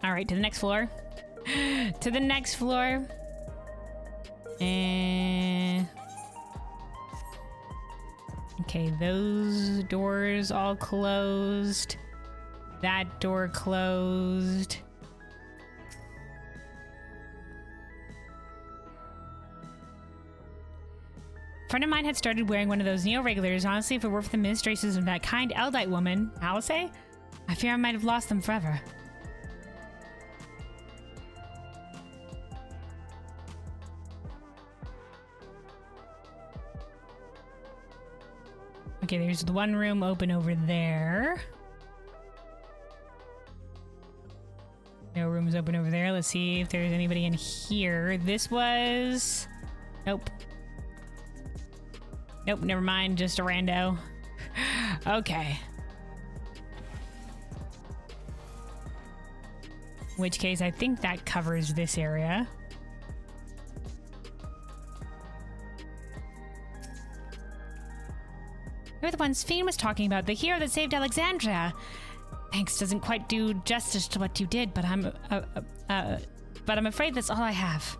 All right, to the next floor. To the next floor. And... okay, those doors all closed. That door closed. A friend of mine had started wearing one of those neo-regulars. Honestly, if it were for the ministrations of that kind Eldite woman, Alice, I fear I might have lost them forever. Okay, there's the one room open over there. No rooms open over there. Let's see if there's anybody in here. This was... Nope. Nope, never mind. Just a rando. Okay. In which case, I think that covers this area. You're the one Sphene was talking about, the hero that saved Alexandria. Thanks doesn't quite do justice to what you did, but I'm afraid that's all I have.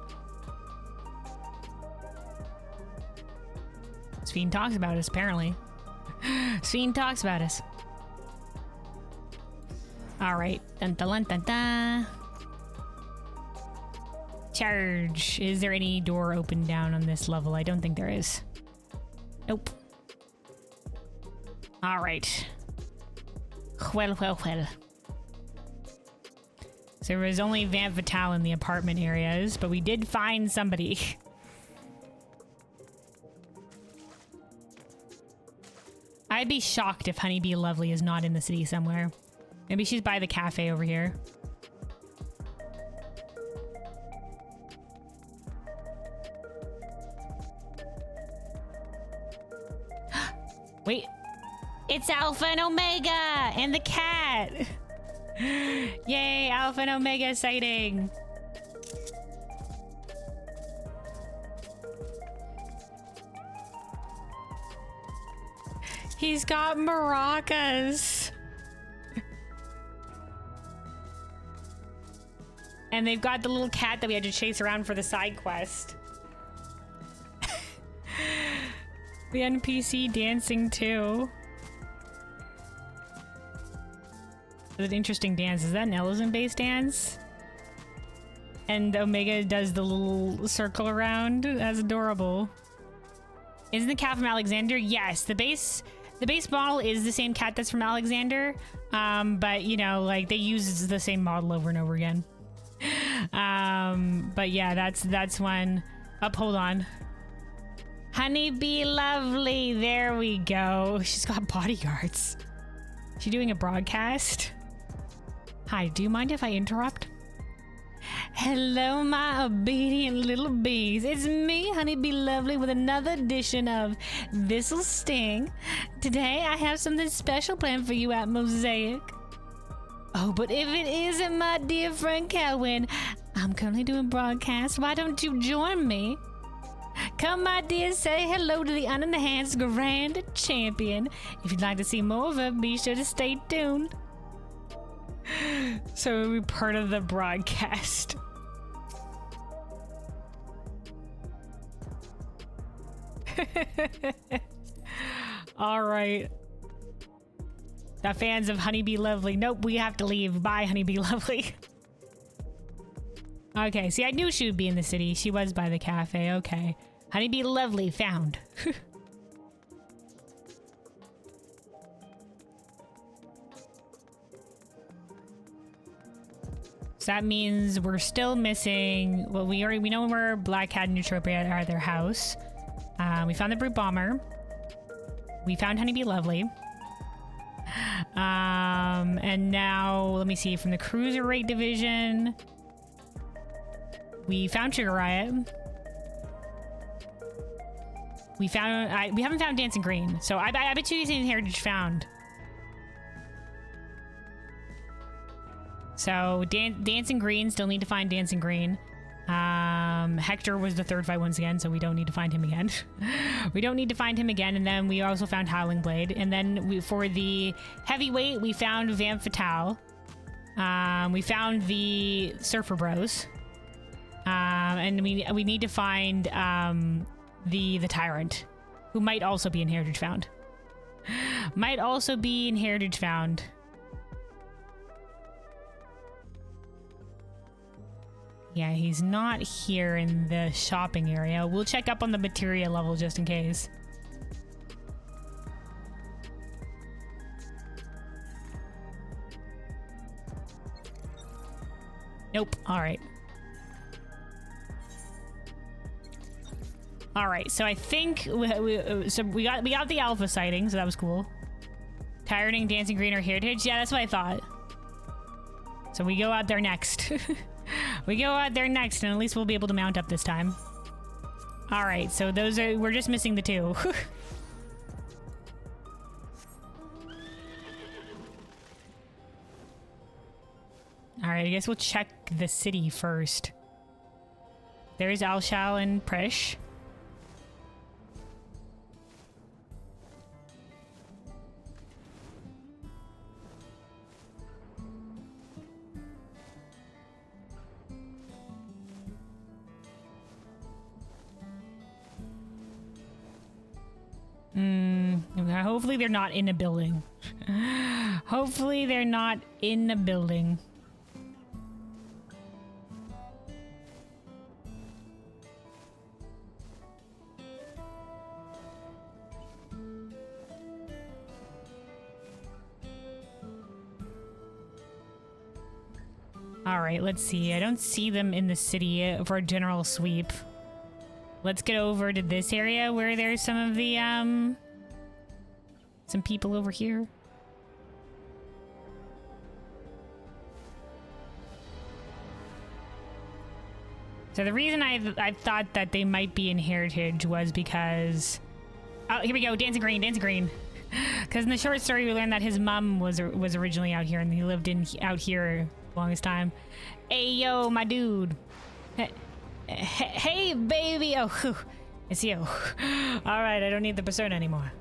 Sphene talks about us, apparently. Sphene talks about us. All right. Dun dun dun dun. Charge. Is there any door open down on this level? I don't think there is. Nope. All right. Well. So there was only Vamp Fatale in the apartment areas, but we did find somebody. I'd be shocked if Honeybee Lovely is not in the city somewhere. Maybe she's by the cafe over here. Wait. It's Alpha and Omega and the cat. Yay, Alpha and Omega sighting. He's got maracas. And they've got the little cat that we had to chase around for the side quest. The NPC dancing too. It's an interesting dance. Is that an Ellison-based dance? And Omega does the little circle around. That's adorable. Isn't the cat from Alexander? Yes, the base model is the same cat that's from Alexander. But you know, like they use the same model over and over again. But yeah, that's one. Up, hold on. Honeybee Lovely, there we go. She's got bodyguards. She doing a broadcast? Hi, do you mind if I interrupt? Hello, my obedient little bees. It's me, Honeybee Lovely, with another edition of This'll Sting. Today, I have something special planned for you at Mosaic. Oh, but if it isn't my dear friend Kelwin, I'm currently doing broadcast. Why don't you join me? Come, my dear, say hello to the unenhanced Grand Champion. If you'd like to see more of her, be sure to stay tuned. So we're part of the broadcast. All right. The fans of Honeybee Lovely. Nope, we have to leave. Bye, Honeybee Lovely. Okay, see, I knew she would be in the city. She was by the cafe. Okay. Honeybee Lovely found. So that means we're still missing. Well, we know where Black Cat and Eutropia are at their house. We found the Brute Bomber. We found Honeybee Lovely. And now let me see, from the Cruiserweight division, we found Sugar Riot. We haven't found Dancing Green, so I bet you he's in Heritage Found. So Dancing Green, still need to find Dancing Green. Hector was the third fight once again, so we don't need to find him again. We don't need to find him again. And then we also found Howling Blade. And then for the heavyweight, we found Vamp Fatale. We found the Surfer Bros. And we need to find the Tyrant, who might also be in Heritage Found. Might also be in Heritage Found. Yeah, he's not here in the shopping area. We'll check up on the materia level just in case. Nope. All right. All right. So I think we got the alpha sighting, so that was cool. Tiring, Dancing Green, or Heritage. Yeah, that's what I thought. So we go out there next. We go out there next, and at least we'll be able to mount up this time. All right, so we're just missing the 2. All right, I guess we'll check the city first. There's Alshal and Prish. Hopefully they're not in a building. Hopefully they're not in a building. All right, let's see. I don't see them in the city for a general sweep. Let's get over to this area where there's some of the, some people over here. So the reason I thought that they might be in Heritage was because... Oh, here we go. Dancing Green, Dancing Green. Because in the short story, we learned that his mom was originally out here, and he lived out here the longest time. Hey, yo, my dude. Hey, baby. Oh, whew. It's you. All right, I don't need the persona anymore.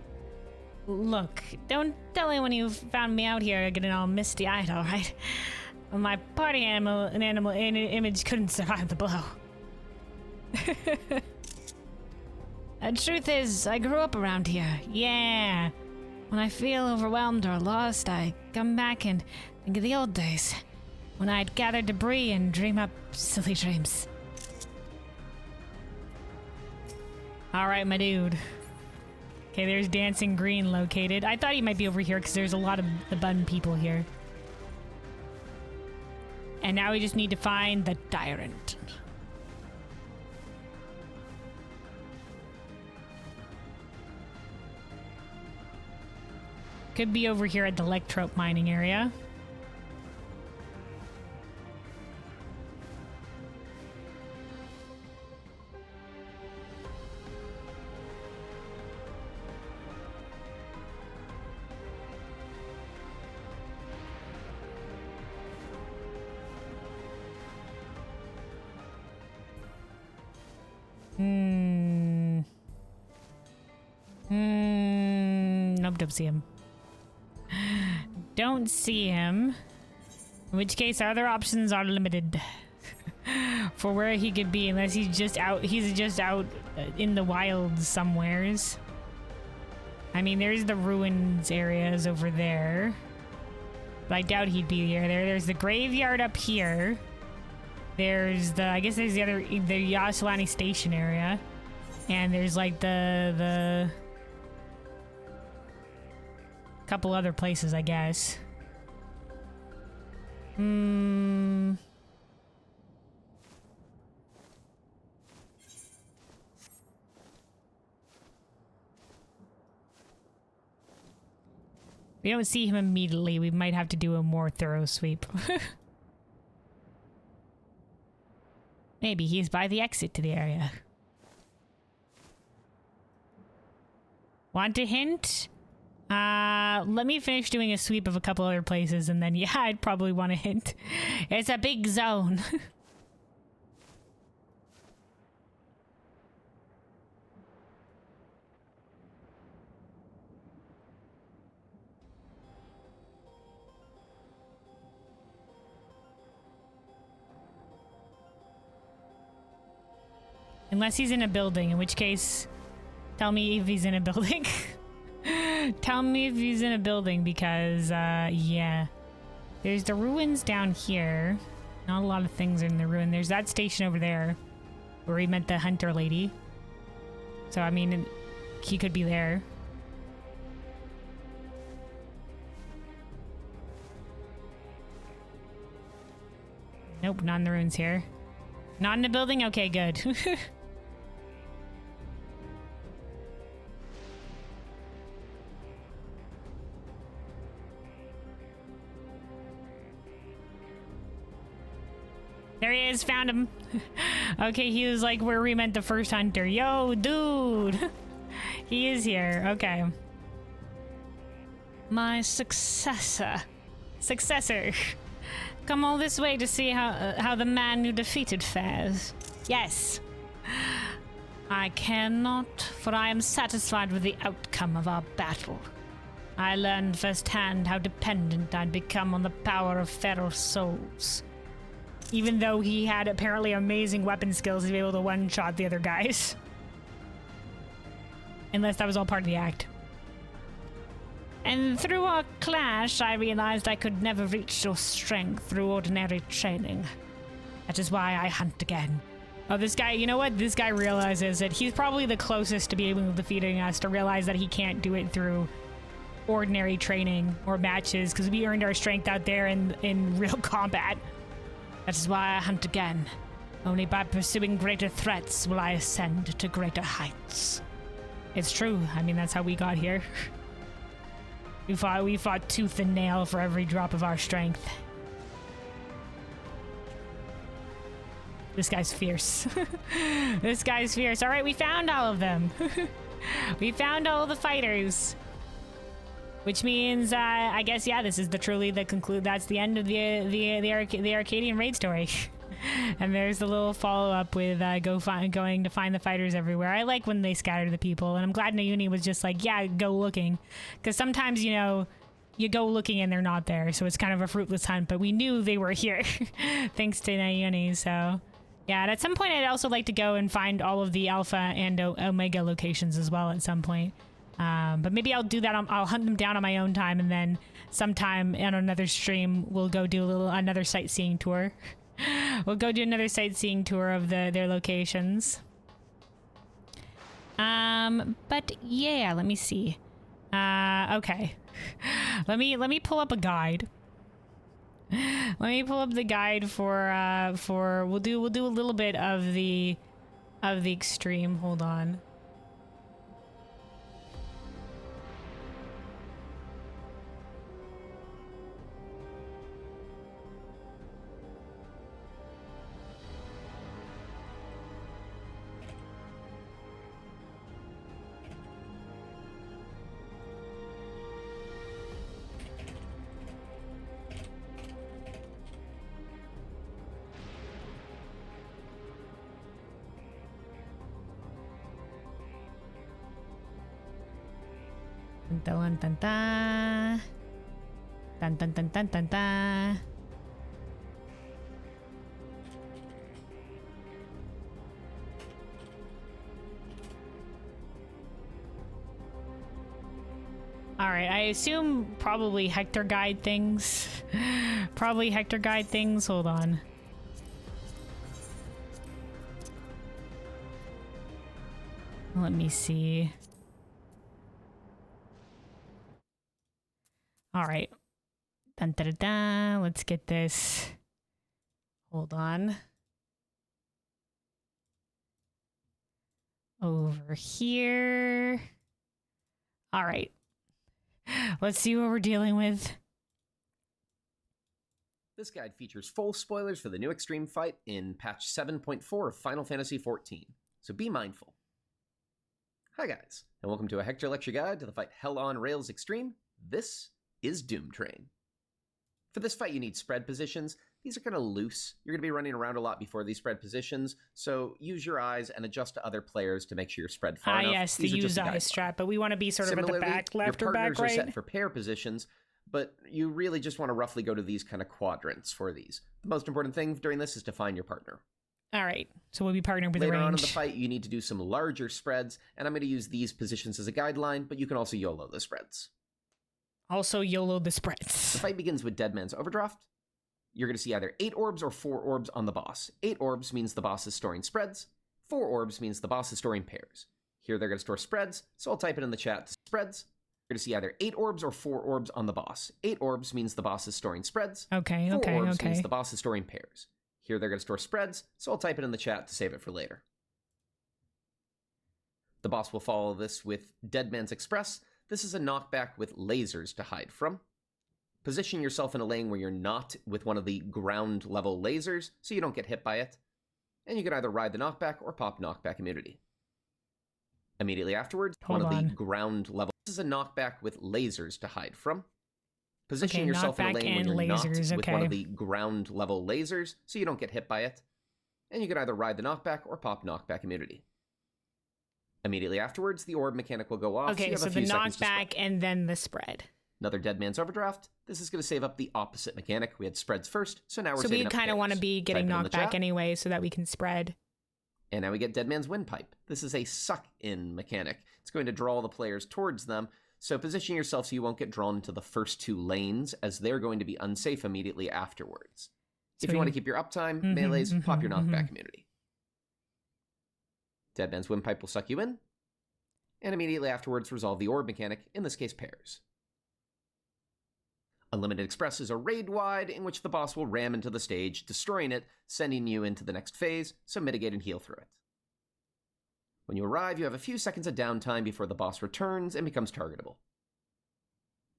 Look, don't tell anyone you found me out here getting all misty-eyed, all right? My party animal image couldn't survive the blow. The truth is, I grew up around here. Yeah. When I feel overwhelmed or lost, I come back and think of the old days, when I'd gather debris and dream up silly dreams. All right, my dude. Okay, there's Dancing Green located. I thought he might be over here because there's a lot of the bun people here. And now we just need to find the tyrant. Could be over here at the Electrope mining area. Nope, don't see him. Don't see him. In which case, our other options are limited for where he could be, unless he's just out. He's just out in the wilds somewheres. I mean, there's the ruins areas over there, but I doubt he'd be here. There's the graveyard up here. There's the, I guess there's the Yaslani station area, and there's like the couple other places, I guess. We don't see him immediately. We might have to do a more thorough sweep. Maybe he's by the exit to the area. Want a hint? Let me finish doing a sweep of a couple other places, and then, yeah, I'd probably want a hint. It's a big zone. Unless he's in a building, in which case, tell me if he's in a building. Tell me if he's in a building, because, yeah. There's the ruins down here. Not a lot of things are in the ruin. There's that station over there, where we met the hunter lady. So, I mean, he could be there. Nope, not in the ruins here. Not in the building? Okay, good. There he is, found him. Okay, he was like where we met the first hunter. Yo, dude. He is here, okay. My successor. Come all this way to see how the man you defeated fares. Yes. I care not, for I am satisfied with the outcome of our battle. I learned firsthand how dependent I'd become on the power of feral souls. Even though he had apparently amazing weapon skills to be able to one-shot the other guys. Unless that was all part of the act. And through our clash, I realized I could never reach your strength through ordinary training. That is why I hunt again. Oh, this guy, you know what? This guy realizes that he's probably the closest to be able to defeating us, to realize that he can't do it through ordinary training or matches, because we earned our strength out there in real combat. That is why I hunt again. Only by pursuing greater threats will I ascend to greater heights. It's true. I mean, that's how we got here. We fought tooth and nail for every drop of our strength. This guy's fierce. This guy's fierce. All right, we found all of them. We found all the fighters. Which means, I guess, yeah, this is that's the end of the Arcadian raid story. And there's the little follow-up with going to find the fighters everywhere. I like when they scatter the people, and I'm glad Nayuni was just like, yeah, go looking. Because sometimes, you know, you go looking and they're not there, so it's kind of a fruitless hunt, but we knew they were here, thanks to Nayuni, so... Yeah, and at some point I'd also like to go and find all of the Alpha and Omega locations as well at some point. But maybe I'll do that. I'll hunt them down on my own time, and then sometime on another stream we'll go do another sightseeing tour. We'll go do another sightseeing tour of their locations. But yeah, let me see. Okay. Let me pull up a guide. Let me pull up the guide for we'll do a little bit of the extreme. Hold on. Dun dun dun dun dun dun dun dun dun. All right, I assume probably Hector guide things. Probably Hector guide things. Hold on. Let me see. All right. Dun, dun, dun, dun. Let's get this. Hold on. Over here. All right. Let's see what we're dealing with. This guide features full spoilers for the new extreme fight in patch 7.4 of Final Fantasy XIV, so be mindful. Hi guys, and welcome to a Hector Lecture Guide to the fight Hell on Rails Extreme. This is Dawntrail. For this fight you need spread positions. These are kind of loose. You're going to be running around a lot before these spread positions, so use your eyes and adjust to other players to make sure you're spread far enough. Yes, the use eye strat, but we want to be sort of at the back left or back right. Your partners are set for pair positions, but you really just want to roughly go to these kind of quadrants for these. The most important thing during this is to find your partner. All right, so we'll be partnered with the range. Later on in the fight, you need to do some larger spreads, and I'm going to use these positions as a guideline, but you can also YOLO the spreads. Also YOLO the spreads. The fight begins with Dead Man's Overdraft. You're going to see either 8 orbs or 4 orbs on the boss. 8 orbs means the boss is storing spreads. 4 orbs means the boss is storing pairs. Here they're going to store spreads, so I'll type it in the chat to spreads. You're going to see either 8 orbs or 4 orbs on the boss. 8 orbs means the boss is storing spreads. 4 orbs means the boss is storing pairs. Here they're going to store spreads, so I'll type it in the chat to save it for later. The boss will follow this with Dead Man's Express. This is a knockback with lasers to hide from. Position yourself in a lane where you're not with one of the ground level lasers so you don't get hit by it. And you can either ride the knockback or pop knockback immunity. Immediately afterwards, one of the ground level. This is a knockback with lasers to hide from. Position yourself in a lane where you're not with one of the ground level lasers so you don't get hit by it. And you can either ride the knockback or pop knockback immunity. Immediately afterwards, the orb mechanic will go off. Okay, so the knockback and then the spread. Another Dead Man's Overdraft. This is going to save up the opposite mechanic. We had spreads first, so now we're saving up So we kind of want to be getting knocked back anyway so that we can spread. And now we get Dead Man's Windpipe. This is a suck-in mechanic. It's going to draw the players towards them, so position yourself so you won't get drawn to the first two lanes, as they're going to be unsafe immediately afterwards. So if you want to keep your uptime, melees, pop your knockback immunity. Dead Man's Windpipe will suck you in, and immediately afterwards resolve the orb mechanic, in this case pairs. Unlimited Express is a raid-wide in which the boss will ram into the stage, destroying it, sending you into the next phase, so mitigate and heal through it. When you arrive, you have a few seconds of downtime before the boss returns and becomes targetable.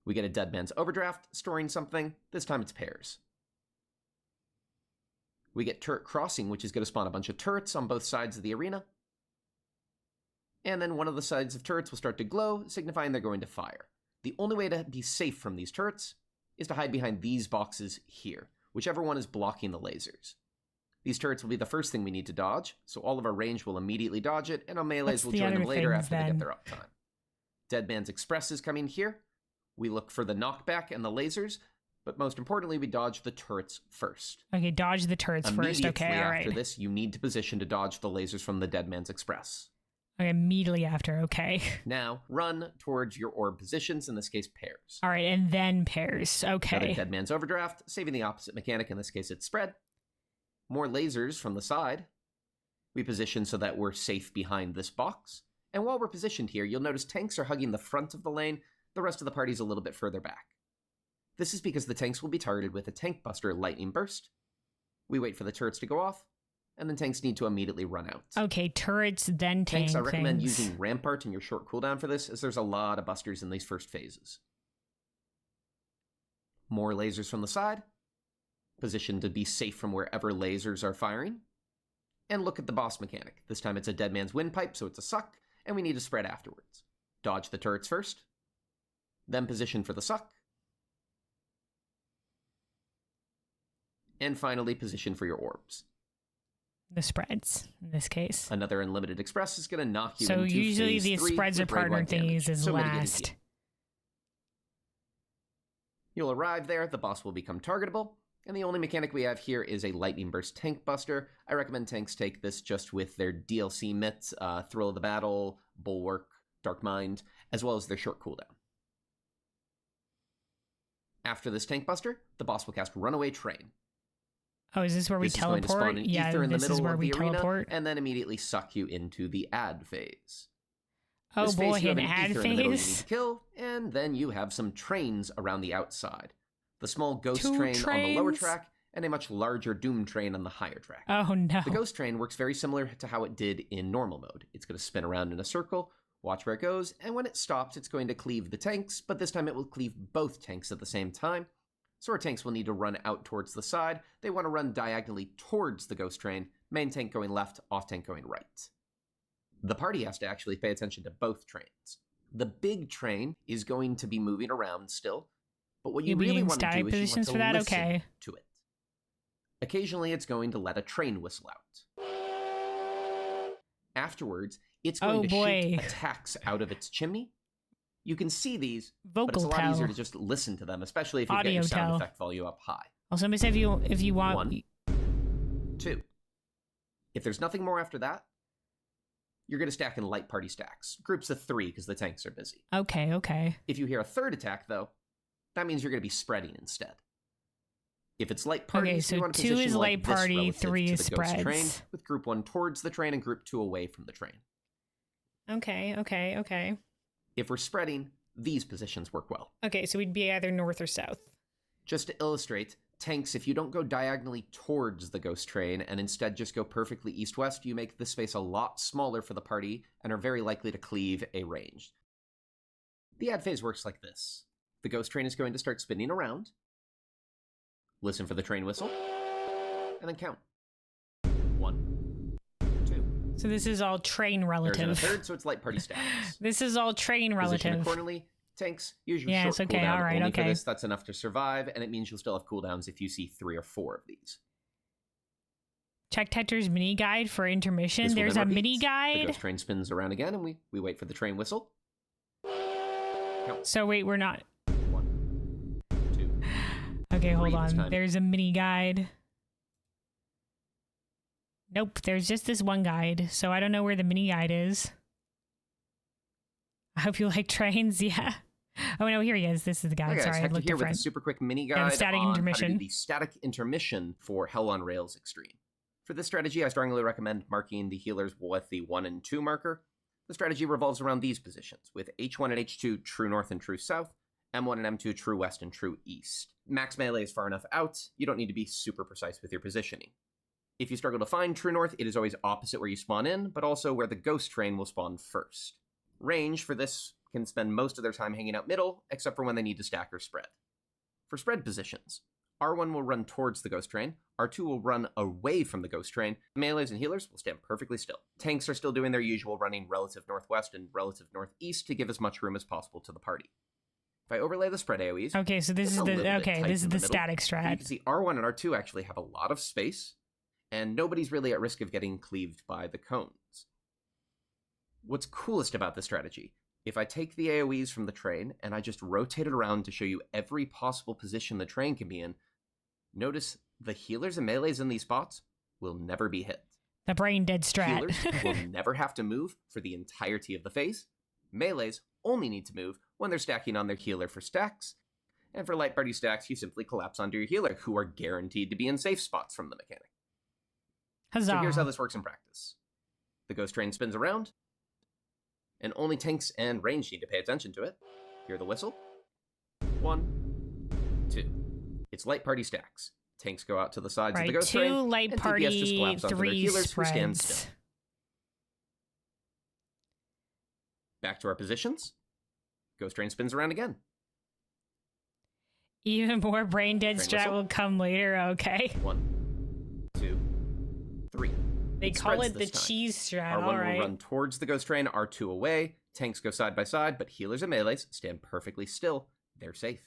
We get a Dead Man's Overdraft, storing something, this time it's pairs. We get Turret Crossing, which is going to spawn a bunch of turrets on both sides of the arena. And then one of the sides of turrets will start to glow, signifying they're going to fire. The only way to be safe from these turrets is to hide behind these boxes here, whichever one is blocking the lasers. These turrets will be the first thing we need to dodge, so all of our range will immediately dodge it, and our melees will join them later after they get their uptime. Dead Man's Express is coming here. We look for the knockback and the lasers, but most importantly, we dodge the turrets first. Okay, dodge the turrets first. Okay, all right. After this, you need to position to dodge the lasers from the Dead Man's Express. Okay, immediately after, okay. Now, run towards your orb positions, in this case, pairs. All right, and then pairs, okay. Another Dead Man's Overdraft, saving the opposite mechanic, in this case it's spread. More lasers from the side. We position so that we're safe behind this box. And while we're positioned here, you'll notice tanks are hugging the front of the lane, the rest of the party's a little bit further back. This is because the tanks will be targeted with a Tank Buster Lightning Burst. We wait for the turrets to go off, and then tanks need to immediately run out. Okay, turrets, then tanks. I recommend using Rampart in your short cooldown for this, as there's a lot of busters in these first phases. More lasers from the side. Position to be safe from wherever lasers are firing. And look at the boss mechanic. This time it's a Dead Man's Windpipe, so it's a suck, and we need to spread afterwards. Dodge the turrets first. Then position for the suck. And finally, position for your orbs. The spreads, in this case. Another Unlimited Express is going to knock you into So usually phase these 3 spreads or partner thingies is last. You'll arrive there, the boss will become targetable, and the only mechanic we have here is a Lightning Burst Tank Buster. I recommend tanks take this just with their DLC mitts, Thrill of the Battle, Bulwark, Dark Mind, as well as their short cooldown. After this Tank Buster, the boss will cast Runaway Train. Oh, is this where we teleport? This is going to spawn an ether in the middle of the arena, teleport. and then immediately suck you into the add phase. Oh this boy, phase, you have an add ether in the middle you need phase? to kill, and then you have some trains around the outside. The small Ghost Train on the lower track, and a much larger Doom Train on the higher track. Oh no. The Ghost Train works very similar to how it did in normal mode. It's going to spin around in a circle, watch where it goes, and when it stops, it's going to cleave the tanks, but this time it will cleave both tanks at the same time. So our tanks will need to run out towards the side. They want to run diagonally towards the Ghost Train, main tank going left, off tank going right. The party has to actually pay attention to both trains. The big train is going to be moving around still, but what you really want to do is you want to listen to it. Occasionally it's going to let a train whistle out. Afterwards, it's going to shoot attacks out of its chimney. You can see these, but it's a lot easier to just listen to them, especially if you get your sound effect volume up high. Also, let me say if you want... 1, 2. If there's nothing more after that, you're going to stack in light party stacks. Groups of 3, because the tanks are busy. Okay, okay. If you hear a third attack, though, that means you're going to be spreading instead. If it's light party, so you want to 2 is like light party, 3 is spreads. Train, with group 1 towards the train and group 2 away from the train. Okay, okay, okay. If we're spreading, these positions work well. Okay, so we'd be either north or south. Just to illustrate, tanks, if you don't go diagonally towards the Ghost Train and instead just go perfectly east-west, you make the space a lot smaller for the party and are very likely to cleave a range. The add phase works like this. The ghost train is going to start spinning around. Listen for the train whistle, and then count. 1, 2. So this is all train There's relative. a third, so it's light party stacks. This is all train Position relative. accordingly. Tanks, use your Yeah, short it's okay, cooldown alright, only okay. for this. That's enough to survive, and it means you'll still have cooldowns if you see 3 or 4 of these. Check Tector's mini guide for intermission. This will There's then a repeat. mini The guide. ghost train spins around again, and we wait for the train whistle. Count. So wait, we're not. 1, 2. Okay, hold Three this on. time. There's a mini guide. Nope, there's just this one guide, so I don't know where the mini guide is. I hope you like trains, yeah. Oh no, here he is. This is the guide. Hi guys, Sorry, I Hector looked here with a different. super quick mini Yeah, guide the static on how to do intermission. the static intermission for Hell on Rails Extreme. For this strategy, I strongly recommend marking the healers with the 1 and 2 marker. The strategy revolves around these positions, with H1 and H2 true north and true south, M1 and M2 true west and true east. Max melee is far enough out, you don't need to be super precise with your positioning. If you struggle to find true north, it is always opposite where you spawn in, but also where the ghost train will spawn first. Range for this can spend most of their time hanging out middle, except for when they need to stack or spread. For spread positions, R1 will run towards the ghost train, R2 will run away from the ghost train, melees and healers will stand perfectly still. Tanks are still doing their usual running relative northwest and relative northeast to give as much room as possible to the party. If I overlay the spread AoEs, Okay, so this it's is a little the bit tight this is in the middle. static You strat. can see R1 and R2 actually have a lot of space, and nobody's really at risk of getting cleaved by the cones. What's coolest about this strategy, if I take the AoEs from the train and I just rotate it around to show you every possible position the train can be in, notice the healers and melees in these spots will never be hit. The brain dead strat. Healers will never have to move for the entirety of the phase. Melees only need to move when they're stacking on their healer for stacks. And for light party stacks, you simply collapse onto your healer, who are guaranteed to be in safe spots from the mechanic. Huzzah. So here's how this works in practice. The ghost train spins around, and only tanks and range need to pay attention to it. Hear the whistle. 1, 2. It's light party stacks. Tanks go out to the sides of the Right, ghost train, 2 light and party, DPS just collapse onto their 3 healers who stand spreads. still. Back to our positions. Ghost train spins around again. Even more brain dead Train strat whistle. will come later, okay. 1, 2, 3. They It call spreads it the this time. cheese strat, R1 alright. will run towards the ghost train, R2 away. Tanks go side by side, but healers and melees stand perfectly still. They're safe.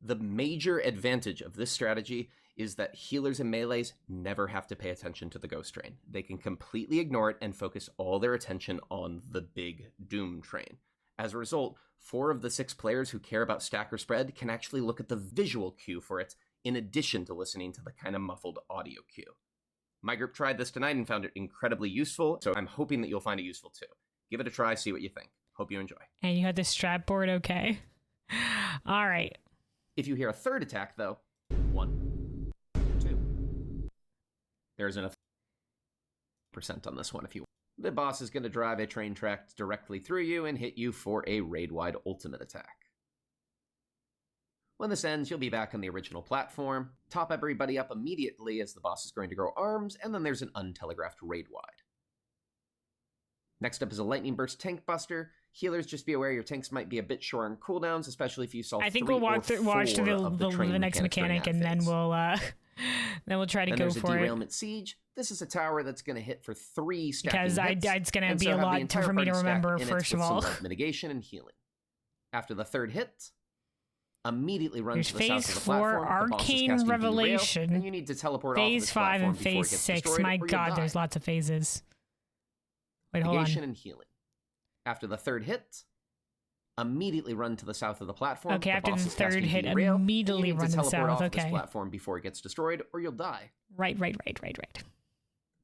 The major advantage of this strategy is that healers and melees never have to pay attention to the ghost train. They can completely ignore it and focus all their attention on the big doom train. As a result, 4 of the 6 players who care about stack or spread can actually look at the visual cue for it, in addition to listening to the kind of muffled audio cue. My group tried this tonight and found it incredibly useful, so I'm hoping that you'll find it useful too. Give it a try, see what you think. Hope you enjoy. And you had the strat board, okay. Alright. If you hear a third attack, though, 1, 2. There's an 1% on this one if you want. The boss is going to drive a train track directly through you and hit you for a raid-wide ultimate attack. When this ends, you'll be back on the original platform. Top everybody up immediately as the boss is going to grow arms, and then there's an untelegraphed raid-wide. Next up is a Lightning Burst Tank Buster. Healers, just be aware your tanks might be a bit short on cooldowns, especially if you solve I think 3 we'll or watch through 4 of the train the next mechanics during mechanic, that and then phase. we'll try to Then go there's a for it. Derailment Siege. This is a tower that's going to hit for 3 stacking Because hits, it's going to and be so a have the lot entire for me to party stack remember, in it first of with some all. light mitigation and healing. After the third hit, immediately run There's to the south phase of the 4, platform. The boss is Arcane casting Derail, Revelation. and you need to teleport off of Phase this 5 platform and before it phase gets 6. destroyed, My or you'll god, die. there's lots of phases. Wait, hold Mitigation on. and healing. After the third hit, immediately run to the south of the platform. Okay, after boss the is casting third hit, Derail, and immediately you need run to to the teleport south, off of this okay. platform before it gets destroyed, or you'll die. Right.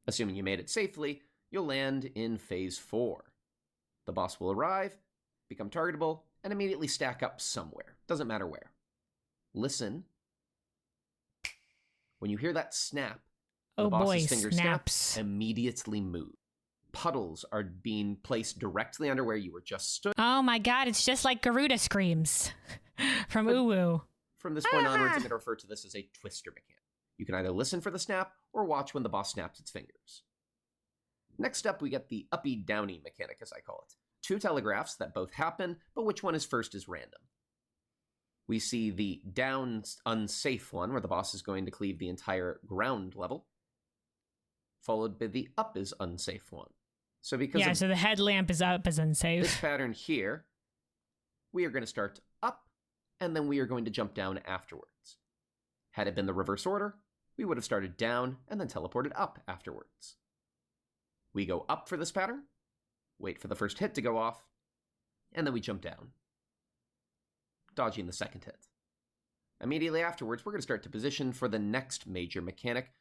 Assuming you made it safely, you'll land in Phase 4. The boss will arrive, become targetable, and immediately stack up somewhere. Doesn't matter where. Listen. When you hear that snap, the Oh boss's boy, finger snaps. snap, immediately move. Puddles are being placed directly under where you were just stood. Oh my god, it's just like Garuda screams from Uwu. From this point onwards, I'm going to refer to this as a twister mechanic. You can either listen for the snap, or watch when the boss snaps its fingers. Next up, we get the uppy-downy mechanic, as I call it. two telegraphs that both happen, but which one is first is random. We see the down unsafe one, where the boss is going to cleave the entire ground level, followed by the up is unsafe one. So because so the headlamp is up as unsafe. This pattern here, we are going to start up, and then we are going to jump down afterwards. Had it been the reverse order, we would have started down and then teleported up afterwards. We go up for this pattern, wait for the first hit to go off, and then we jump down, dodging the second hit. Immediately afterwards, we're going to start to position for the next major mechanic.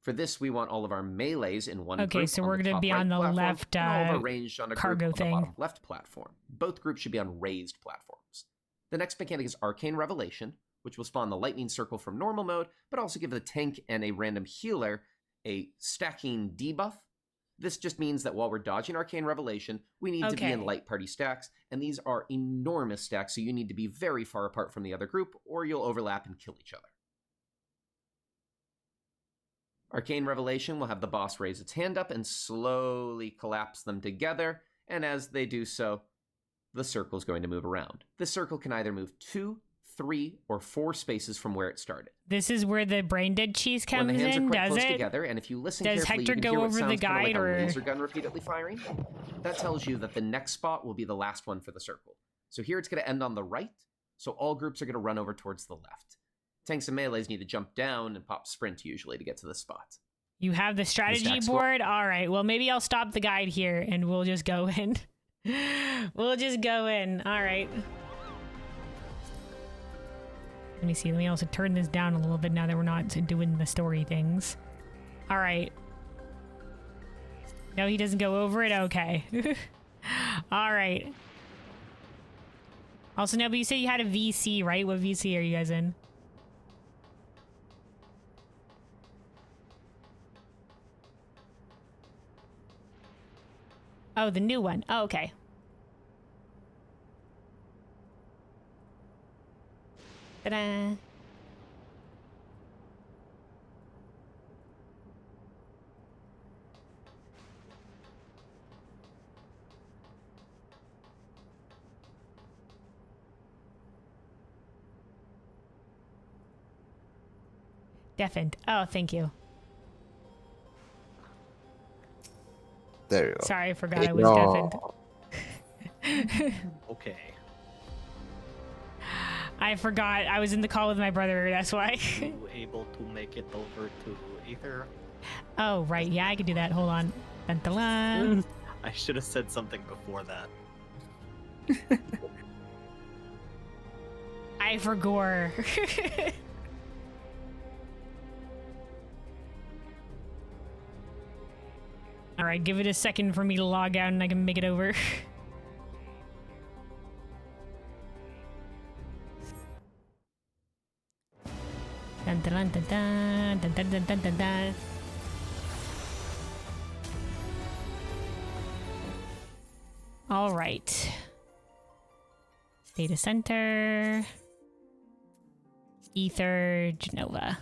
For this, we want all of our melees in one group. Okay, so we're going to be on the left and all of our ranged on a cargo group on thing. the bottom left platform. Both groups should be on raised platforms. The next mechanic is Arcane Revelation, which will spawn the lightning circle from normal mode, but also give the tank and a random healer a stacking debuff. This just means that while we're dodging Arcane Revelation, we need to be in light party stacks, and these are enormous stacks, so you need to be very far apart from the other group, or you'll overlap and kill each other. Arcane Revelation will have the boss raise its hand up and slowly collapse them together, and as they do so, the circle is going to move around. This circle can either move 2, 3, or 4 spaces from where it started. This is where the brain dead cheese comes when the hands in, are quite does close it? together, and if you listen Does carefully, Hector you can go hear what over the sounds kinda guide, like or a laser gun repeatedly firing. That tells you that the next spot will be the last one for the circle. So here it's going to end on the right, so all groups are going to run over towards the left. Tanks and melees need to jump down and pop sprint usually to get to this spot. You have the strategy board? All right, well, maybe I'll stop the guide here and we'll just go in. We'll just go in. All right. Let me see. Let me also turn this down a little bit now that we're not doing the story things. All right. No, he doesn't go over it? Okay. All right. Also, no, but you said you had a VC, right? What VC are you guys in? Oh, the new one. Oh, okay. Ta-da. Deafened. Oh, thank you. There you go. Sorry, I forgot I was deafened. Okay. I forgot I was in the call with my brother, that's why. Are you able to make it over to Aether? Oh, right. Yeah, I can do that. Hold on. Dun, dun, dun. I should have said something before that. I forgot. Alright, give it a second for me to log out and I can make it over. Dun, dun, dun, dun, dun, dun, dun, dun, dun, dun. All right. Data center. Ether, Genova.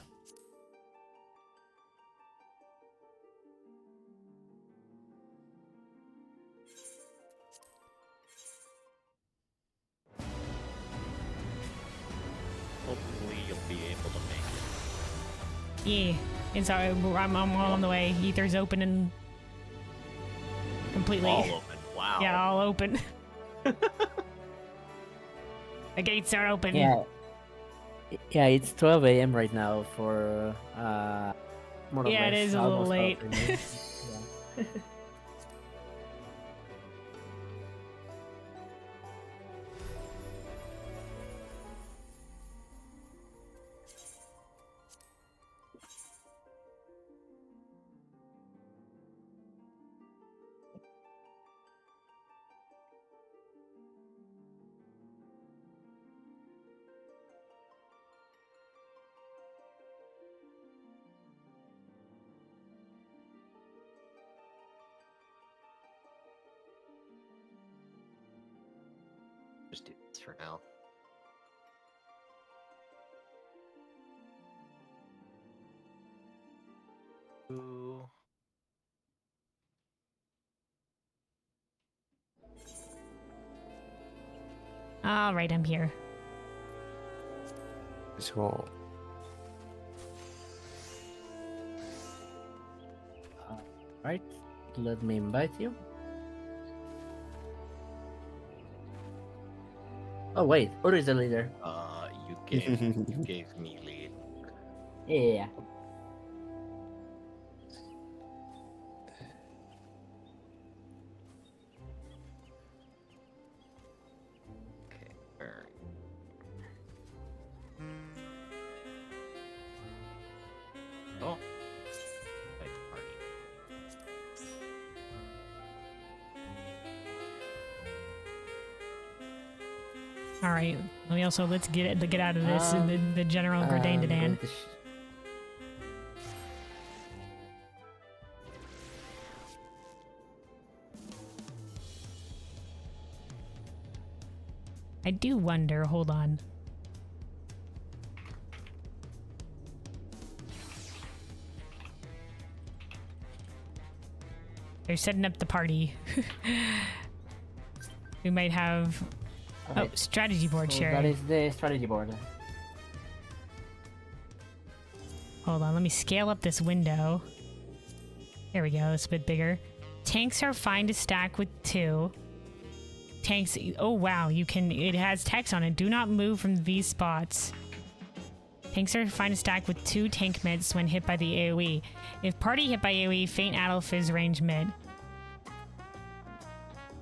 Hopefully you'll be able to make it. Yeah, it's all, I'm all on the way. Ether's open and completely. All open. Wow. Yeah, all open. The gates are open. Yeah. Yeah, it's 12 a.m. right now for more or Yeah, it less is a little almost late. afternoon. Yeah. Just do this for now. Ooh. All right, I'm here. Let's go. Right. Let me invite you. Oh wait, who is the leader? You gave me lead. Yeah. Okay. Where? Oh. Like the party. All right. Let's get out of this. The general Gordane to Dan. I do wonder. Hold on. They're setting up the party. We might have. Oh, strategy board So sharing. that is the strategy board. Hold on, let me scale up this window. There we go, it's a bit bigger. Tanks are fine to stack with 2. Tanks, oh wow, it has text on it. Do not move from these spots. Tanks are fine to stack with 2 tank mids when hit by the AoE. If party hit by AoE, faint Addle Fizz range mid.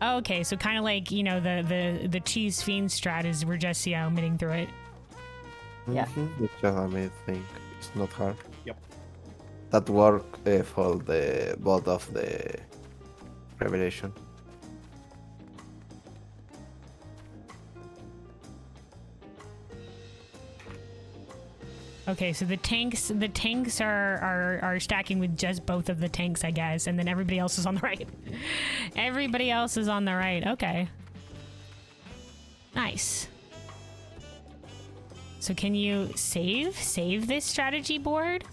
Okay, so kind of like, the cheese fiend strat is we're just, omitting through it. Yeah. It's just amazing. It's not hard. Yep. That work for the bot of the Revelation. Okay, so the tanks are stacking with just both of the tanks, I guess, and then everybody else is on the right. Everybody else is on the right. Okay. Nice. So can you save this strategy board?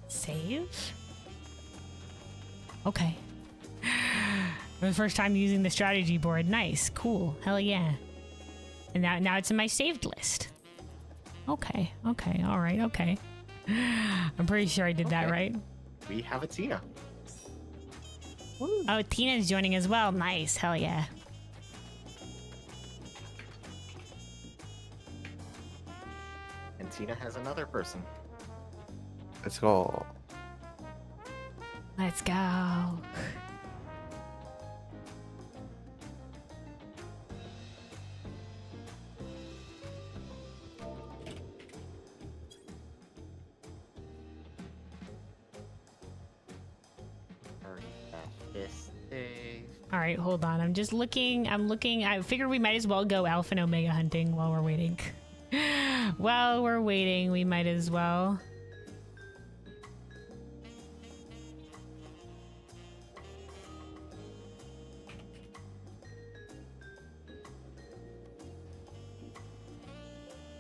Save? Okay. For the first time using the strategy board. Nice. Cool. Hell yeah. And now it's in my saved list. Okay. Okay. All right. Okay. I'm pretty sure I did that right. We have a Tina. Oh, Tina's joining as well. Nice. Hell yeah. And Tina has another person. Let's go. Let's go. All right, hold on. I'm just looking. I figure we might as well go Alpha and Omega hunting while we're waiting. While we're waiting, we might as well.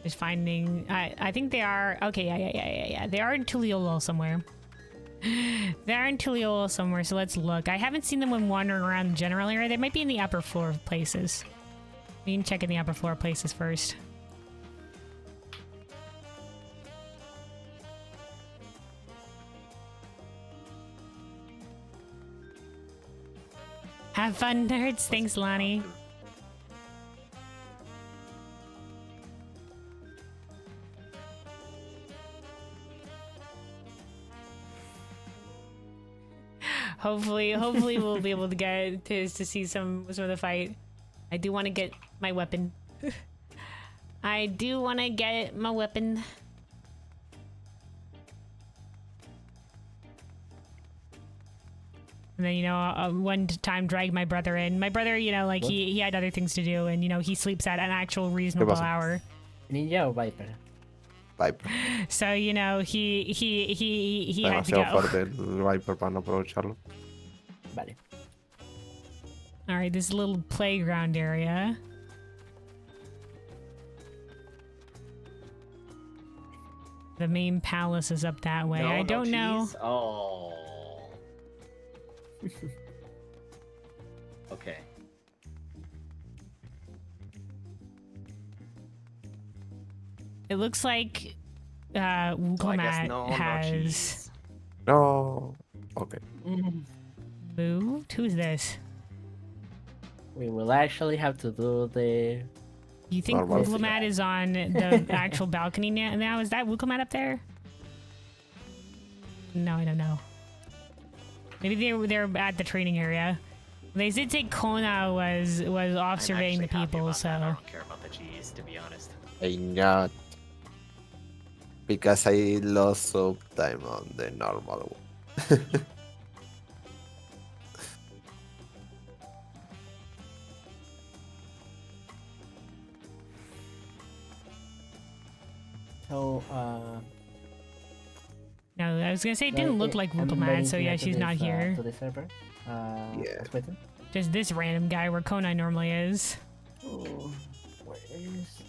Just finding. I think they are. Okay, yeah. They are in Tuliolo somewhere. They're in Tuliolo somewhere, so let's look. I haven't seen them when wandering around the general area. They might be in the upper floor of places. We can check in the upper floor places first. Have fun, nerds. Thanks, Lonnie. Hopefully we'll be able to get to see some of the fight. I do want to get my weapon. I do want to get my weapon. And then, one time drag my brother in. My brother, like he had other things to do, and he sleeps at an actual reasonable hour. Ninja or Viper? Viper. So he had to go. Fuerte el Viper para no aprovecharlo. Vale. All right, this little playground area. The main palace is up that way. I don't know. cheese? Oh. Okay. It looks like So I guess Wukomat no has cheese. No. Okay. moved. Who's this? We will actually have to do the. You think Normal. Wukomat is on the actual balcony now? Is that Wukomat up there? No, I don't know. Maybe they're at the training area. They did say Kona was off I'm surveying the actually happy people, about so that. I don't care about the cheese, to be honest. I'm not. Because I lost some time on the normal one. So, no, I was gonna say it didn't look like I'm Wukomat, waiting so to yeah, get to she's not this, here. To the server. Yeah. Twitter. Just this random guy where Kona normally is. Oh, where is?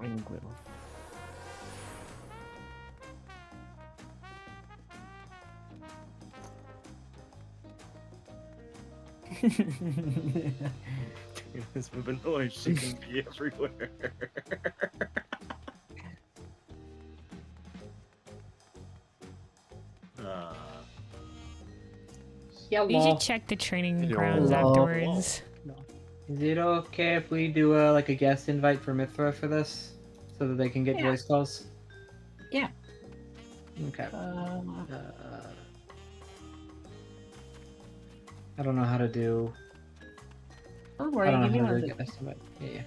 Inguil. This moving noise, she can be everywhere. You should check the training Hello. grounds Hello. afterwards. Is it okay if we do like a guest invite for Mithra for this, so that they can get voice calls? Yeah. Okay. I don't know how to do. Don't I worry, don't give me know how to one. do guest invite. Yeah.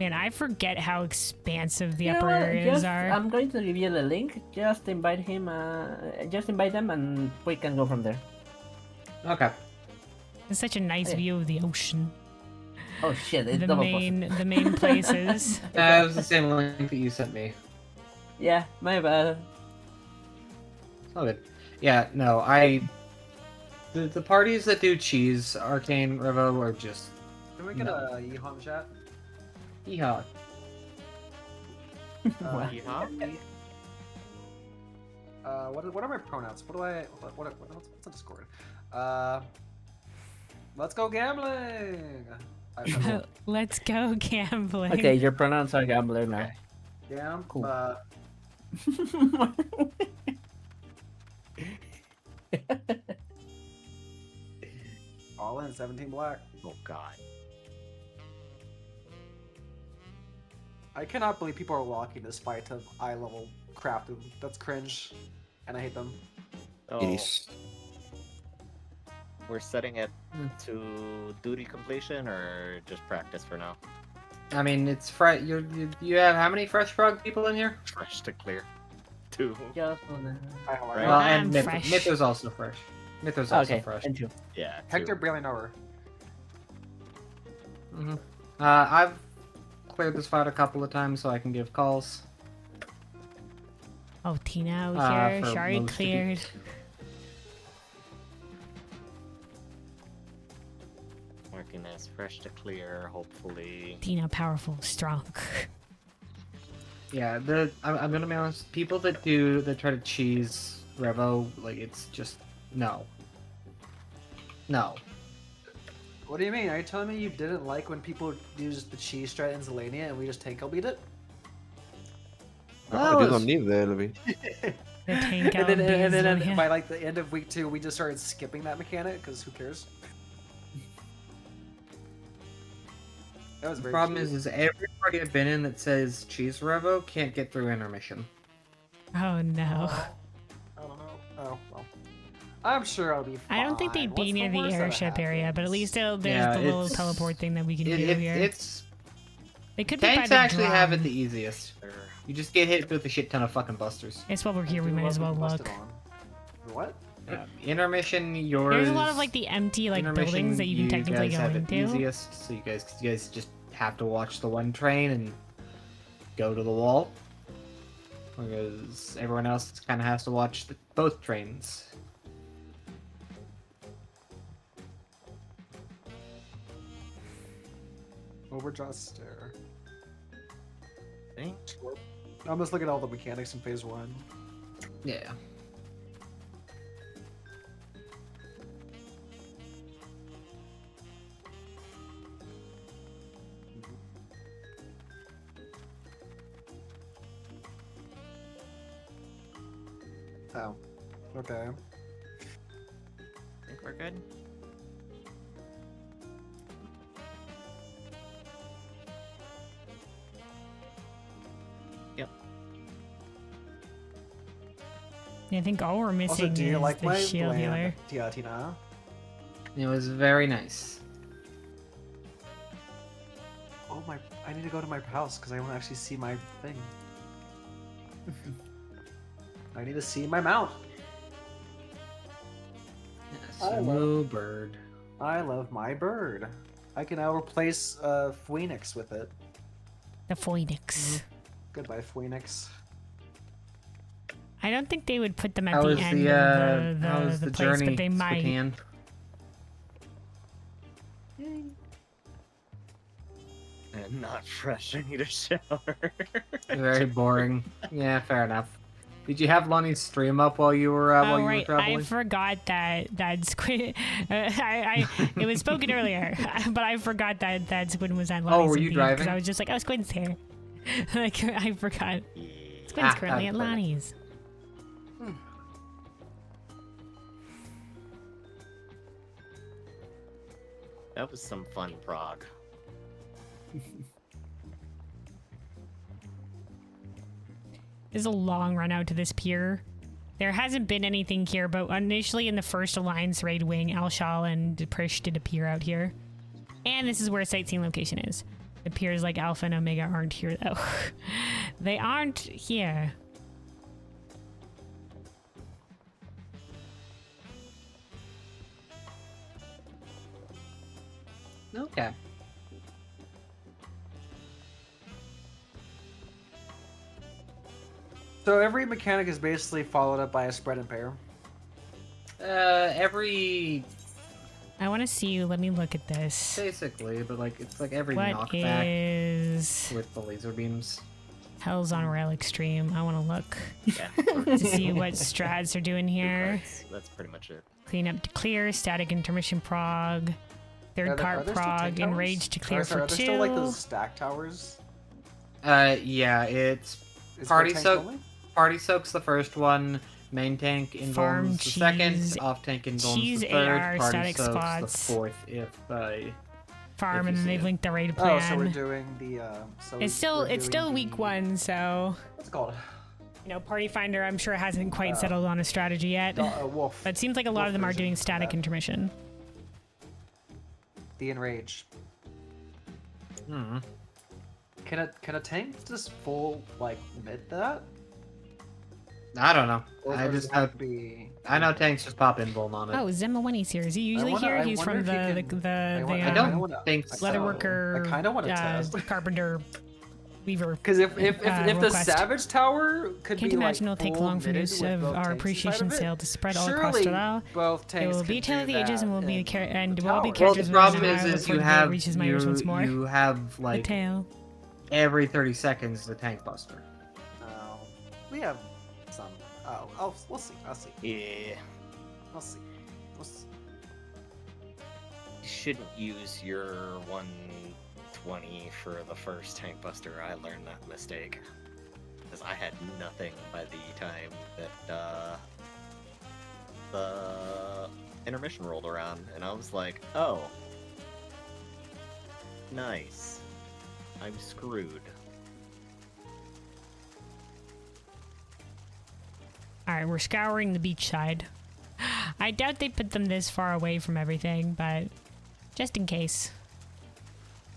Man, I forget how expansive the You know upper what, areas just- are. I'm going to give you the link. Just invite him. Just invite them, and we can go from there. Okay. It's such a nice Yeah. view of the ocean. Oh shit! It's The double the main places. It was the same link that you sent me. Yeah, my bad. It's all good. Yeah. No, the parties that do cheese, Arcane, Revo, are just. Can we get a yeehaw in the chat? Yeehaw. What are my pronouns? What's the Discord? Let's go gambling. Let's go gambling. Okay, your pronouns are gambler now. Yeah. Cool. All in 17 black. Oh god. I cannot believe people are locking this fight to eye level craft. That's cringe, and I hate them. Oh, It is. we're setting it to duty completion or just practice for now? I mean, it's fresh. You have how many fresh frog people in here? Fresh to clear. 2. Just wanna... Right. Well, and I'm fresh. Mythra's also fresh. Mythra's also Okay, fresh. and you. Yeah. Hector 2. barely know her. Mm-hmm. I've cleared this fight a couple of times, so I can give calls. Oh, Tina out here. For Shari most of cleared. Working as fresh to clear, hopefully. Tina, powerful, strong. Yeah, I'm gonna be honest. People that try to cheese Revo, like it's just no. What do you mean? Are you telling me you didn't like when people used the cheese strat in Zelania and we just tank beat it? No, you don't need the LV. The tank and then LBs, by like the end of week 2, we just started skipping that mechanic because who cares? That was The very problem cheap. is every party I've been in that says cheese Revo can't get through intermission. Oh no. I don't know. Oh well. I'm sure I'll be fine. I don't think they'd be What's near the worst that airship area, but at least there's Yeah, the little it's- teleport thing that we can do here. It's They could be by tanks the actually have it drum. the easiest. You just get hit with a shit ton of fucking busters. It's while we're here, we might as well look. What? Intermission, yours. There's a lot of like the empty like buildings that you can technically guys go have it into. easiest, so you guys just have to watch the one train and go to the wall, because everyone else kind of has to watch both trains. Overjust there. Think? I'm just looking at all the mechanics in phase 1. Yeah. Oh. Okay. I think we're good. Yep. I think all we're missing Also, do you is like the my shield healer. bland Tina? It was very nice. Oh my! I need to go to my house because I want to actually see my thing. I need to see my mount. Hello, bird. I love my bird. I can now replace Phoenix with it. The Phoenix. Goodbye, Phoenix. I don't think they would put them at How the was end of the place, journey, but they might. Spokane? And not fresh. I need a shower. Very boring. Yeah, fair enough. Did you have Lonnie's stream up while you were while you were traveling? I forgot that Squid. It was spoken earlier, but I forgot that Squid was at Lonnie's. Oh, were you driving? Because I was just like, oh, Squid's here. Like I forgot. Squid's currently at Lonnie's. That was some fun prog. There's a long run out to this pier. There hasn't been anything here, but initially in the first Alliance raid wing, Alshal and Prish did appear out here. And this is where a sightseeing location is. It appears like Alpha and Omega aren't here, though. They aren't here. Okay. So every mechanic is basically followed up by a spread and pair. Every I want to see you. Let me look at this. basically, but like it's like every What knockback is with the laser beams. Hell's on Rail Extreme? I want to look Yeah. to see what strats are doing here. That's pretty much it. Clean up to clear, static intermission prog, third Are cart there still prog, tank towers? enrage to clear Are for there two. still like those stack towers? Yeah, it's Is party it tanks soak. only? Party soak's the first one. Main tank Farm involves the second. cheese- Off tank involves cheese the third. AR, Party static soak's spots. the fourth. If Farm, if and you then see they've it. linked the raid Oh, plan. so we're doing the. it's still week one, so What's it called? you know, Party Finder I'm sure hasn't quite settled on a strategy yet. Wolf. But it seems like a lot Wolf of them are version doing of static that. intermission. The enrage. Hmm. Can a tank just full like mid that? I don't know. Or I does just it have have. to be. I know tanks just pop in bull on it. Oh, Zemawini's here. Is he usually here? He's from the I leatherworker, kind of want to test. carpenter, weaver. Because if the request. Savage Tower could Can't be imagine like it'll take full long for mitted news with of both our tanks appreciation inside of it, sale to spread all across surely the isle. both It tanks will be a could tale of do the ages, and that will be in and the will be tower. characters. Well, the problem within an is isle before you the have reaches my ears once more. you have The like tail. every 30 seconds the tank buster. Oh, we have some. Oh, we'll see. I'll see. Yeah. We'll see. We'll see. You shouldn't use your 120 for the first tank buster. I learned that mistake. Because I had nothing by the time that the intermission rolled around, and I was like, oh. Nice. I'm screwed. Alright, we're scouring the beach side. I doubt they put them this far away from everything, but just in case.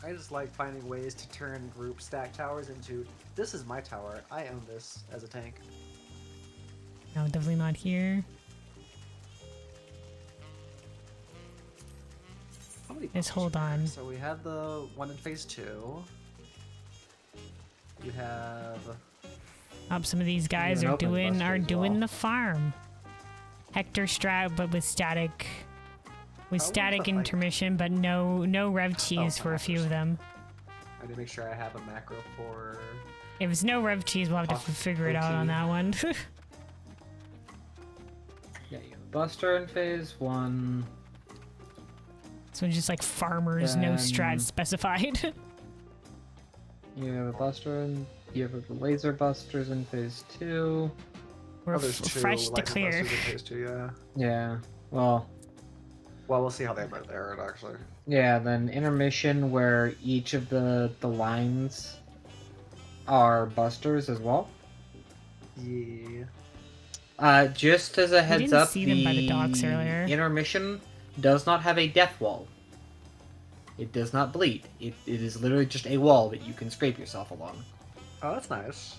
I just like finding ways to turn group stack towers into this is my tower. I own this as a tank. No, definitely not here. Just hold on. So we had the one in phase 2. You have. Some of these guys an are open doing buster as doing well. the farm. Hector strat, but with static the, like- intermission, but no rev cheese for a few of them. I need to make sure I have a macro for. If it's no rev cheese, we'll have to figure it out on that one. Yeah, you have Buster in phase 1. This one's just like farmers, no strat specified. You have a Buster and you have a Laser Busters in phase 2. We're there's two fresh to Laser clear. Busters in phase 2, yeah. Yeah, well, we'll see how they are it actually. Yeah, then intermission where each of the lines are busters as well. Yeah. Just as a heads didn't up, see them by the docks earlier. intermission does not have a death wall. It does not bleed. It is literally just a wall that you can scrape yourself along. Oh, that's nice.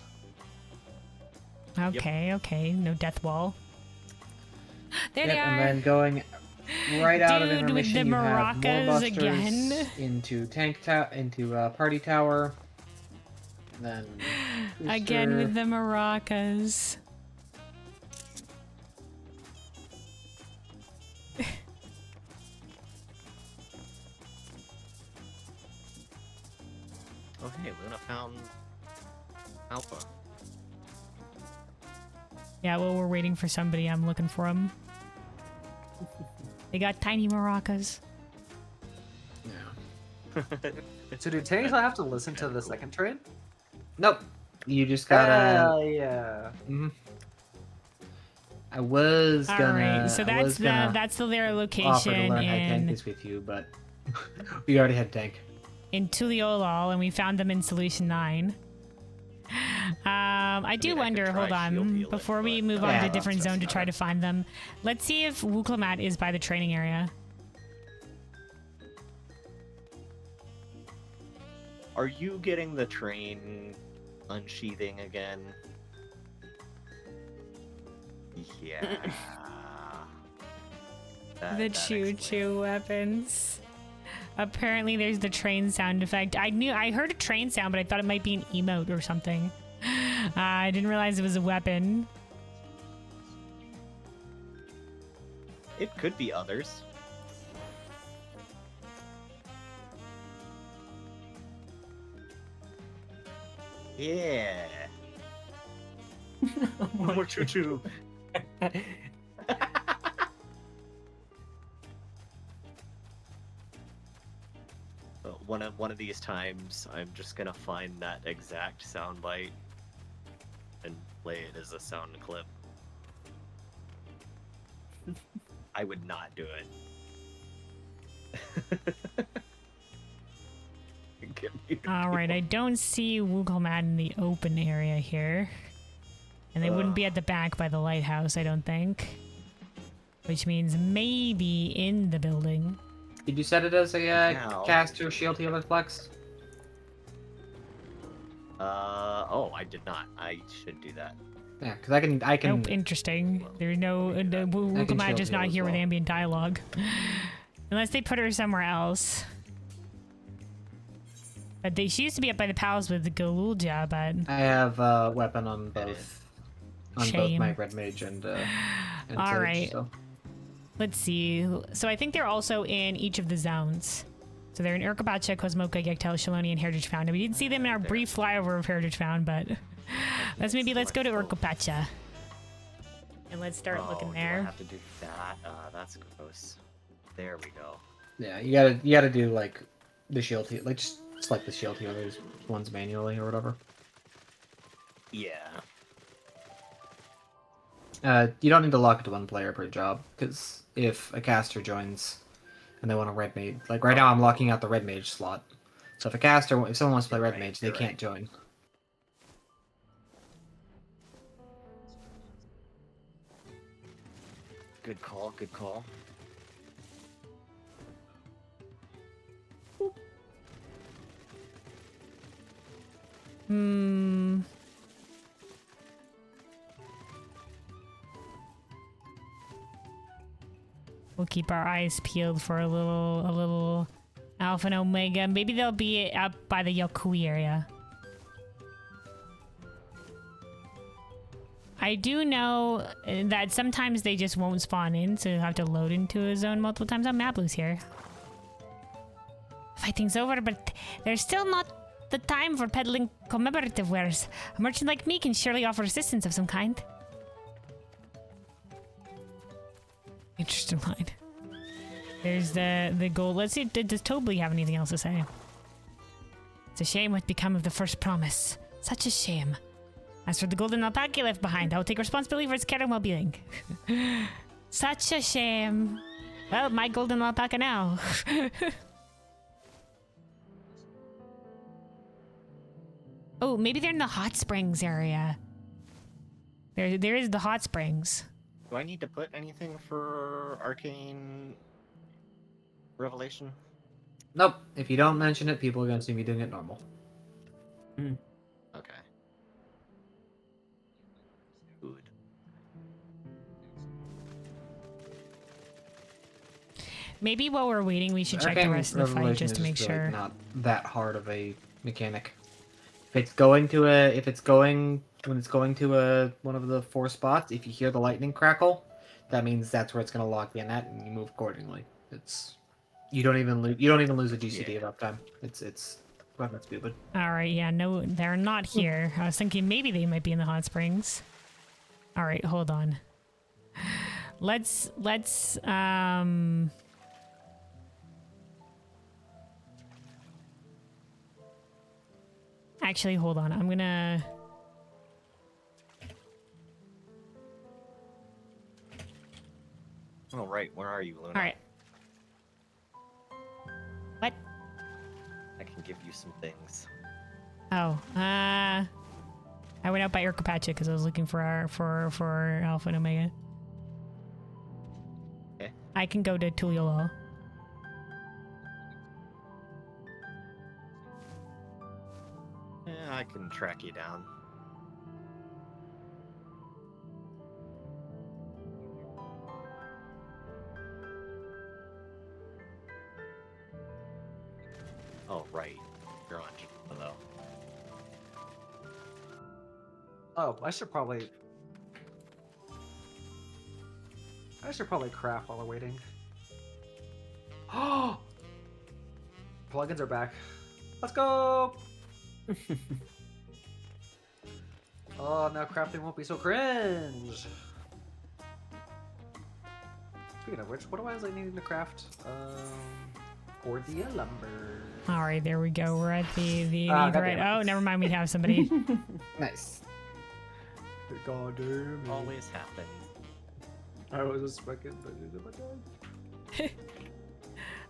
Okay, okay, no death wall. There they are. And then going right out of Dude, with intermission, the you have more maracas busters again. into party tower. Then Again booster. with the maracas. Oh hey, Luna found Alpha. Yeah, well, we're waiting for somebody. I'm looking for them. They got tiny maracas. Yeah. So do tanks not have to listen to the second train? Nope. You just gotta. Yeah. Mhm. I was gonna. Alright, so I was gonna that's their offer to location learn how to tank in this with you, but we already had tank. Tuliolol, and we found them in Solution 9. I do wonder, hold on, before we move on to a different zone to try to find them, let's see if Wuklamat is by the training area. Are you getting the train unsheathing again? Yeah. The choo-choo weapons. Apparently there's the train sound effect. I heard a train sound, but I thought it might be an emote or something. I didn't realize it was a weapon. It could be others. Yeah. More choo-choo. One of these times, I'm just gonna find that exact soundbite and play it as a sound clip. I would not do it. Alright, I don't see Wugelmad in the open area here. And they wouldn't be at the back by the lighthouse, I don't think. Which means maybe in the building. Did you set it as a caster shield healer flex? Oh, I did not. I should do that. Yeah, because I can. Nope, interesting. There's no Wugelmad just not here with ambient dialogue. Unless they put her somewhere else. But she used to be up by the palace with the Galulja, but I have a weapon on both. Both Shame. my red mage and all Sage, right. so. Let's see. So I think they're also in each of the zones. So they're in Urkabacha, Cosmoka, Yektel, Shaloni, and Heritage Found. And we didn't see them in our brief flyover of Heritage Found, but let's go to Urkabacha. And let's start looking there. I have to do that. That's gross. There we go. Yeah, you gotta do like the shield heal, like just select the shield healers ones manually or whatever. Yeah. You don't need to lock it to one player per job, because if a caster joins and they want a red mage, like right now I'm locking out the red mage slot. So if someone wants to play red mage, they can't join. Good call, good call. We'll keep our eyes peeled for a little Alpha and Omega. Maybe they'll be up by the Yokui area. I do know that sometimes they just won't spawn in, so you'll have to load into a zone multiple times. Maplu's here. Fighting's over, but they're still not not the time for peddling commemorative wares. A merchant like me can surely offer assistance of some kind. Interesting line. There's the gold. Let's see, does Tobly have anything else to say? It's a shame what become of the first promise. Such a shame. As for the golden alpaca left behind, I will take responsibility for its care and well-being. Such a shame. Well, my golden alpaca now. Oh, maybe they're in the hot springs area. There is the hot springs. Do I need to put anything for Arcane Revelation? Nope. If you don't mention it, people are gonna see me doing it normal. Okay. Good. Maybe while we're waiting, we should check the rest of the fight just to make sure. Like not that hard of a mechanic. If it's going to when it's going to one of the 4 spots, if you hear the lightning crackle, that means that's where it's gonna lock in at, and you move accordingly. You don't even lose a GCD of uptime. It's well, that's stupid. All right, yeah, no, they're not here. I was thinking maybe they might be in the hot springs. All right, hold on. Let's actually, hold on. I'm gonna. Oh, right. Where are you, Luna? All right. What? I can give you some things. Oh, I went out by Urkapacha because I was looking for Alpha and Omega. Okay. I can go to Tuliolol. Yeah, I can track you down. Oh, right. You're on Java, though. Oh, I should probably craft while we're waiting. Oh! Plugins are back. Let's go! Oh, now crafting won't be so cringe! Speaking of which, what do I needing to craft? Cordia lumber. All right, there we go. We're at the right. Oh, never mind. We have somebody. Nice. God damn it. Always happens. I was expecting, but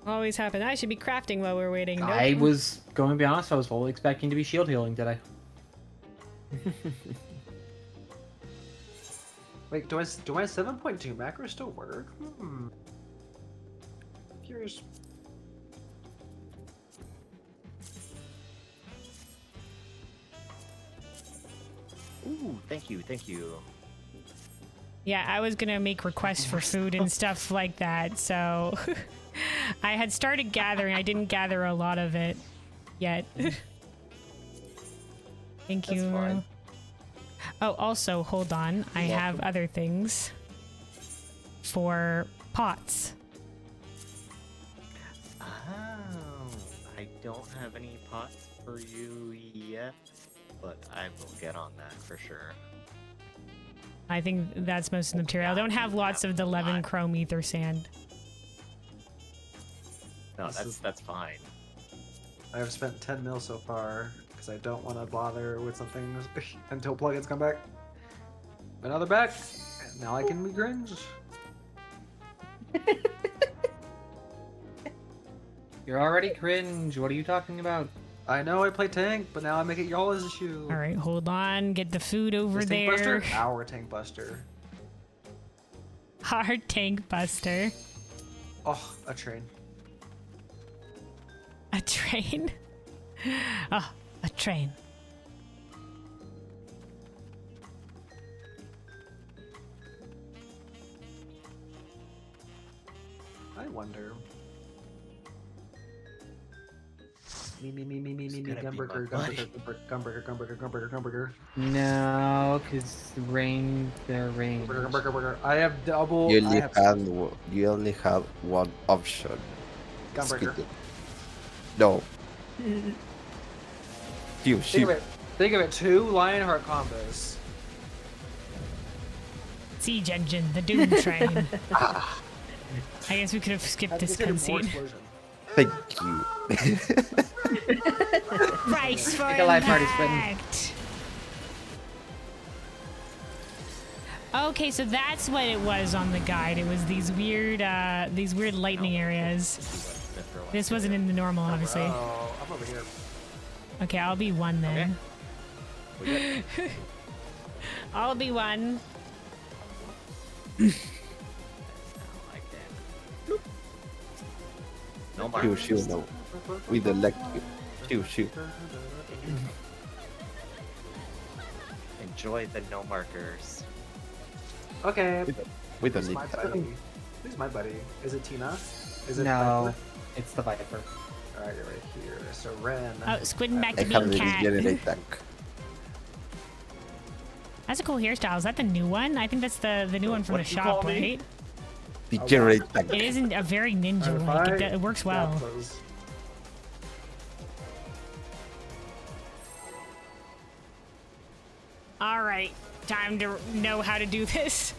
Always happen. I should be crafting while we're waiting. Nope. I was going to be honest. I was fully expecting to be shield healing today. Wait, do my 7.2 macro still work? Curious. Ooh, thank you. Yeah, I was gonna make requests for food and stuff like that, so I had started gathering. I didn't gather a lot of it yet. Thank you. That's fine. Oh, also, hold on. I have other things for pots. Oh, I don't have any pots for you yet, but I will get on that for sure. I think that's most of the material. I don't have lots of the 11 chrome ether sand. No, that's fine. I have spent 10 mil so far because I don't want to bother with something until plugins come back. But now they're back. And now I can be cringe. You're already cringe. What are you talking about? I know I play tank, but now I make it y'all's issue. All right, hold on. Get the food over This there. Tank buster? Our tank buster. Our tank buster. Oh, a train. A train? Oh, a train. I wonder. Me, Gunburger. No, because rain, they're rain. Burger. I have double. You only have one option. Gunburger. No. Think of it, 2 Lionheart combos. Siege engine, the Dawntrail. I guess we could have skipped this cutscene. Thank you. Price for Make a live party, impact. Okay, so that's what it was on the guide. It was these weird lightning areas. This wasn't in the normal, obviously. Oh, I'm over here. Okay, I'll be 1 then. Okay. I'll be 1. No Pew, markers. shoot, no. With the leg. Pew, shoot. Enjoy the no markers. Okay. We don't Who's need my that. buddy? Who's my buddy? Is it Tina? Is it No, Viper? it's the Viper. Alright, you're right here. So Ren. Oh, squidding back I to have being the cat. regenerate tank. That's a cool hairstyle. Is that the new one? I think that's the new one from What the did you shop, call me? right? Regenerate tank. It isn't a very ninja-like. It works well. All right, time to know how to do this.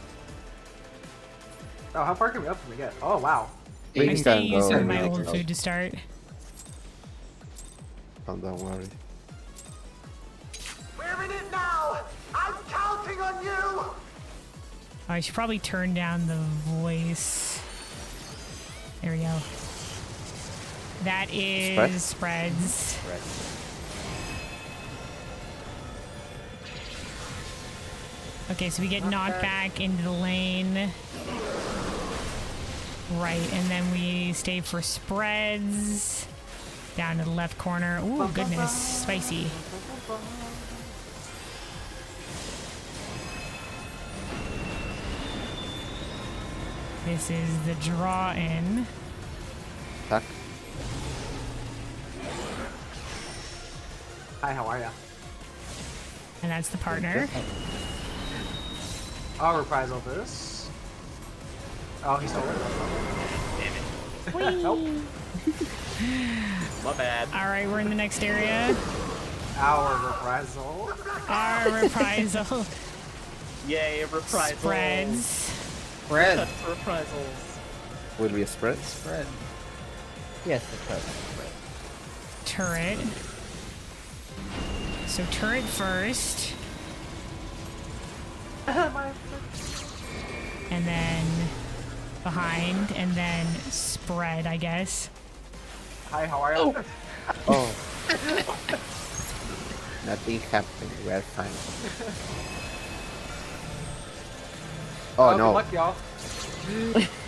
Oh, how far can we up can we get? Oh, wow. I'm staying using go my next old round. food to start. Oh, don't worry. We're in it now! I'm counting on you! Oh, I should probably turn down the voice. There we go. That is spreads. Okay, so we get knocked back into the lane. Right, and then we stay for spreads. Down to the left corner. Ooh, goodness, spicy. This is the draw in. Attack. Hi, how are ya? And that's the partner. I'll reprisal this. Oh, he stole it. Whee! Nope. My bad. All right, we're in the next area. Our reprisal. Our reprisal. Yay, reprisal. Spreads. Spread. Reprisals. Will be a spread? Spread. Yes, it's spread. Turret. So turret first. And then behind, and then spread, I guess. Hi, how are you? Oh. Nothing happened. We're fine. Oh, no. Good luck, y'all.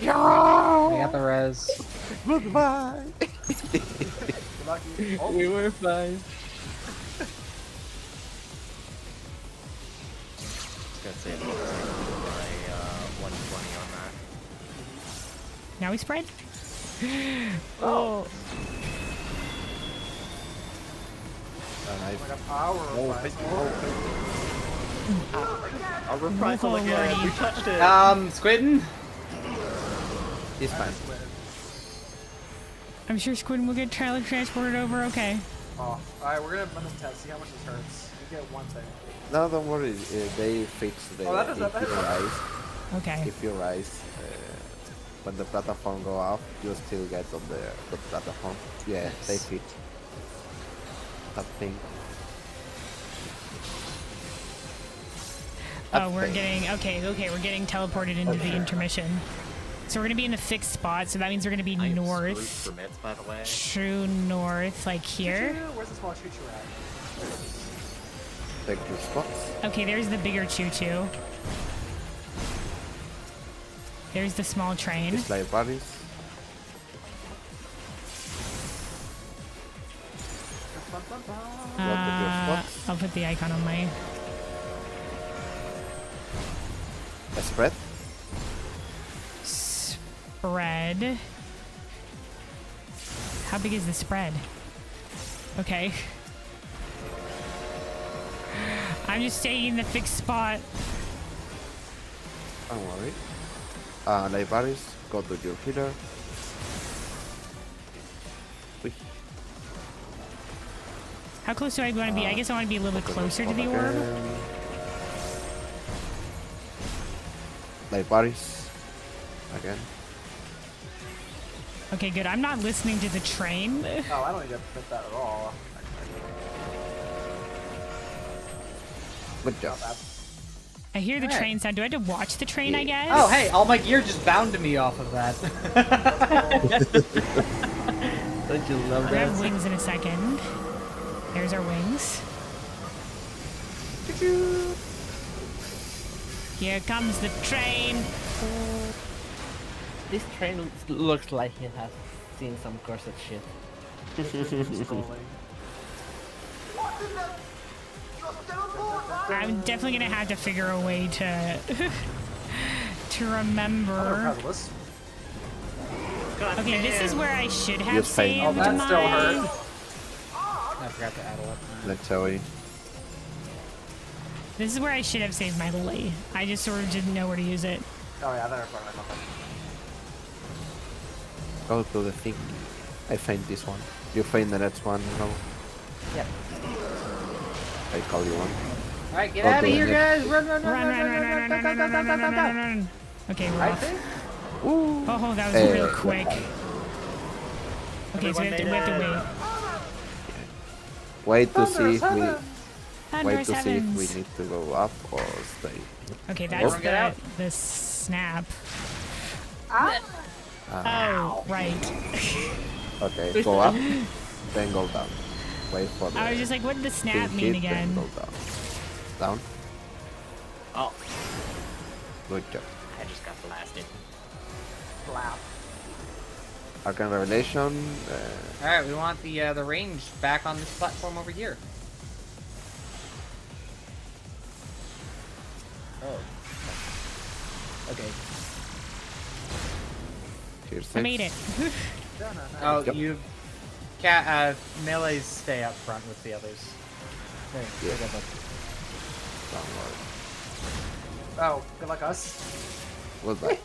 I got the res. Goodbye. Good luck, you. Oh. We were fine. Gonna say it looks like my 120 on that. Now we spread. Oh. Nice. Like a power reprisal. I'll reprisal again. We touched it. Squidden? He's fine. I'm sure Squid will get transported over okay. Oh, alright, we're gonna run them test, see how much this hurts. You get one thing. No, don't worry. They fix the. Oh, that does that if you better. rise, Okay. if you rise, when the platform go off, you still get on the platform. Yeah, they fit. That thing. Oh, we're getting we're getting teleported into the intermission. So we're gonna be in the fixed spot, so that means we're gonna be I am north. screwed for mitts, by the way. True north, like here. Choo-choo? Where's the small choo-choo at? Take your spots. Okay, there's the bigger choo-choo. There's the small train. It's like bodies. I'll put the icon on my... A spread. Spread. How big is the spread? Okay. I'm just staying in the fixed spot. Don't worry. Like bodies, go to your healer. How close do I want to be? I guess I want to be a little bit closer to the orb. Like bodies. Again. Okay, good. I'm not listening to the train. Oh, I don't need to fit that at all. Good job. I hear the train sound. Do I have to watch the train, I guess? Oh, hey, all my gear just bound to me off of that. Don't you love We that? have wings in a second. There's our wings. Here comes the train. This train looks like it has seen some cursed shit. I'm definitely gonna have to figure a way to to remember. Okay, this is where I should have Just fine. saved Oh, that my. still hurt. I forgot to add a weapon. Let's show you. This is where I should have saved my lily. I just sort of didn't know where to use it. Oh yeah, there. Nothing. Go to the thing. I find this one. You find the next one, no? Yep. I call you one. Alright, get out of here, guys! Run! Okay, we're off. Oh, that was real quick. Okay, so we have to wait. Wait to see if we. Thunderous Wait to see if heavens. we need to go up or stay. Okay, that's Oh. the snap. Ah. Oh, right. Okay, go up, then go down. Wait for the. I was just like, what did the snap pink mean hit, then again? go down. Down. Oh, Good job. I just got blasted. Slap. Arcane Revelation. Alright, we want the range back on this platform over here. Oh. Okay. Here's I made it. Oh, Yep. you... melees stay up front with the others. There, Yeah. there you go. Oh, good luck us. What's that?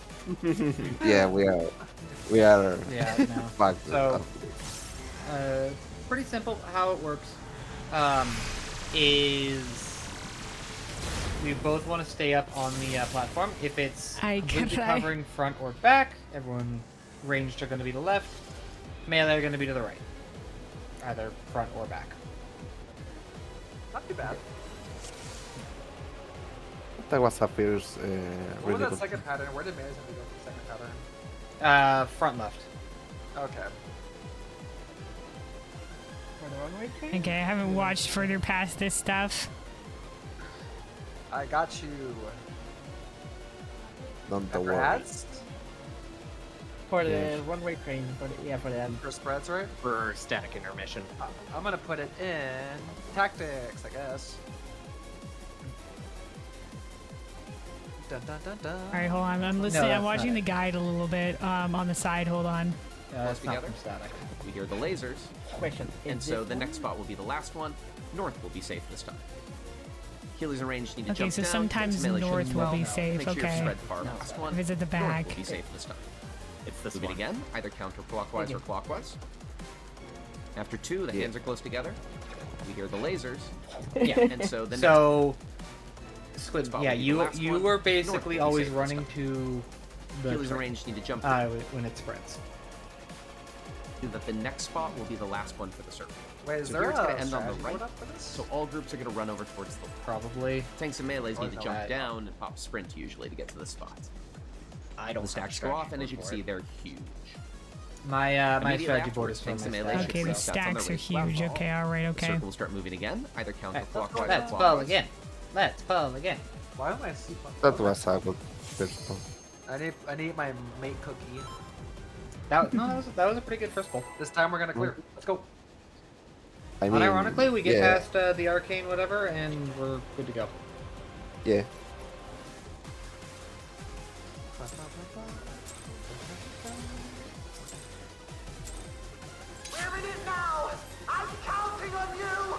Yeah, we are. We are. Yeah, no. Back to So, that. pretty simple how it works. Is we both want to stay up on the platform. If it's completely covering front or back, everyone ranged are going to be to the left. Melee are going to be to the right. Either front or back. Not too bad. That was appears What really was that good. second pattern? Where did Maze have to go for the second pattern? Front left. Okay. Okay, I haven't watched further past this stuff. I got you. Don't After worry. ads? For the Yeah. one-way train, for the end. For spreads, right? For static intermission. I'm gonna put it in tactics, I guess. Dun, dun, dun, dun. All right, hold on. I'm listening. I'm that's watching not the guide a little bit on the side. Hold on. That's not together. from static. We hear the lasers, Question. and is so this the one? next spot will be the last one. North will be safe this time. Healers and ranged need to Okay, jump so down. sometimes Melee should north will be move. safe. Make sure you Okay. spread far last one. If it's at the North back. will be safe this time. It's this Moving one. again, either counterclockwise or clockwise. After two, the hands are close together. We hear the lasers. Yeah. And so the next So, Squid, spot yeah, will be the you last one. were North basically will be always safe this running time. to the Healers and train, ranged need to jump when it spreads. that the next spot will be the last one for the circle. Wait, is So there here it's going a to end on the strategy right. mode up for this? So all groups are going to run over towards the left. Probably. Tanks and melees need to no, jump I- down and pop sprint usually to get to the spot. I don't The stacks go off, and as you can see, they're huge. My my Immediately strategy board afterwards, is for tanks my and melee stack. should Okay, the place stats on their stacks are raised level. huge. Okay, all right, The okay. circle will start moving again, either counterclockwise or Let's pull clockwise. again. Let's pull again. Why am I sleep on That was a good first one. I need my mate cookie. That was a pretty good first pull. This time we're gonna clear. Let's go. I mean, Unironically, we get yeah, past the arcane whatever, and we're good to go. Yeah. We're in it now! I'm counting on you!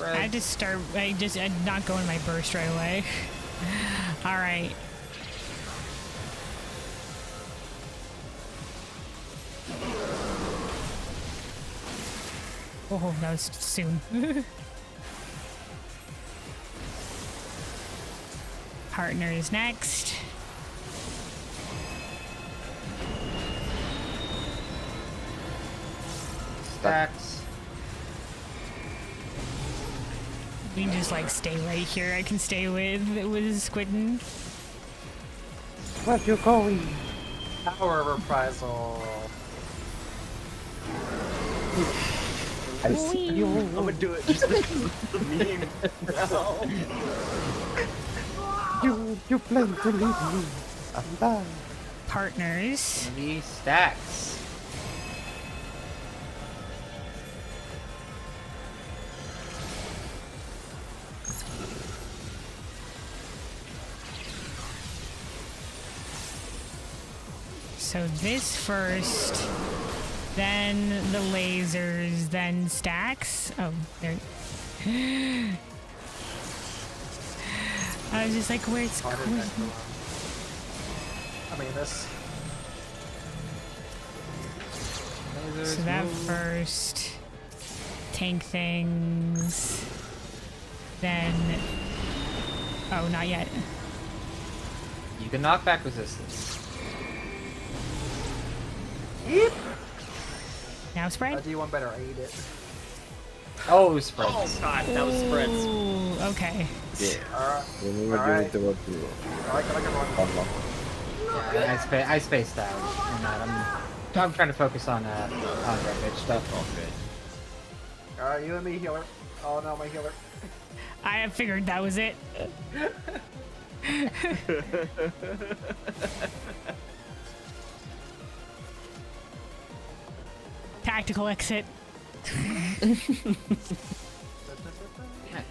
I had to start. I'm not going my burst right away. All right. Oh, that was soon. Partners next. Stacks. We can just like stay right here. I can stay with Squidden. Where you going? Power reprisal. I see you. I'm gonna do it just because of the meme. No. You plan to leave me. I'm done. Partners. Maybe stacks. So this first, then the lasers, then stacks. Oh, there. I was just like, where's Squidden? I mean, this. So that first, tank things, then, oh, not yet. You can knock back resistance. Yep. Now spread? I do one better aid it. Oh, spreads. Oh god, that was spreads. Ooh, okay. Yeah. Alright. Remember Alright. to go to Alright, can I run? Yeah, I spaced out on that. I'm trying to focus on Rampage stuff. All good. Alright, you and me, healer. Oh no, my healer. I figured that was it. Tactical exit.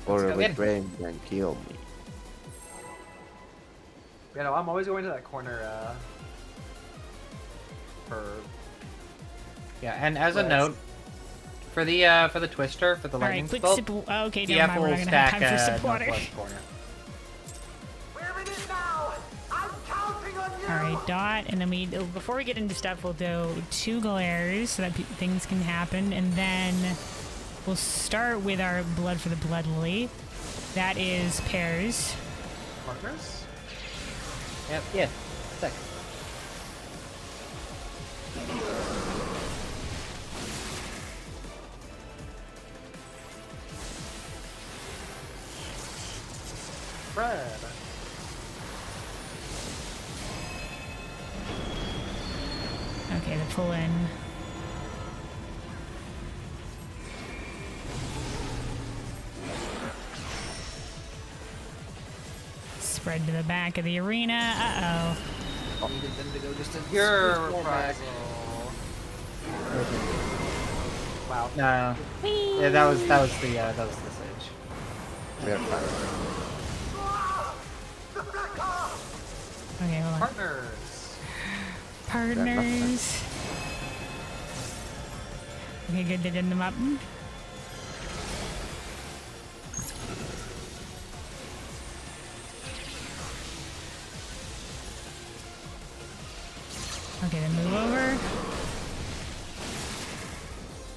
or a brain can kill me. You know, I'm always going to that corner, for... Yeah, and as a note, for the twister, for the All right, lightning quick bolt, sip of, oh, okay, the never mind, apple we're not gonna stack have time for sip water. northwest corner. Alright, dot, and then before we get into stuff, we'll do 2 glares so that things can happen, and then we'll start with our blood for the blood lily. That is pairs. Partners? Yep, yeah. Sick. Fred. Okay, the pull in. Spread to the back of the arena. Uh-oh. Needed them to go just a pure reprisal. Wow. No. Yeah, that was the sage. We are fine. Okay, hold on. Partners. Partners. Okay, good, they did them up. Okay, then move over.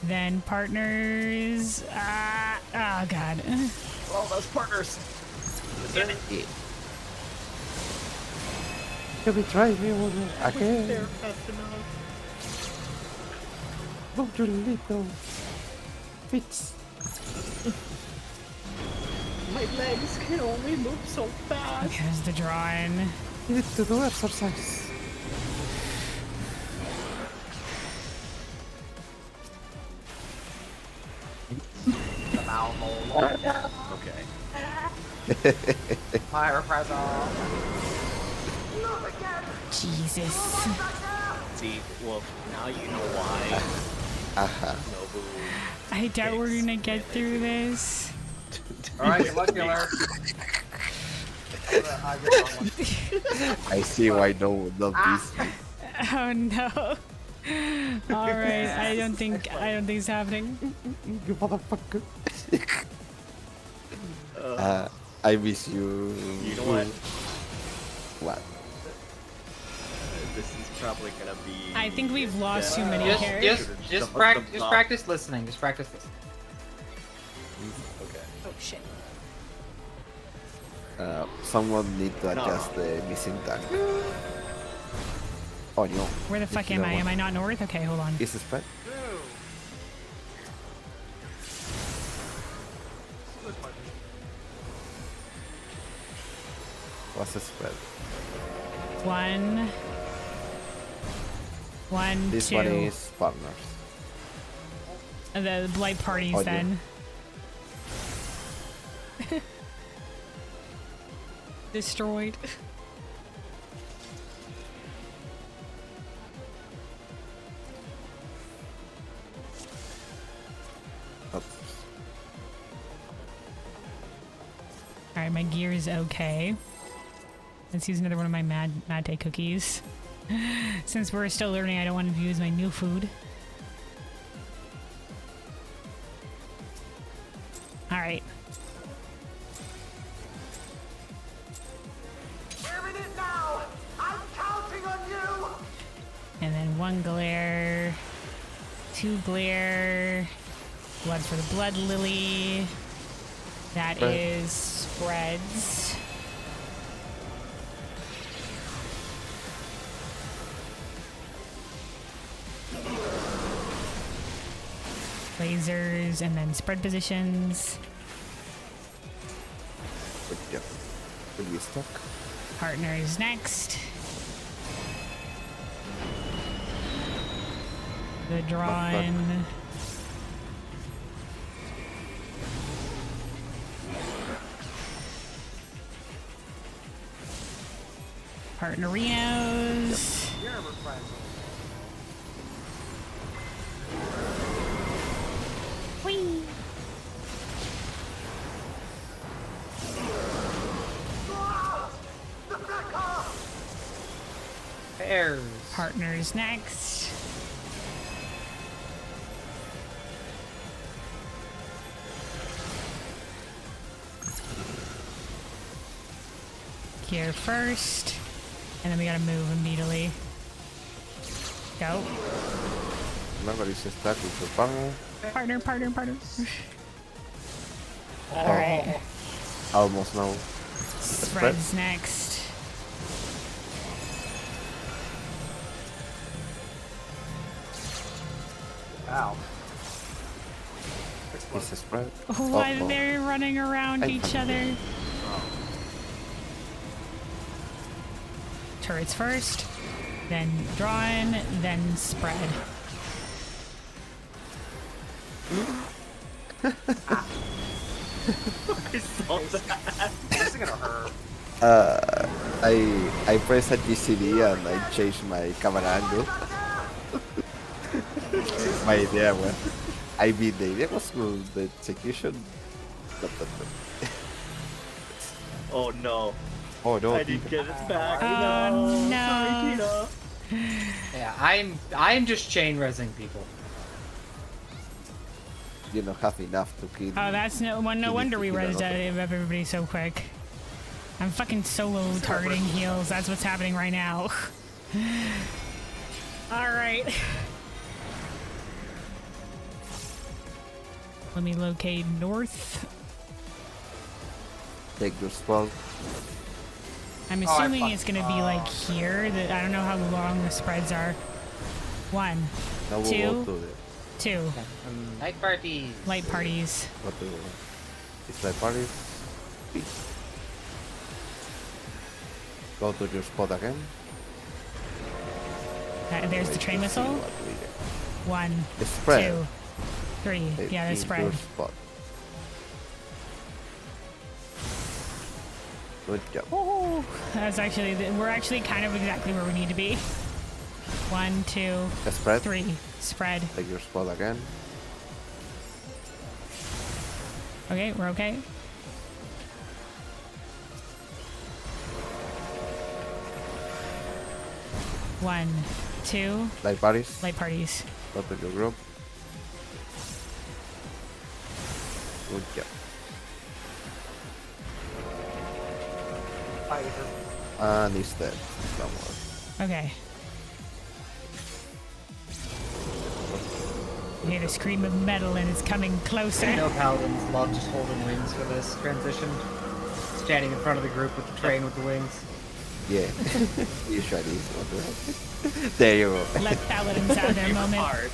Then partners. Oh god. Oh, those partners. Yeah. You betray me again. They're fast enough. Oh, you little fits. My legs can only move so fast. Here's the drawing. You need to do exercise. The malmole. Okay. My reprisal. Jesus. See, well, now you know why. Nobu. I doubt we're gonna get through this. Alright, good luck, healer. I see why no beast. Oh no. Alright, I don't think it's happening. You motherfucker. I miss you. You know what? What? This is probably gonna be. I think we've lost too many Just characters. practice listening. Just practice listening. shit. Someone need to adjust the missing tank. Oh no. Where the fuck am I? Am I not north? Okay, hold on. Is it spread? What's the spread? One, This two. one is partners. The blight parties then. Destroyed. Alright, my gear is okay. Let's use another one of my mate cookies. Since we're still learning, I don't want to use my new food. Alright. And then one glare, two glare, blood for the blood lily. That is spreads. Lasers and then spread positions. Yep. Will be stuck. Partners next. The drawn. Partnerinos. Whee! Pairs. Partners next. Here first, and then we gotta move immediately. Go. Remember, this is stuck with your partner. Partner. Alright. Almost now. Spreads next. Ow. It's a spread. Why they're running around each other? Turrets first, then drawn, then spread. I saw that. This is gonna hurt. I pressed a GCD and I changed my camera angle. My idea was, I mean, the idea was good, the execution. Oh no. Oh no. I didn't get it back. Oh no. Sorry, Tina. Yeah, I'm just chain resing people. You don't have enough to kill. Oh, that's no wonder we rezzed everybody so quick. I'm fucking solo targeting heals. That's what's happening right now. Alright. Let me locate north. Take your spell. I'm assuming it's gonna be like here. That I don't know how long the spreads are. One, Now we'll go to two. Night parties. Light parties. what to it's like parties. Go to your spot again. There's the train whistle. One, It's spread. two, three. Yeah, that's spread. Your spot. Good job. Oh, that's actually we're actually kind of exactly where we need to be. One, two, Spread. three. Spread. Take your spot again. Okay, we're okay. One, two. Light parties. Light parties. Go to your group. Good job. And he's dead. Don't worry. Okay. I hear the scream of metal and it's coming closer. I know paladins love just holding wings for this transition. Standing in front of the group with the train with the wings. Yeah. You try these one. There you go. Let paladins have their moment. Hard.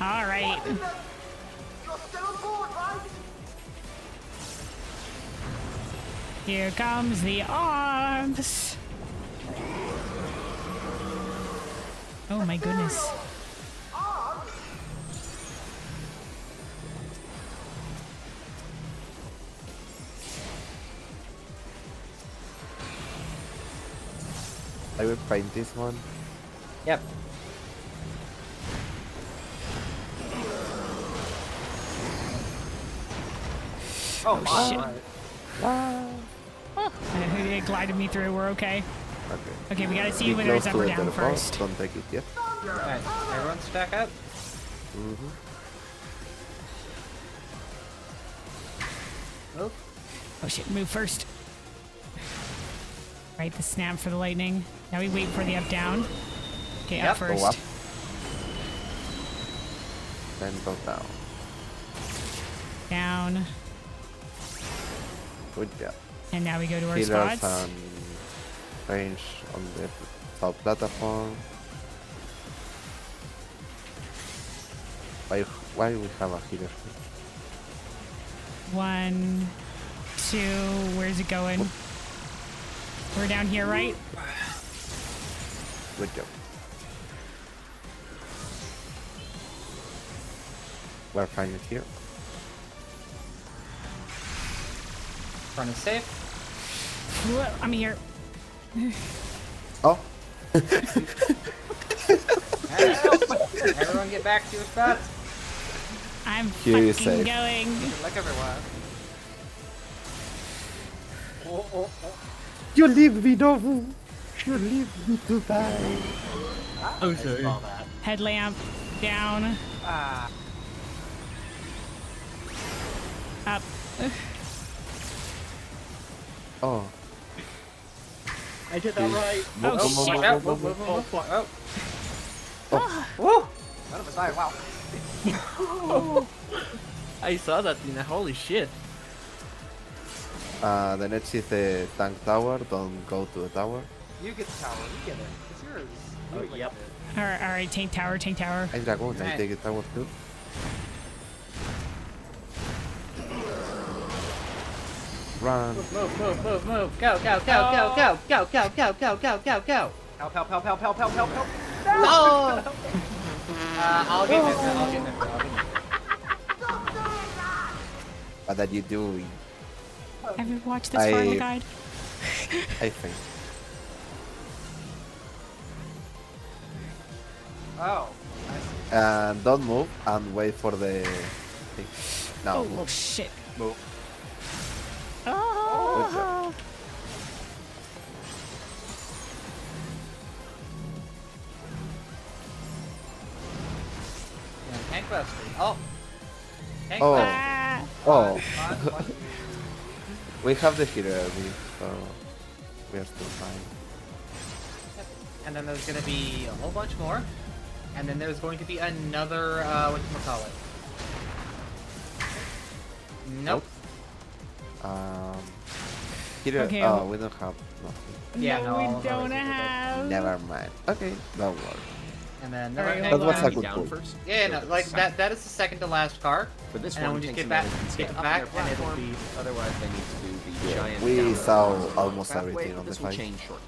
All right. Here comes the arms. Oh my goodness. I will find this one. Yep. Oh, shit. Wow. Oh, it glided me through. We're okay. Okay. Okay, we gotta see Be whether it's close up or to down the boss, first. Don't take it yet. Alright, everyone stack up. Oh shit, move first. Right, the snap for the lightning. Now we wait for the up down. Okay, up first. Go up. Then go down. Down. Good job. And now we go to our Healers spots. and range on the top platform. Why we have a healer? 1, 2, where's it going? We're down here, right? Good job. We're fine here. Front is safe. Whoa, I'm here. Oh. Everyone get back to your spots. I'm Here you fucking say. going. Like everyone. You leave me, Novu. You leave me to die. Oh, sorry. Headlamp down. Up. Oh. I did that right. Oh, shit. Woo! None of us died. Wow. I saw that, Nina. Holy shit. The next is the tank tower. Don't go to the tower. You get the tower. You get it. It's yours. Oh, yep. Alright, tank tower, tank tower. I dragon. I take the tower too. Run. Move. Go. Go. Help. No! I'll get this. What are you doing? Have you watched this final guide? I think. Oh. Don't move and wait for the thing. Now Oh, move. shit. Move. Oh. Tank buster. Oh. Tank Oh. buster. Oh. We have the hero army, so we are still fine. And then there's gonna be a whole bunch more. And then there's going to be another, whatchamacallit. Nope. Hero, Okay, oh, we don't have nothing. Yeah, no, all we of our don't raises are dead. have. Never mind. Okay, don't worry. And then Alright, another That hold was on. a good down pull. first. Yeah, no, like that is the second to last car. For this And one, when you tanks get and back- melee can stay get up back, on their and it'll platform. be- Otherwise, they need to do the Yeah, giant. we downward saw roll almost pathway, everything but on the this will fight. change shortly.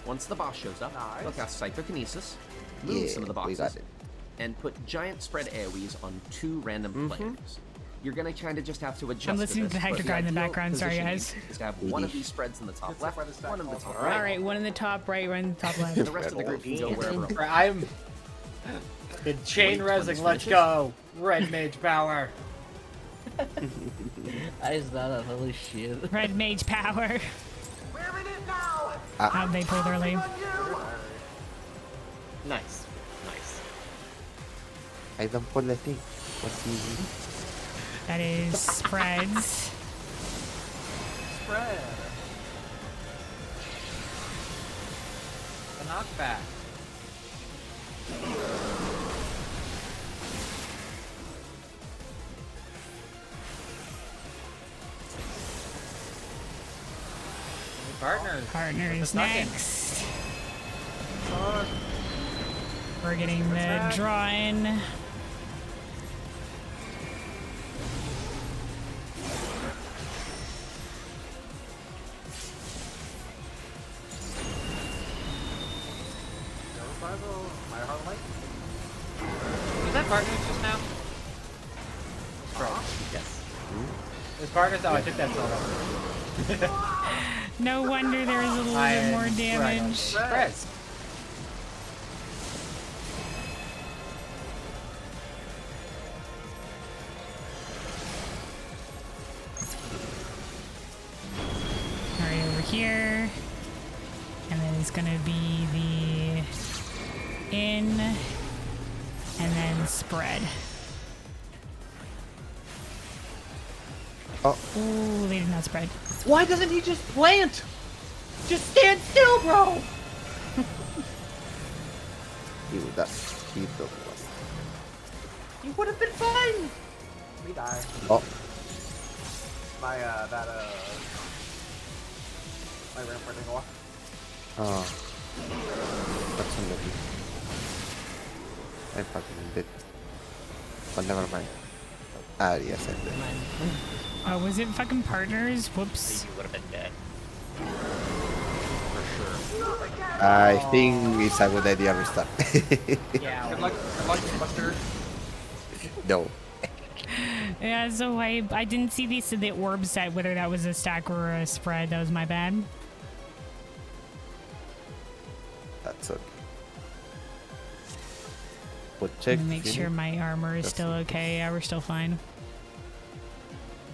Once the boss shows up, Nice. they'll cast Psychokinesis, move some of the we boxes, got it. and put giant spread AoEs on 2 random players. You're gonna kind of just have to adjust. I'm listening to the Hector guy in the background, sorry, guys. Is to have one of these spreads in the top left, one in the top right. Alright, one in the top right, one in the top left. The rest of the group can go wherever. I'm the chain resing. Let's go. Red mage power. I saw that. Holy shit. Red mage power. We're in it now. How'd they pull their lead? Nice. I don't pull the thing. What's easy? That is spreads. Spread. knockback. Partners. Partners next. We're getting the draw in. Was that partners just now? Yes. There's partners. Oh, I took that solo. No wonder there was a little bit more damage. Press. Alright, over here. And then it's gonna be the in and then spread. Oh. Ooh, they did not spread. Why doesn't he just plant? Just stand still, bro! Dude, that's he built was. You would have been fine! We die. Oh. My, my rampart didn't go off. Oh. That's unlucky. I fucking did. But never mind. Ah, yes, I did. Oh, was it fucking partners? Whoops. You would have been dead. I think it's a good idea restart. Yeah. Good luck, Buster. No. Yeah, so I didn't see the orb set, whether that was a stack or a spread. That was my bad. That's okay. But check. Make sure my armor is still okay. Yeah, we're still fine.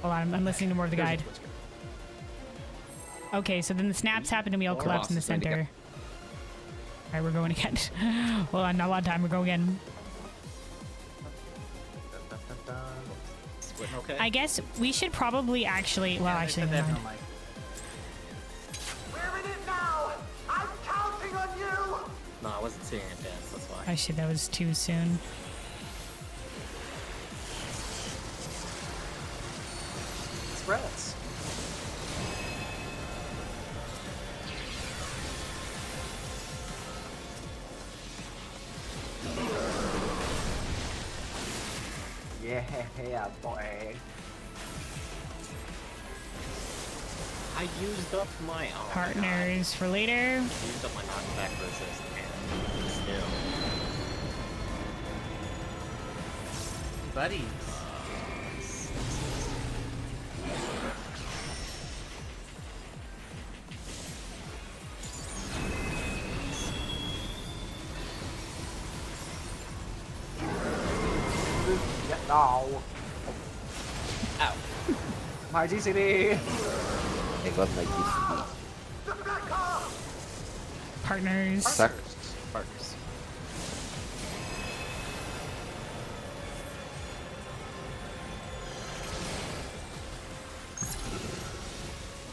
Hold on, I'm listening to more of the guide. Okay, so then the snaps happened and we all collapsed in the center. Alright, we're going again. Hold on, not a lot of time. We're going again. Okay. I guess we should probably actually... Well, actually, never mind. We're in it now! I'm counting on you! No, I wasn't seeing it dance, that's why. Oh shit, that was too soon. Spreads. Yeah, boy. I used up my Partners for later. I used up my knockback resist and still. Buddies. Yeah, no. Ow. My GCD. I got my GCD. Partners. Suck. Partners.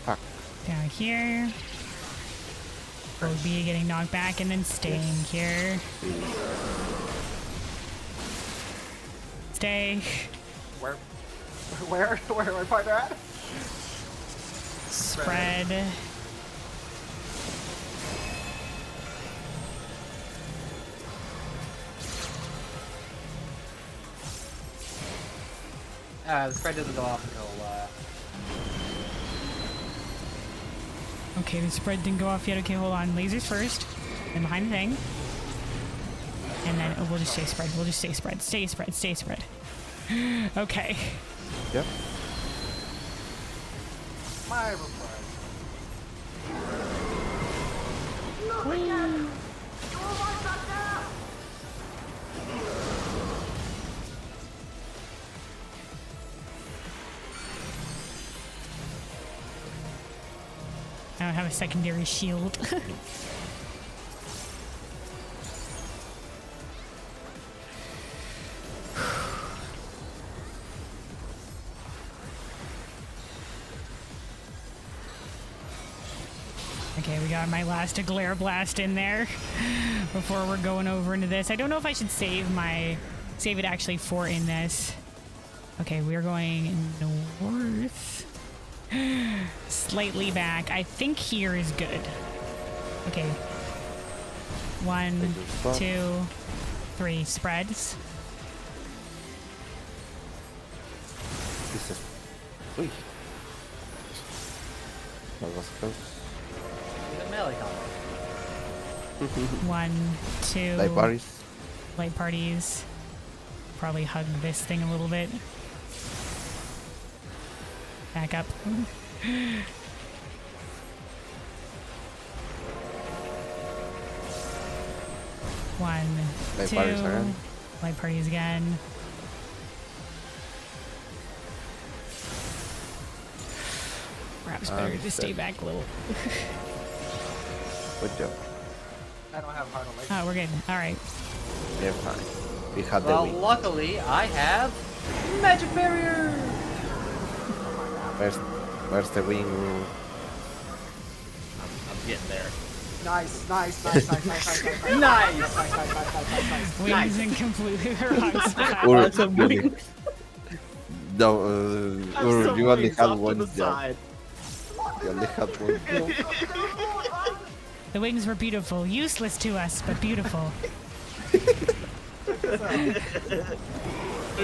Fuck. Down here. We'll be getting knocked back and then staying here. Stay. Where my partner at? Spread. The spread doesn't go off until, Okay, the spread didn't go off yet. Okay, hold on. Lasers first. Then behind the thing. And then we'll just stay spread. We'll just stay spread. Stay spread. Stay spread. Okay. Yep. My reply. I don't have a secondary shield. Okay, we got my last glare blast in there before we're going over into this. I don't know if I should save it actually for in this. Okay, we're going north. Slightly back. I think here is good. Okay. 1, 2, 3 spreads. Jesus. Uy. That was close. The melee combat. 1, 2. Light parties. Light parties. Probably hug this thing a little bit. Back up. One, Light two. parties again. Light parties again. Perhaps better to stay back a little. Good job. I don't have hard on leg. Oh, we're good. All right. They're fine. We had the wing. Luckily, I have magic barrier. Where's the wing? I'm getting there. Nice, nice, nice, nice, nice, nice, nice, Nice. nice. Wings in completely the wrong spot. No, you only had one job. You only had one job. The wings were beautiful. Useless to us, but beautiful. But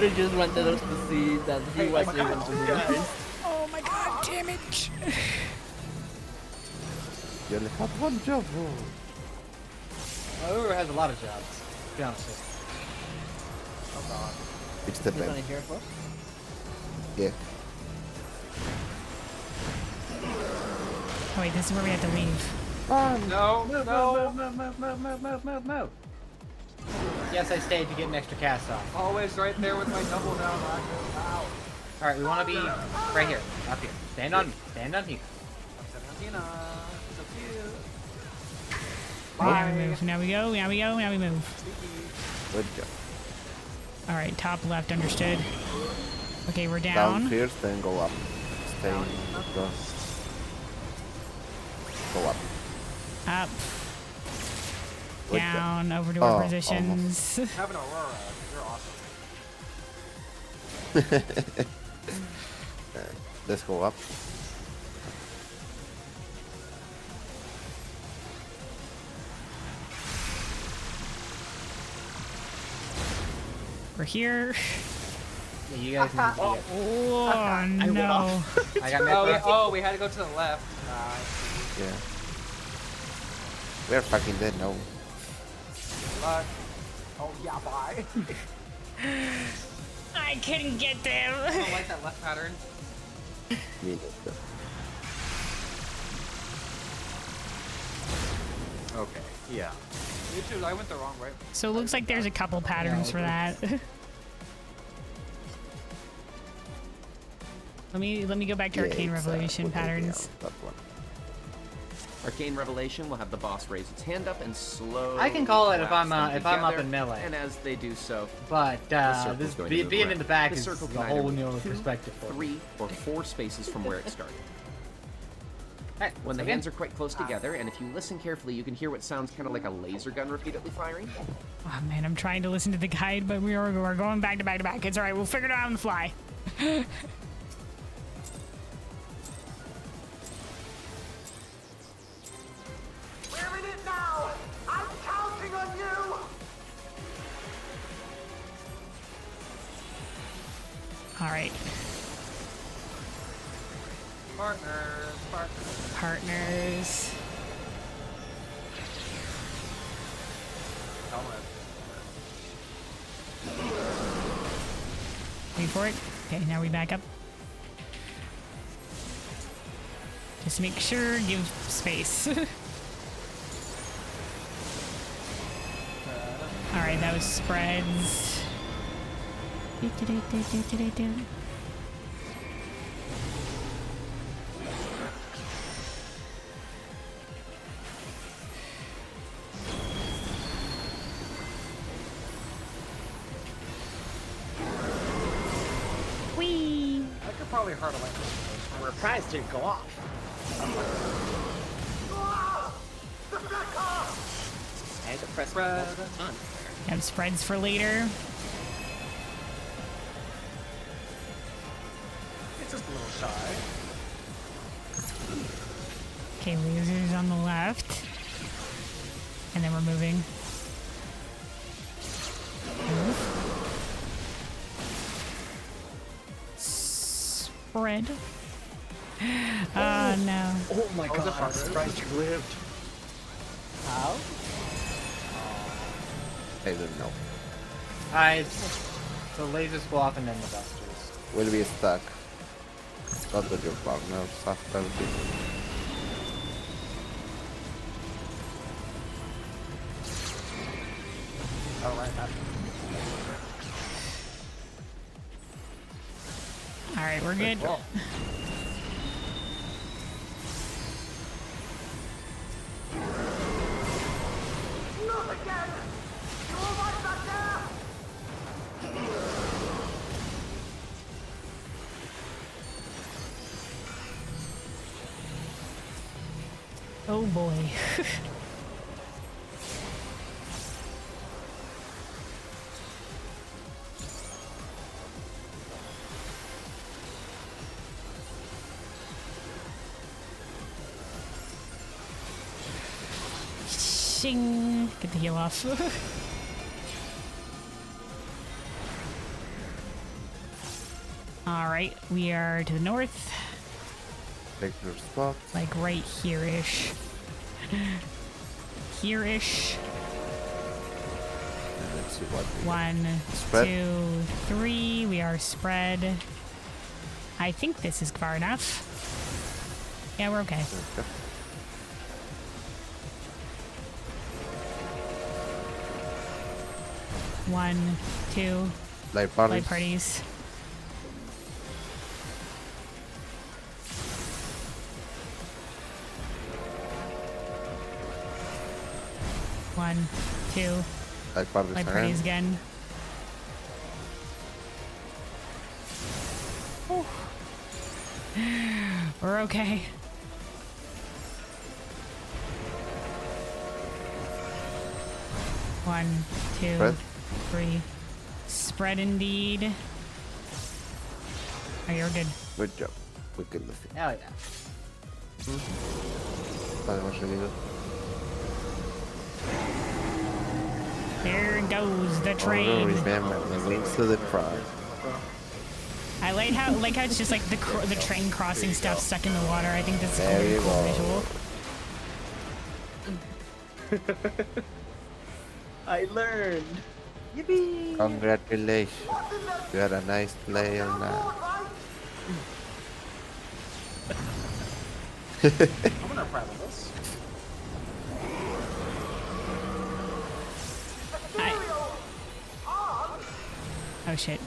I just wanted us to see that he was able to do it. Oh my god, damage! You only had one job. Whoever has a lot of jobs. To be honest with Oh god. It's the He's only best. here for? Yeah. Oh wait, this is where we have to leave. No, Move, no. move. Yes, I stayed to get an extra cast off. Always right there with my double down rocket. Wow. Alright, we want to be right here. Up here. Stand on me. Stand on here. Seventina. So cute. Now we move. Now we go. Now we go. Now we move. Good job. All right, top left, understood. Okay, we're Down down. first, then go up. Stay. Go. Go up. Up. Good Down. Over to Oh, our positions. Have an Aurora. You're awesome. Let's go up. We're here. Yeah, you guys need to be it. Oh no! I got we had to go to the left. Yeah. We're fucking dead now. Luck. Oh yeah, bye. I couldn't get them. I don't like that left pattern. Me neither. Okay, yeah. Me too. I went the wrong way. So it looks like there's a couple patterns for that. Let me go back to Arcane Revelation patterns. That one. Arcane Revelation will have the boss raise its hand up and slow. I can call it if I'm collapse them up together, in melee. And as they do so, But the circle's this going to move being around. in the back The is circle a can whole either new move 2, perspective for me. 3, or 4 spaces from where it started. Hey, When the again? hands are quite close together, and if you listen carefully, you can hear what sounds kind of like a laser gun repeatedly firing. Oh man, I'm trying to listen to the guide, but we're going back to back to back. It's all right. We'll figure it out on the fly. We're in it now! I'm counting on you! All right, Partners, partners. partners. Wait for it. Okay, now we back up. Just make sure, give space. All right, that was spreads. Whee! I could probably hard a length. We're surprised it didn't go off. press Spread. multiple times there. Have spreads for later. It's just a little shy. Okay, lasers on the left. And then we're moving. Spread. Oh no. Oh my god, Sprite lived. How? I don't know. The lasers go off and then the busters. Will be stuck. Not with your partner, after this. Alright, Alright, we're good. Cool. Oh boy. Shing. Get the heal off. Alright, we are to the north. Take your spot. Like right here-ish. Here-ish. And let's see what we 1, Spread. 2, 3. We are spread. I think this is far enough. Yeah, we're okay. Okay. One, two. Light parties. Light parties. One, two. Light parties Light again. parties again. Whew. We're okay. One, two, Spread. 3. Spread indeed. Oh, you're good. Good job. We killed the thing. Hell yeah. Podemos seguir. There goes the Oh, train. remember the wings to the pride. I like how it's just like the train crossing stuff stuck in the water. I think that's a There really you cool go. visual. I learned. Yippee! Congratulations. You had a nice player now. I'm gonna proud of this. Oh shit.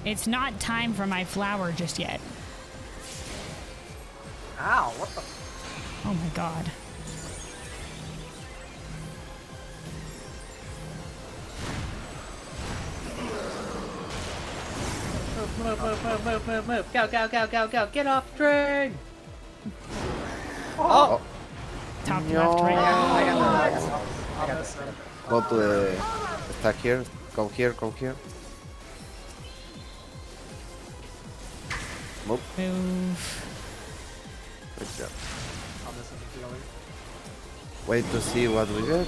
It's not time for my flower just yet. Ow, what the? Oh my god. Move. Go. Get off the train. Oh. Top No. left, right. I got this. Go to the stack here. Come here. Move. Move. Good job. On this is the other. Wait to see what we get.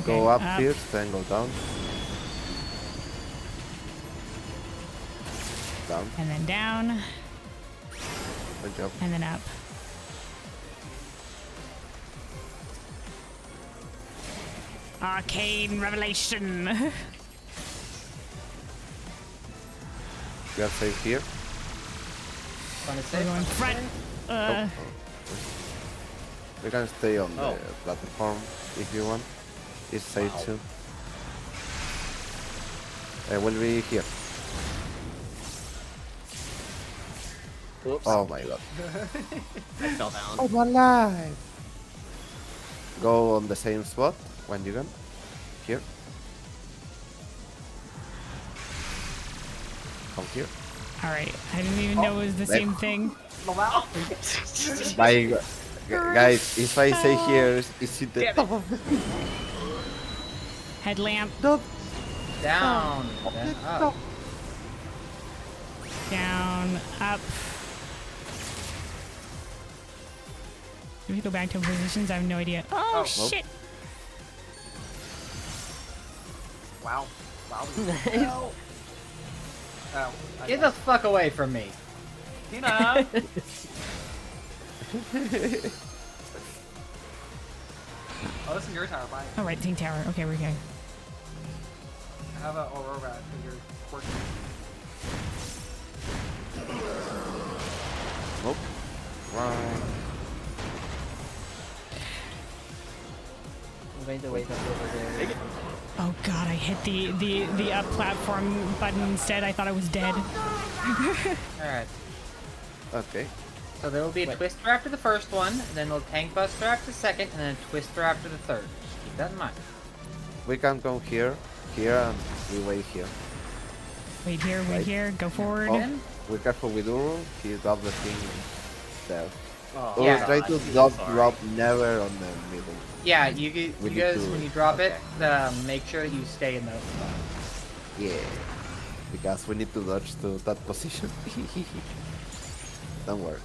Go Okay, up up. first, then go down. Down. And then down. Good job. And then up. Arcane revelation. You are safe here. We're going front. We can stay on Oh. the platform if you want. It's safe too. We'll be here. Oops. Oh my god. I fell down. Oh my life. Go on the same spot when you can. Here. Come here. Alright, I didn't even know it was the there. same thing. My god. Guys, if I say here, is it the top of the... Headlamp. No. Down. Then up. Down. Up. Do we go back to positions? I have no idea. Oh, shit. Wow. Wow. No. Oh, Get the fuck away from me. Tina! Oh, this is your tower, bye. Oh, right, Ting Tower. Okay, we're okay. I have a Aurora that you're quirky. Nope. Right. I'm going to wait until over there. Oh god, I hit the up platform button instead. I thought I was dead. Alright. Okay. So there will be a twister after the first one, and then a tank buster after the second, and then a twister after the third. Just keep that in mind. We can come here, and we wait here. Wait here, wait here, go forward. Oh, be careful with Uru. He dropped the thing there. Oh, yeah. Try to drop never on the middle. Yeah, you guys, when you drop it, make sure that you stay in those spots. Yeah, because we need to dodge to that position. Don't worry.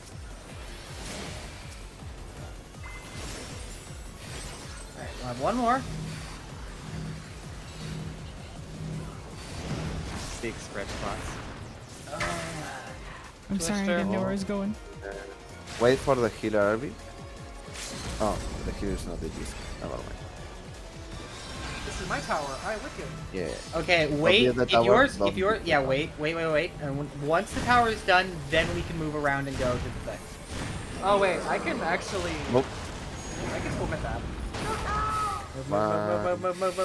Alright, we'll have one more. Big spread spots. I'm sorry, I didn't know where I was going. Wait for the healer, RB. Oh, the healer's not the disc. Never mind. This is my tower. I lick it. Yeah. Okay, wait. If yours, yeah, wait. And once the tower is done, then we can move around and go to the thing. Oh wait, I can actually. Nope. I can flip at that.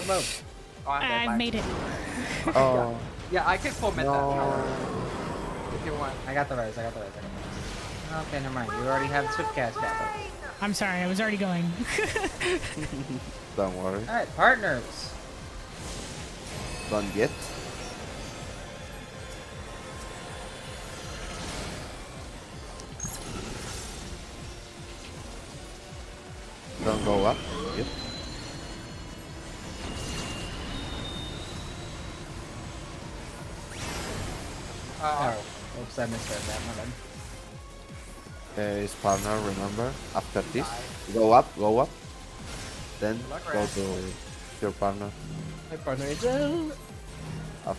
Move. Oh, I've made it. Oh. Yeah, I can full mid that tower. If you want. I got the res. Okay, never mind. You already have the swift cast back. I'm sorry, I was already going. Don't worry. Alright, partners. Don't yet. Don't go up. Yep. Oh, oops, I misread that one. His partner, remember? After this, go up. Then go to your partner. My partner is up. Up.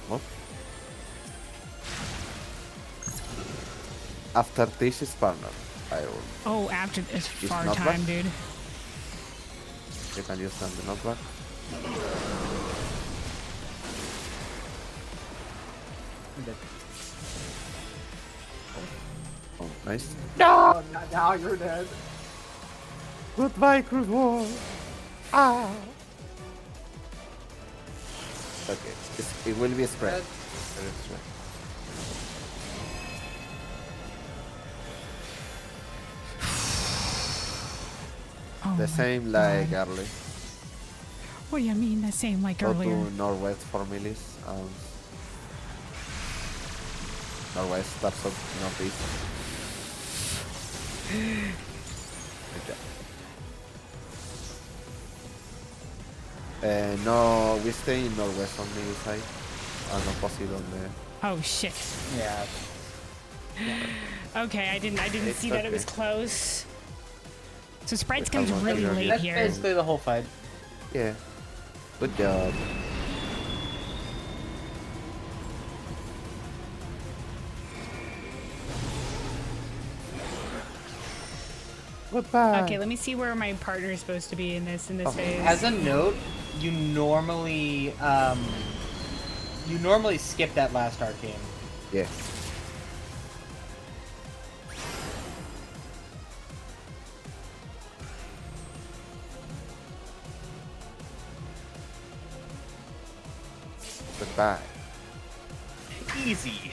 Up. After this is partner. I will. Oh, after it's far not time, back. dude. You can use them the knockback. Oh, nice. No! Now you're dead. Goodbye, Cruise War. Ah. Okay, it will be a spread. Oh The same like early. What do you mean the same like Go earlier? to northwest for millis. Northwest, that's up northeast. Good job. No, we stay in northwest on the side and opposite on the. Oh shit. Yeah. Okay, I didn't It's see that it okay. was close. So spreads We have comes one really here. late That's here. basically the whole fight. Yeah. Good job. Goodbye. Okay, let me see where my partner is supposed to be in this phase. As a note, you normally skip that last arcane. Yeah. Goodbye. Easy.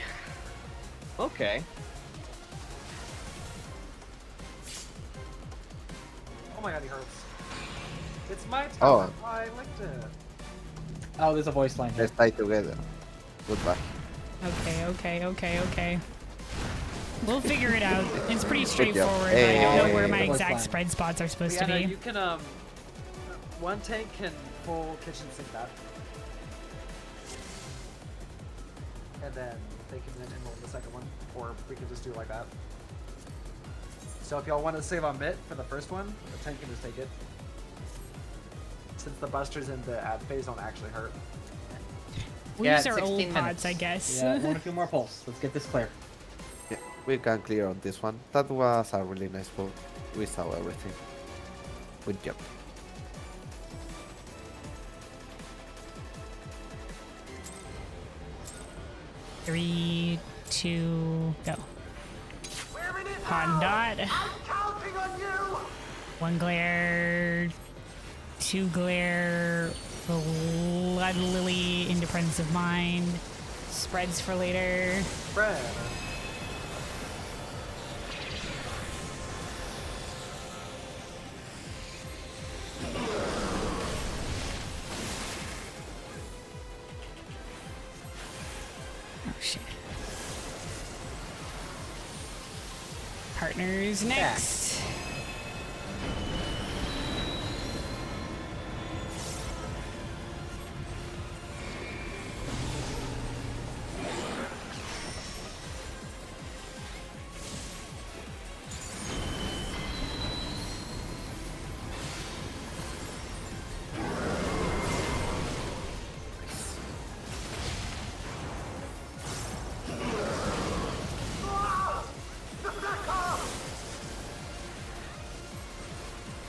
Okay. Oh my god, he hurts. It's my Oh. tower. I licked it. Oh, there's a voice line here. Let's stay together. Goodbye. Okay. We'll figure it out. It's pretty job. straightforward. But I don't know where my That was exact fine. spread spots are supposed to Yeah, no, be. you can one tank can full kitchen sink that. And then they can then enroll the second one, or we can just do it like that. So if y'all want to save on Mitt for the first one, the tank can just take it. Since the busters in the ad phase don't actually hurt. We use our old pods, I guess. Yeah, one or two more pulls. Let's get this clear. Yeah, we can clear on this one. That was a really nice pull. We saw everything. Good job. Three, two, go. Hot dot. One glare. Two glare. Blood lily into presence of mind. Spreads for later. Spread. Oh shit. Partners next.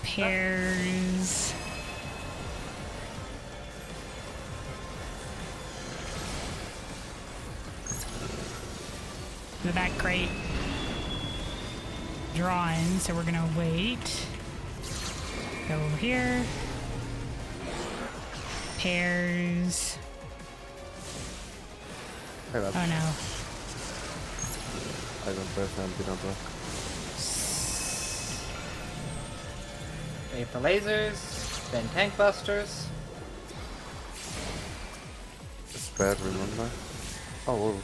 Pairs. The back crate drawing, so we're gonna wait. Go over here. Pairs. I got Oh no. I got personal did not work. Wait for lasers, then tank busters. Spread, remember? Oh, whoa.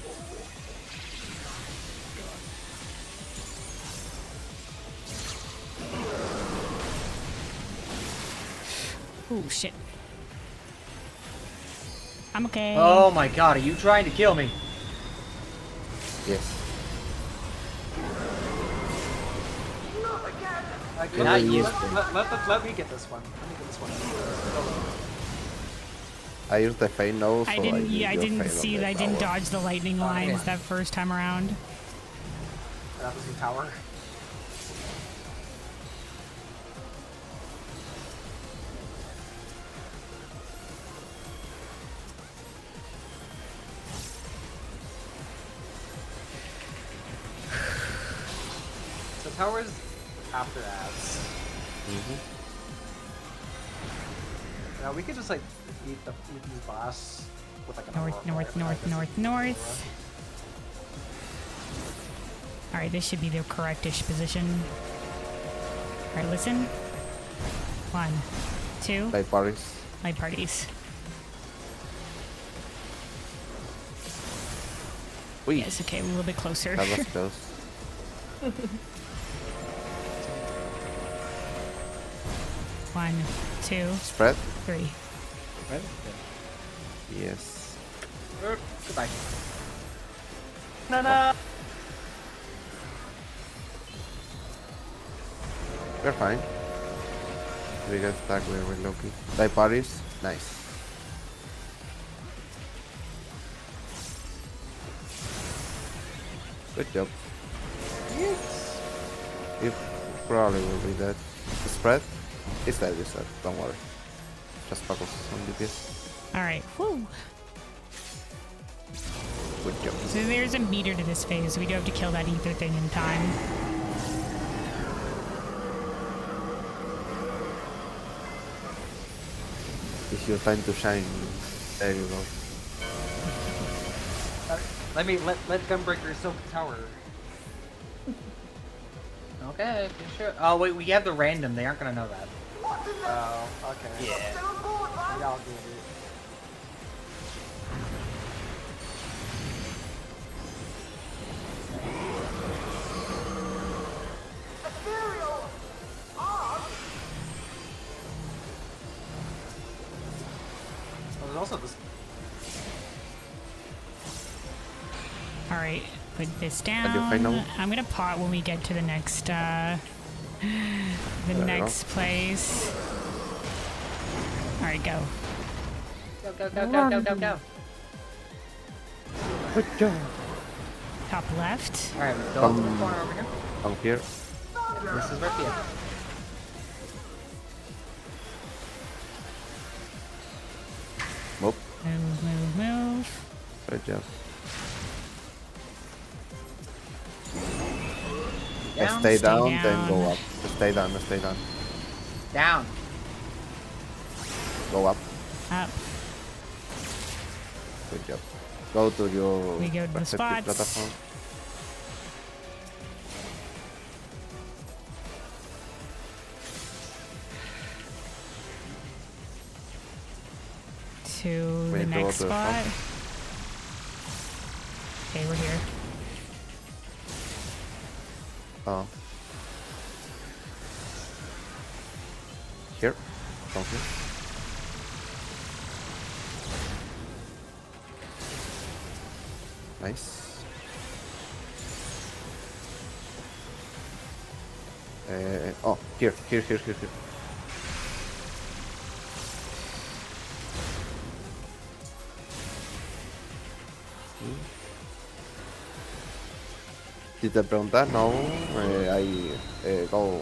Oh shit. I'm okay. Oh my god, are you trying to kill me? Yes. Okay, Not you. let me get this one. Let me get this one. I used the feint now, so I didn't. used Yeah, I your didn't feint on see the that. I didn't tower. dodge the lightning lines that first time around. That was the tower. The tower's after ads. Now we could just like eat these boss with like a North. All right, this should be the correctish position. All right, listen. 1, 2. Light parties. Light parties. Wait. Yes, okay, a little bit closer. That was close. One, 2. Spread. 3. Yes. Goodbye. No. We're fine. We got stuck where we're looking. Light parties. Nice. Good job. Yes. It probably will be dead. The spread? It's dead, it's dead. Don't worry. Just focus on DPS. All right. Whew. Good job. So there's a meter to this phase. We do have to kill that ether thing in time. It's your time to shine. There you go. Let Gunbreaker soak the tower. Okay, sure. Oh wait, we have the random. They aren't gonna know that. Oh, okay. Yeah. Maybe I'll do it. Also, this. All right, put this And your final? down. I'm gonna pot when we get to the next place. All right, go. Go. Good job. Top left. All right, go to the corner over here. Come here. This is right here. Move. Move. Good job. Down. Stay down, down. then go up. Stay down, stay down. Down. Go up. Up. Good job. Go to your We go to the respective spots. platform. To We the need to go next to the spot. front. Okay, we're here. Oh. Here. Come here. Nice. Oh, here. Si te preguntas, no, go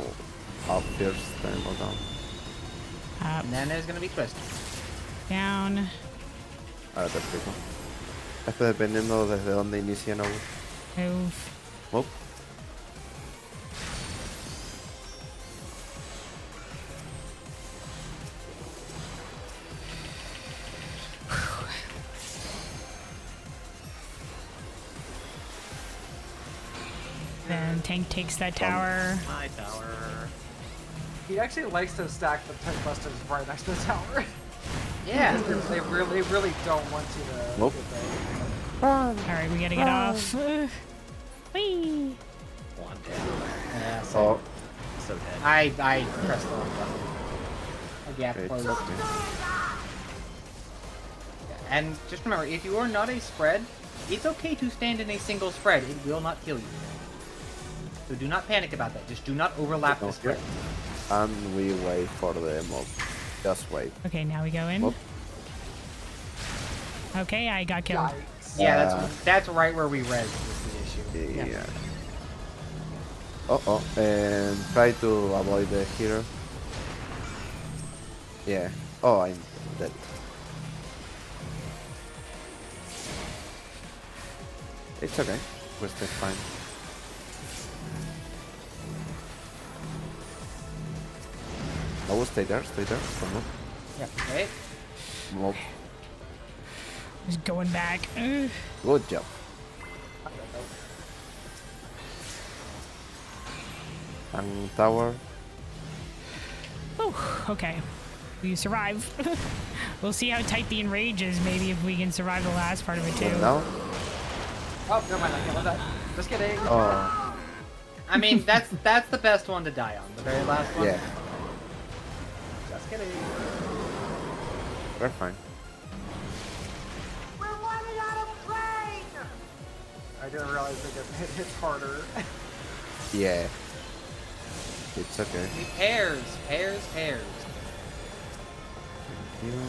up first, then go down. Up. And then there's gonna be twist. Down. Ahora te explico. Esto dependiendo desde dónde inician aún. Move. Move. Then tank takes that tower. My tower. He actually likes to stack the tank busters right next to the tower. Yeah. They really don't want you to. Nope. get All right, we gotta get off. Whee! One down. Yeah, Oh, So dead. I pressed the wrong button. The gap it's closed. okay. And just remember, if you are not a spread, it's okay to stand in a single spread. It will not kill you. So do not panic about that. Just do not overlap the spread. And we wait for the mob. Just wait. Okay, now we go in. Mob. Okay, I got killed. Yeah, that's right where we res is the issue. Yeah. Oh, and try to avoid the hero. Yeah. Oh, I'm dead. It's okay. We're still fine. No, stay there. Come on. Yeah, right? Mob. Just going back. Ugh. Good job. And tower. Oh, okay. We survive. We'll see how tight the enrage is, maybe if we can survive the last part of it too. Now. Oh, never mind. I can't let that. Just kidding. Oh. I mean, that's the best one to die on. The very last one. Yeah. Just kidding. We're fine. We're running out of train! I didn't realize it hits harder. Yeah. It's okay. Pairs. You know.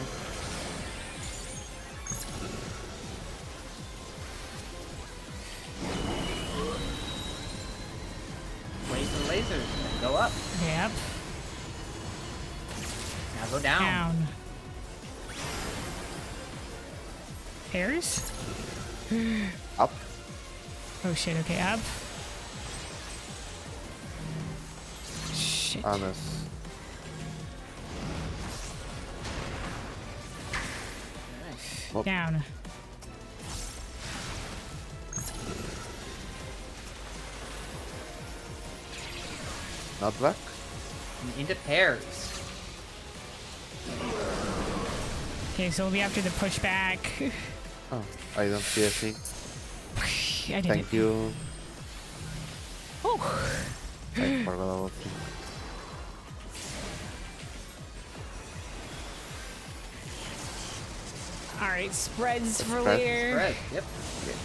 Wait for the lasers. And go up. Yep. Now go down. Down. Pairs? Up. Oh shit, okay, up. Shit. Honest. Up. Down. Not back. Into pairs. Okay, so we'll be after the pushback. Oh, I don't see a thing. I did Thank you. Oh. I forgot about it. All right, spreads for Spread. Lear. Spread. Yep. Okay.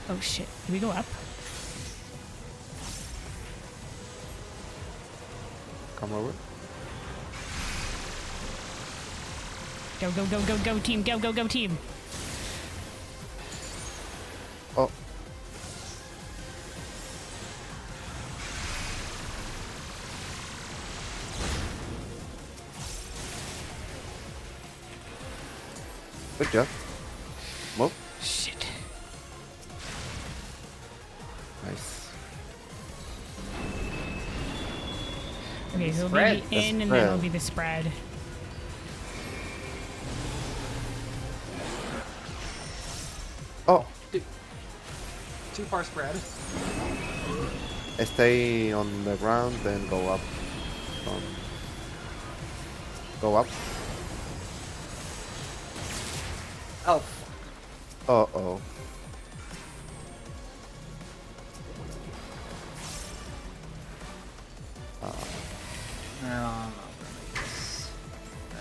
Oh shit! Did we go up? Come over. Go go go go go team! Go go go team! Oh. Good job. Move. Shit. Nice. Okay, so it'll Spread. be the in, and then it'll be the spread. Oh, Too far spread. stay on the ground, then go up. Go up. Oh, Uh-oh.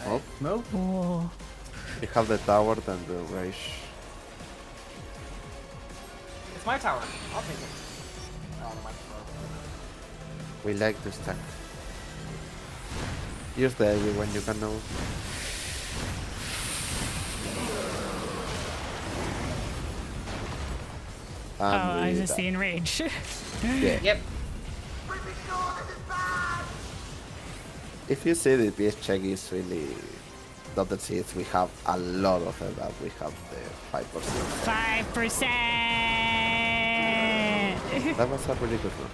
Oh, Move. Oh. we have the tower, then the rage. it's my tower. I'll take it. Oh, no, my We like to stack. Use the heavy when you can know. Oh, I we just die. see enrage. Yeah. Yep. If you see the PS check is really not seeds, we have a lot of them that we have the 5%. 5%. That was a really good one.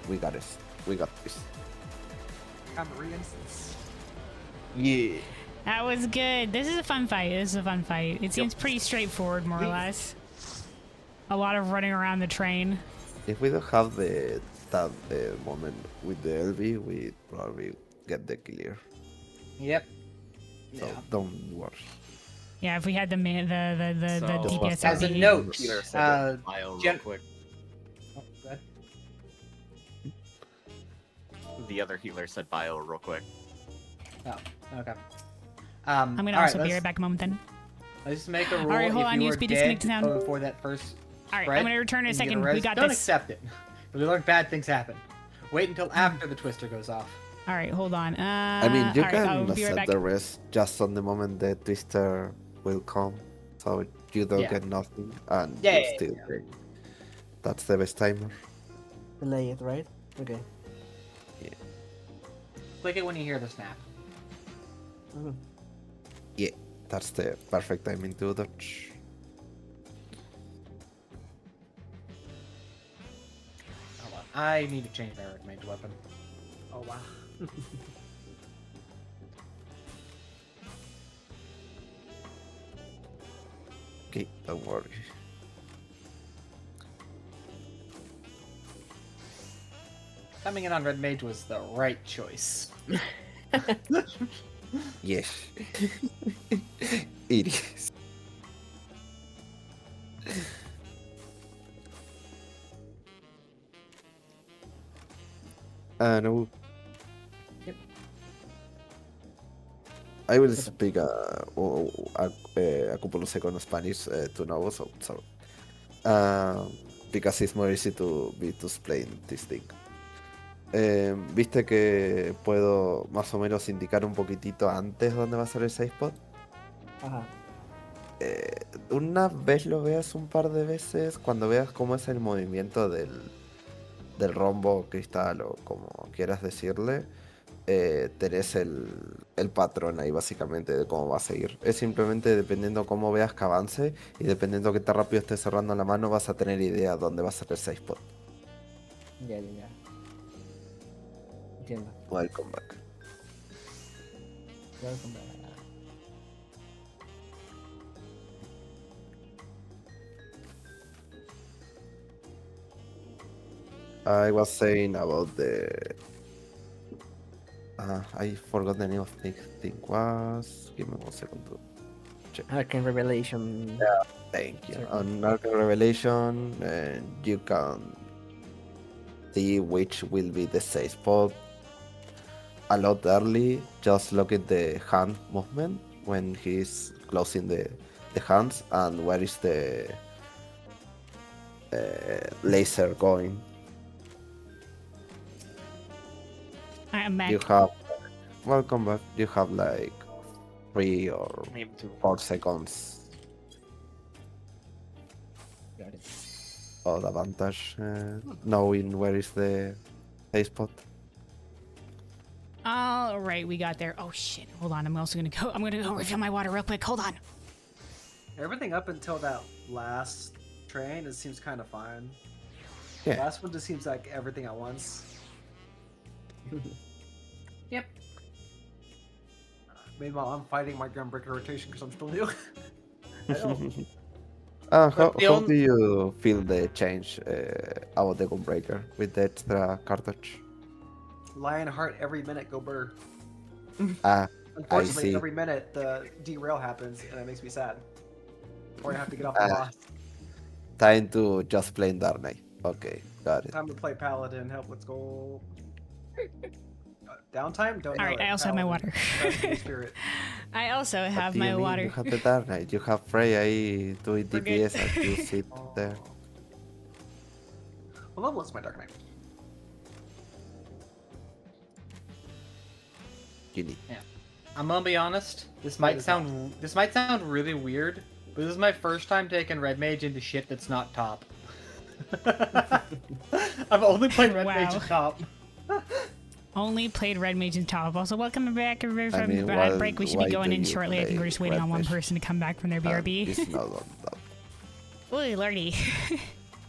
We got this. We got this. I'm a re-instance. Yeah. That was good. This is a fun fight. This is a fun fight. It seems pretty straightforward, more or less. A lot of running around the train. If we don't have that moment with the LV, we probably get the clear. Yep. So don't worry. Yeah, if we had the DPS As a LP. note, Healer said bio real quick. Oh, go ahead. The other healer said bio real quick. Oh, okay. I'm gonna all also right, be right back a moment then. Let's make a rule. All right, hold if on, you you are speed dead disconnect sound. before that first All right, spread, I'm gonna return in a and you get second. We res, got don't this. accept it. We learn bad things happen. Wait until after the twister goes off. All right, hold on. I mean, you all right, I'll can be right set back. the rest just on the moment the twister will come, so you don't Yeah. get nothing, and Yeah, you yeah, still get. That's the best timer. Delay it, right? Okay. Click it when you hear the snap. Yeah, that's the perfect timing to dodge. Hold on. I need to change my recommended weapon. Oh wow. Okay, don't worry. Coming in on Red Mage was the right choice. Yes, it is. No. Yep. I will speak a couple of seconds of Spanish to know, so sorry. Because it's more easy to explain this thing. Viste que puedo más o menos indicar un poquitito antes dónde va a ser el save spot. Ajá. Una vez lo veas un par de veces, cuando veas cómo es el movimiento del rombo cristal o como quieras decirle, tenés el patrón ahí básicamente de cómo va a seguir. Es simplemente dependiendo cómo veas que avance y dependiendo qué tan rápido estés cerrando la mano, vas a tener idea dónde va a ser el save spot. Ya. Entiendo. Welcome back. Welcome back. I was saying about the... I forgot the name of the thing was... Give me 1 second to check. Arcane Revelation. Yeah, thank you. On Arcane Revelation, you can see which will be the safe spot. a lot early. Just look at the hand movement when he's closing the hands, and where is the laser going. I am back. You have welcome back. You have like 3 or 4 seconds Got it. of advantage, knowing where is the safe spot. All right, we got there. Oh shit! Hold on. I'm gonna go refill my water real quick. Hold on. Everything up until that last train, it seems kind of fine. Yeah. Last one just seems like everything at once. Yep. Meanwhile, I'm fighting my Gunbreaker rotation because I'm still new. I don't- How do you feel the change about the Gunbreaker with the extra cartridge? Lionheart every minute go burr. I Unfortunately, see. every minute the derail happens and it makes me sad. Or I have to get off the boss. Time to just play Dark Knight. Okay, got it. Time to play Paladin. Help, let's go. Downtime? Don't know. All right, it. I also have my Paladin. water. Trust the spirit. I also What have do you my mean? water. You have the Dark Knight. You have Freya doing We're good. DPS and you sit there. What level is my Dark Knight? You need. Yeah. I'm gonna be honest. This might sound really weird, but this is my first time taking Red Mage into shit that's not top. I've only played Red Mage Wow. in top. Only played Red Mage and top. Also, welcome back everybody from mean, ad why- break. We should why be going do in you shortly. I think we're play just waiting Red on one Mage? person to come back from their BRB. It's not on top. Ooh, lordy.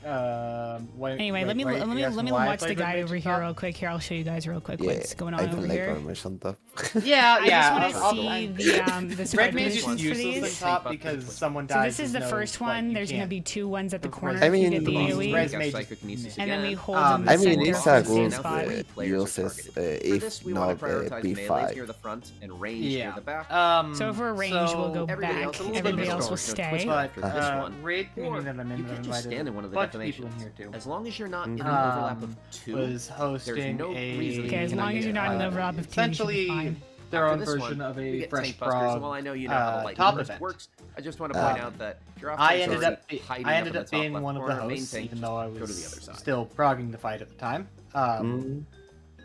Wait, Anyway, let me wait, you asking why I watch the played Red guide Mage over in here top? real quick. Here, I'll show you guys real quick what's going I on don't over like here. Red Mage on top. Yeah, I yeah. just want to see the Red spread Mage is positions for useless these. on top because someone So dies. this is the there's no, first like, one. you There's going to can't. be 2 ones at the corner I if you mean, get the AoE. Res Mage. And then we hold in I the mean, center it's for a the same good spot. uses For if this, we want not to prioritize melees B5. near the front and range near Yeah. the back. So if we're ranged, we'll go everybody back. else a little bit Everybody more else will storage, stay. no But twist after this one. raid Or community that I'm in you that can just invited stand in one of the bunch of people definitions. in here too. As long as you're not in an overlap of 2, was hosting there's no reason Okay, as long as you're not in an overlap of 2, you should be essentially fine. their After own this version one, of we a get fresh tank busters, frog and while I know you know how the light top burst event. works, I just want to point out that your I offense ended already up hiding I up ended in up the top being left one of the corner, main hosts, tank, even just though I go to the other was side. still progging the fight at the time.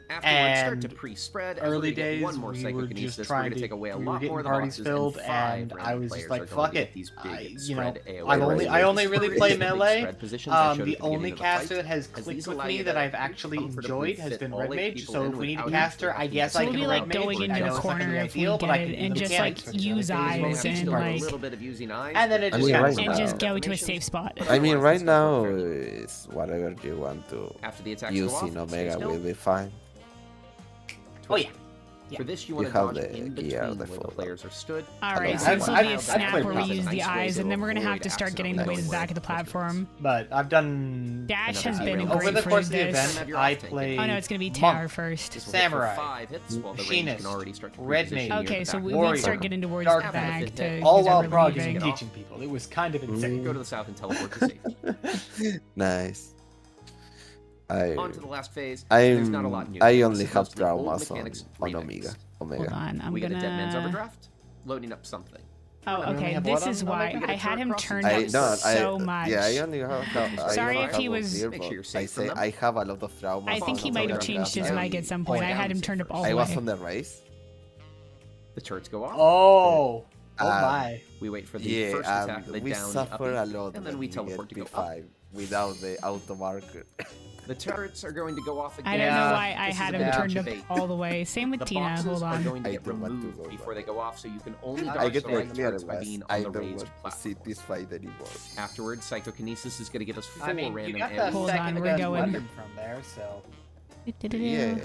Afterwards, start to and pre-spread. As early we're gonna get days, one more we were psychokinesis, just we're trying going to to take away a we lot were getting more of the parties boxes, filled, and 5 and I random was just players like, are going fuck to get it. these I, big you know, spread AoE I only really play big melee. spread positions I showed at The the beginning only of the caster fight, that has as clicked these with allow me you that to I've actually comfortably enjoyed has fit been all Red 8 Mage. people So in if we need a without caster, having I to guess So I we'll can be Red like Mage. going I into know a it's not corner gonna be if we ideal, but get I it, can and do just mechanics like with it. use You may eyes have to and start a like little bit of using eyes, And then it I just mean, kind right of and now- just go to a safe spot. I mean, right now Otherwise, is whatever you want to after the attacks use go off, in stay Omega still. will be fine. Oh yeah. For this, you You want to have dodge the in gear, between the where the full- players are stood. Alright, so I've- this will I've- be a I've snap played where we Paladin. use the Nice way eyes, to and then we're gonna have avoid to start getting the way to the back of the accidental platform. But I've done Dash has Another been derail. over great the for course of the this. event. Have your I off tank. played. Oh no, it's gonna be Monk, Tower first. This will hit for Samurai, 5 hits, while the range Machinist, can already start to Red pre-position Mage. near Okay, the so back. we Warrior, will start getting towards Dark the Knight. back to all use while everyone progging leaving. and teaching people. It was kind of Go insane. to the south and teleport to safety. Nice. On to the last phase. There's not a lot new. I This only is have mostly old traumas mechanics on remixed. Omega. Hold Omega. on, I'm We get a Dead Man's gonna. Overdraft, loading up something. Oh, only okay. have This what is on why Omega? I had him turned I up don't. so much. Yeah, I only have. Sorry I if he have was- here, Make sure you're but safe I from say them. I have a lot of traumas. I think on he might have Omega changed his because mic at some point. I had him turned up all I the was way. on the race. The turrets go off. Oh, oh Um, my. We wait for the Yeah, first attack, the we down, the suffer a uppy, lot and then when we get teleport to go up. P5 without the auto marker. The turrets are going to go off again. I don't know Yeah. why I This is had a him bit turned up debate. all the way. Same with The Tina. boxes Hold are on. going to I get don't want to removed go before back. they go off, so you can only I dodge get the the right clear turrets by being I on the don't raised want to see platforms. this fight anymore. Afterwards, psychokinesis is going to give us 4 I mean, you random got that Hold on, second we're best going. weapon from there, so. Yeah.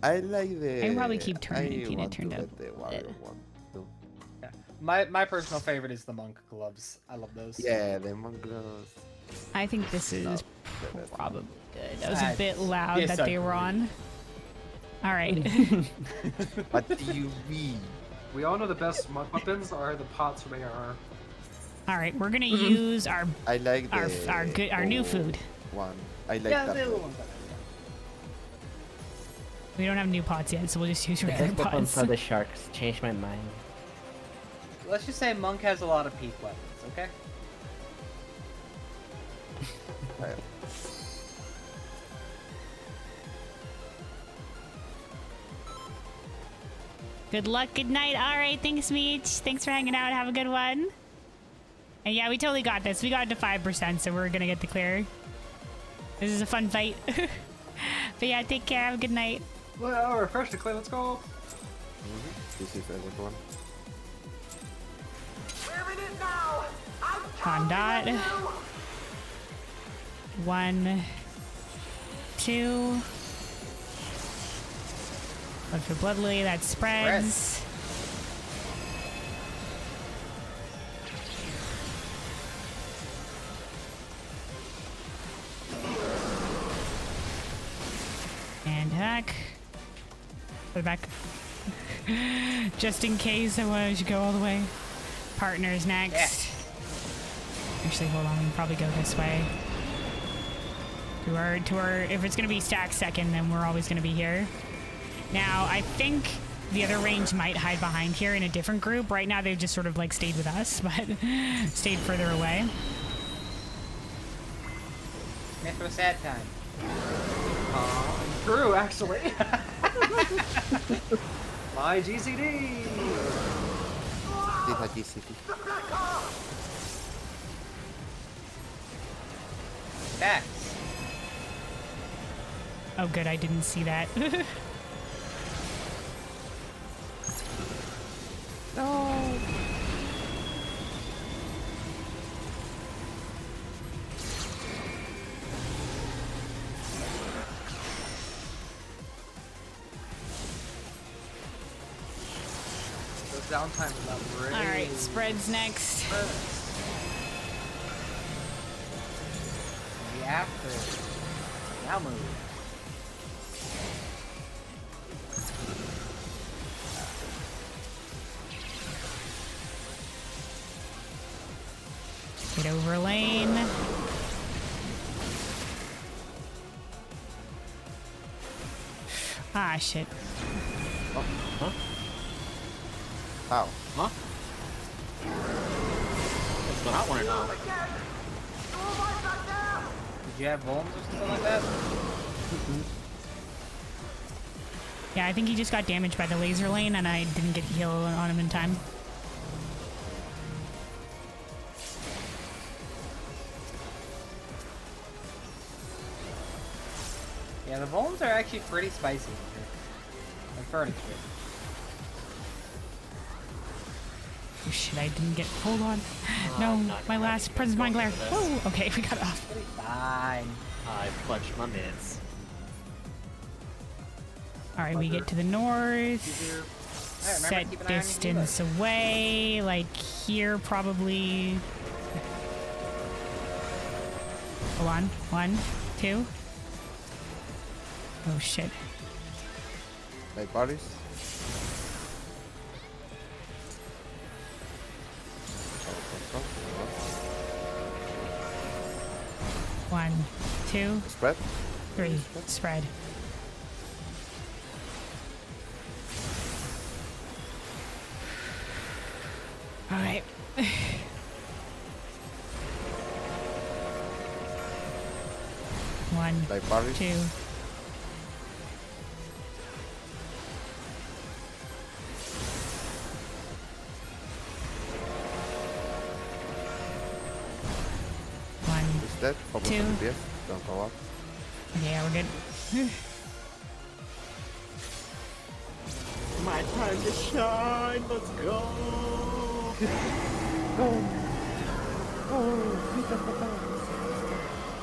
I like the. I can probably keep turning I Tina want to turned get up. the warrior one too. My personal favorite is the monk gloves. I love those. Yeah, the monk gloves. I think this is probably good. That was a I bit loud that they were on. All right. What do you mean? We all know the best monk weapons are the pots from ARR. All right. We're gonna use our I like the our new food. one. I like Yeah, that the other one. one's better. We don't have new pots yet, so we'll just use The regular best weapons pots. are the sharks. Changed my mind. Let's just say Monk has a lot of peak weapons, okay? Good luck, good night. All right, thanks, Meech. Thanks for hanging out. Have a good one. And yeah, we totally got this. We got to 5%, so we're gonna get the clear. This is a fun fight. But yeah, take care. Have a good night. Well, refresh the clay. Let's go. This is a good one. On dot. 1, 2. Blood for Blood Lily, that spreads. And hack. Put it back. Just in case I wanted to go all the way. Partners next. Yeah. Actually, hold on. We can probably go this way. To our. If it's gonna be stack second, then we're always gonna be here. Now, I think the other range might hide behind here in a different group. Right now, they've just sort of like stayed with us, but stayed further away. After a sad time. True, actually. My GCD. These are GCD. Facts. Oh, good. I didn't see that. No. Those downtime is not great. All right, spreads next. The after. Now move. Get over lane. Ah, shit. Oh, huh? How? Huh? That's what I want to know. Did you have Volms or something like that? Yeah, I think he just got damaged by the laser lane, and I didn't get heal on him in time. Yeah, the Volms are actually pretty spicy. Like furniture. Oh shit, I didn't get. Hold on. No, my last Presence Mind Glare. Oh, okay, we got it off. Fine. I clutched my mitts. Alright, we get to the north. Set distance away. Like here, probably. Hold on. 1, 2. Oh shit. Like bodies? One, 2, Spread? 3. Spread. All right. One, Like bodies? 2. Is that? Focus 2. on DPS. Don't go up. Okay, yeah, we're good. My time to shine. Let's go.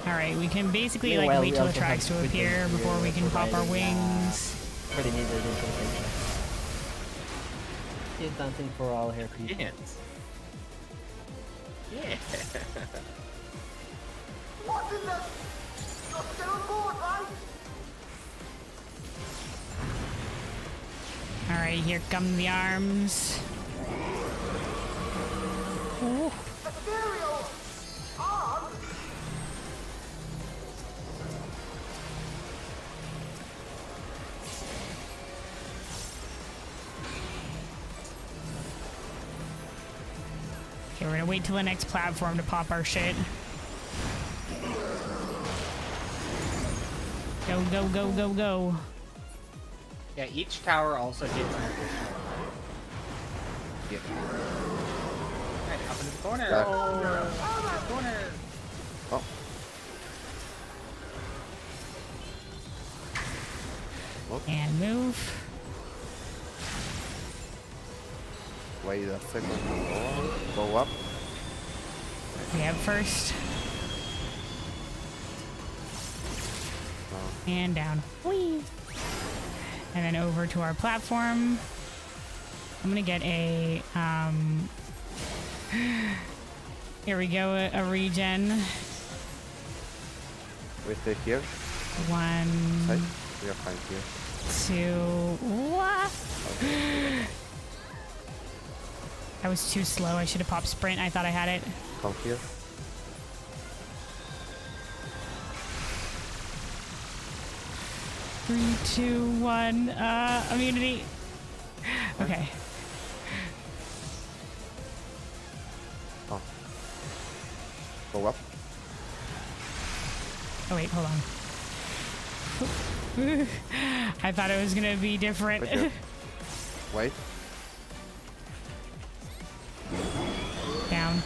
Alright, we can basically like Meanwhile, wait we till the also tracks to have appear Frequency before we can pop our providing, wings. Pretty needed information. He's dancing for all hair people. Yes. Yeah. What's in the... You're still on board, right? Alright, here come the arms. Ooh. Ethereal! Arms? Okay, we're gonna wait till the next platform to pop our shit. Go, go, go, go, go. Yeah, each tower also gets an additional. Yep. Alright, up into the corner. Back. Oh, corner. Oh. And move. Wait a second. Go up. We have first. And down. Whee! And then over to our platform. I'm gonna get a, here we go, a regen. We stay here. One. Side. We are fine here. Two. What? That was too slow. I should have popped sprint. I thought I had it. Come here. Three, two, one. Immunity. Okay. Oh. Go up. Oh wait, hold on. I thought it was gonna be different. Okay. Wait. Down.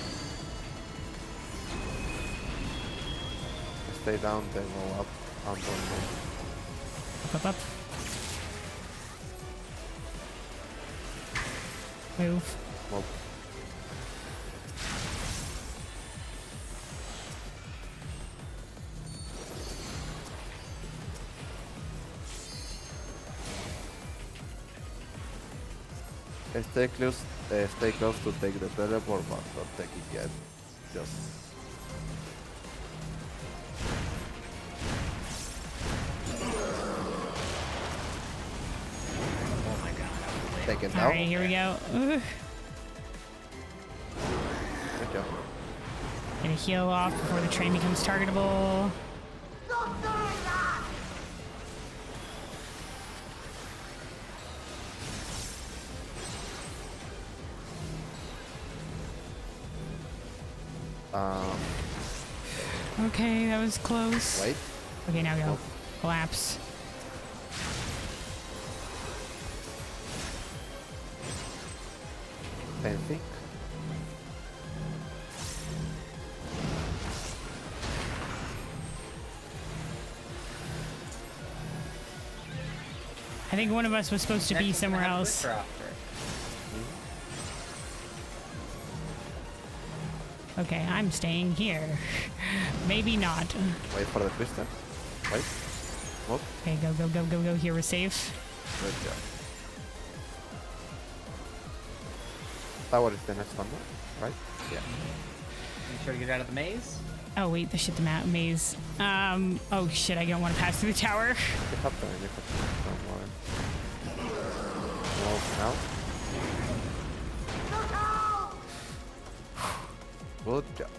Stay down, then go up. Up, Up, up. Move. Move. Stay close to take the teleport, but don't take it yet. Just Oh my god. take it now. Alright, here we go. Good job. Gonna heal off before the train becomes targetable. Okay, that was close. Wait. Okay, now go. Collapse. Fancy. I think one of us was supposed to be somewhere else. Okay, I'm staying here. Maybe not. Wait for the twister. Wait. Move. Okay, go, go, go, go, go. Here we're safe. Good job. Tower is the next one, right? Yeah. Make sure to get out of the maze. Oh wait, the shit, the maze. Oh shit, I don't want to pass through the tower. You have time, you have time. Don't worry. Move now. Good job.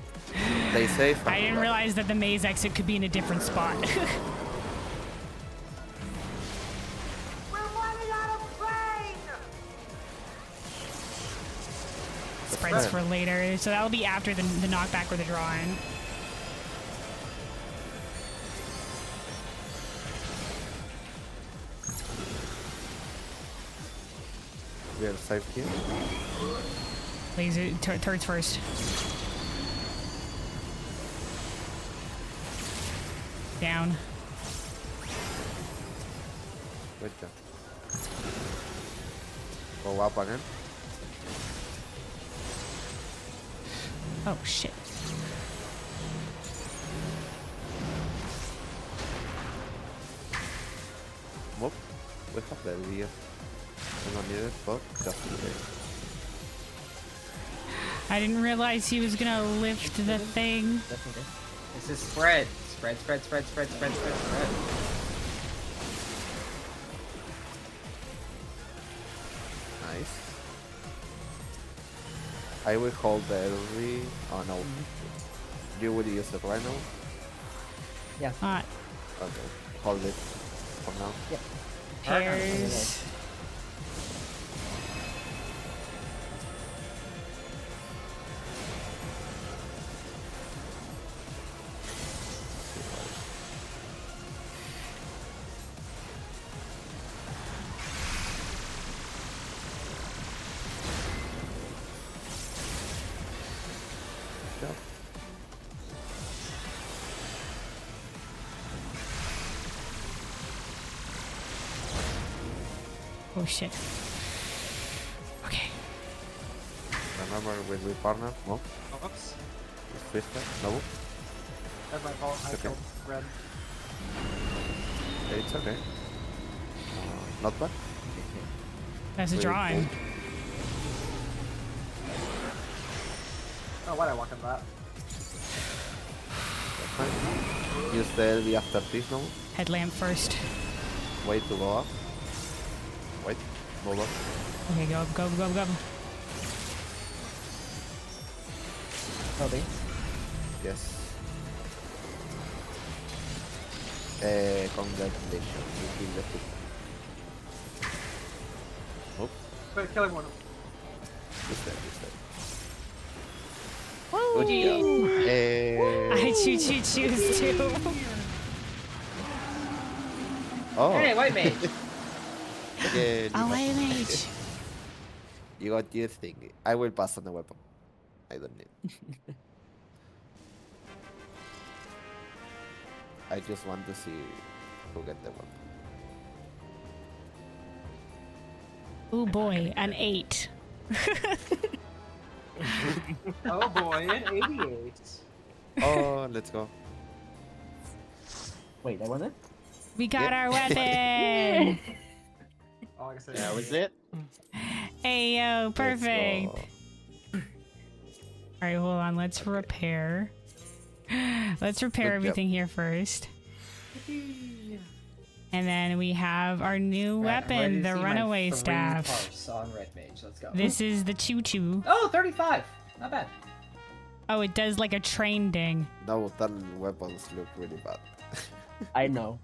Stay safe. I didn't realize that the maze exit could be in a different spot. Spreads for later, so that'll be after the knockback or the draw-in. We are safe here. Laser turrets first. Down. Good job. Go up again. Oh shit. Move. We have the idea. We don't need it, but just in case. I didn't realize he was gonna lift the thing. This is spread. Spread, spread, spread, spread, spread, spread, spread. Nice. I will hold the LV. Oh no. You will use the rhino? Yeah. Okay. Hold it for now. Yeah. Pairs. job. Oh shit. Okay. Remember when we partner? No? Oops. It's Twister? No? That's my fault. I Okay. killed red. It's okay. Not bad. That's a drawing. Oh, why'd I walk into that? That's fine. Use the LB after this now. Headlamp first. Wait to go up. Wait. Hold up. Okay, go, go, go, go. Copy. Yes. Congratulations. You killed the two. Oh, Wait, kill everyone. he's dead, he's dead. Woo! Good job. I choose too. Oh. Hey, white mage. Yeah, A white mage. You got your thing. I will pass on the weapon. I don't need. I just want to see who get the weapon. Oh boy, an 8. Oh boy, an 88. Oh, let's go. Wait, that wasn't it? We got Yep. our weapon. Oh, like I said, That was it. Hey yo, Let's perfect. go. All right, hold on. Let's repair. Let's repair Good job. everything here first. And then we have our new Right, I'm ready weapon, to the see my runaway 3 staff. parse on red mage. Let's go. This is the choo choo. Oh, 35. Not bad. Oh, it does like a train ding. No, that weapons look really bad. I know.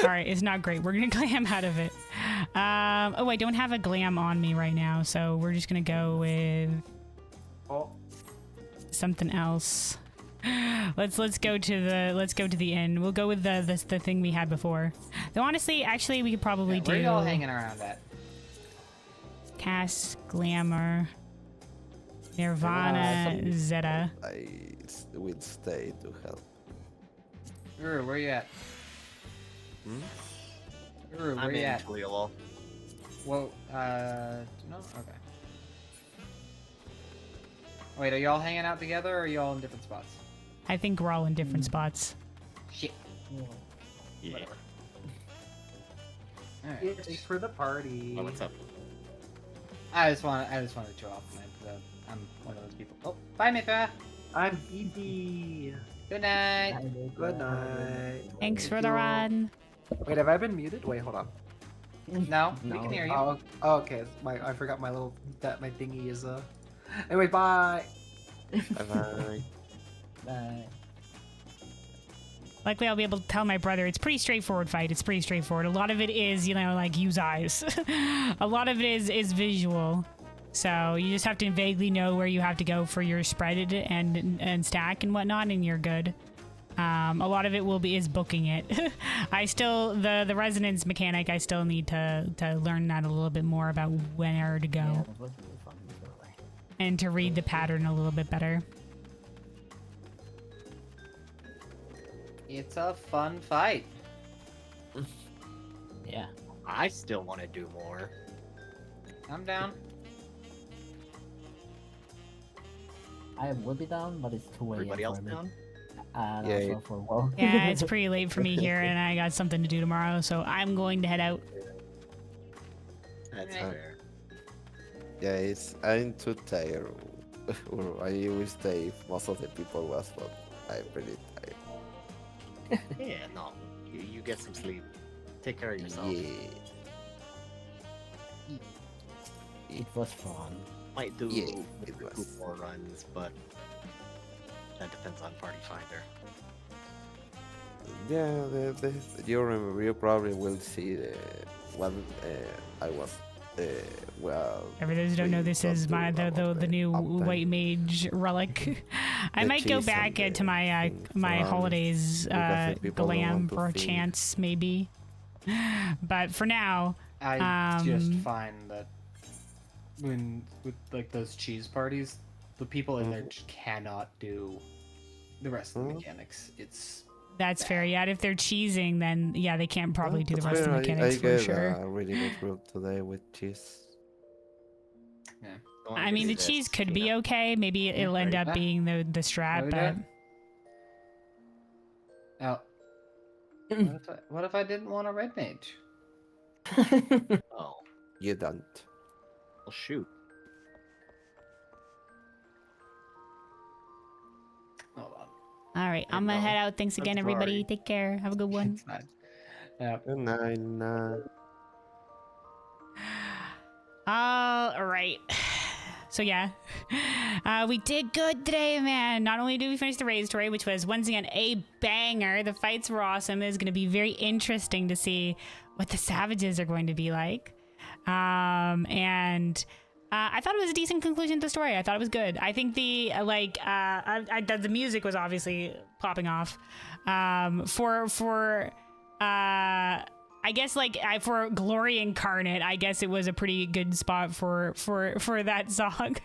Alright, it's not great. We're gonna glam out of it. Oh, I don't have a glam on me right now, so we're just gonna go with Oh, something else. Let's go to the inn. We'll go with the thing we had before. Though honestly, actually, we could probably Where are do y'all hanging around at? Cast Glamour, Nirvana, Zeta. Will stay to help. Uru, where you at? Hmm? Uru, where I'm you in at? Twilol. Whoa, no? Okay. Wait, are y'all hanging out together or are y'all in different spots? I think we're all in different spots. Shit. Yeah. Whatever. Alright. it's for the party. Oh, what's up? I just want to show off, man, because I'm one of those people. Oh, bye, Mitha. I'm Edie. Good night. Good night. Thanks for the run. Wait, have I been muted? Wait, hold on. No, we can hear you. Oh, okay. I forgot my little my thingy is Anyway, bye. Bye. Bye. Likely I'll be able to tell my brother it's pretty straightforward fight. It's pretty straightforward. A lot of it is, like use eyes. A lot of it is visual. So you just have to vaguely know where you have to go for your spread and stack and whatnot, and you're good. A lot of it is booking it. I still the resonance mechanic. I still need to learn that a little bit more about where to go Yeah, that was really fun. and to read the pattern a little bit better. It's a fun fight. Yeah. I still want to do more. I'm down. I will be down, but it's 2 a.m. Everybody else for me. down? And Yeah, also for work. Yeah, it's pretty late for me here, and I got something to do tomorrow, so I'm going to head out. That's Alright. fair. Yeah, I'm too tired. I will stay if most of the people was, but I'm really tired. Yeah, no. You get some sleep. Take care of yourself. Yeah. It was fun. Might do Yeah, it two was. more runs, but that depends on Party Finder. Yeah, you probably will see the one I was well. For those who don't know, this is my the new white mage relic. I The might go cheese back and to the my things my around, holidays because if people don't glam want to for a feed. chance maybe. But for now, I just find that with like those cheese parties, the people in there just cannot do the rest of the mechanics. It's That's fair. Yeah, if they're cheesing, then yeah, they can't probably do the That's rest of the fair. mechanics I for gave sure. a really good rule today with cheese. Yeah. I mean, the cheese could be okay. Maybe it'll end up being the strat, but Oh. What if I didn't want a red mage? Oh, You don't. well, shoot. Hold on. all right, I'm gonna head out. Thanks again, everybody. Take care. Have a good one. Yeah. Good night. All right. So yeah, we did good today, man. Not only did we finish the raid story, which was once again a banger. The fights were awesome. It's going to be very interesting to see what the savages are going to be like. And I thought it was a decent conclusion to the story. I thought it was good. I think the the music was obviously popping off. I guess for Glory Incarnate, I guess it was a pretty good spot for that song.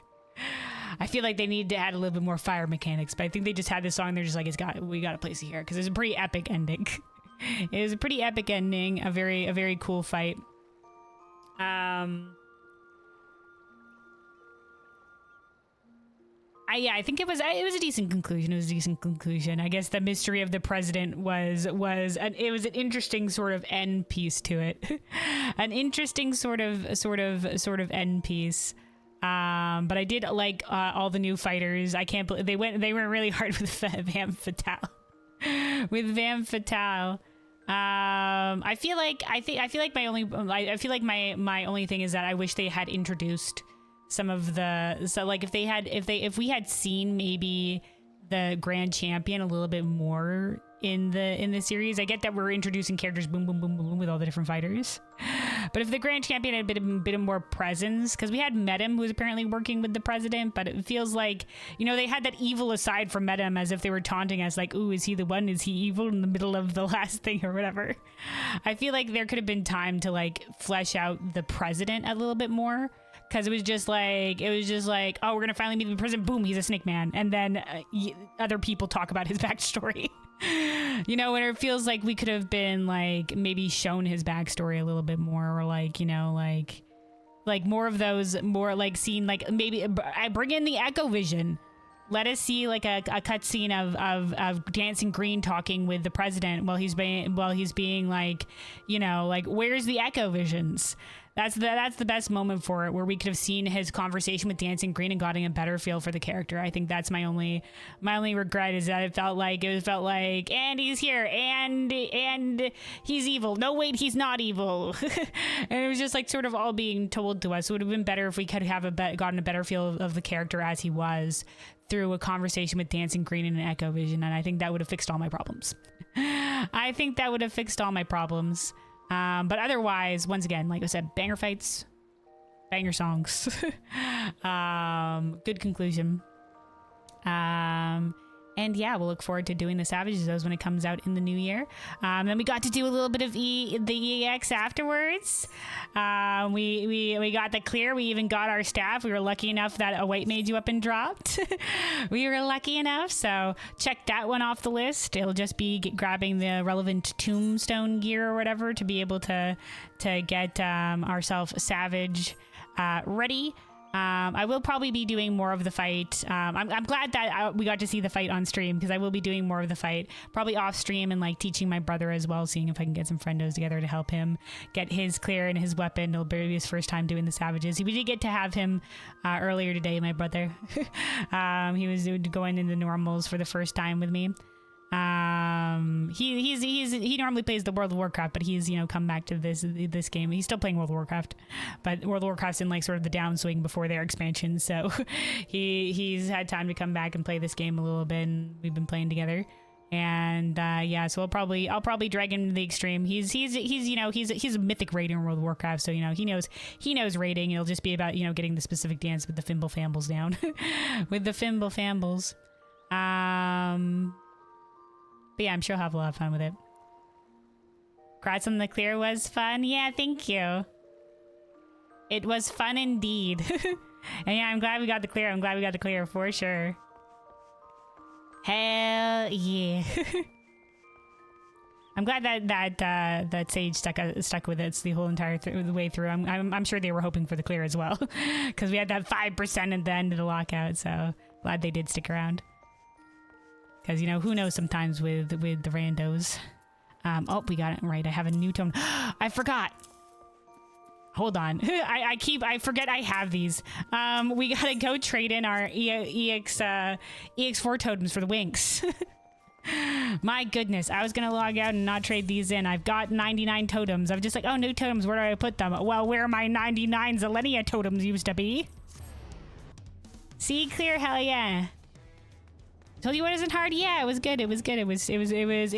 I feel like they need to add a little bit more fire mechanics, but I think they just had this song. They're just like, we got to place it here because it's a pretty epic ending. It was a pretty epic ending, a very cool fight. I think it was a decent conclusion. It was a decent conclusion. I guess the mystery of the president was an interesting sort of end piece to it, an interesting sort of end piece. But I did like all the new fighters. I can't believe they went really hard with Femme Fatale. I feel like my only thing is that I wish they had introduced some of if we had seen maybe the grand champion a little bit more in the series. I get that we're introducing characters boom with all the different fighters, but if the grand champion had a bit of more presence, because we had Medem who was apparently working with the president, but it feels like, they had that evil aside from Medem as if they were taunting us like, ooh, is he the one, is he evil in the middle of the last thing or whatever. I feel like there could have been time to flesh out the president a little bit more. Because it was just like, oh, we're going to finally meet the president. Boom, he's a snake man. And then other people talk about his backstory. When it feels like we could have been maybe shown his backstory a little bit more, or more of those, more seen, maybe I bring in the Echo Vision. Let us see a cutscene of Dancing Green talking with the president while he's being where's the Echo Visions? That's the best moment for it, where we could have seen his conversation with Dancing Green and gotten a better feel for the character. I think that's my only regret, is that it felt like and he's here and he's evil. No, wait, he's not evil. And it was just sort of all being told to us. It would have been better if we could have gotten a better feel of the character as he was through a conversation with Dancing Green and an Echo Vision, and I think that would have fixed all my problems. But otherwise, once again, like I said, banger fights, banger songs, good conclusion. And yeah, we'll look forward to doing the Savages those when it comes out in the new year. Then we got to do a little bit of the EX afterwards. We got the clear. We even got our staff. We were lucky enough that a white mage up and dropped. We were lucky enough, so check that one off the list. It'll just be grabbing the relevant tombstone gear or whatever to be able to get ourselves Savage ready. I will probably be doing more of the fight. I'm glad that we got to see the fight on stream, because I will be doing more of the fight probably off stream and teaching my brother as well, seeing if I can get some friendos together to help him get his clear and his weapon. It'll be his first time doing the Savages. We did get to have him earlier today, my brother. He was going into normals for the first time with me. He normally plays the World of Warcraft, but he's come back to this game. He's still playing World of Warcraft, but World of Warcraft's in sort of the downswing before their expansion, so he's had time to come back and play this game a little bit, and we've been playing together. And yeah, so I'll probably drag him to the extreme. He's a mythic raider in World of Warcraft, so he knows raiding. It'll just be about getting the specific dance with the Fimble Fambles down. With the Fimble Fambles. But yeah, I'm sure I'll have a lot of fun with it. Congrats on the clear was fun. Yeah, thank you. It was fun indeed. And yeah, I'm glad we got the clear. I'm glad we got the clear for sure. Hell yeah. I'm glad that Sage stuck with it the whole entire the way through. I'm sure they were hoping for the clear as well, because we had that 5% at the end of the lockout. So glad they did stick around. Because, you know, who knows sometimes with the randos. Oh, we got it right. I have a new tone. I forgot. Hold on. I forget I have these. We gotta go trade in our EX4 totems for the Winx. My goodness, I was gonna log out and not trade these in. I've got 99 totems. I'm just like, oh, new totems, where do I put them? Well, where my 99 Zilenia totems used to be. See, clear, hell yeah. Told you it wasn't hard. Yeah, it was good. It was good. It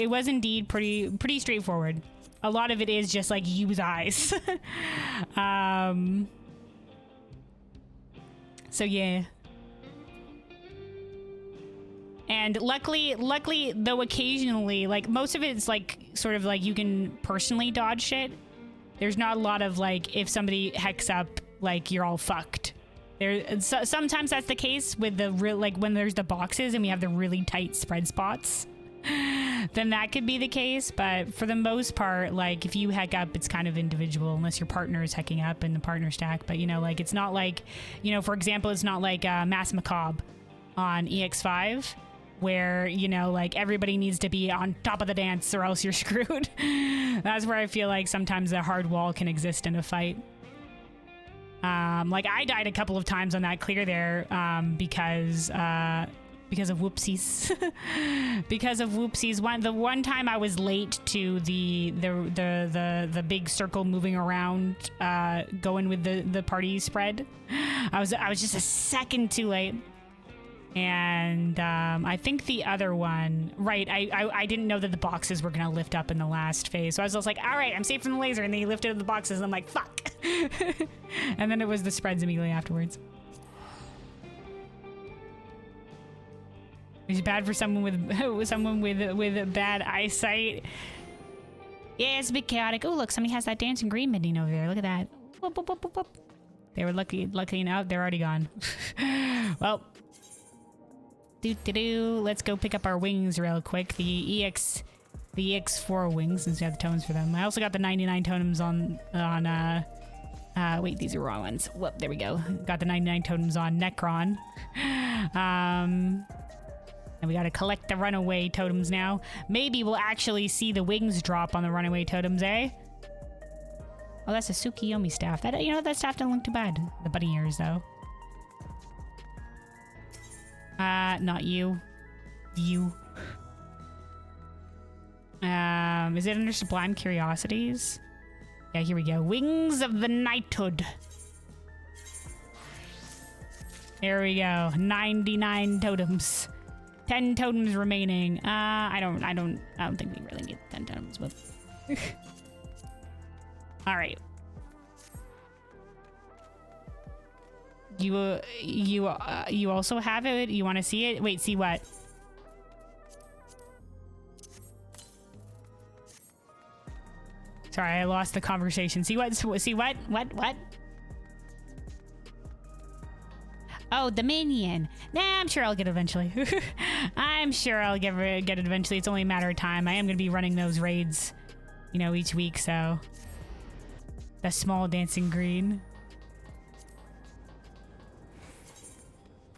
was indeed pretty straightforward. A lot of it is just like use eyes. So yeah. And luckily, though, occasionally, like, most of it's like sort of like you can personally dodge shit. There's not a lot of like, if somebody hex up, like, you're all fucked. Sometimes that's the case with the real, like, when there's the boxes and we have the really tight spread spots. Then that could be the case, but for the most part, like, if you heck up, it's kind of individual, unless your partner is hecking up in the partner stack. But, you know, like, it's not like, you know, for example, it's not like Mass Macabre on EX5, where, you know, like, everybody needs to be on top of the dance or else you're screwed. That's where I feel like sometimes a hard wall can exist in a fight. Like, I died a couple of times on that clear there, because of whoopsies. Because of whoopsies. The one time I was late to the big circle moving around, going with the party spread. I was just a second too late. And I think the other one, right, I didn't know that the boxes were gonna lift up in the last phase, so I was just like, all right, I'm safe from the laser, and then he lifted up the boxes, and I'm like, fuck. And then it was the spreads immediately afterwards. Which is bad for someone with bad eyesight. Yeah, it's a bit chaotic. Oh, look, somebody has that dancing green mending over there. Look at that. Whoop, whoop, whoop, whoop, whoop. They were lucky enough. They're already gone. Well, let's go pick up our wings real quick. The EX4 wings, since we have the totems for them. I also got the 99 totems on wait, these are wrong ones. Whoop, there we go. Got the 99 totems on Necron. And we gotta collect the runaway totems now. Maybe we'll actually see the wings drop on the runaway totems, eh? Oh, that's a Tsukiyomi staff. That, you know, that staff doesn't look too bad. The bunny ears, though. Not you. You. Is it under Sublime Curiosities? Yeah, here we go. Wings of the Knighthood. There we go. 99 totems. 10 totems remaining. I don't think we really need 10 totems, but all right. You also have it? You want to see it? Wait, see what? Sorry, I lost the conversation. See what? See what? What? Oh, the minion. Nah, I'm sure I'll get it eventually. I'm sure I'll get it eventually. It's only a matter of time. I am going to be running those raids, you know, each week, so. The small dancing green.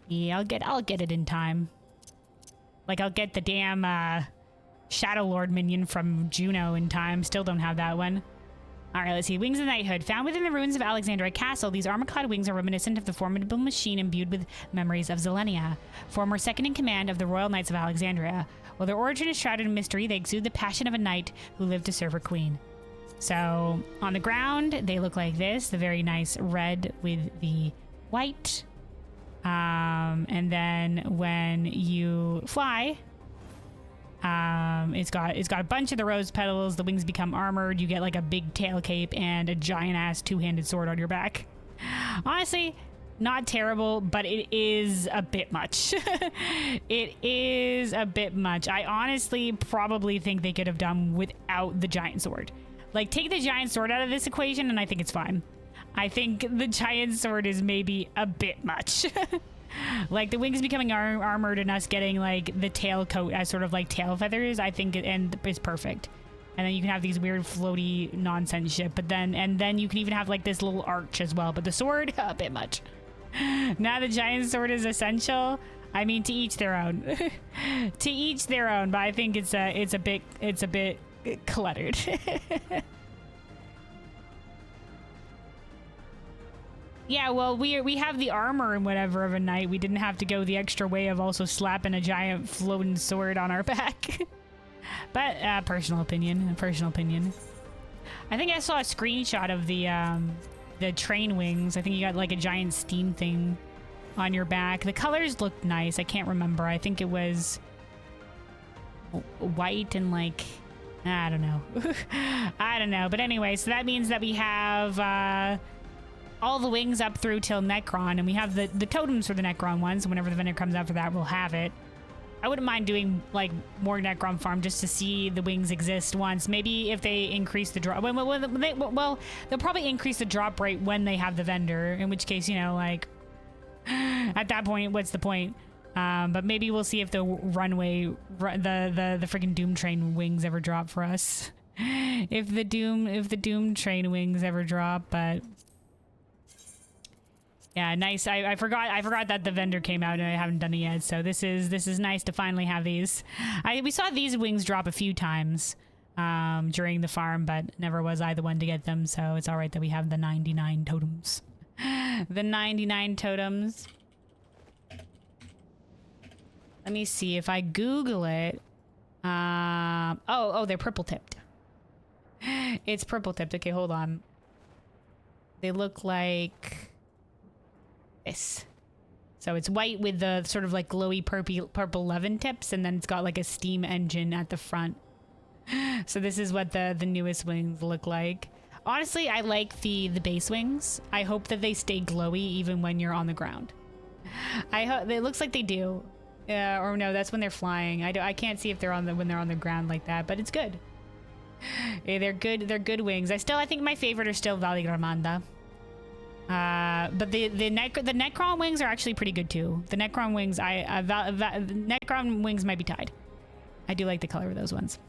Yeah, I'll get it in time. Like, I'll get the damn Shadow Lord minion from Juno in time. Still don't have that one. All right, let's see. Wings of Knighthood. Found within the ruins of Alexandria Castle, these armor-clad wings are reminiscent of the formidable machine imbued with memories of Zilenia, former second in command of the Royal Knights of Alexandria. While their origin is shrouded in mystery, they exude the passion of a knight who lived to serve her queen. So, on the ground, they look like this. The very nice red with the white. And then when you fly... it's got a bunch of the rose petals. The wings become armored. You get like a big tail cape and a giant ass two-handed sword on your back. Honestly, not terrible, but it is a bit much. It is a bit much. I honestly probably think they could have done without the giant sword. Like, take the giant sword out of this equation and I think it's fine. I think the giant sword is maybe a bit much. Like the wings becoming armored and us getting like the tail coat as sort of like tail feathers, I think is perfect. And then you can have these weird floaty nonsense shit, but then you can even have like this little arch as well. But the sword, a bit much. Now the giant sword is essential. I mean, to each their own. To each their own, but I think it's a bit cluttered. Yeah, well, we have the armor and whatever of a knight. We didn't have to go the extra way of also slapping a giant floating sword on our back. But personal opinion. I think I saw a screenshot of the train wings. I think you got like a giant steam thing on your back. The colors looked nice. I can't remember. I think it was white and like, I don't know. I don't know. But anyway, so that means that we have all the wings up through till Necron, and we have the totems for the Necron ones. Whenever the vendor comes out for that, we'll have it. I wouldn't mind doing like more Necron farm just to see the wings exist once. Maybe if they increase the drop, well, they'll probably increase the drop rate when they have the vendor. In which case, you know, like at that point, what's the point? But maybe we'll see if the runway, the freaking Doom Train wings ever drop for us. If the Doom Train wings ever drop, but. Yeah, nice. I forgot that the vendor came out and I haven't done it yet. So this is nice to finally have these. We saw these wings drop a few times during the farm, but never was I the one to get them. So it's all right that we have the 99 totems. The 99 totems. Let me see if I Google it. Oh, they're purple tipped. It's purple tipped. Okay, hold on. They look like this. So it's white with the sort of like glowy purple Levin tips, and then it's got like a steam engine at the front. So this is what the newest wings look like. Honestly, I like the base wings. I hope that they stay glowy even when you're on the ground. I hope it looks like they do. Or no, that's when they're flying. I can't see if they're when they're on the ground like that, but it's good. They're good. They're good wings. I think my favorite are still Valley Gramanda. But the Necron wings are actually pretty good too. The Necron wings, Necron wings might be tied. I do like the color of those ones.